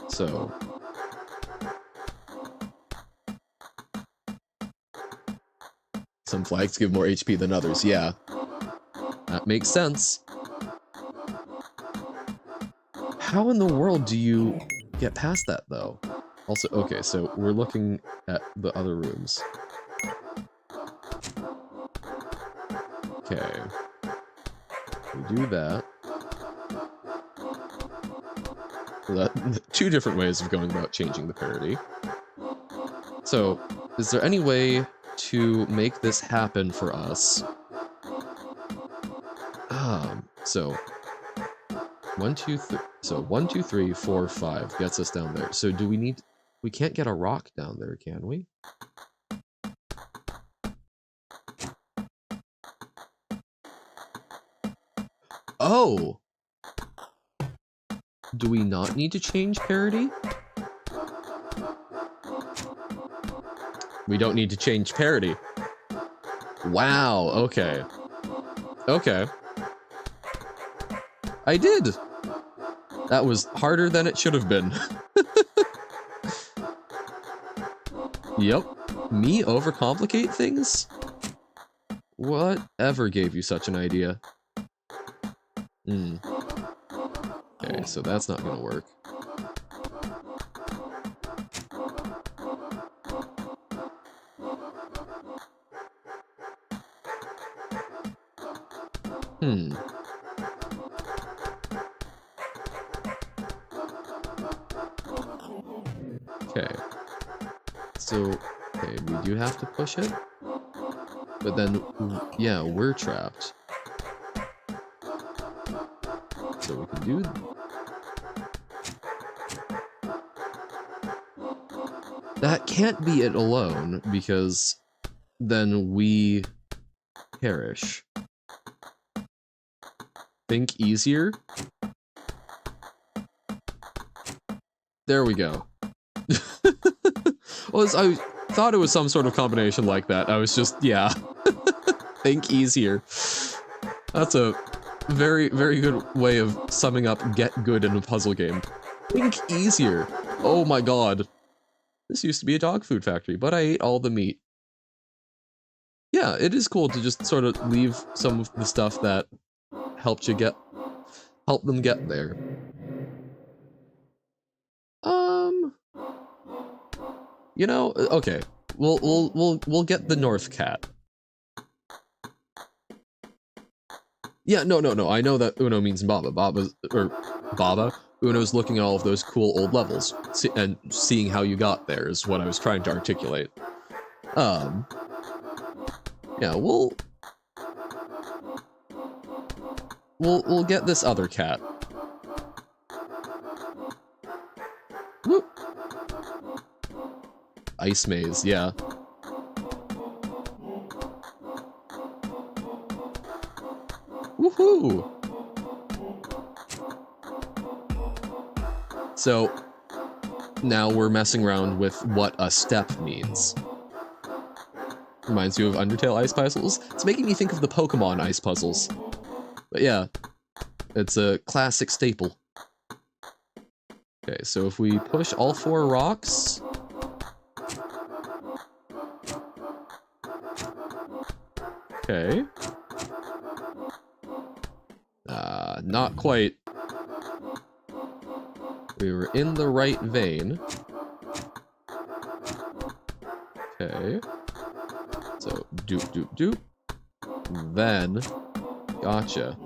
So... some flags give more HP than others, yeah. That makes sense. How in the world do you get past that, though? Also, okay, so we're looking at the other rooms. Okay. We do that. So that 2 different ways of going about changing the parity. So, is there any way to make this happen for us? So 1, 2, 3. So 1, 2, 3, 4, 5 gets us down there. So do we need? We can't get a rock down there, can we? Oh! Do we not need to change parity? We don't need to change parity. Wow, okay. Okay. I did! That was harder than it should have been. Yep. Me overcomplicate things? Whatever gave you such an idea? Okay, so that's not gonna work. Okay. So, okay, we do have to push it. But then, yeah, we're trapped. So we can do... That can't be it alone, because then we perish. Think easier? There we go. Well, I thought it was some sort of combination like that. I was just, yeah. Think easier. That's a very, very good way of summing up get good in a puzzle game. Think easier. Oh my god. This used to be a dog food factory, but I ate all the meat. Yeah, it is cool to just sort of leave some of the stuff that helped them get there. You know, okay. We'll get the North Cat. Yeah, no. I know that Uno means Baba. Baba. Uno's looking at all of those cool old levels and seeing how you got there is what I was trying to articulate. Yeah, we'll get this other cat. Whoop. Ice maze, yeah. Woohoo! So, now we're messing around with what a step means. Reminds you of Undertale ice puzzles? It's making me think of the Pokemon ice puzzles. But yeah, it's a classic staple. Okay, so if we push all 4 rocks... Okay. Not quite. We were in the right vein. Okay. So, doop. Then, gotcha.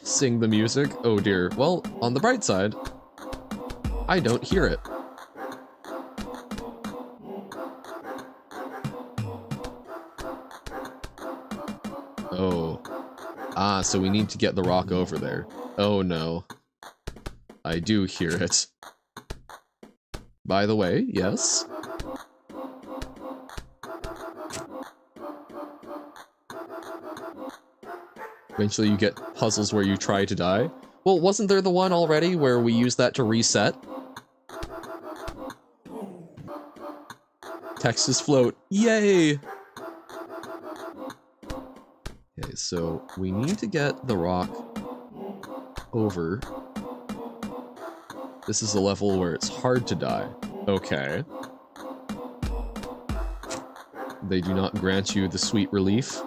Sing the music? Oh dear. Well, on the bright side, I don't hear it. Oh. Ah, so we need to get the rock over there. Oh no. I do hear it. By the way, yes. Eventually you get puzzles where you try to die. Well, wasn't there the one already where we used that to reset? Texas float. Yay! Okay, so we need to get the rock over. This is a level where it's hard to die. Okay. They do not grant you the sweet relief.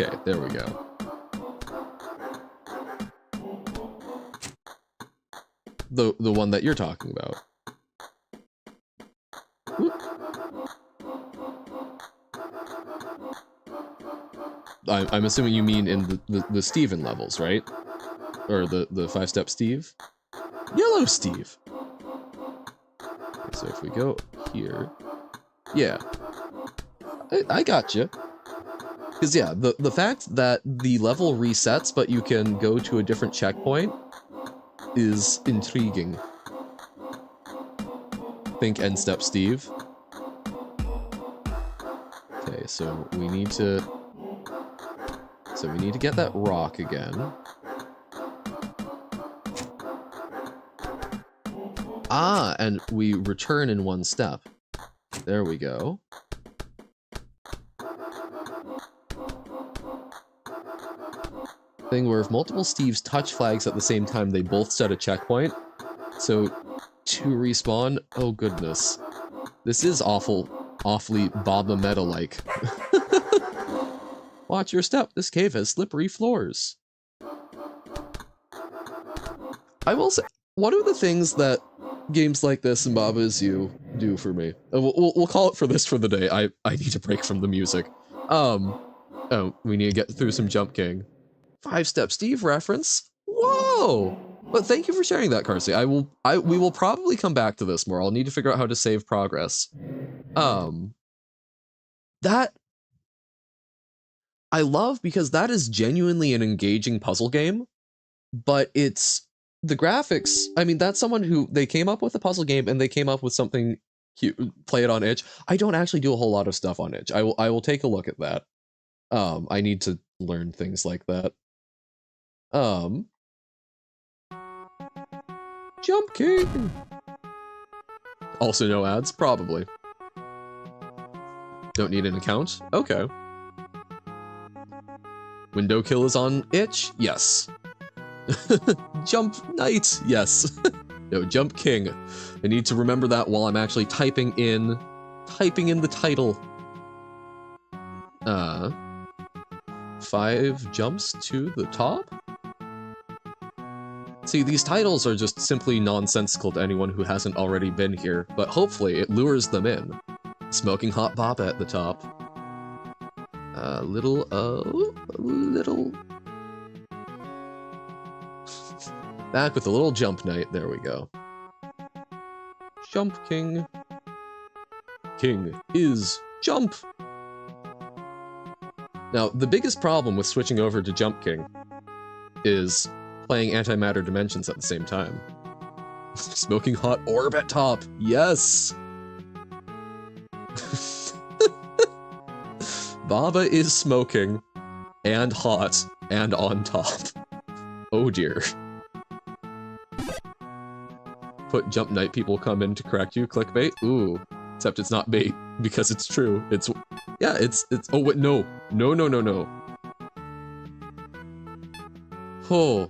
Okay, there we go. The one that you're talking about. Whoop. I'm assuming you mean in the Steven levels, right? Or the 5-step Steve? Yellow Steve! Okay, so if we go here... Yeah. I gotcha. Because yeah, the fact that the level resets but you can go to a different checkpoint is intriguing. Think end step Steve. Okay, so we need to get that rock again. Ah, and we return in one step. There we go. Thing where if multiple Steves touch flags at the same time, they both set a checkpoint. So, to respawn, oh goodness. This is awfully Baba Meta-like. Watch your step, this cave has slippery floors. I will say, one of the things that games like this and Baba Is You do for me, we'll call it for this for the day, I need a break from the music. Oh, we need to get through some Jump King. 5-step Steve reference? Whoa! But thank you for sharing that, Carsey. We will probably come back to this more. I'll need to figure out how to save progress. That I love because that is genuinely an engaging puzzle game, but it's the graphics. I mean, that's someone who they came up with a puzzle game and they came up with something cute, play it on itch. I don't actually do a whole lot of stuff on itch. I will take a look at that. I need to learn things like that. Jump King! Also no ads? Probably. Don't need an account? Okay. Window kill is on itch? Yes. Jump Knight? Yes. No, Jump King. I need to remember that while I'm actually typing in the title. 5 jumps to the top? See, these titles are just simply nonsensical to anyone who hasn't already been here, but hopefully it lures them in. Smoking hot baba at the top. Little. Back with a little Jump Knight, there we go. Jump King. King is Jump! Now, the biggest problem with switching over to Jump King is playing Antimatter Dimensions at the same time. Smoking hot orb at top, yes! Baba is smoking, and hot, and on top. Oh dear. Put Jump Knight people come in to correct you, clickbait? Ooh. Except it's not bait, because it's true. It's, yeah, it's, oh wait, no. No. Oh.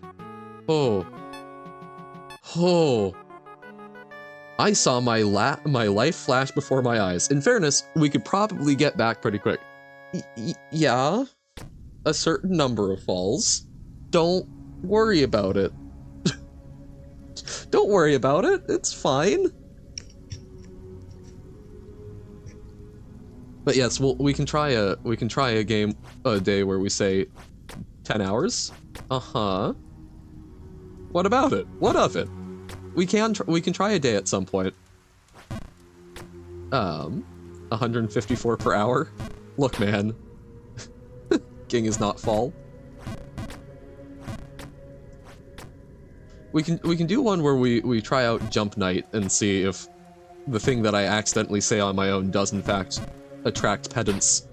I saw my life flash before my eyes. In fairness, we could probably get back pretty quick. Yeah. A certain number of falls. Don't worry about it. Don't worry about it. It's fine. But yes, we can try a game a day where we say 10 hours. Uh-huh. What about it? What of it? We can try a day at some point. 154 per hour. Look, man. King is not fall. We can do one where we try out Jump Knight and see if the thing that I accidentally say on my own does in fact attract pedants.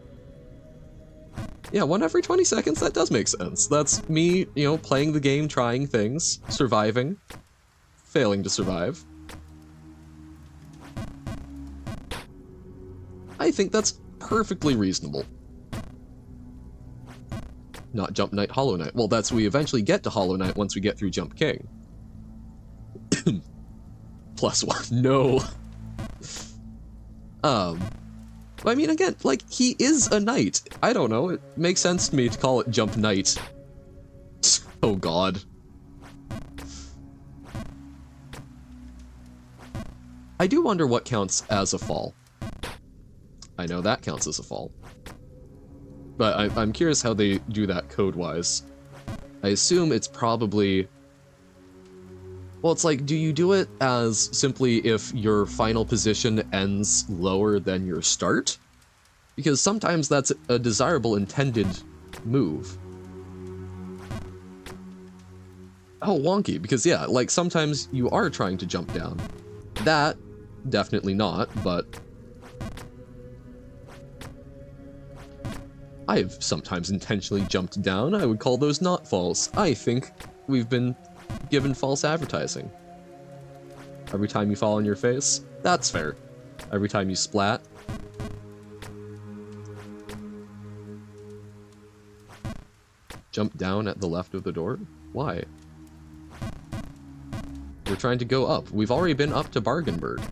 Yeah, 1 every 20 seconds, that does make sense. That's me, you know, playing the game, trying things, surviving, failing to survive. I think that's perfectly reasonable. Not Jump Knight, Hollow Knight. Well, we eventually get to Hollow Knight once we get through Jump King. +1, no. I mean, again, like, he is a knight. I don't know, it makes sense to me to call it Jump Knight. Oh god. I do wonder what counts as a fall. I know that counts as a fall. But I'm curious how they do that code-wise. I assume it's probably... Well, it's like, do you do it as simply if your final position ends lower than your start? Because sometimes that's a desirable intended move. Oh, wonky, because yeah, like sometimes you are trying to jump down. That, definitely not, but... I've sometimes intentionally jumped down. I would call those not falls. I think we've been given false advertising. Every time you fall on your face, that's fair. Every time you splat. Jump down at the left of the door? Why? We're trying to go up. We've already been up to Bargainburg.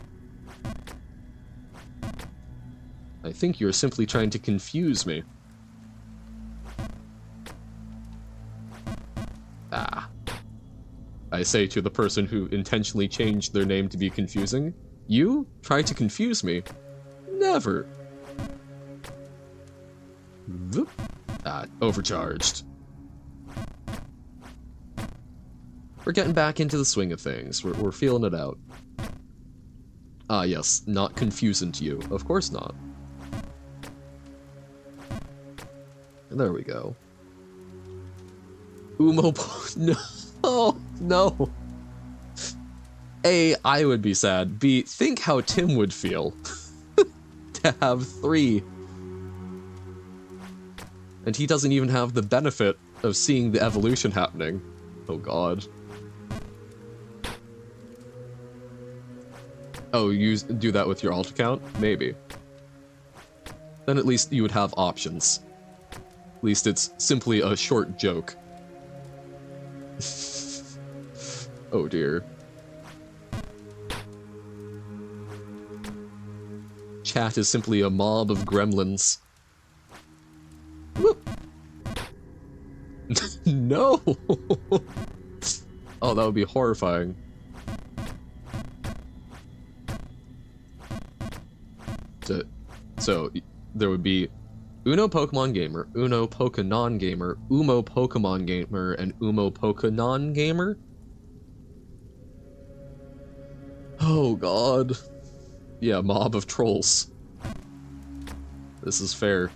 I think you're simply trying to confuse me. Ah. I say to the person who intentionally changed their name to be confusing, you try to confuse me? Never. Ah, overcharged. We're getting back into the swing of things. We're feeling it out. Ah, yes, not confusing to you. Of course not. And there we go. No. Oh, no. A, I would be sad. B, think how Tim would feel to have 3. And he doesn't even have the benefit of seeing the evolution happening. Oh god. Oh, you do that with your alt account? Maybe. Then at least you would have options. At least it's simply a short joke. Oh dear. Chat is simply a mob of gremlins. Whoop. No! Oh, that would be horrifying. So there would be Uno Pokemon Gamer, Uno Pokenon Gamer, Umo Pokemon Gamer, and Umo Pokenon Gamer? Oh god. Yeah, mob of trolls. This is fair.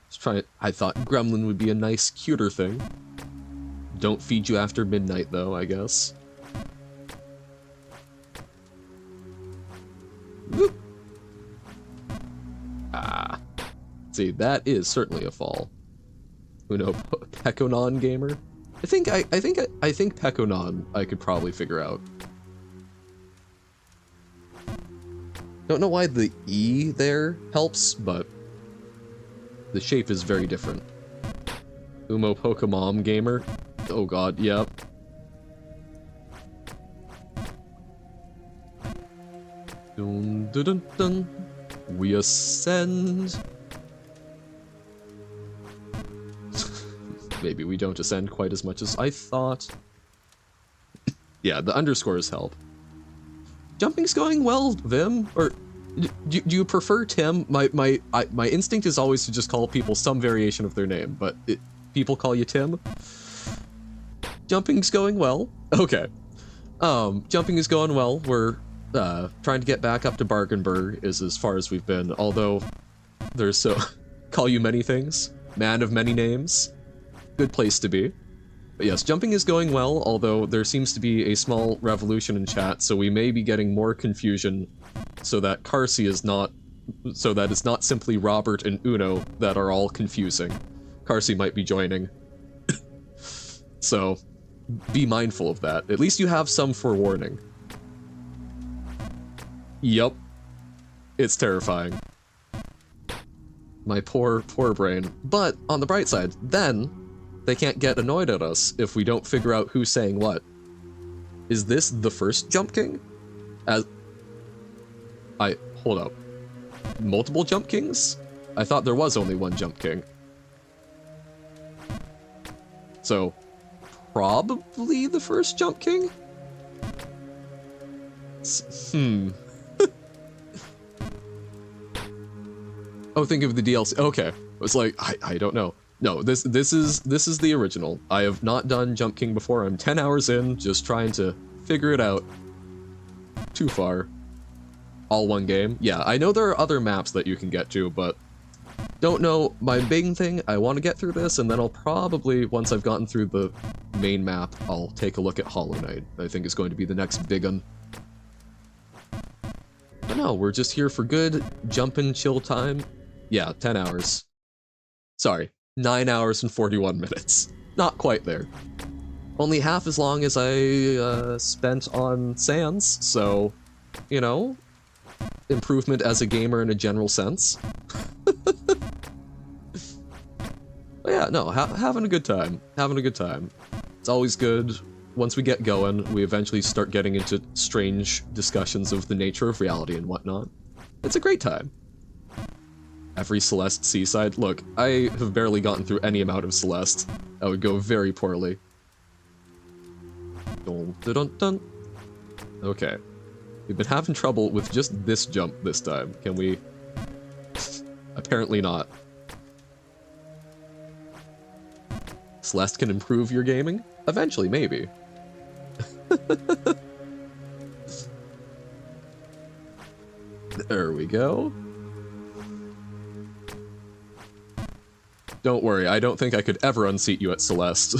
Just trying. I thought Gremlin would be a nice, cuter thing. Don't feed you after midnight, though, I guess. Whoop. Ah. See, that is certainly a fall. Uno Pekonon Gamer? I think Pekonon I could probably figure out. Don't know why the E there helps, but the shape is very different. Umo Pokemon Gamer? Oh god, yep. Dun dun dun dun. We ascend. Maybe we don't ascend quite as much as I thought. Yeah, the underscores help. Jumping's going well, Vim. Or do you prefer Tim? My instinct is always to just call people some variation of their name, but people call you Tim. Jumping's going well. Okay. Jumping is going well. We're Trying to get back up to Barkenberg is as far as we've been, although there's so... call you many things. Man of many names. Good place to be. But yes, jumping is going well, although there seems to be a small revolution in chat, so we may be getting more confusion so that Carsey is not... so that it's not simply Robert and Uno that are all confusing. Carsey might be joining. So, be mindful of that. At least you have some forewarning. Yup. It's terrifying. My poor brain. But, on the bright side, then, they can't get annoyed at us if we don't figure out who's saying what. Is this the first Jump King? Hold up. Multiple Jump Kings? I thought there was only one Jump King. So, probably the first Jump King? Oh, think of the DLC. Okay. It was like, I don't know. No, this is the original. I have not done Jump King before. I'm 10 hours in, just trying to figure it out. Too far. All one game. Yeah, I know there are other maps that you can get to, but don't know. My big thing, I want to get through this, and then I'll probably, once I've gotten through the main map, I'll take a look at Hollow Knight. I think it's going to be the next big one. But no, we're just here for good jumpin' chill time. Yeah, 10 hours. Sorry, 9 hours and 41 minutes. Not quite there. Only half as long as I spent on Sans, so, you know, improvement as a gamer in a general sense. But yeah, no, having a good time. Having a good time. It's always good. Once we get going, we eventually start getting into strange discussions of the nature of reality and whatnot. It's a great time. Every Celeste seaside. Look, I have barely gotten through any amount of Celeste. That would go very poorly. Dun, dun, dun, dun. Okay. We've been having trouble with just this jump this time. Can we... Apparently not. Celeste can improve your gaming? Eventually, maybe. There we go. Don't worry, I don't think I could ever unseat you at Celeste.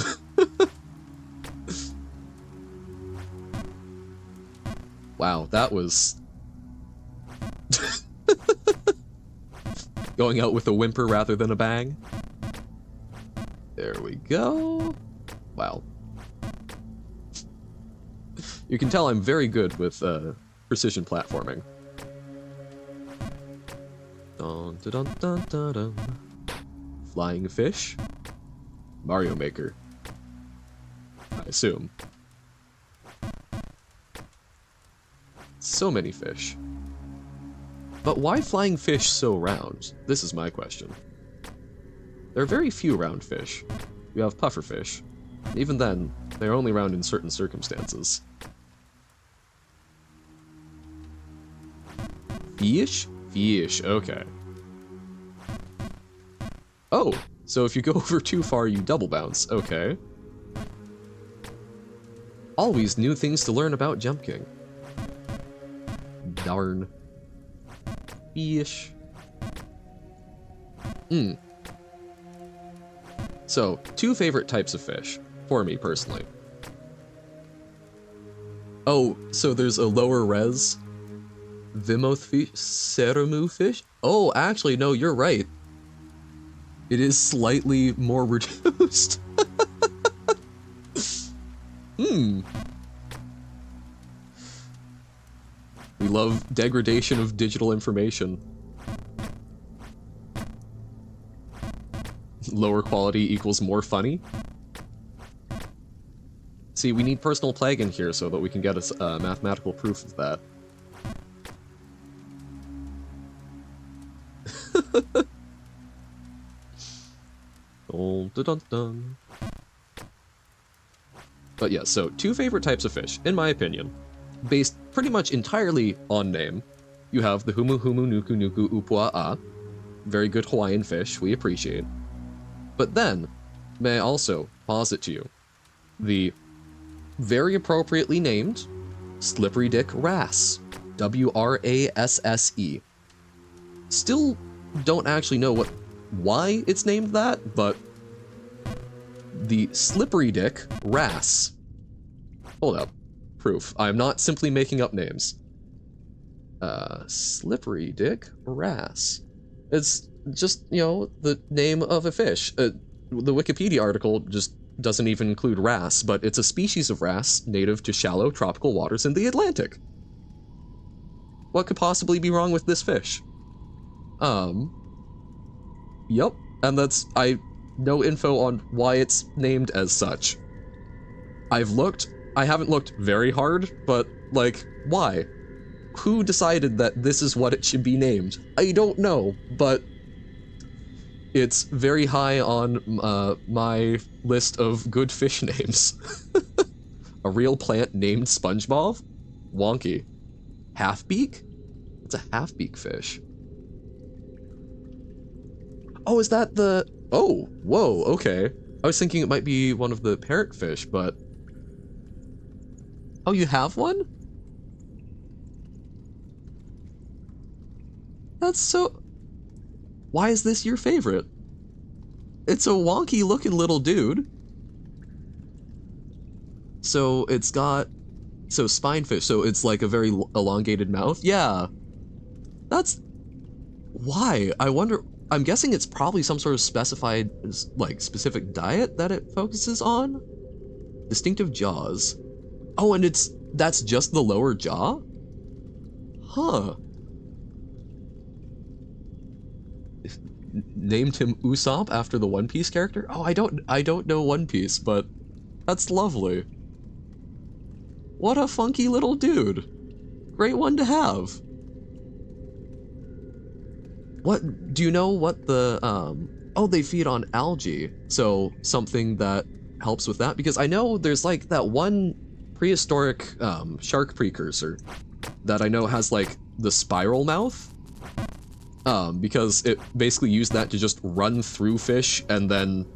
Wow, that was... Going out with a whimper rather than a bang. There we go. Wow. You can tell I'm very good with precision platforming. Dun, dun, dun, dun, dun, dun. Flying fish? Mario Maker. I assume. So many fish. But why flying fish so round? This is my question. There are very few round fish. We have pufferfish. Even then, they're only round in certain circumstances. Fish? Fish, okay. Oh, so if you go over too far, you double bounce. Okay. Always new things to learn about Jump King. Darn. Fish. So, two favorite types of fish, for me personally. Oh, so there's a lower res Vimoth fish? Seramu fish? Oh, actually, no, you're right. It is slightly more reduced. We love degradation of digital information. Lower quality equals more funny? See, we need personal plague in here so that we can get a mathematical proof of that. Dun, dun, dun, dun. But yeah, so two favorite types of fish, in my opinion, based pretty much entirely on name. You have the Humu Humu Nuku Nuku Upua'a, very good Hawaiian fish, we appreciate. But then, may I also posit to you, the very appropriately named Slippery Dick Wrasse. W-R-A-S-S-E. Still don't actually know why it's named that, but the slippery dick wrasse. Hold up. Proof. I'm not simply making up names. Slippery dick wrasse. It's just, you know, the name of a fish. The Wikipedia article just doesn't even include wrasse, but it's a species of wrasse native to shallow tropical waters in the Atlantic. What could possibly be wrong with this fish? Yep, and that's, no info on why it's named as such. I haven't looked very hard, but, like, why? Who decided that this is what it should be named? I don't know, but it's very high on my list of good fish names. A real plant named SpongeBob? Wonky. Half-beak? It's a half-beak fish. Oh, is that the... Oh, whoa, okay. I was thinking it might be one of the parrotfish, but... Oh, you have one? That's so... Why is this your favorite? It's a wonky looking little dude. So it's got... So spinefish, so it's like a very elongated mouth? Yeah. That's... Why? I wonder... I'm guessing it's probably some sort of specified, like, specific diet that it focuses on? Distinctive jaws. Oh, and that's just the lower jaw? Huh. Named him Usopp after the One Piece character? Oh, I don't know One Piece, but that's lovely. What a funky little dude. Great one to have. What, do you know what the, oh, they feed on algae, so something that helps with that? Because I know there's like that one prehistoric shark precursor that I know has like the spiral mouth, because it basically used that to just run through fish and then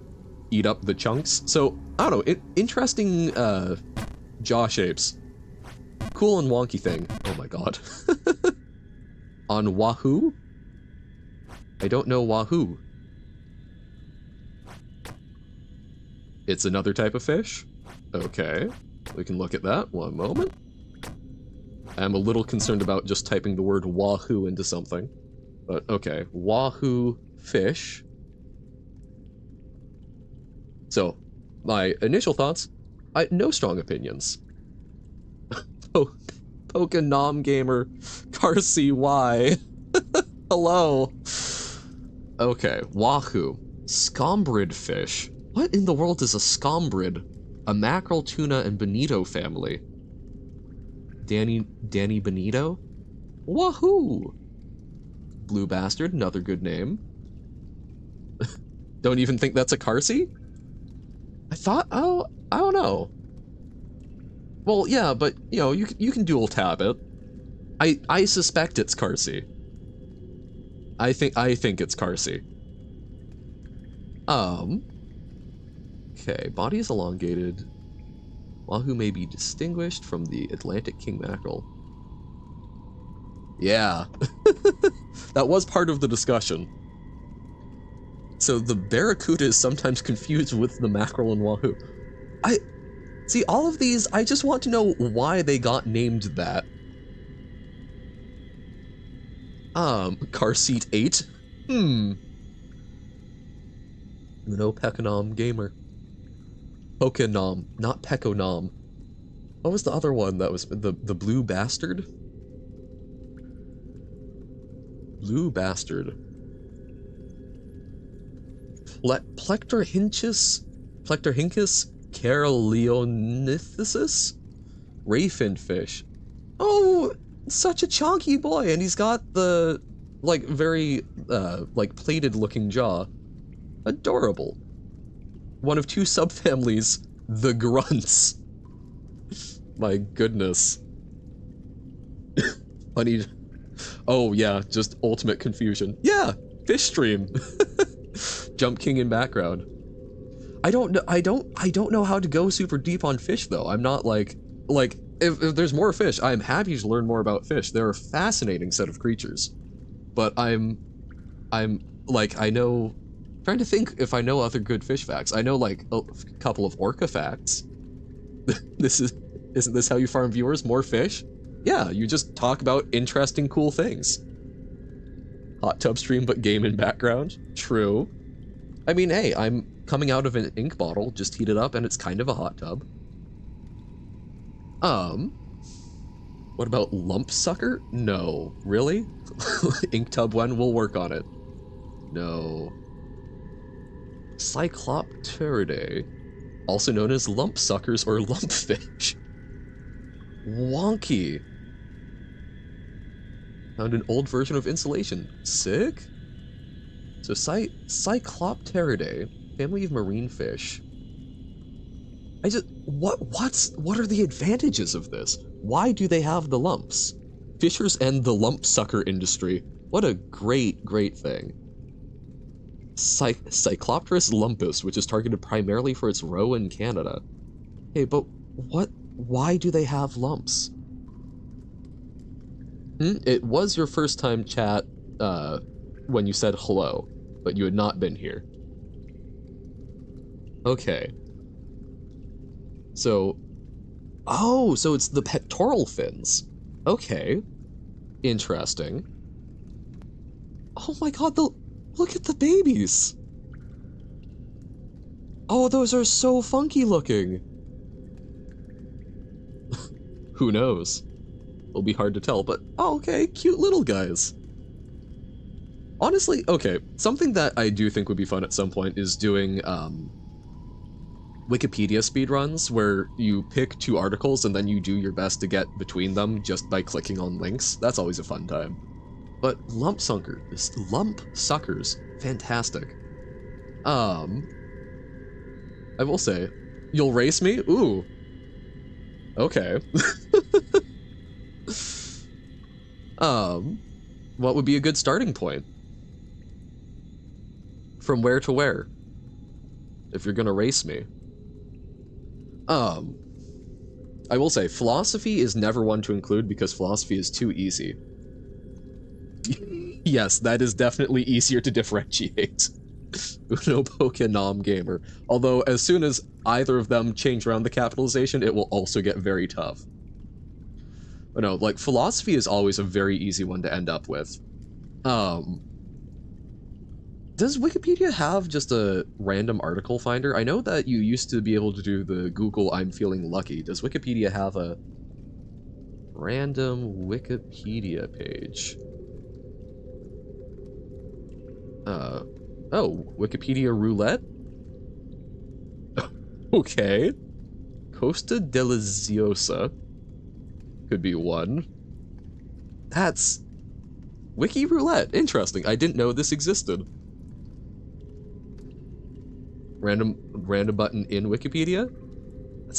eat up the chunks. So, I don't know, interesting jaw shapes. Cool and wonky thing. Oh my god. On Wahoo? I don't know Wahoo. It's another type of fish? Okay, we can look at that. One moment. I'm a little concerned about just typing the word Wahoo into something. But okay, Wahoo fish. So, my initial thoughts, no strong opinions. Pokenom Gamer, Carsey Y. Hello. Okay, Wahoo. Scombrid fish. What in the world is a scombrid? A mackerel, tuna, and bonito family. Danny Bonito? Wahoo! Blue Bastard, another good name. Don't even think that's a Carsey? I thought, oh, I don't know. Well, yeah, but, you know, you can dual tab it. I suspect it's Carsey. I think it's Carsey. Okay, body is elongated. Wahoo may be distinguished from the Atlantic king mackerel. Yeah. That was part of the discussion. So the barracuda is sometimes confused with the mackerel and wahoo. See, all of these, I just want to know why they got named that. Car seat 8? Uno Pekonom Gamer. Pokenom, not Pekonom. What was the other one that was the Blue Bastard? Blue Bastard. Plectorhinchus Carolionithus? Rayfin fish. Oh, such a chonky boy, and he's got the, like, very, like, plated looking jaw. Adorable. One of two subfamilies, the grunts. My goodness. Funny. Oh yeah, just ultimate confusion. Yeah, fish stream. Jump King in background. I don't know how to go super deep on fish though. I'm not like if there's more fish, I'm happy to learn more about fish. They're a fascinating set of creatures. But I'm like, I know, trying to think if I know other good fish facts. I know like a couple of orca facts. Isn't this how you farm viewers? More fish? Yeah, you just talk about interesting, cool things. Hot tub stream, but game in background? True. I mean, hey, I'm coming out of an ink bottle, just heat it up, and it's kind of a hot tub. What about lump sucker? No. Really? Ink tub one, we'll work on it. No. Cyclopteridae, also known as lump suckers or lumpfish. Wonky. Found an old version of insulation. Sick? So Cyclopteridae, family of marine fish. What are the advantages of this? Why do they have the lumps? Fishers and the lump sucker industry. What a great, great thing. Cyclopterus lumpus, which is targeted primarily for its roe in Canada. Hey, but why do they have lumps? It was your first time chat, when you said hello, but you had not been here. Okay. So, oh, so it's the pectoral fins. Okay. Interesting. Oh my god, look at the babies. Oh, those are so funky looking. Who knows? It'll be hard to tell, but oh, okay, cute little guys. Honestly, okay, something that I do think would be fun at some point is doing, Wikipedia speedruns, where you pick two articles and then you do your best to get between them just by clicking on links. That's always a fun time. But lump suckers, fantastic. I will say, you'll race me? Ooh. Okay. What would be a good starting point? From where to where? If you're gonna race me. I will say, philosophy is never one to include because philosophy is too easy. Yes, that is definitely easier to differentiate. Uno Poke Nom Gamer. Although, as soon as either of them change around the capitalization, it will also get very tough. But no, like, philosophy is always a very easy one to end up with. Does Wikipedia have just a random article finder? I know that you used to be able to do the Google I'm feeling lucky. Does Wikipedia have a random Wikipedia page? Oh, Wikipedia roulette? Okay. Costa Deliciosa could be one. That's Wiki roulette. Interesting. I didn't know this existed. Random button in Wikipedia?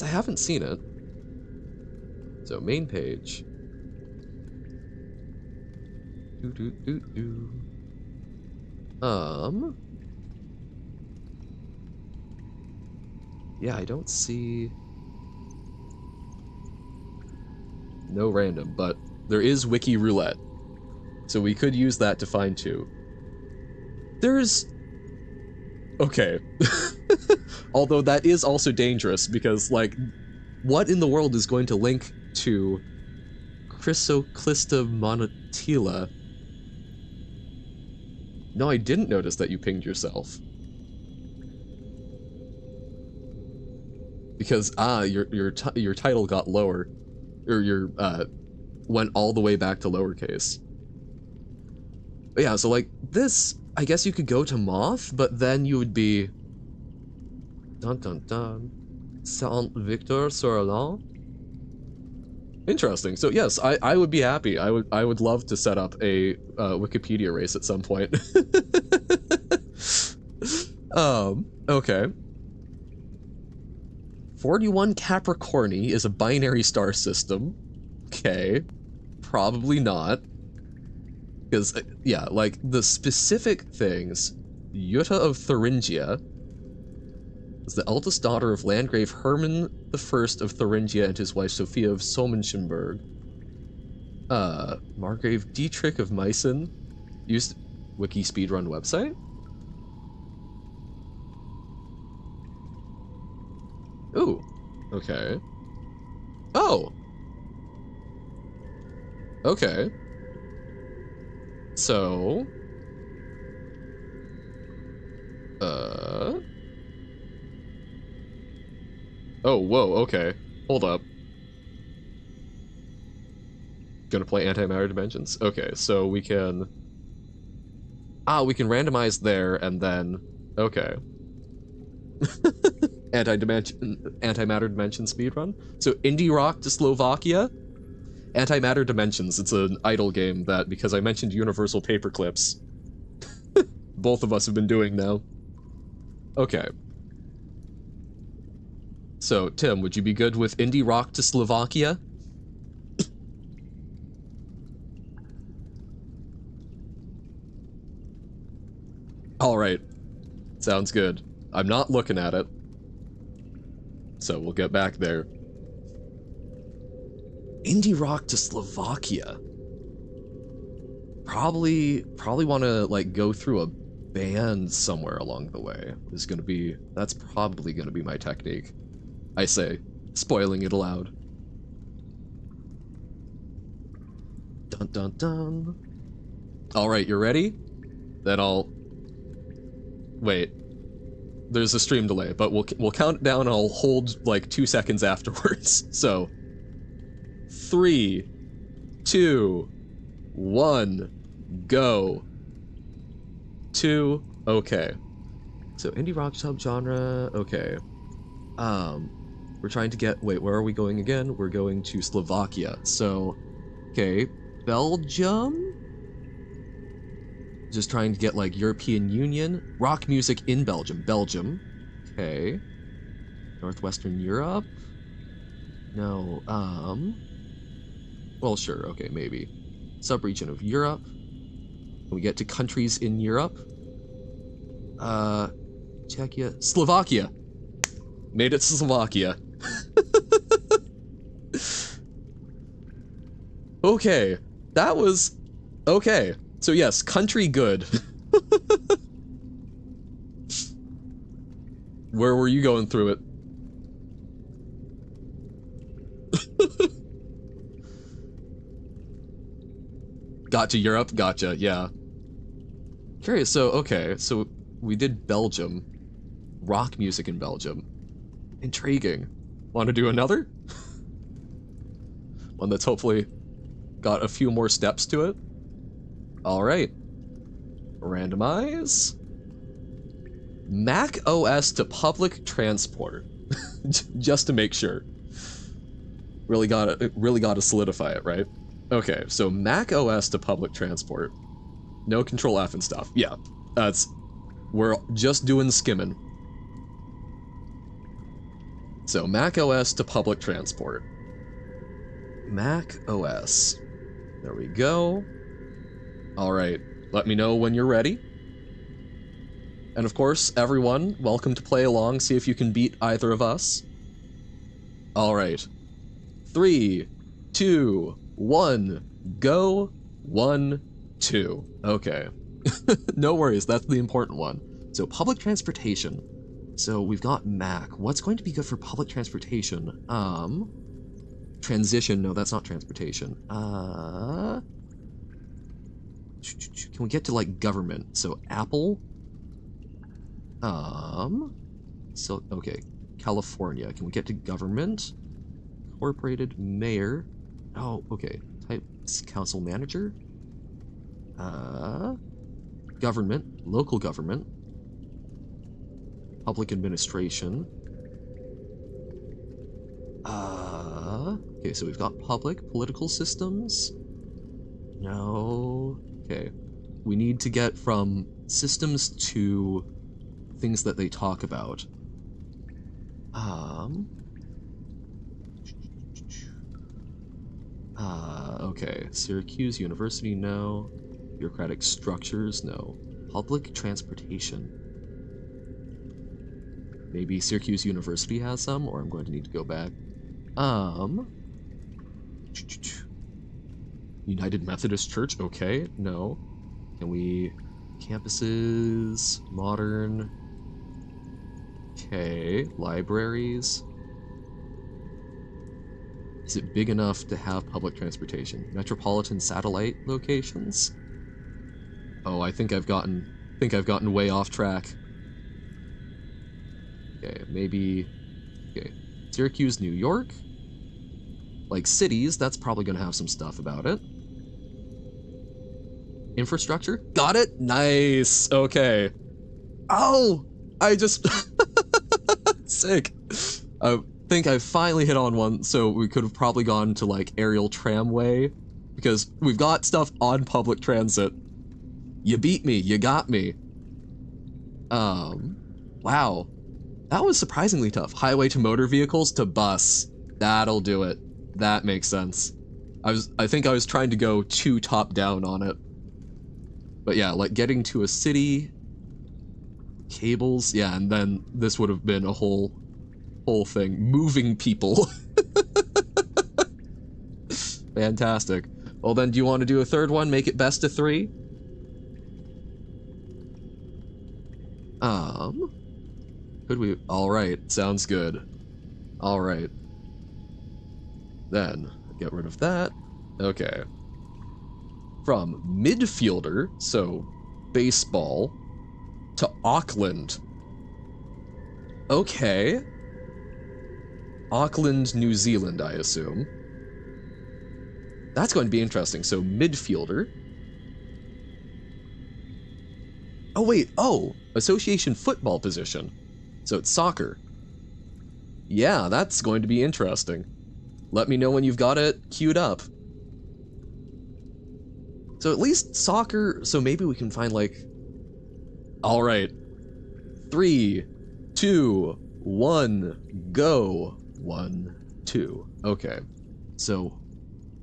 I haven't seen it. So main page. Yeah, I don't see no random, but there is Wiki roulette. So we could use that to find two. There's okay. Although that is also dangerous because, like, what in the world is going to link to Chrysoclista monotila? No, I didn't notice that you pinged yourself. Because, your title got lower. Or your, went all the way back to lowercase. But yeah, so, like, this, I guess you could go to Moth, but then you would be dun dun dun. Saint Victor Sorelin. Interesting. So yes, I would be happy. I would love to set up a Wikipedia race at some point. Okay. 41 Capricorni is a binary star system. Okay. Probably not. Because, yeah, like, the specific things, Jutta of Thuringia, is the eldest daughter of Landgrave Hermann I of Thuringia and his wife Sophia of Solmenschenberg. Margrave Dietrich of Meissen used Wiki speedrun website? Ooh, okay. Oh! Okay. So... Oh, whoa, okay. Hold up. Gonna play Antimatter Dimensions? Okay, so we can... Ah, we can randomize there, and then... Okay. Antimatter Dimension speedrun. So Indie Rock to Slovakia, Antimatter Dimensions. It's an idle game that, because I mentioned Universal Paperclips, both of us have been doing now. Okay. So, Tim, would you be good with Indie Rock to Slovakia? Alright. Sounds good. I'm not looking at it. So we'll get back there. Indie Rock to Slovakia. Probably want to like go through a band somewhere along the way. That's probably gonna be my technique. I say, spoiling it aloud. Dun dun dun. Alright, you're ready? Then I'll... Wait. There's a stream delay, but we'll count it down and I'll hold like 2 seconds afterwards. So... 3, 2, 1, go. 2, okay. So indie rock subgenre, okay. We're trying to get, wait, where are we going again? We're going to Slovakia. So, okay, Belgium? Just trying to get like European Union. Rock music in Belgium. Belgium. Okay. Northwestern Europe? No, well, sure, okay, maybe. Subregion of Europe. Can we get to countries in Europe? Czechia. Slovakia! Made it to Slovakia. Okay, that was... Okay, so yes, country good. Where were you going through it? Got to Europe? Gotcha, yeah. Curious, so, okay, so we did Belgium. Rock music in Belgium. Intriguing. Want to do another? One that's hopefully got a few more steps to it. Alright. Randomize. Mac OS to public transport. Just to make sure. Really gotta solidify it, right? Okay, so Mac OS to public transport. No Control F and stuff. Yeah, we're just doing skimming. So Mac OS to public transport. Mac OS. There we go. Alright, let me know when you're ready. And of course, everyone, welcome to play along, see if you can beat either of us. Alright. 3, 2, 1, go. 1, 2. Okay. No worries, that's the important one. So public transportation. So we've got Mac. What's going to be good for public transportation? Transition. No, that's not transportation. Can we get to like government? So Apple. So okay, California. Can we get to government? Incorporated mayor. Oh, okay. Type council manager. Government. Local government. Public administration. Okay, so we've got public, political systems. No. Okay. We need to get from systems to things that they talk about. Okay. Syracuse University, no. Bureaucratic structures, no. Public transportation. Maybe Syracuse University has some, or I'm going to need to go back. United Methodist Church, okay, no. Can we... Campuses, modern... Okay, libraries. Is it big enough to have public transportation? Metropolitan satellite locations? Oh, I think I've gotten way off track. Okay, maybe... Okay, Syracuse, New York? Like cities, that's probably gonna have some stuff about it. Infrastructure? Got it? Nice, okay. Oh! I just... Sick. I think I finally hit on one, so we could have probably gone to like aerial tramway, because we've got stuff on public transit. You beat me, you got me. Wow. That was surprisingly tough. Highway to motor vehicles to bus. That'll do it. That makes sense. I think I was trying to go too top down on it. But yeah, like getting to a city, cables, yeah, and then this would have been a whole thing. Moving people. Fantastic. Well then, do you want to do a third one? Make it best of 3? Could we? Alright, sounds good. Alright. Then, get rid of that. Okay. From midfielder, so baseball, to Auckland. Okay. Auckland, New Zealand, I assume. That's going to be interesting. So midfielder. Oh wait, oh, association football position. So it's soccer. Yeah, that's going to be interesting. Let me know when you've got it queued up. So at least soccer, so maybe we can find like... All right. 3, 2, 1, go. 1, 2. Okay. So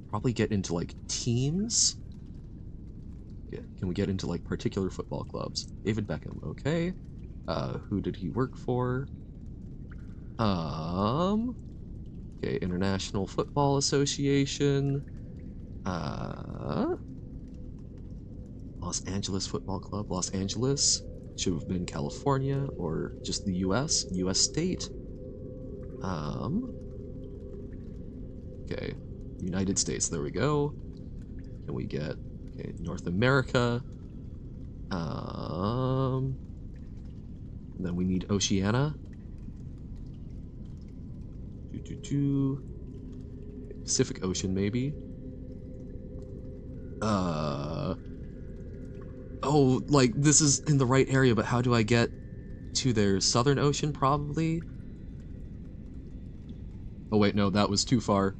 probably get into like teams. Yeah, can we get into like particular football clubs? David Beckham, okay. Who did he work for? Okay, International Football Association. Los Angeles Football Club, Los Angeles. Should have been California or just the US state. Okay, United States, there we go. Can we get, okay, North America. And then we need Oceania. Pacific Ocean, maybe. Oh, like, this is in the right area, but how do I get to their Southern Ocean, probably? Oh, wait, no, that was too far.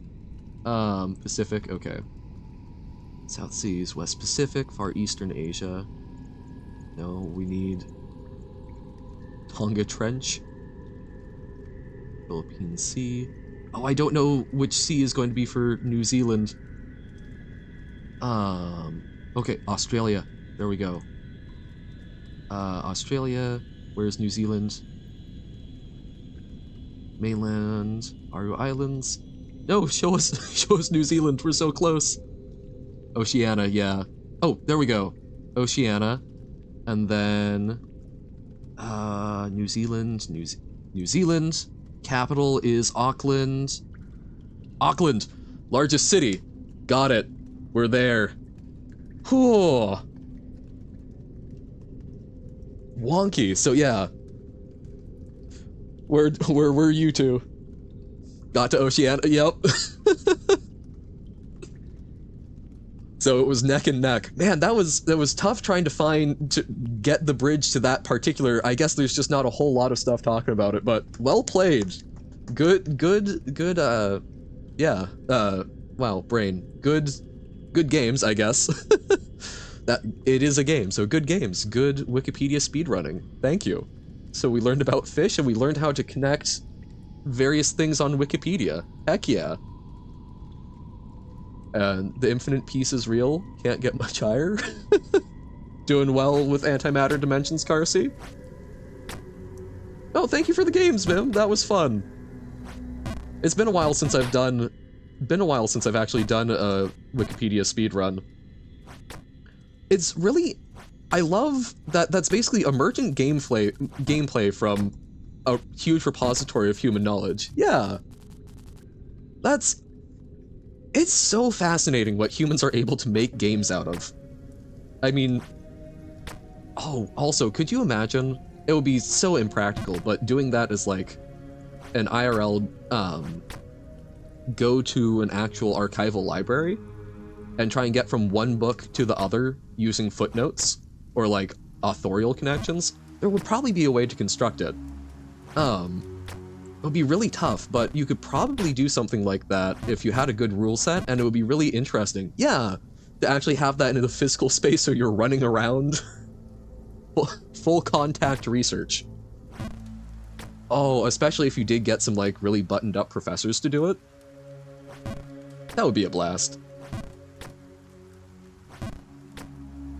Pacific, okay. South Seas, West Pacific, Far Eastern Asia. No, we need Tonga Trench. Philippine Sea. Oh, I don't know which sea is going to be for New Zealand. Okay, Australia. There we go. Australia. Where's New Zealand? Mainland. Aru Islands. No, show us New Zealand. We're so close. Oceania, yeah. Oh, there we go. Oceania. And then New Zealand. New Zealand. Capital is Auckland. Auckland, largest city. Got it. We're there. Whew. Wonky. So yeah. Where were you two? Got to Oceania. Yep. So it was neck and neck. Man, that was tough trying to get the bridge to that particular. I guess there's just not a whole lot of stuff talking about it, but well played. Good yeah. Wow, brain. Good games, I guess. That it is a game, so good games. Good Wikipedia speedrunning. Thank you. So we learned about fish and we learned how to connect various things on Wikipedia. Heck yeah. And the infinite piece is real. Can't get much higher. Doing well with antimatter dimensions, Carsey? Oh, thank you for the games, Vim. That was fun. It's been a while since I've actually done a Wikipedia speedrun. It's really, I love that that's basically emergent gameplay from a huge repository of human knowledge. Yeah. It's so fascinating what humans are able to make games out of. I mean, oh, also, could you imagine? It would be so impractical, but doing that as like an IRL, go to an actual archival library and try and get from one book to the other using footnotes or like authorial connections, there would probably be a way to construct it. It would be really tough, but you could probably do something like that if you had a good rule set, and it would be really interesting. Yeah, to actually have that in a physical space so you're running around. Full contact research. Oh, especially if you did get some like really buttoned up professors to do it. That would be a blast.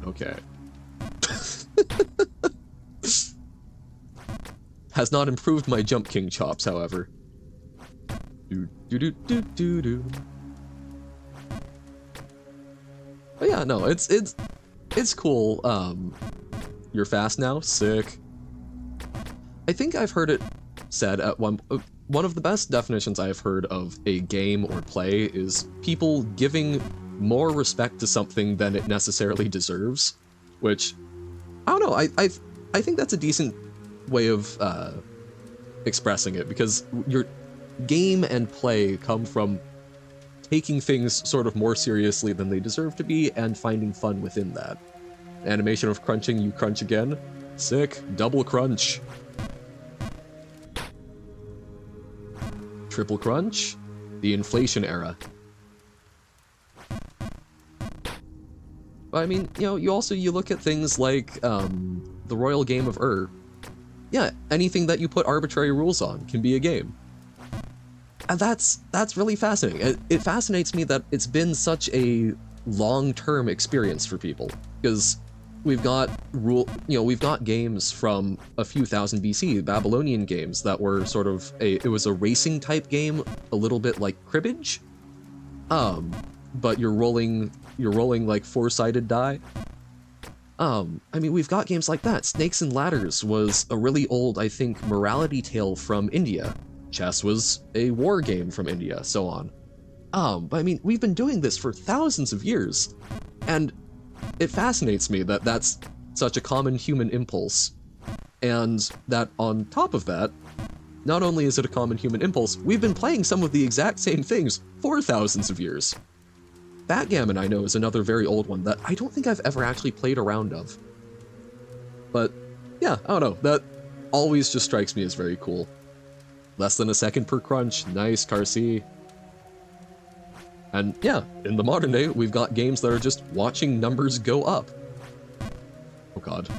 Okay. Has not improved my Jump King chops, however. Do do do do do do. But yeah, no, it's cool. You're fast now? Sick. I think I've heard it said at one of the best definitions I've heard of a game or play is people giving more respect to something than it necessarily deserves, which I don't know. I think that's a decent way of expressing it, because your game and play come from taking things sort of more seriously than they deserve to be and finding fun within that. Animation of crunching, you crunch again. Sick. Double crunch. Triple crunch. The inflation era. But I mean, you know, you look at things like the Royal Game of Ur. Yeah, anything that you put arbitrary rules on can be a game. And that's really fascinating. It fascinates me that it's been such a long-term experience for people, because we've got games from a few thousand BC, Babylonian games that were sort of it was a racing type game, a little bit like cribbage. But you're rolling like four-sided die. I mean, we've got games like that. Snakes and Ladders was a really old, I think, morality tale from India. Chess was a war game from India, so on. But I mean, we've been doing this for thousands of years, and it fascinates me that that's such a common human impulse, and that on top of that, not only is it a common human impulse, we've been playing some of the exact same things for thousands of years. Backgammon, I know, is another very old one that I don't think I've ever actually played a round of. But yeah, I don't know, that always just strikes me as very cool. Less than a second per crunch, nice, Tarsi. And yeah, in the modern day, we've got games that are just watching numbers go up. Oh god.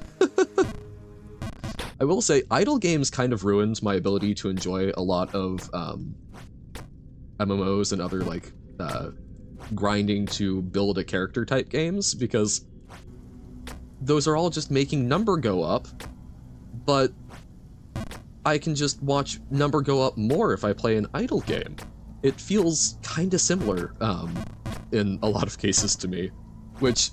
I will say, idle games kind of ruined my ability to enjoy a lot of MMOs and other, like, grinding to build a character type games, because those are all just making number go up, but I can just watch number go up more if I play an idle game. It feels kind of similar in a lot of cases to me, which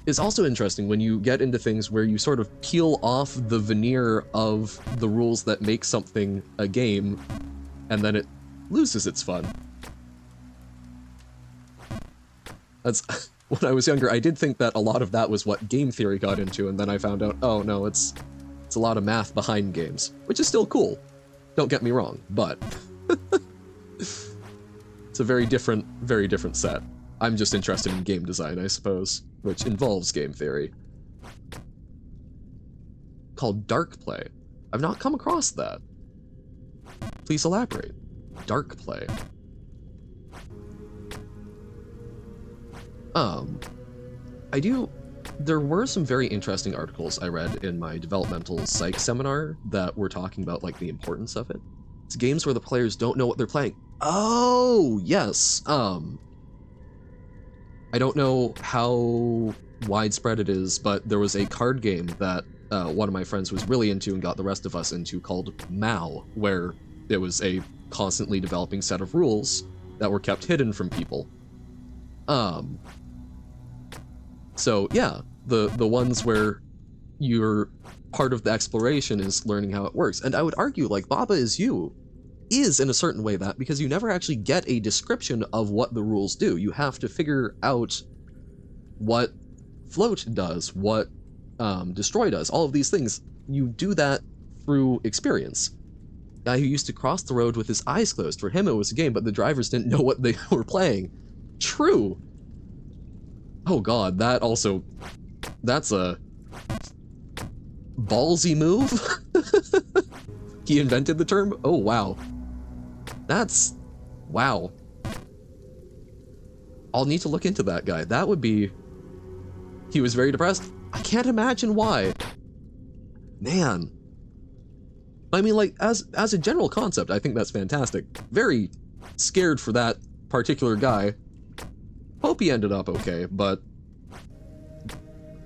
is also interesting when you get into things where you sort of peel off the veneer of the rules that make something a game, and then it loses its fun. That's when I was younger, I did think that a lot of that was what game theory got into, and then I found out, oh no, it's a lot of math behind games, which is still cool. Don't get me wrong, but it's a very different set. I'm just interested in game design, I suppose, which involves game theory. Called dark play. I've not come across that. Please elaborate. Dark play. There were some very interesting articles I read in my developmental psych seminar that were talking about, like, the importance of it. It's games where the players don't know what they're playing. Oh, yes. I don't know how widespread it is, but there was a card game that one of my friends was really into and got the rest of us into, called Mao, where it was a constantly developing set of rules that were kept hidden from people. So yeah, the ones where you're part of the exploration is learning how it works. And I would argue, like, Baba Is You is in a certain way that, because you never actually get a description of what the rules do. You have to figure out what float does, what destroy does, all of these things. You do that through experience. Guy who used to cross the road with his eyes closed. For him, it was a game, but the drivers didn't know what they were playing. True. Oh god, that's a ballsy move. He invented the term? Oh wow. Wow. I'll need to look into that guy. That would be... He was very depressed. I can't imagine why. Man. I mean, like, as a general concept, I think that's fantastic. Very scared for that particular guy. Hope he ended up okay, but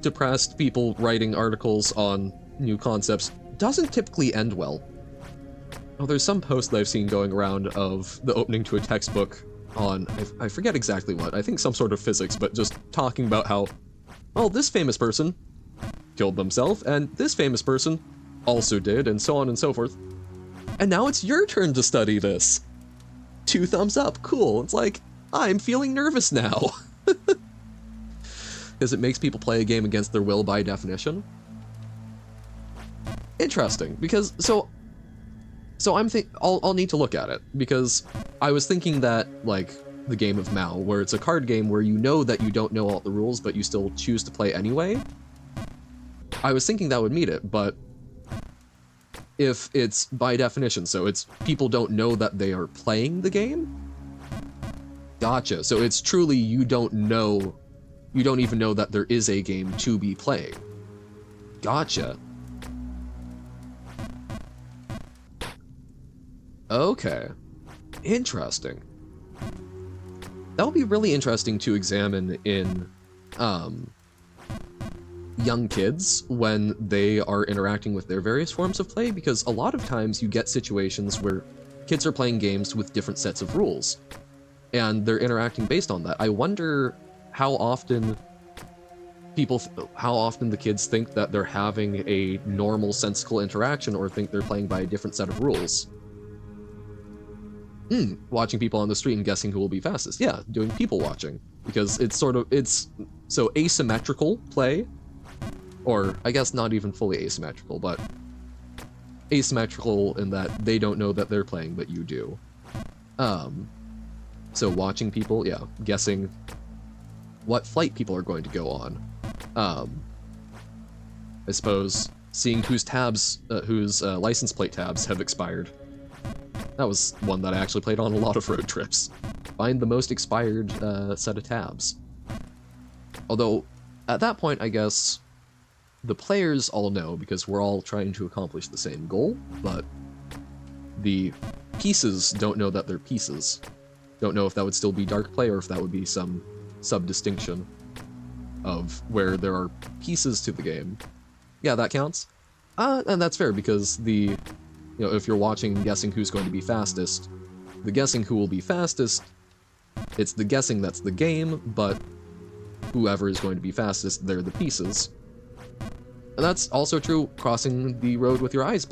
depressed people writing articles on new concepts doesn't typically end well. Oh, there's some post that I've seen going around of the opening to a textbook on, I forget exactly what, I think some sort of physics, but just talking about how, well, this famous person killed themselves, and this famous person also did, and so on and so forth. And now it's your turn to study this. 2 thumbs up, cool. It's like, I'm feeling nervous now. Because it makes people play a game against their will by definition. Interesting, because, so I'll need to look at it, because I was thinking that, like, the game of Mao, where it's a card game where you know that you don't know all the rules, but you still choose to play anyway. I was thinking that would meet it, but if it's by definition, so it's people don't know that they are playing the game? Gotcha, so it's truly you don't even know that there is a game to be playing. Gotcha. Okay. Interesting. That would be really interesting to examine in young kids when they are interacting with their various forms of play, because a lot of times you get situations where kids are playing games with different sets of rules, and they're interacting based on that. I wonder how often the kids think that they're having a normal, sensical interaction, or think they're playing by a different set of rules. Watching people on the street and guessing who will be fastest. Yeah, doing people watching. Because it's so asymmetrical play, or I guess not even fully asymmetrical, but asymmetrical in that they don't know that they're playing, but you do. So watching people, yeah, guessing what flight people are going to go on. I suppose seeing whose license plate tabs have expired. That was one that I actually played on a lot of road trips. Find the most expired set of tabs. Although, at that point, I guess, the players all know, because we're all trying to accomplish the same goal, but the pieces don't know that they're pieces. Don't know if that would still be dark play, or if that would be some sub-distinction of where there are pieces to the game. Yeah, that counts. And that's fair, because if you're watching and guessing who's going to be fastest, the guessing who will be fastest, it's the guessing that's the game, but whoever is going to be fastest, they're the pieces. And that's also true crossing the road with your eyes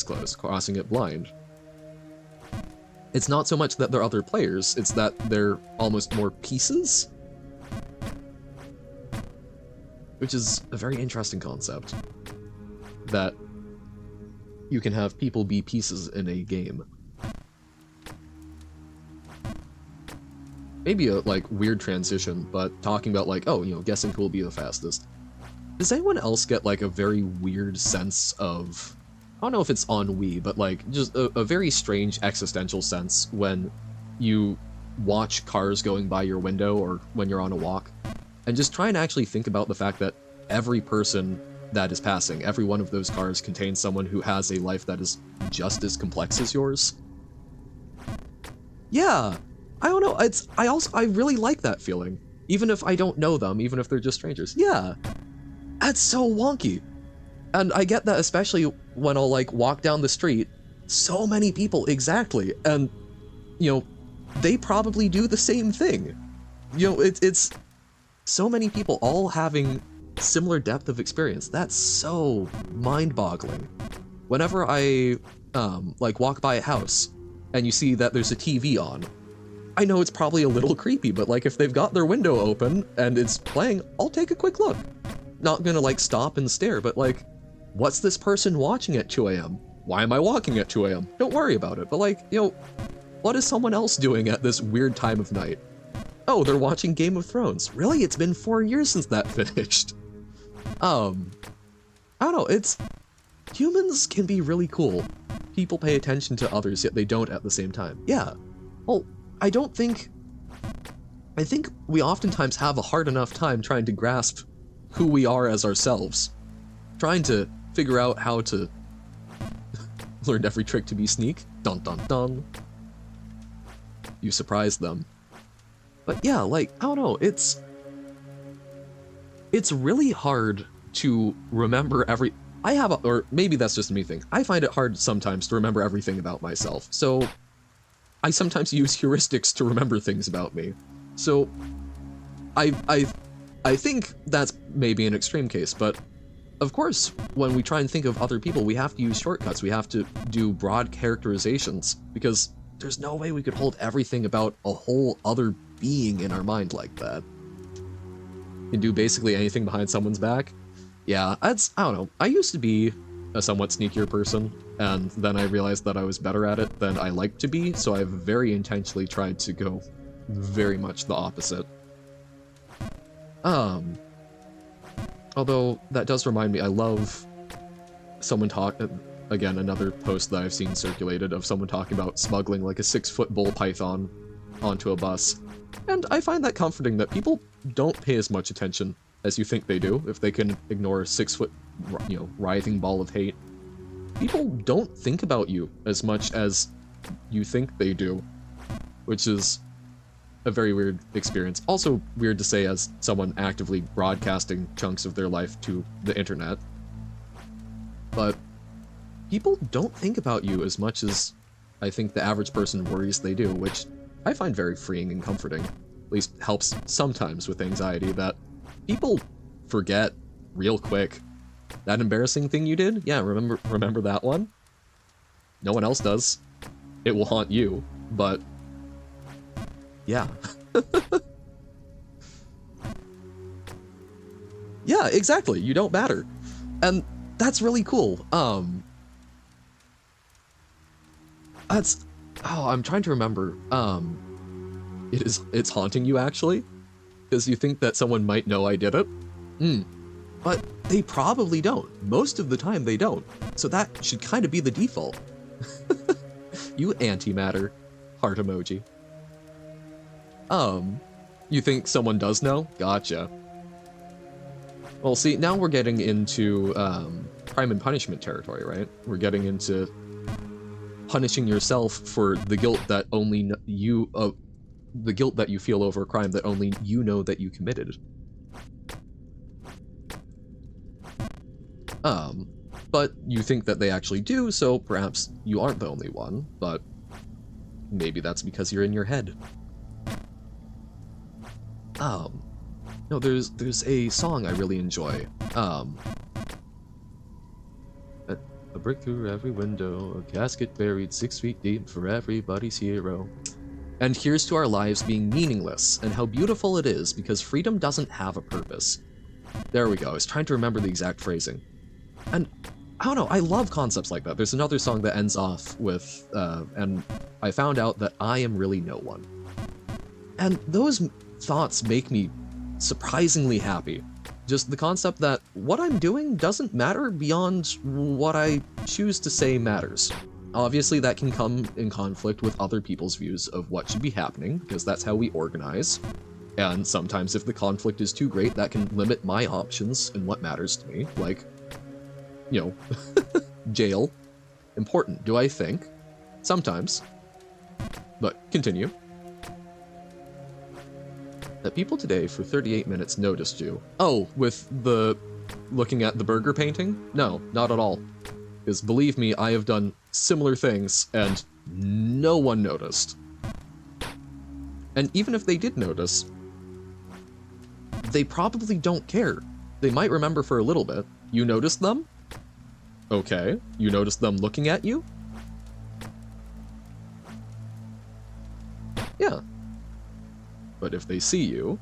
closed, crossing it blind. It's not so much that they're other players, it's that they're almost more pieces? Which is a very interesting concept. That you can have people be pieces in a game. Maybe a, weird transition, but talking about, guessing who will be the fastest. Does anyone else get, a very weird sense of... I don't know if it's ennui, but, just a very strange existential sense when you watch cars going by your window or when you're on a walk, and just try and actually think about the fact that every person that is passing, every one of those cars contains someone who has a life that is just as complex as yours. Yeah, I don't know, I really like that feeling. Even if I don't know them, even if they're just strangers. Yeah, that's so wonky. And I get that, especially when I'll like walk down the street, so many people, exactly, and you know, they probably do the same thing. You know, it's so many people all having similar depth of experience. That's so mind-boggling. Whenever I like walk by a house and you see that there's a TV on, I know it's probably a little creepy, but like if they've got their window open and it's playing, I'll take a quick look. Not gonna like stop and stare, but like, what's this person watching at 2 a.m.? Why am I walking at 2 a.m.? Don't worry about it. But like, you know, what is someone else doing at this weird time of night? Oh, they're watching Game of Thrones. Really? It's been 4 years since that finished. I don't know, it's... Humans can be really cool. People pay attention to others, yet they don't at the same time. Yeah. Well, I think we oftentimes have a hard enough time trying to grasp who we are as ourselves. Trying to figure out how to... Learned every trick to be sneak. Dun dun dun. You surprised them. But yeah, like, I don't know, it's really hard to remember or maybe that's just me thing. I find it hard sometimes to remember everything about myself. So I sometimes use heuristics to remember things about me. So I think that's maybe an extreme case, but of course, when we try and think of other people, we have to use shortcuts. We have to do broad characterizations, because there's no way we could hold everything about a whole other being in our mind like that. You can do basically anything behind someone's back. Yeah, I don't know. I used to be a somewhat sneakier person, and then I realized that I was better at it than I liked to be, so I've very intentionally tried to go very much the opposite. Although, that does remind me, I love someone again, another post that I've seen circulated of someone talking about smuggling like a 6-foot bull python onto a bus. And I find that comforting that people don't pay as much attention as you think they do if they can ignore a 6-foot, you know, writhing ball of hate. People don't think about you as much as you think they do, which is a very weird experience. Also weird to say as someone actively broadcasting chunks of their life to the internet. But people don't think about you as much as I think the average person worries they do, which I find very freeing and comforting. At least helps sometimes with anxiety that people forget real quick. That embarrassing thing you did? Yeah, remember that one? No one else does. It will haunt you, but yeah. Yeah, exactly. You don't matter. And that's really cool. I'm trying to remember. It's haunting you actually? Because you think that someone might know I did it? But they probably don't. Most of the time they don't. So that should kind of be the default. You antimatter. Heart emoji. You think someone does know? Gotcha. Well, see, now we're getting into crime and punishment territory, right? We're getting into punishing yourself for the guilt that only the guilt that you feel over a crime that only you know that you committed. But you think that they actually do, so perhaps you aren't the only one, but maybe that's because you're in your head. No, there's a song I really enjoy. A brick through every window, a casket buried 6 feet deep for everybody's hero. And here's to our lives being meaningless, and how beautiful it is because freedom doesn't have a purpose. There we go, I was trying to remember the exact phrasing. And I don't know, I love concepts like that. There's another song that ends off with, and I found out that I am really no one. And those thoughts make me surprisingly happy. Just the concept that what I'm doing doesn't matter beyond what I choose to say matters. Obviously, that can come in conflict with other people's views of what should be happening, because that's how we organize. And sometimes if the conflict is too great, that can limit my options and what matters to me, like, you know, jail. Important, do I think? Sometimes. But continue. that people today for 38 minutes noticed you. Oh, with the looking at the burger painting? No, not at all. Because believe me, I have done similar things and no one noticed. And even if they did notice, they probably don't care. They might remember for a little bit. You noticed them? Okay. You noticed them looking at you? Yeah. But if they see you,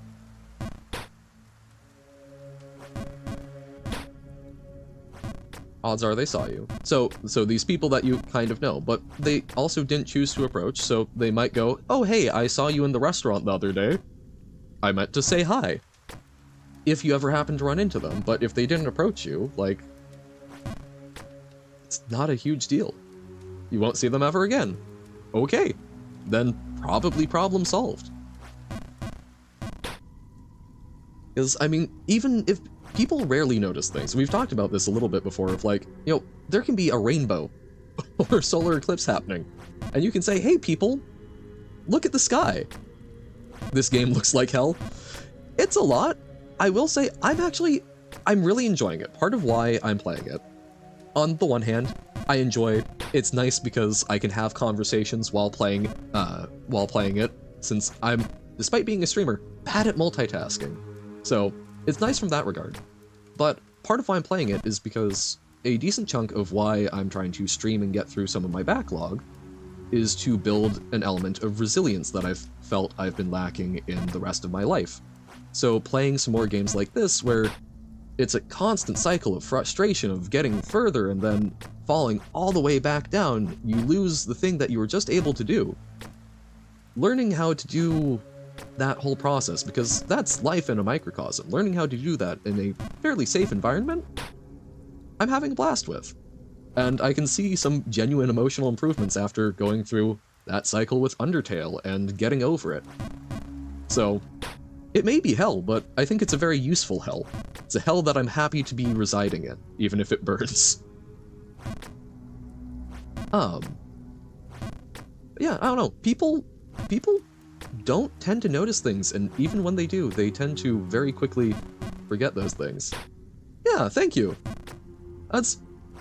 odds are they saw you. So these people that you kind of know, but they also didn't choose to approach, so they might go, oh hey, I saw you in the restaurant the other day. I meant to say hi. If you ever happen to run into them, but if they didn't approach you, like, it's not a huge deal. You won't see them ever again. Okay, then probably problem solved. Because, I mean, even if people rarely notice things, we've talked about this a little bit before, of like, you know, there can be a rainbow or a solar eclipse happening, and you can say, hey people, look at the sky. This game looks like hell. It's a lot. I will say, I'm really enjoying it. Part of why I'm playing it, on the one hand, I enjoy, it's nice because I can have conversations while playing it, since I'm, despite being a streamer, bad at multitasking. So, it's nice from that regard. But part of why I'm playing it is because a decent chunk of why I'm trying to stream and get through some of my backlog is to build an element of resilience that I've felt I've been lacking in the rest of my life. So playing some more games like this, where it's a constant cycle of frustration of getting further and then falling all the way back down, you lose the thing that you were just able to do. Learning how to do that whole process, because that's life in a microcosm, learning how to do that in a fairly safe environment, I'm having a blast with. And I can see some genuine emotional improvements after going through that cycle with Undertale and getting over it. So, it may be hell, but I think it's a very useful hell. It's a hell that I'm happy to be residing in, even if it burns. Yeah, I don't know. People don't tend to notice things, and even when they do, they tend to very quickly forget those things. Yeah, thank you.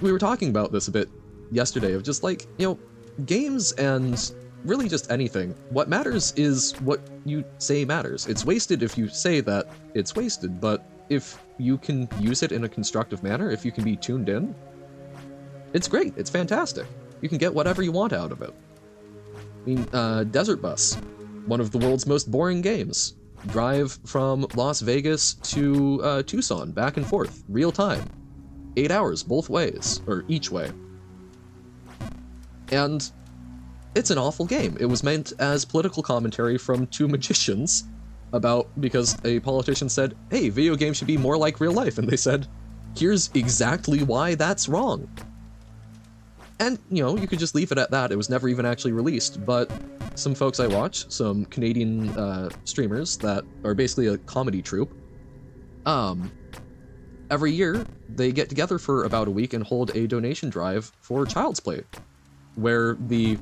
We were talking about this a bit yesterday, of just like, you know, games and really just anything. What matters is what you say matters. It's wasted if you say that it's wasted, but if you can use it in a constructive manner, if you can be tuned in, it's great, it's fantastic. You can get whatever you want out of it. I mean, Desert Bus, one of the world's most boring games. Drive from Las Vegas to Tucson, back and forth, real time. 8 hours, both ways, or each way. And it's an awful game. It was meant as political commentary from two magicians because a politician said, hey, video games should be more like real life, and they said, here's exactly why that's wrong. And, you know, you could just leave it at that. It was never even actually released, but some folks I watch, some Canadian streamers that are basically a comedy troupe, every year they get together for about a week and hold a donation drive for Child's Play, where the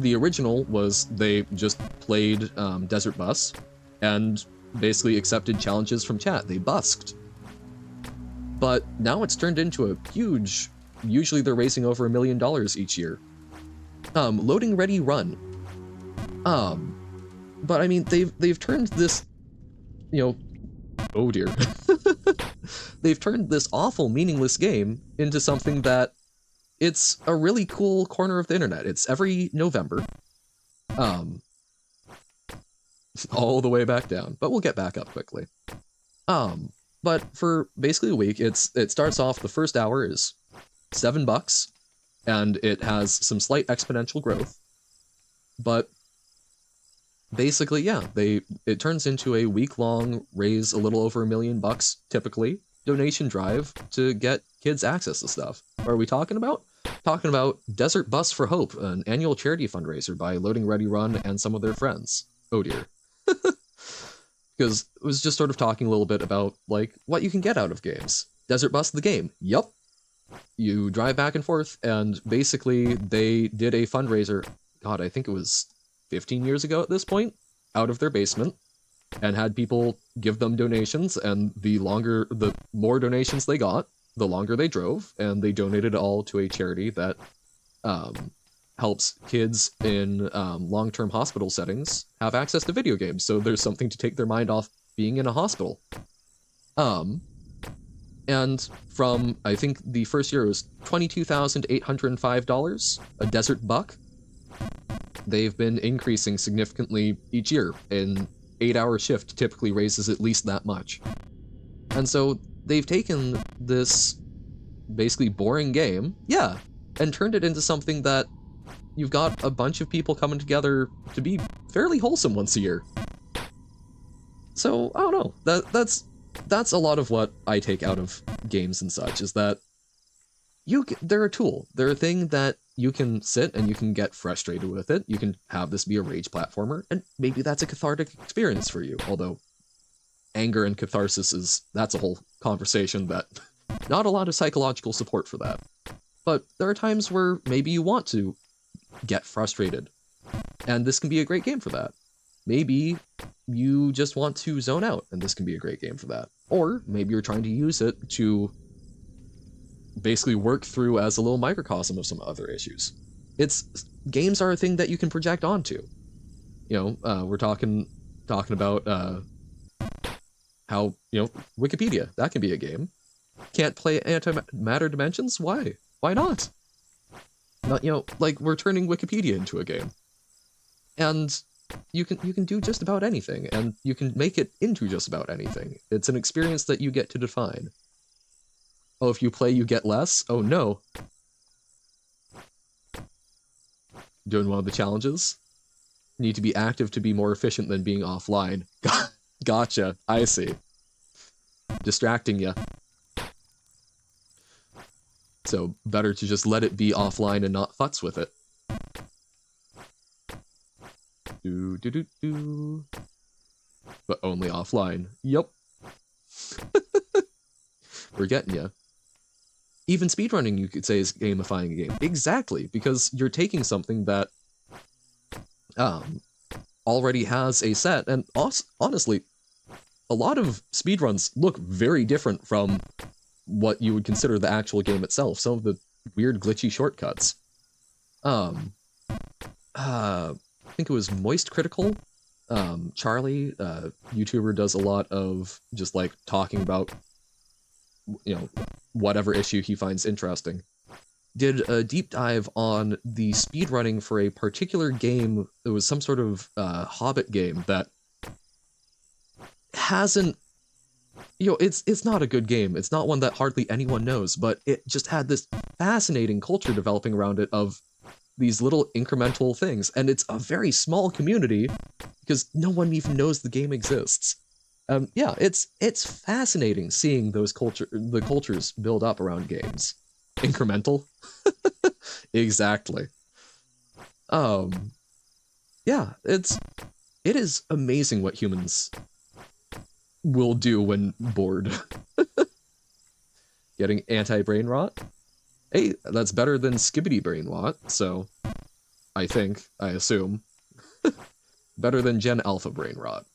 original was they just played Desert Bus and basically accepted challenges from chat. They busked. But now it's turned into a huge, usually they're raising over $1 million each year. Loading Ready Run. But I mean, they've turned this, you know, oh dear. They've turned this awful, meaningless game into something that it's a really cool corner of the internet. It's every November. All the way back down, but we'll get back up quickly. But for basically a week, it starts off, the first hour is $7, and it has some slight exponential growth. But basically, yeah, it turns into a week-long, raise a little over $1 million, typically, donation drive to get kids access to stuff. What are we talking about? Talking about Desert Bus for Hope, an annual charity fundraiser by Loading Ready Run and some of their friends. Oh dear. Because it was just sort of talking a little bit about, like, what you can get out of games. Desert Bus the game. Yup. You drive back and forth, and basically they did a fundraiser, God, I think it was 15 years ago at this point, out of their basement. and had people give them donations, and the more donations they got, the longer they drove, and they donated it all to a charity that um, helps kids in long-term hospital settings have access to video games, so there's something to take their mind off being in a hospital. Um, and from, I think the first year was $22,805, a desert buck. They've been increasing significantly each year. An 8-hour shift typically raises at least that much. And so they've taken this basically boring game, yeah, and turned it into something that you've got a bunch of people coming together to be fairly wholesome once a year. So, I don't know. That's a lot of what I take out of games and such, is that they're a tool. They're a thing that you can sit and you can get frustrated with it. You can have this be a rage platformer, and maybe that's a cathartic experience for you. Although anger and catharsis that's a whole conversation that not a lot of psychological support for that. But there are times where maybe you want to get frustrated, and this can be a great game for that. Maybe you just want to zone out, and this can be a great game for that. Or maybe you're trying to use it to basically work through as a little microcosm of some other issues. Games are a thing that you can project onto. You know, we're talking about how, you know, Wikipedia, that can be a game. Can't play Antimatter Dimensions? Why? Why not? Not, you know, like, we're turning Wikipedia into a game. And you can do just about anything, and you can make it into just about anything. It's an experience that you get to define. Oh, if you play, you get less? Oh, no. Doing one of the challenges? Need to be active to be more efficient than being offline. Gotcha. I see. Distracting ya. So, better to just let it be offline and not futz with it. Do. But only offline. Yup. We're getting ya. Even speedrunning, you could say, is gamifying a game. Exactly, because you're taking something that already has a set, and honestly, a lot of speedruns look very different from what you would consider the actual game itself. Some of the weird glitchy shortcuts. I think it was Moist Critical. Charlie, YouTuber, does a lot of just like talking about, you know, whatever issue he finds interesting. Did a deep dive on the speedrunning for a particular game. It was some sort of Hobbit game that hasn't, you know, it's not a good game. It's not one that hardly anyone knows, but it just had this fascinating culture developing around it of these little incremental things, and it's a very small community because no one even knows the game exists. Yeah, it's fascinating seeing the cultures build up around games. Incremental? Exactly. Yeah, it is amazing what humans will do when bored. Getting anti-brain rot? Hey, that's better than skibbity brain rot, so I assume. Better than Gen Alpha brain rot.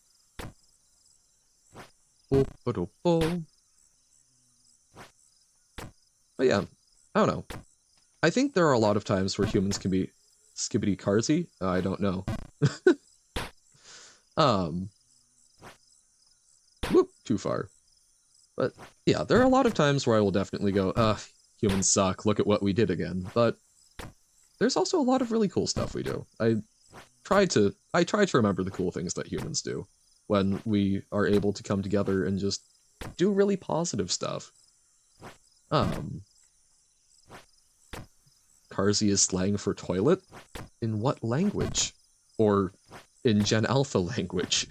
But yeah, I don't know. I think there are a lot of times where humans can be skibbity carsy. I don't know. Whoop, too far. But yeah, there are a lot of times where I will definitely go, humans suck, look at what we did again. But there's also a lot of really cool stuff we do. I try to remember the cool things that humans do when we are able to come together and just do really positive stuff. Carsy is slang for toilet? In what language? Or in Gen Alpha language?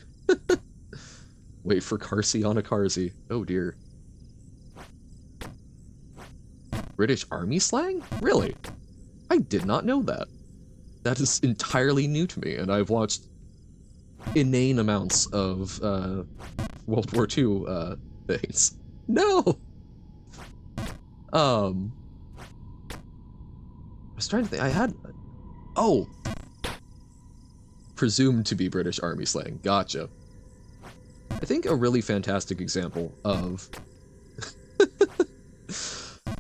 Wait for Carsy on a Carsy. Oh dear. British Army slang? Really? I did not know that. That is entirely new to me, and I've watched inane amounts of World War II things. No! I was trying to think, I had... Oh! Presumed to be British Army slang, gotcha. I think a really fantastic example of...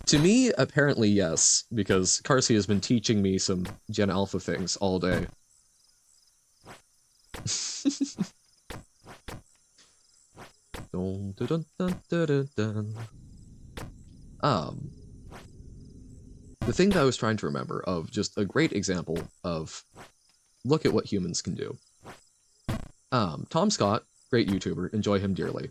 To me, apparently yes, because Carsey has been teaching me some Gen Alpha things all day. Dun, dun, dun, dun, dun, dun. The thing that I was trying to remember of just a great example of look at what humans can do. Tom Scott, great YouTuber, enjoy him dearly,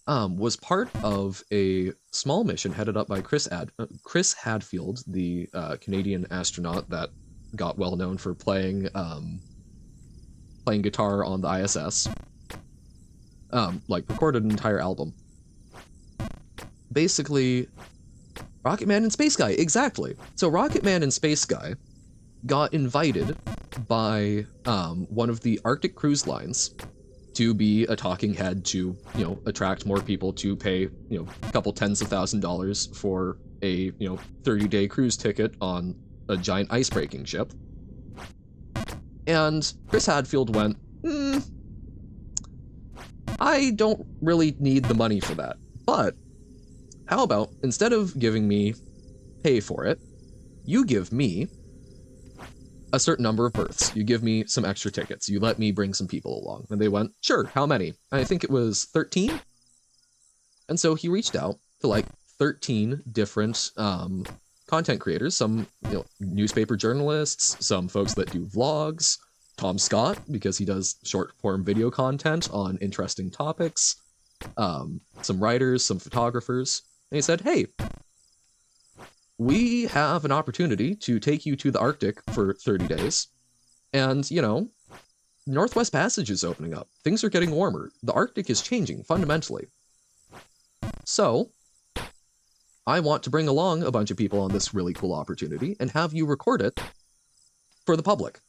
was part of a small mission headed up by Chris Hadfield, the Canadian astronaut that got well known for playing guitar on the ISS. Like recorded an entire album. Basically, Rocket Man and Space Guy, exactly. So Rocket Man and Space Guy got invited by one of the Arctic cruise lines to be a talking head to, attract more people to pay, a couple tens of $1,000s for a, 30-day cruise ticket on a giant ice-breaking ship. And Chris Hadfield went, I don't really need the money for that, but how about, instead of giving me pay for it, you give me a certain number of berths. You give me some extra tickets. You let me bring some people along. And they went, sure, how many? I think it was 13. And so he reached out to like 13 different content creators, some newspaper journalists, some folks that do vlogs, Tom Scott, because he does short form video content on interesting topics, some writers, some photographers. And he said, hey, we have an opportunity to take you to the Arctic for 30 days. And, Northwest Passage is opening up. Things are getting warmer. The Arctic is changing fundamentally. So, I want to bring along a bunch of people on this really cool opportunity and have you record it for the public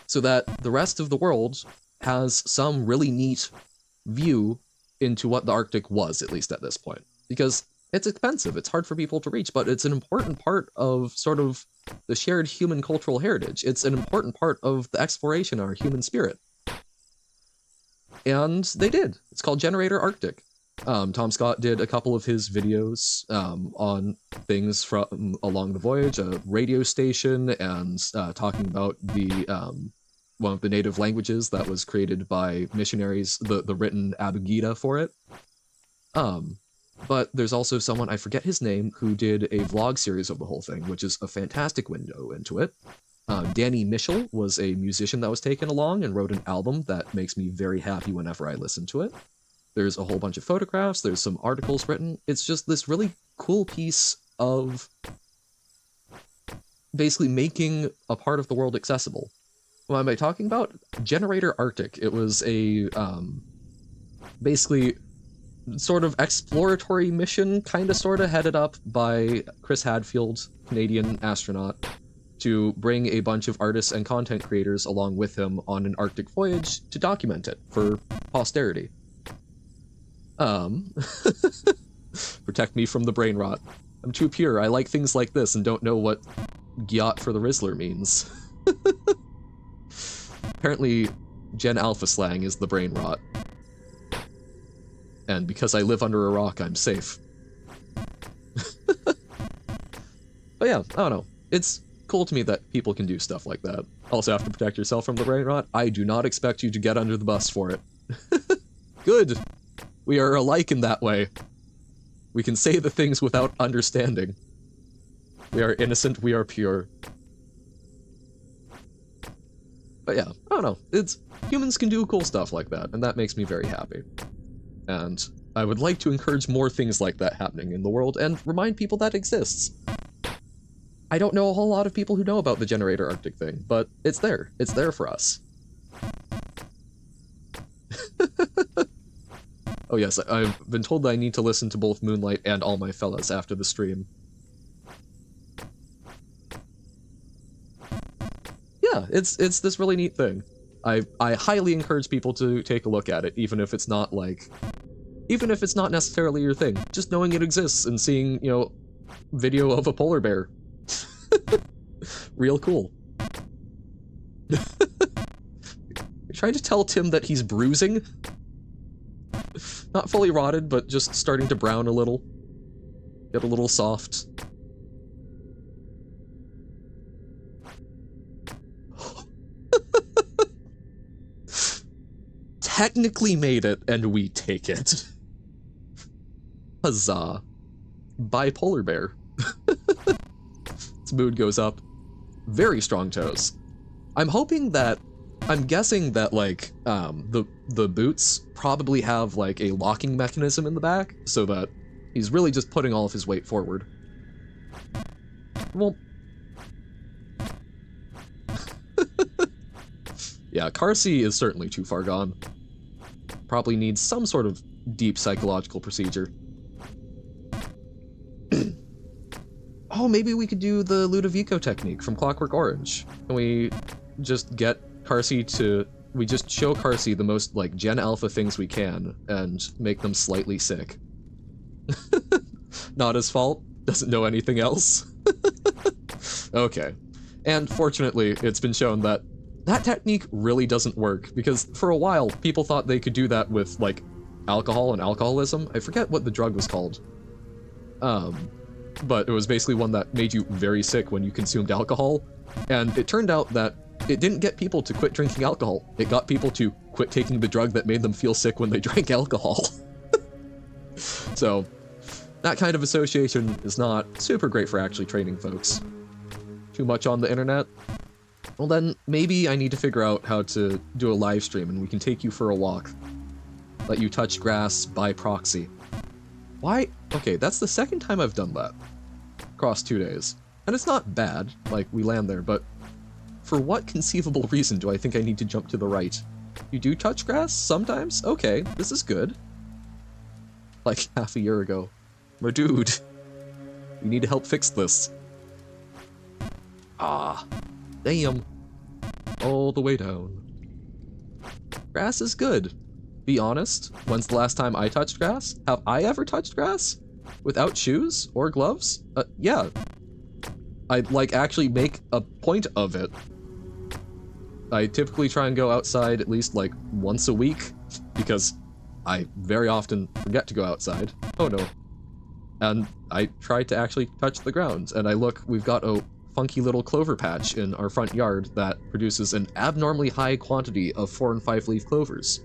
so that the rest of the world has some really neat view into what the Arctic was, at least at this point. Because it's expensive, it's hard for people to reach, but it's an important part of sort of the shared human cultural heritage. It's an important part of the exploration of our human spirit. And they did. It's called Generator Arctic. Tom Scott did a couple of his videos on things from along the voyage, a radio station, and talking about the one of the native languages that was created by missionaries, the written Abugida for it. But there's also someone, I forget his name, who did a vlog series of the whole thing, which is a fantastic window into it. Danny Mitchell was a musician that was taken along and wrote an album that makes me very happy whenever I listen to it. There's a whole bunch of photographs, there's some articles written. It's just this really cool piece of basically making a part of the world accessible. What am I talking about? Generator Arctic. It was a basically sort of exploratory mission, kinda sorta, headed up by Chris Hadfield, Canadian astronaut, to bring a bunch of artists and content creators along with him on an Arctic voyage to document it for posterity. Protect me from the brain rot. I'm too pure, I like things like this and don't know what Gyat for the Rizzler means. Apparently, Gen Alpha slang is the brain rot. And because I live under a rock, I'm safe. But yeah, I don't know. It's cool to me that people can do stuff like that. Also have to protect yourself from the brain rot. I do not expect you to get under the bus for it. Good! We are alike in that way. We can say the things without understanding. We are innocent, we are pure. But yeah, I don't know. Humans can do cool stuff like that, and that makes me very happy. And I would like to encourage more things like that happening in the world and remind people that exists. I don't know a whole lot of people who know about the Generator Arctic thing, but it's there. It's there for us. Oh yes, I've been told that I need to listen to both Moonlight and All My Fellas after the stream. Yeah, it's this really neat thing. I highly encourage people to take a look at it, even if it's not necessarily your thing. Just knowing it exists and seeing, video of a polar bear. Real cool. You're trying to tell Tim that he's bruising? Not fully rotted, but just starting to brown a little. Get a little soft. Technically made it, and we take it. Huzzah. Bipolar bear. Its mood goes up. Very strong toes. I'm guessing that, like, the boots probably have, like, a locking mechanism in the back, so that he's really just putting all of his weight forward. Well... yeah, Carsey is certainly too far gone. Probably needs some sort of deep psychological procedure. Oh, maybe we could do the Ludovico technique from Clockwork Orange. And we just get Carsey to... we just show Carsey the most, like, Gen Alpha things we can, and make them slightly sick. Not his fault. Doesn't know anything else. Okay. And fortunately, it's been shown that that technique really doesn't work, because for a while, people thought they could do that with, like, alcohol and alcoholism. I forget what the drug was called. But it was basically one that made you very sick when you consumed alcohol, and it turned out that it didn't get people to quit drinking alcohol. It got people to quit taking the drug that made them feel sick when they drank alcohol. So, that kind of association is not super great for actually training folks. Too much on the internet? Well then, maybe I need to figure out how to do a live stream and we can take you for a walk. Let you touch grass by proxy. Why? Okay, that's the second time I've done that. Across 2 days. And it's not bad, like, we land there, but for what conceivable reason do I think I need to jump to the right? You do touch grass? Sometimes? Okay, this is good. Like, half a year ago. My dude, you need to help fix this. Ah, damn. All the way down. Grass is good. Be honest, when's the last time I touched grass? Have I ever touched grass? Without shoes or gloves? Yeah. I'd, like, actually make a point of it. I typically try and go outside at least, like, once a week, because I very often forget to go outside. Oh no. And I try to actually touch the ground, and I look, we've got a funky little clover patch in our front yard that produces an abnormally high quantity of 4- and 5-leaf clovers.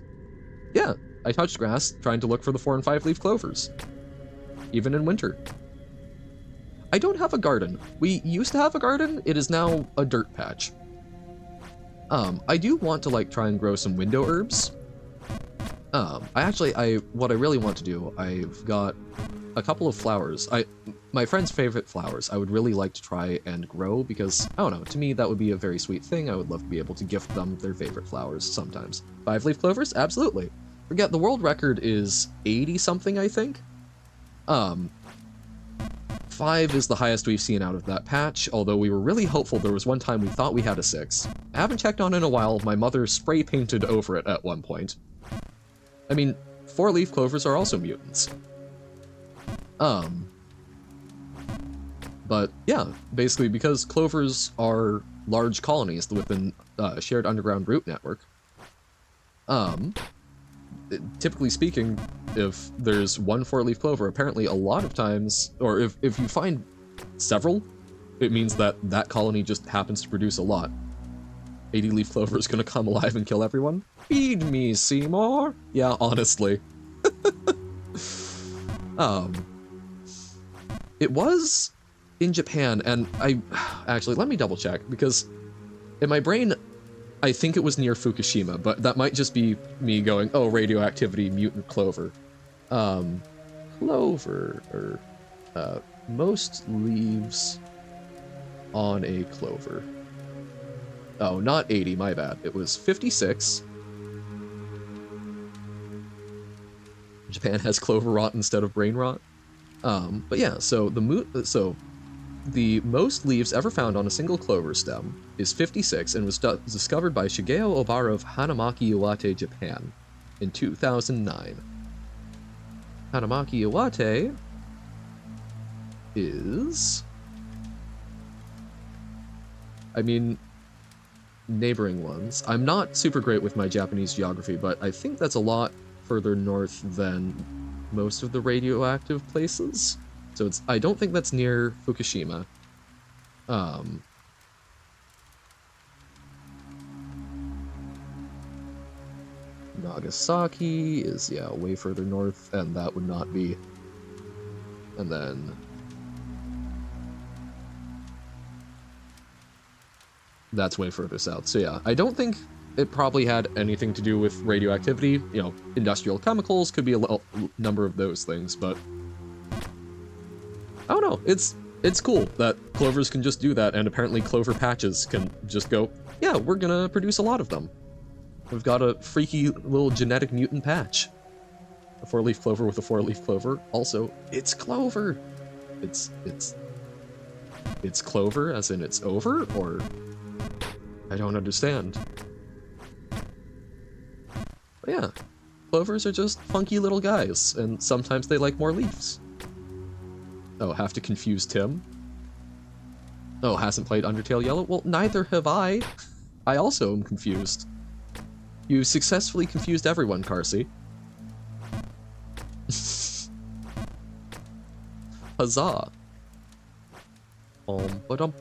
Yeah, I touched grass trying to look for the 4- and 5-leaf clovers. Even in winter. I don't have a garden. We used to have a garden, it is now a dirt patch. I do want to, like, try and grow some window herbs. What I really want to do, I've got a couple of flowers. My friend's favorite flowers I would really like to try and grow because, I don't know, to me that would be a very sweet thing. I would love to be able to gift them their favorite flowers sometimes. 5-leaf clovers? Absolutely. Forget, the world record is 80-something, I think? 5 is the highest we've seen out of that patch, although we were really hopeful. There was one time we thought we had a 6. I haven't checked on it in a while. My mother spray painted over it at one point. I mean, 4-leaf clovers are also mutants. But yeah, basically because clovers are large colonies within a shared underground root network, typically speaking, if there's one 4-leaf clover, apparently a lot of times, or if you find several, it means that that colony just happens to produce a lot. 80-leaf clover is gonna come alive and kill everyone? Feed me, Seymour! Yeah, honestly. It was in Japan, and actually, let me double check, because in my brain, I think it was near Fukushima, but that might just be me going, oh, radioactivity, mutant clover. Clover, or, most leaves on a clover. Oh, not 80, my bad. It was 56. Japan has clover rot instead of brain rot. But yeah, so the most leaves ever found on a single clover stem is 56 and was discovered by Shigeo Obara of Hanamaki, Iwate, Japan in 2009. Hanamaki, Iwate is... I mean, neighboring ones. I'm not super great with my Japanese geography, but I think that's a lot further north than most of the radioactive places. So it's, I don't think that's near Fukushima. Nagasaki is, yeah, way further north, and that would not be. And then that's way further south. So yeah, I don't think it probably had anything to do with radioactivity. You know, industrial chemicals could be a number of those things, but I don't know. It's cool that clovers can just do that, and apparently clover patches can just go, yeah, we're gonna produce a lot of them. We've got a freaky little genetic mutant patch. A four-leaf clover with a four-leaf clover. Also, it's clover. It's clover as in it's over, or I don't understand. But yeah, clovers are just funky little guys, and sometimes they like more leaves. Oh, have to confuse Tim? Oh, hasn't played Undertale Yellow? Well, neither have I. I also am confused. You successfully confused everyone, Carsey. Huzzah. Ba-dum.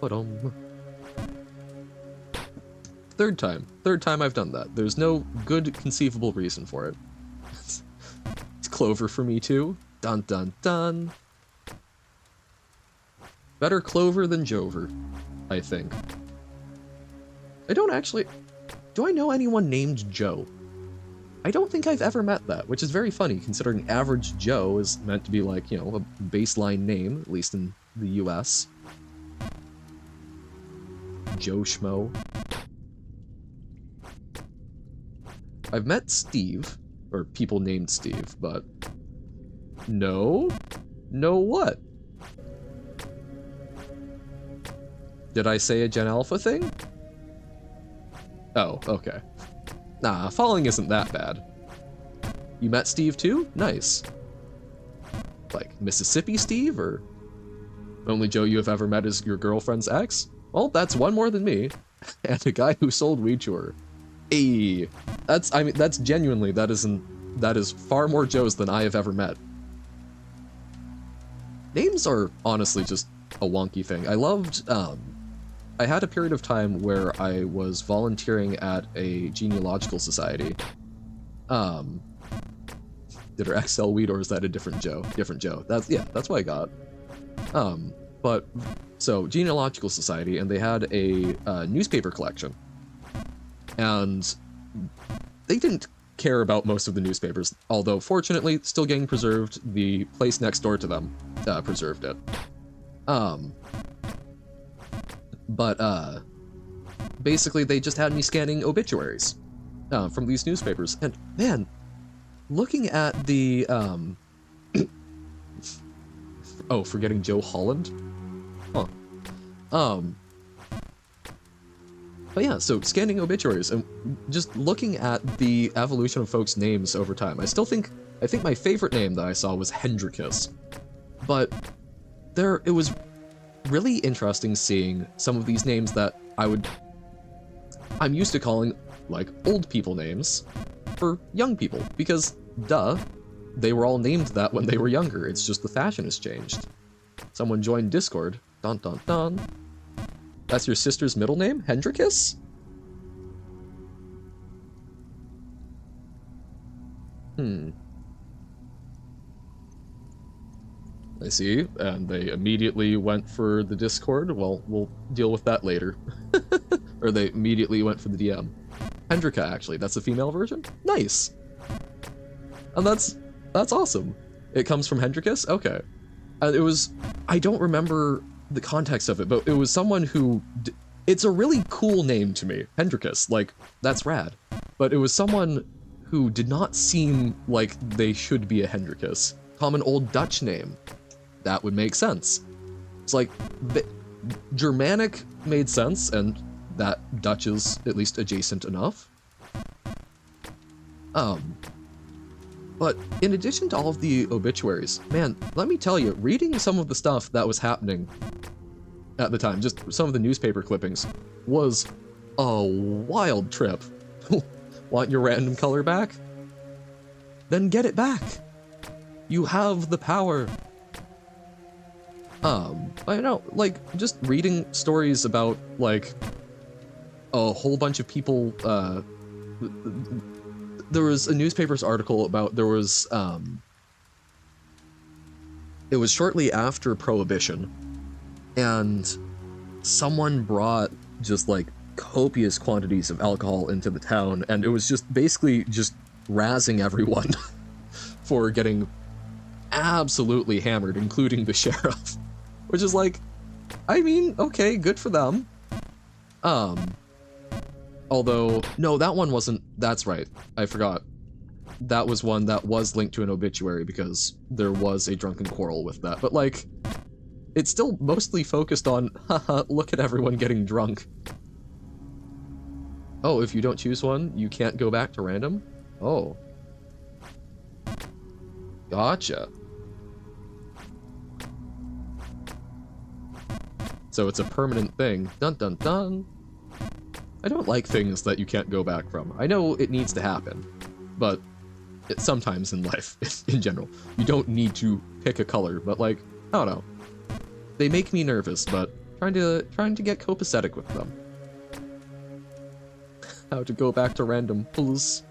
Third time I've done that. There's no good conceivable reason for it. It's clover for me too. Dun dun dun. Better clover than Jover, I think. I don't actually... Do I know anyone named Joe? I don't think I've ever met that, which is very funny considering average Joe is meant to be like, you know, a baseline name, at least in the US. Joe Schmo. I've met Steve, or people named Steve, but no? No what? Did I say a Gen Alpha thing? Oh, okay. Nah, falling isn't that bad. You met Steve too? Nice. Like, Mississippi Steve, or only Joe you have ever met is your girlfriend's ex? Well, that's one more than me. And a guy who sold weed to her. Ayy. That's genuinely, that is far more Joes than I have ever met. Names are honestly just a wonky thing. I loved, I had a period of time where I was volunteering at a genealogical society. Did her ex sell weed, or is that a different Joe? Different Joe. That's what I got. But so genealogical society, and they had a newspaper collection, and they didn't care about most of the newspapers, although fortunately still getting preserved. The place next door to them preserved it. But basically they just had me scanning obituaries from these newspapers, and man, looking at the oh, forgetting Joe Holland? Huh. But yeah, so scanning obituaries and just looking at the evolution of folks' names over time. I think my favorite name that I saw was Hendrikus. But it was really interesting seeing some of these names that I'm used to calling, like, old people names for young people, because, duh, they were all named that when they were younger. It's just the fashion has changed. Someone joined Discord. Dun dun dun. That's your sister's middle name? Hendrikus? I see, and they immediately went for the Discord. Well, we'll deal with that later. Or they immediately went for the DM. Hendrika, actually, that's the female version? Nice! And that's awesome. It comes from Hendrikus? Okay. I don't remember the context of it, but it was someone who, it's a really cool name to me, Hendrikus, like, that's rad. But it was someone who did not seem like they should be a Hendrikus. Common old Dutch name. That would make sense. It's like, Germanic made sense, and that Dutch is at least adjacent enough. But in addition to all of the obituaries, man, let me tell you, reading some of the stuff that was happening at the time, just some of the newspaper clippings, was a wild trip. Want your random color back? then get it back. You have the power. I know, like, just reading stories about, like, a whole bunch of people, there was a newspaper's article about, it was shortly after Prohibition, and someone brought just, like, copious quantities of alcohol into the town, and it was just basically just razzing everyone for getting absolutely hammered, including the sheriff. Which is like, I mean, okay, good for them. Although, no, that one wasn't, that's right, I forgot. That was one that was linked to an obituary because there was a drunken quarrel with that. But like, it's still mostly focused on, haha, look at everyone getting drunk. Oh, if you don't choose one, you can't go back to random? Oh. Gotcha. So it's a permanent thing. Dun dun dun. I don't like things that you can't go back from. I know it needs to happen, but sometimes in life, in general, you don't need to pick a color, but like, I don't know. They make me nervous, but trying to get copacetic with them. How to go back to random pulls.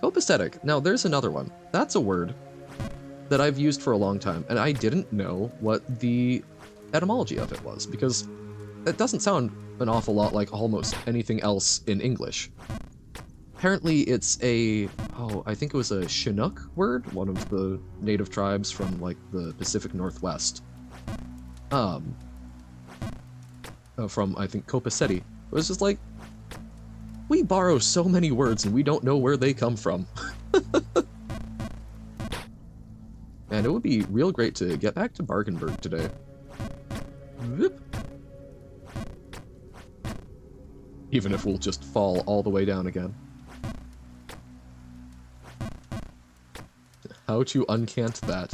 Copacetic. Now there's another one. That's a word that I've used for a long time, and I didn't know what the etymology of it was, because it doesn't sound an awful lot like almost anything else in English. Apparently it's I think it was a Chinook word, one of the native tribes from like the Pacific Northwest. From I think Copacetti. It was just like, we borrow so many words and we don't know where they come from. Man, it would be real great to get back to Bargenberg today. Whoop. Even if we'll just fall all the way down again. How to uncant that?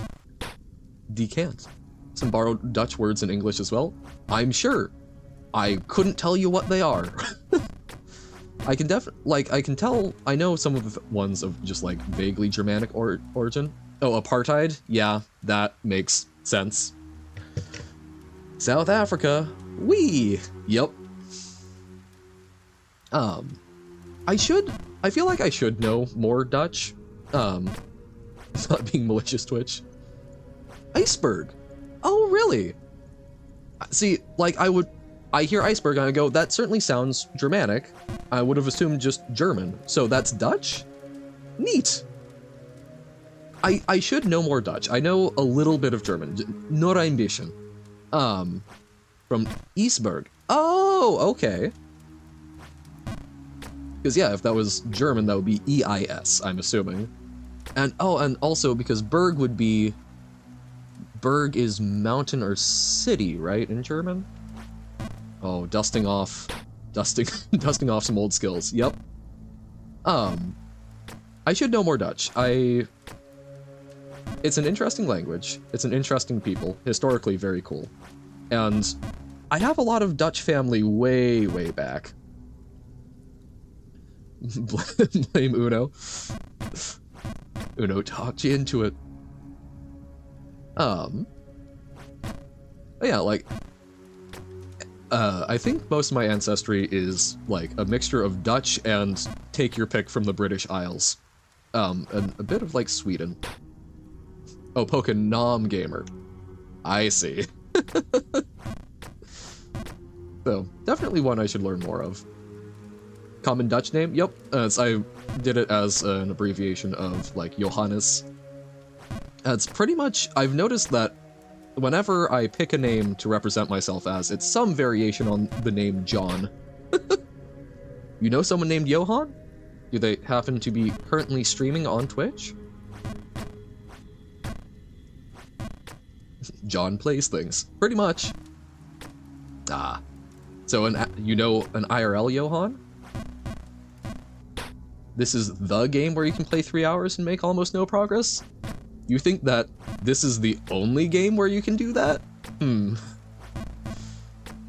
Decant. Some borrowed Dutch words in English as well? I'm sure. I couldn't tell you what they are. I can tell, I know some of the ones of just like vaguely Germanic origin. Oh, apartheid? Yeah, that makes sense. South Africa? Wee! Yep. I feel like I should know more Dutch. Not being malicious, Twitch. Iceberg. Oh, really? See, like, I hear iceberg and I go, that certainly sounds Germanic. I would have assumed just German. So that's Dutch? Neat. I should know more Dutch. I know a little bit of German. Nur ein bisschen. From Eastberg. Oh, okay. Because yeah, if that was German, that would be E-I-S, I'm assuming. And oh, and also because Berg would be... Berg is mountain or city, right, in German? Oh, dusting off off some old skills. Yep. I should know more Dutch. It's an interesting language. It's an interesting people. Historically very cool. And I have a lot of Dutch family way, way back. Blame Uno. Uno talked you into it. Yeah, like, I think most of my ancestry is, like, a mixture of Dutch and take your pick from the British Isles. And a bit of, like, Sweden. Oh, Pokénom Gamer. I see. So, definitely one I should learn more of. Common Dutch name? Yep. I did it as an abbreviation of, like, Johannes. It's pretty much, I've noticed that whenever I pick a name to represent myself as, it's some variation on the name John. You know someone named Johan? Do they happen to be currently streaming on Twitch? John plays things. Pretty much. Ah. So, you know an IRL Johan? This is the game where you can play 3 hours and make almost no progress? You think that this is the only game where you can do that? I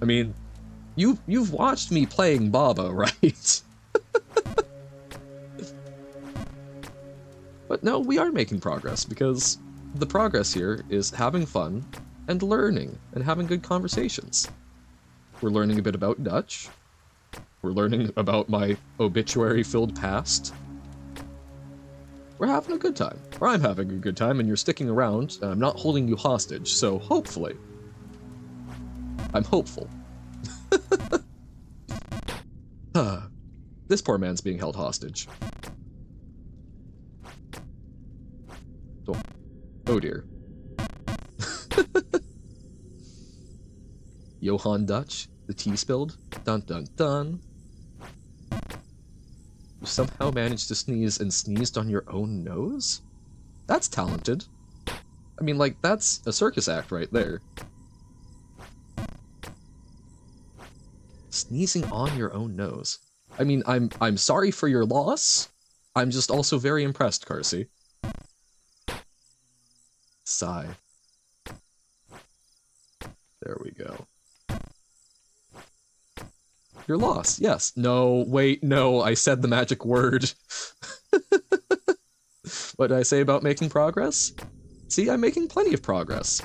mean, you've watched me playing Baba, right? But no, we are making progress, because the progress here is having fun and learning and having good conversations. We're learning a bit about Dutch. We're learning about my obituary-filled past. We're having a good time. Or I'm having a good time, and you're sticking around, and I'm not holding you hostage, so hopefully. I'm hopeful. This poor man's being held hostage. Oh, oh dear. Johann Dutch, the tea spilled. Dun dun dun. You somehow managed to sneeze and sneezed on your own nose? That's talented. I mean, like, that's a circus act right there. Sneezing on your own nose. I mean, I'm sorry for your loss. I'm just also very impressed, Carsey. Sigh. There we go. Your loss, yes. No, wait, no, I said the magic word. What did I say about making progress? See, I'm making plenty of progress.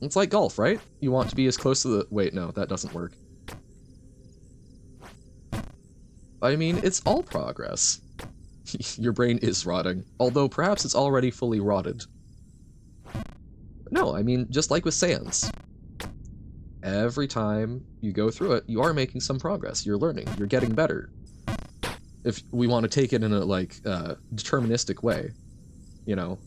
It's like golf, right? You want to be as close to the... Wait, no, that doesn't work. I mean, it's all progress. Your brain is rotting, although perhaps it's already fully rotted. No, I mean, just like with Sans. Every time you go through it, you are making some progress. You're learning. You're getting better. If we want to take it in a, like, deterministic way, you know,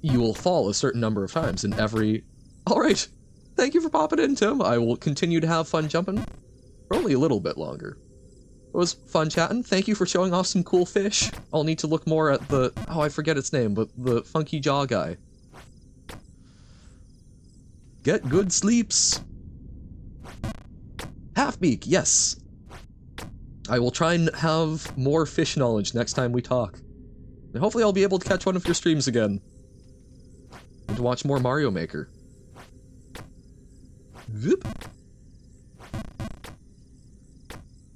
you will fall a certain number of times in every... Alright, thank you for popping in, Tim. I will continue to have fun jumping for only a little bit longer. It was fun chatting. Thank you for showing off some cool fish. I'll need to look more at the... Oh, I forget its name, but the funky jaw guy. Get good sleeps. Half-beak, yes. I will try and have more fish knowledge next time we talk. And hopefully I'll be able to catch one of your streams again. And to watch more Mario Maker. Whoop.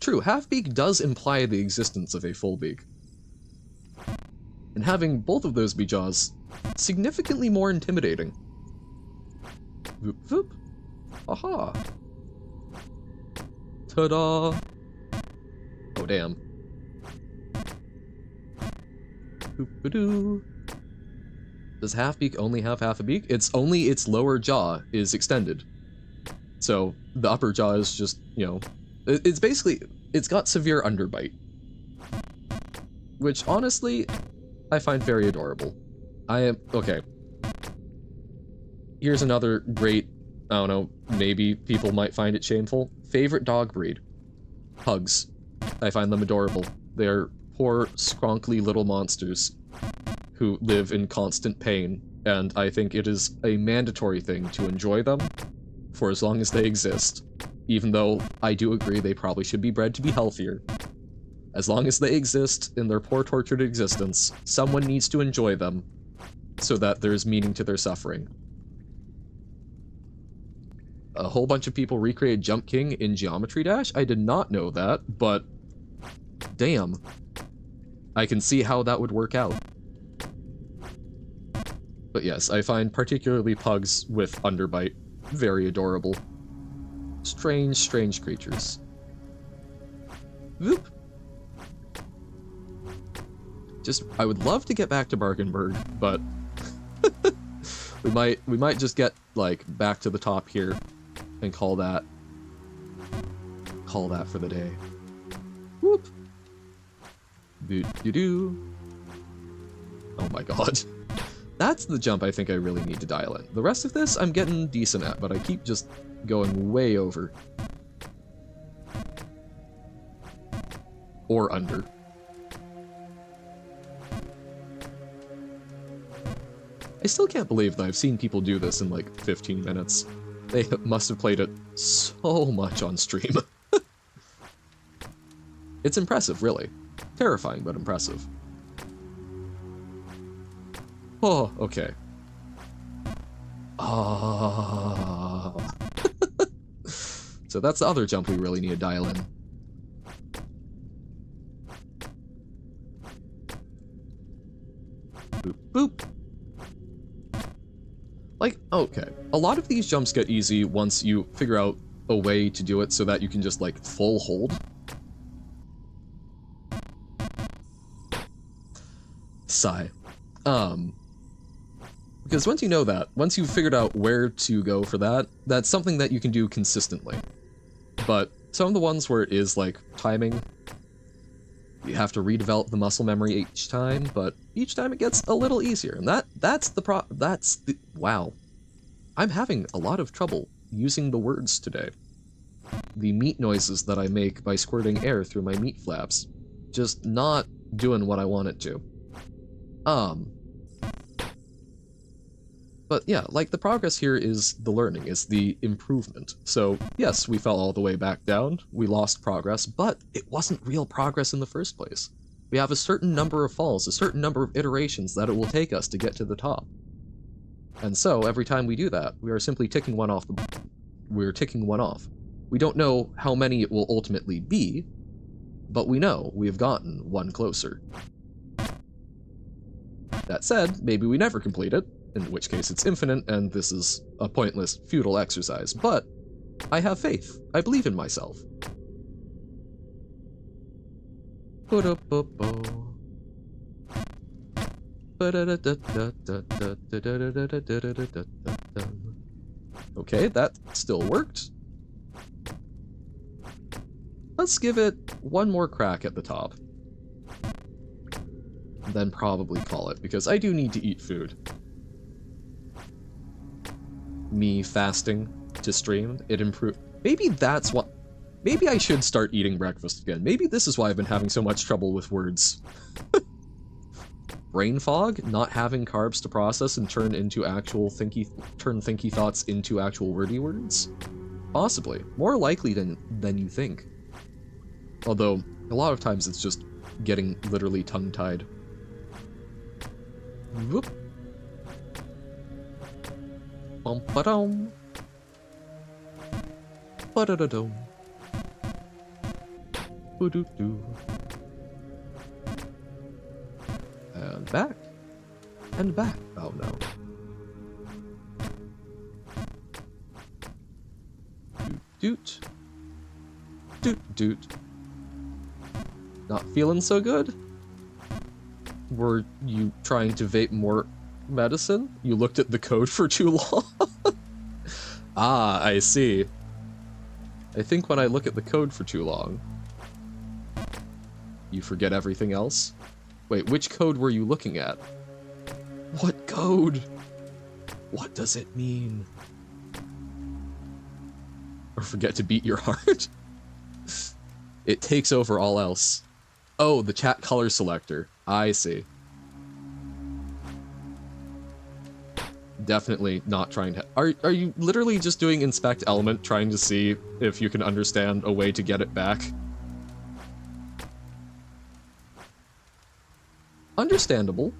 True, half-beak does imply the existence of a full beak. And having both of those be jaws, significantly more intimidating. Whoop whoop. Aha. Ta-da! Oh, damn. Boop-a-doo. Does half-beak only have half a beak? It's only its lower jaw is extended. So, the upper jaw is just, you know... It's basically... It's got severe underbite. Which, honestly, I find very adorable. Okay. Here's another great... I don't know, maybe people might find it shameful. Favorite dog breed? Pugs. I find them adorable. They're poor, scronkly little monsters who live in constant pain, and I think it is a mandatory thing to enjoy them for as long as they exist. Even though I do agree they probably should be bred to be healthier. As long as they exist in their poor, tortured existence, someone needs to enjoy them so that there's meaning to their suffering. A whole bunch of people recreated Jump King in Geometry Dash? I did not know that, but damn. I can see how that would work out. But yes, I find particularly pugs with underbite very adorable. Strange, strange creatures. Whoop. Just, I would love to get back to Bargenberg, but we might just get, like, back to the top here and call that for the day. Whoop. Doo-doo-doo. Oh my god. That's the jump I think I really need to dial in. The rest of this I'm getting decent at, but I keep just going way over. Or under. I still can't believe that I've seen people do this in like 15 minutes. They must have played it so much on stream. It's impressive, really. Terrifying, but impressive. Oh, okay. Ah. So that's the other jump we really need to dial in. Boop, boop. Like, okay, a lot of these jumps get easy once you figure out a way to do it so that you can just, like, full hold. Sigh. Because once you know that, once you've figured out where to go for that, that's something that you can do consistently. But some of the ones where it is, like, timing, you have to redevelop the muscle memory each time, but each time it gets a little easier, and wow. I'm having a lot of trouble using the words today. The meat noises that I make by squirting air through my meat flaps, just not doing what I want it to. But yeah, like, the progress here is the learning, is the improvement. So yes, we fell all the way back down, we lost progress, but it wasn't real progress in the first place. We have a certain number of falls, a certain number of iterations that it will take us to get to the top. And so, every time we do that, we are simply ticking one off. We're ticking one off. We don't know how many it will ultimately be, but we know we have gotten one closer. That said, maybe we never complete it, in which case it's infinite and this is a pointless, futile exercise, but I have faith. I believe in myself. Okay, that still worked. Let's give it one more crack at the top. Then probably call it, because I do need to eat food. Me fasting to stream, it improved. Maybe that's what... Maybe I should start eating breakfast again. Maybe this is why I've been having so much trouble with words. Brain fog? Not having carbs to process and turn thinky thoughts into actual wordy words? Possibly. More likely than you think. Although, a lot of times it's just getting literally tongue-tied. Whoop. Bum-ba-dum. Ba-da-da-dum. Boo-doo-doo. And back. And back. Oh no. Doot. Doot doot. Not feeling so good? Were you trying to vape more medicine? You looked at the code for too long? Ah, I see. I think when I look at the code for too long, you forget everything else? Wait, which code were you looking at? What code? What does it mean? Or forget to beat your heart? It takes over all else. Oh, the chat color selector. I see. Definitely not trying to... Are you literally just doing inspect element, trying to see if you can understand a way to get it back? Understandable.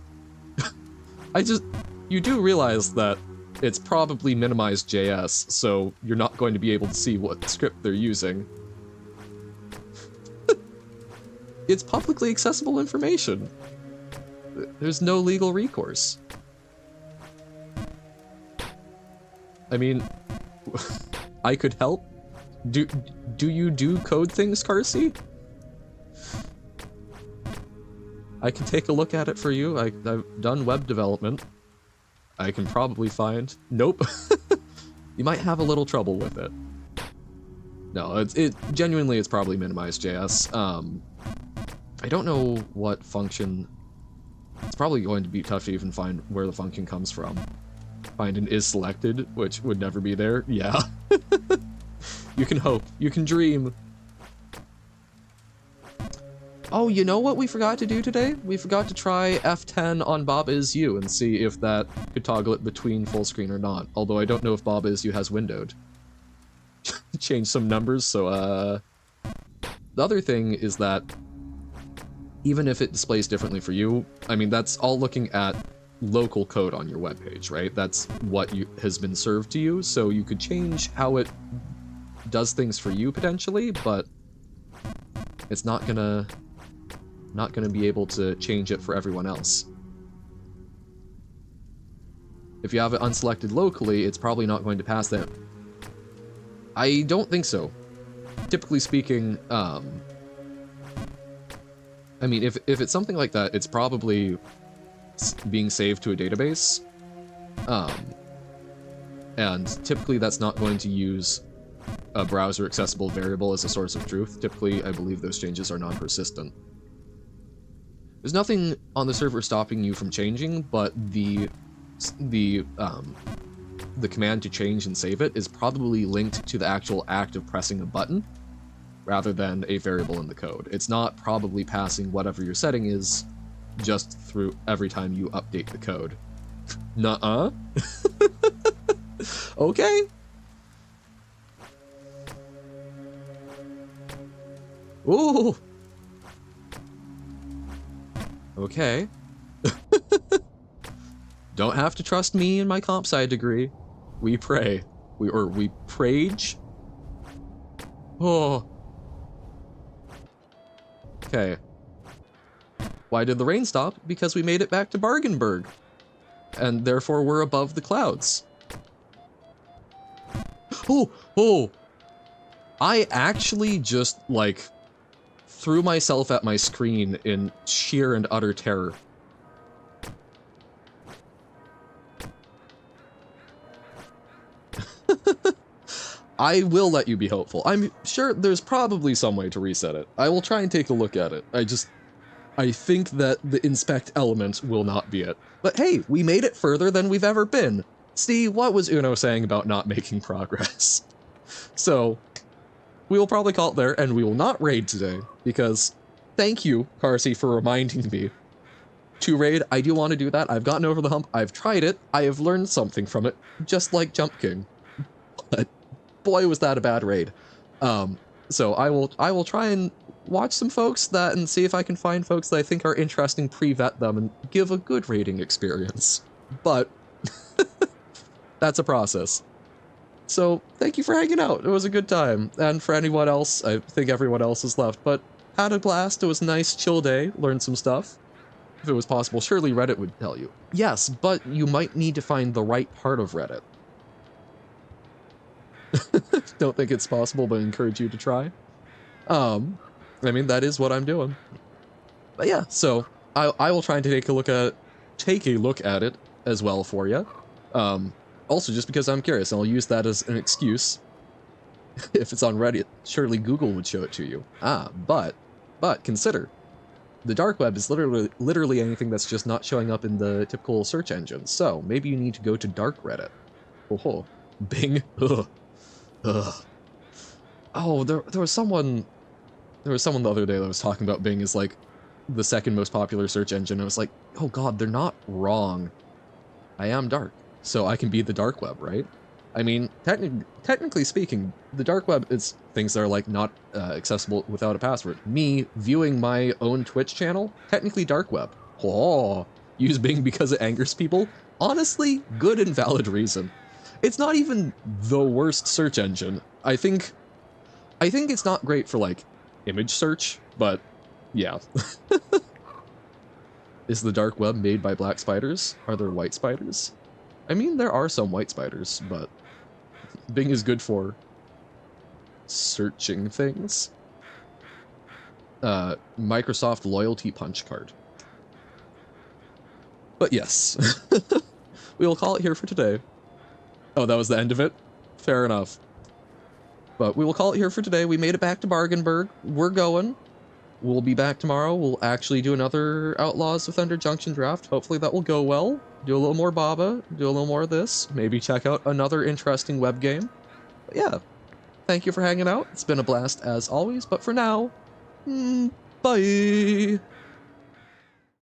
You do realize that it's probably minimized JS, so you're not going to be able to see what script they're using. It's publicly accessible information. There's no legal recourse. I mean, I could help. Do you do code things, Carsey? I can take a look at it for you. I've done web development. I can probably find... Nope. You might have a little trouble with it. No, genuinely it's probably minimized JS. I don't know what function... It's probably going to be tough to even find where the function comes from. Find an is selected, which would never be there. Yeah. You can hope. You can dream. Oh, you know what we forgot to do today? We forgot to try F10 on Bob Is You and see if that could toggle it between full screen or not. Although I don't know if Bob Is You has windowed. Change some numbers, so the other thing is that even if it displays differently for you, I mean, that's all looking at local code on your webpage, right? That's what has been served to you, so you could change how it does things for you potentially, but it's not gonna be able to change it for everyone else. If you have it unselected locally, it's probably not going to pass that. I don't think so. Typically speaking, I mean, if it's something like that, it's probably being saved to a database. And typically that's not going to use a browser accessible variable as a source of truth. Typically, I believe those changes are non-persistent. There's nothing on the server stopping you from changing, but the command to change and save it is probably linked to the actual act of pressing a button rather than a variable in the code. It's not probably passing whatever your setting is just through every time you update the code. Nuh-uh. Okay. Ooh. Okay. Don't have to trust me and my comp sci degree. We pray. We prage. Oh. Okay. Why did the rain stop? Because we made it back to Bargenberg. And therefore we're above the clouds. Oh! I actually just, like, threw myself at my screen in sheer and utter terror. I will let you be hopeful. I'm sure there's probably some way to reset it. I will try and take a look at it. I think that the inspect element will not be it. But hey, we made it further than we've ever been. See, what was Uno saying about not making progress? So, we will probably call it there, and we will not raid today, because thank you, Carsey, for reminding me to raid. I do want to do that. I've gotten over the hump. I've tried it. I have learned something from it, just like Jump King. But boy, was that a bad raid. So I will try and watch some folks that and see if I can find folks that I think are interesting, pre-vet them, and give a good raiding experience. But that's a process. So thank you for hanging out. It was a good time. And for anyone else, I think everyone else has left, but had a blast. It was a nice chill day. Learned some stuff. If it was possible, surely Reddit would tell you. Yes, but you might need to find the right part of Reddit. Don't think it's possible, but I encourage you to try. I mean, that is what I'm doing. But yeah, so I will try and take a look at it as well for you. Also, just because I'm curious, and I'll use that as an excuse. If it's on Reddit, surely Google would show it to you. But consider, the dark web is literally anything that's just not showing up in the typical search engines. So maybe you need to go to dark Reddit. Oh, Bing. Ugh. Ugh. Oh, there was someone the other day that was talking about Bing as like the second most popular search engine. I was like, oh god, they're not wrong. I am dark, so I can be the dark web, right? I mean, technically speaking, the dark web is things that are like not accessible without a password. Me viewing my own Twitch channel, technically dark web. Oh, use Bing because it angers people? Honestly, good and valid reason. It's not even the worst search engine. I think it's not great for like image search, but yeah. Is the dark web made by black spiders? Are there white spiders? I mean, there are some white spiders, but Bing is good for searching things. Microsoft loyalty punch card. But yes, we will call it here for today. Oh, that was the end of it? Fair enough. But we will call it here for today. We made it back to Bargenberg. We're going. We'll be back tomorrow. We'll actually do another Outlaws of Thunder Junction draft. Hopefully that will go well. Do a little more Baba. Do a little more of this. Maybe check out another interesting web game. But yeah. Thank you for hanging out. It's been a blast as always. But for now, bye.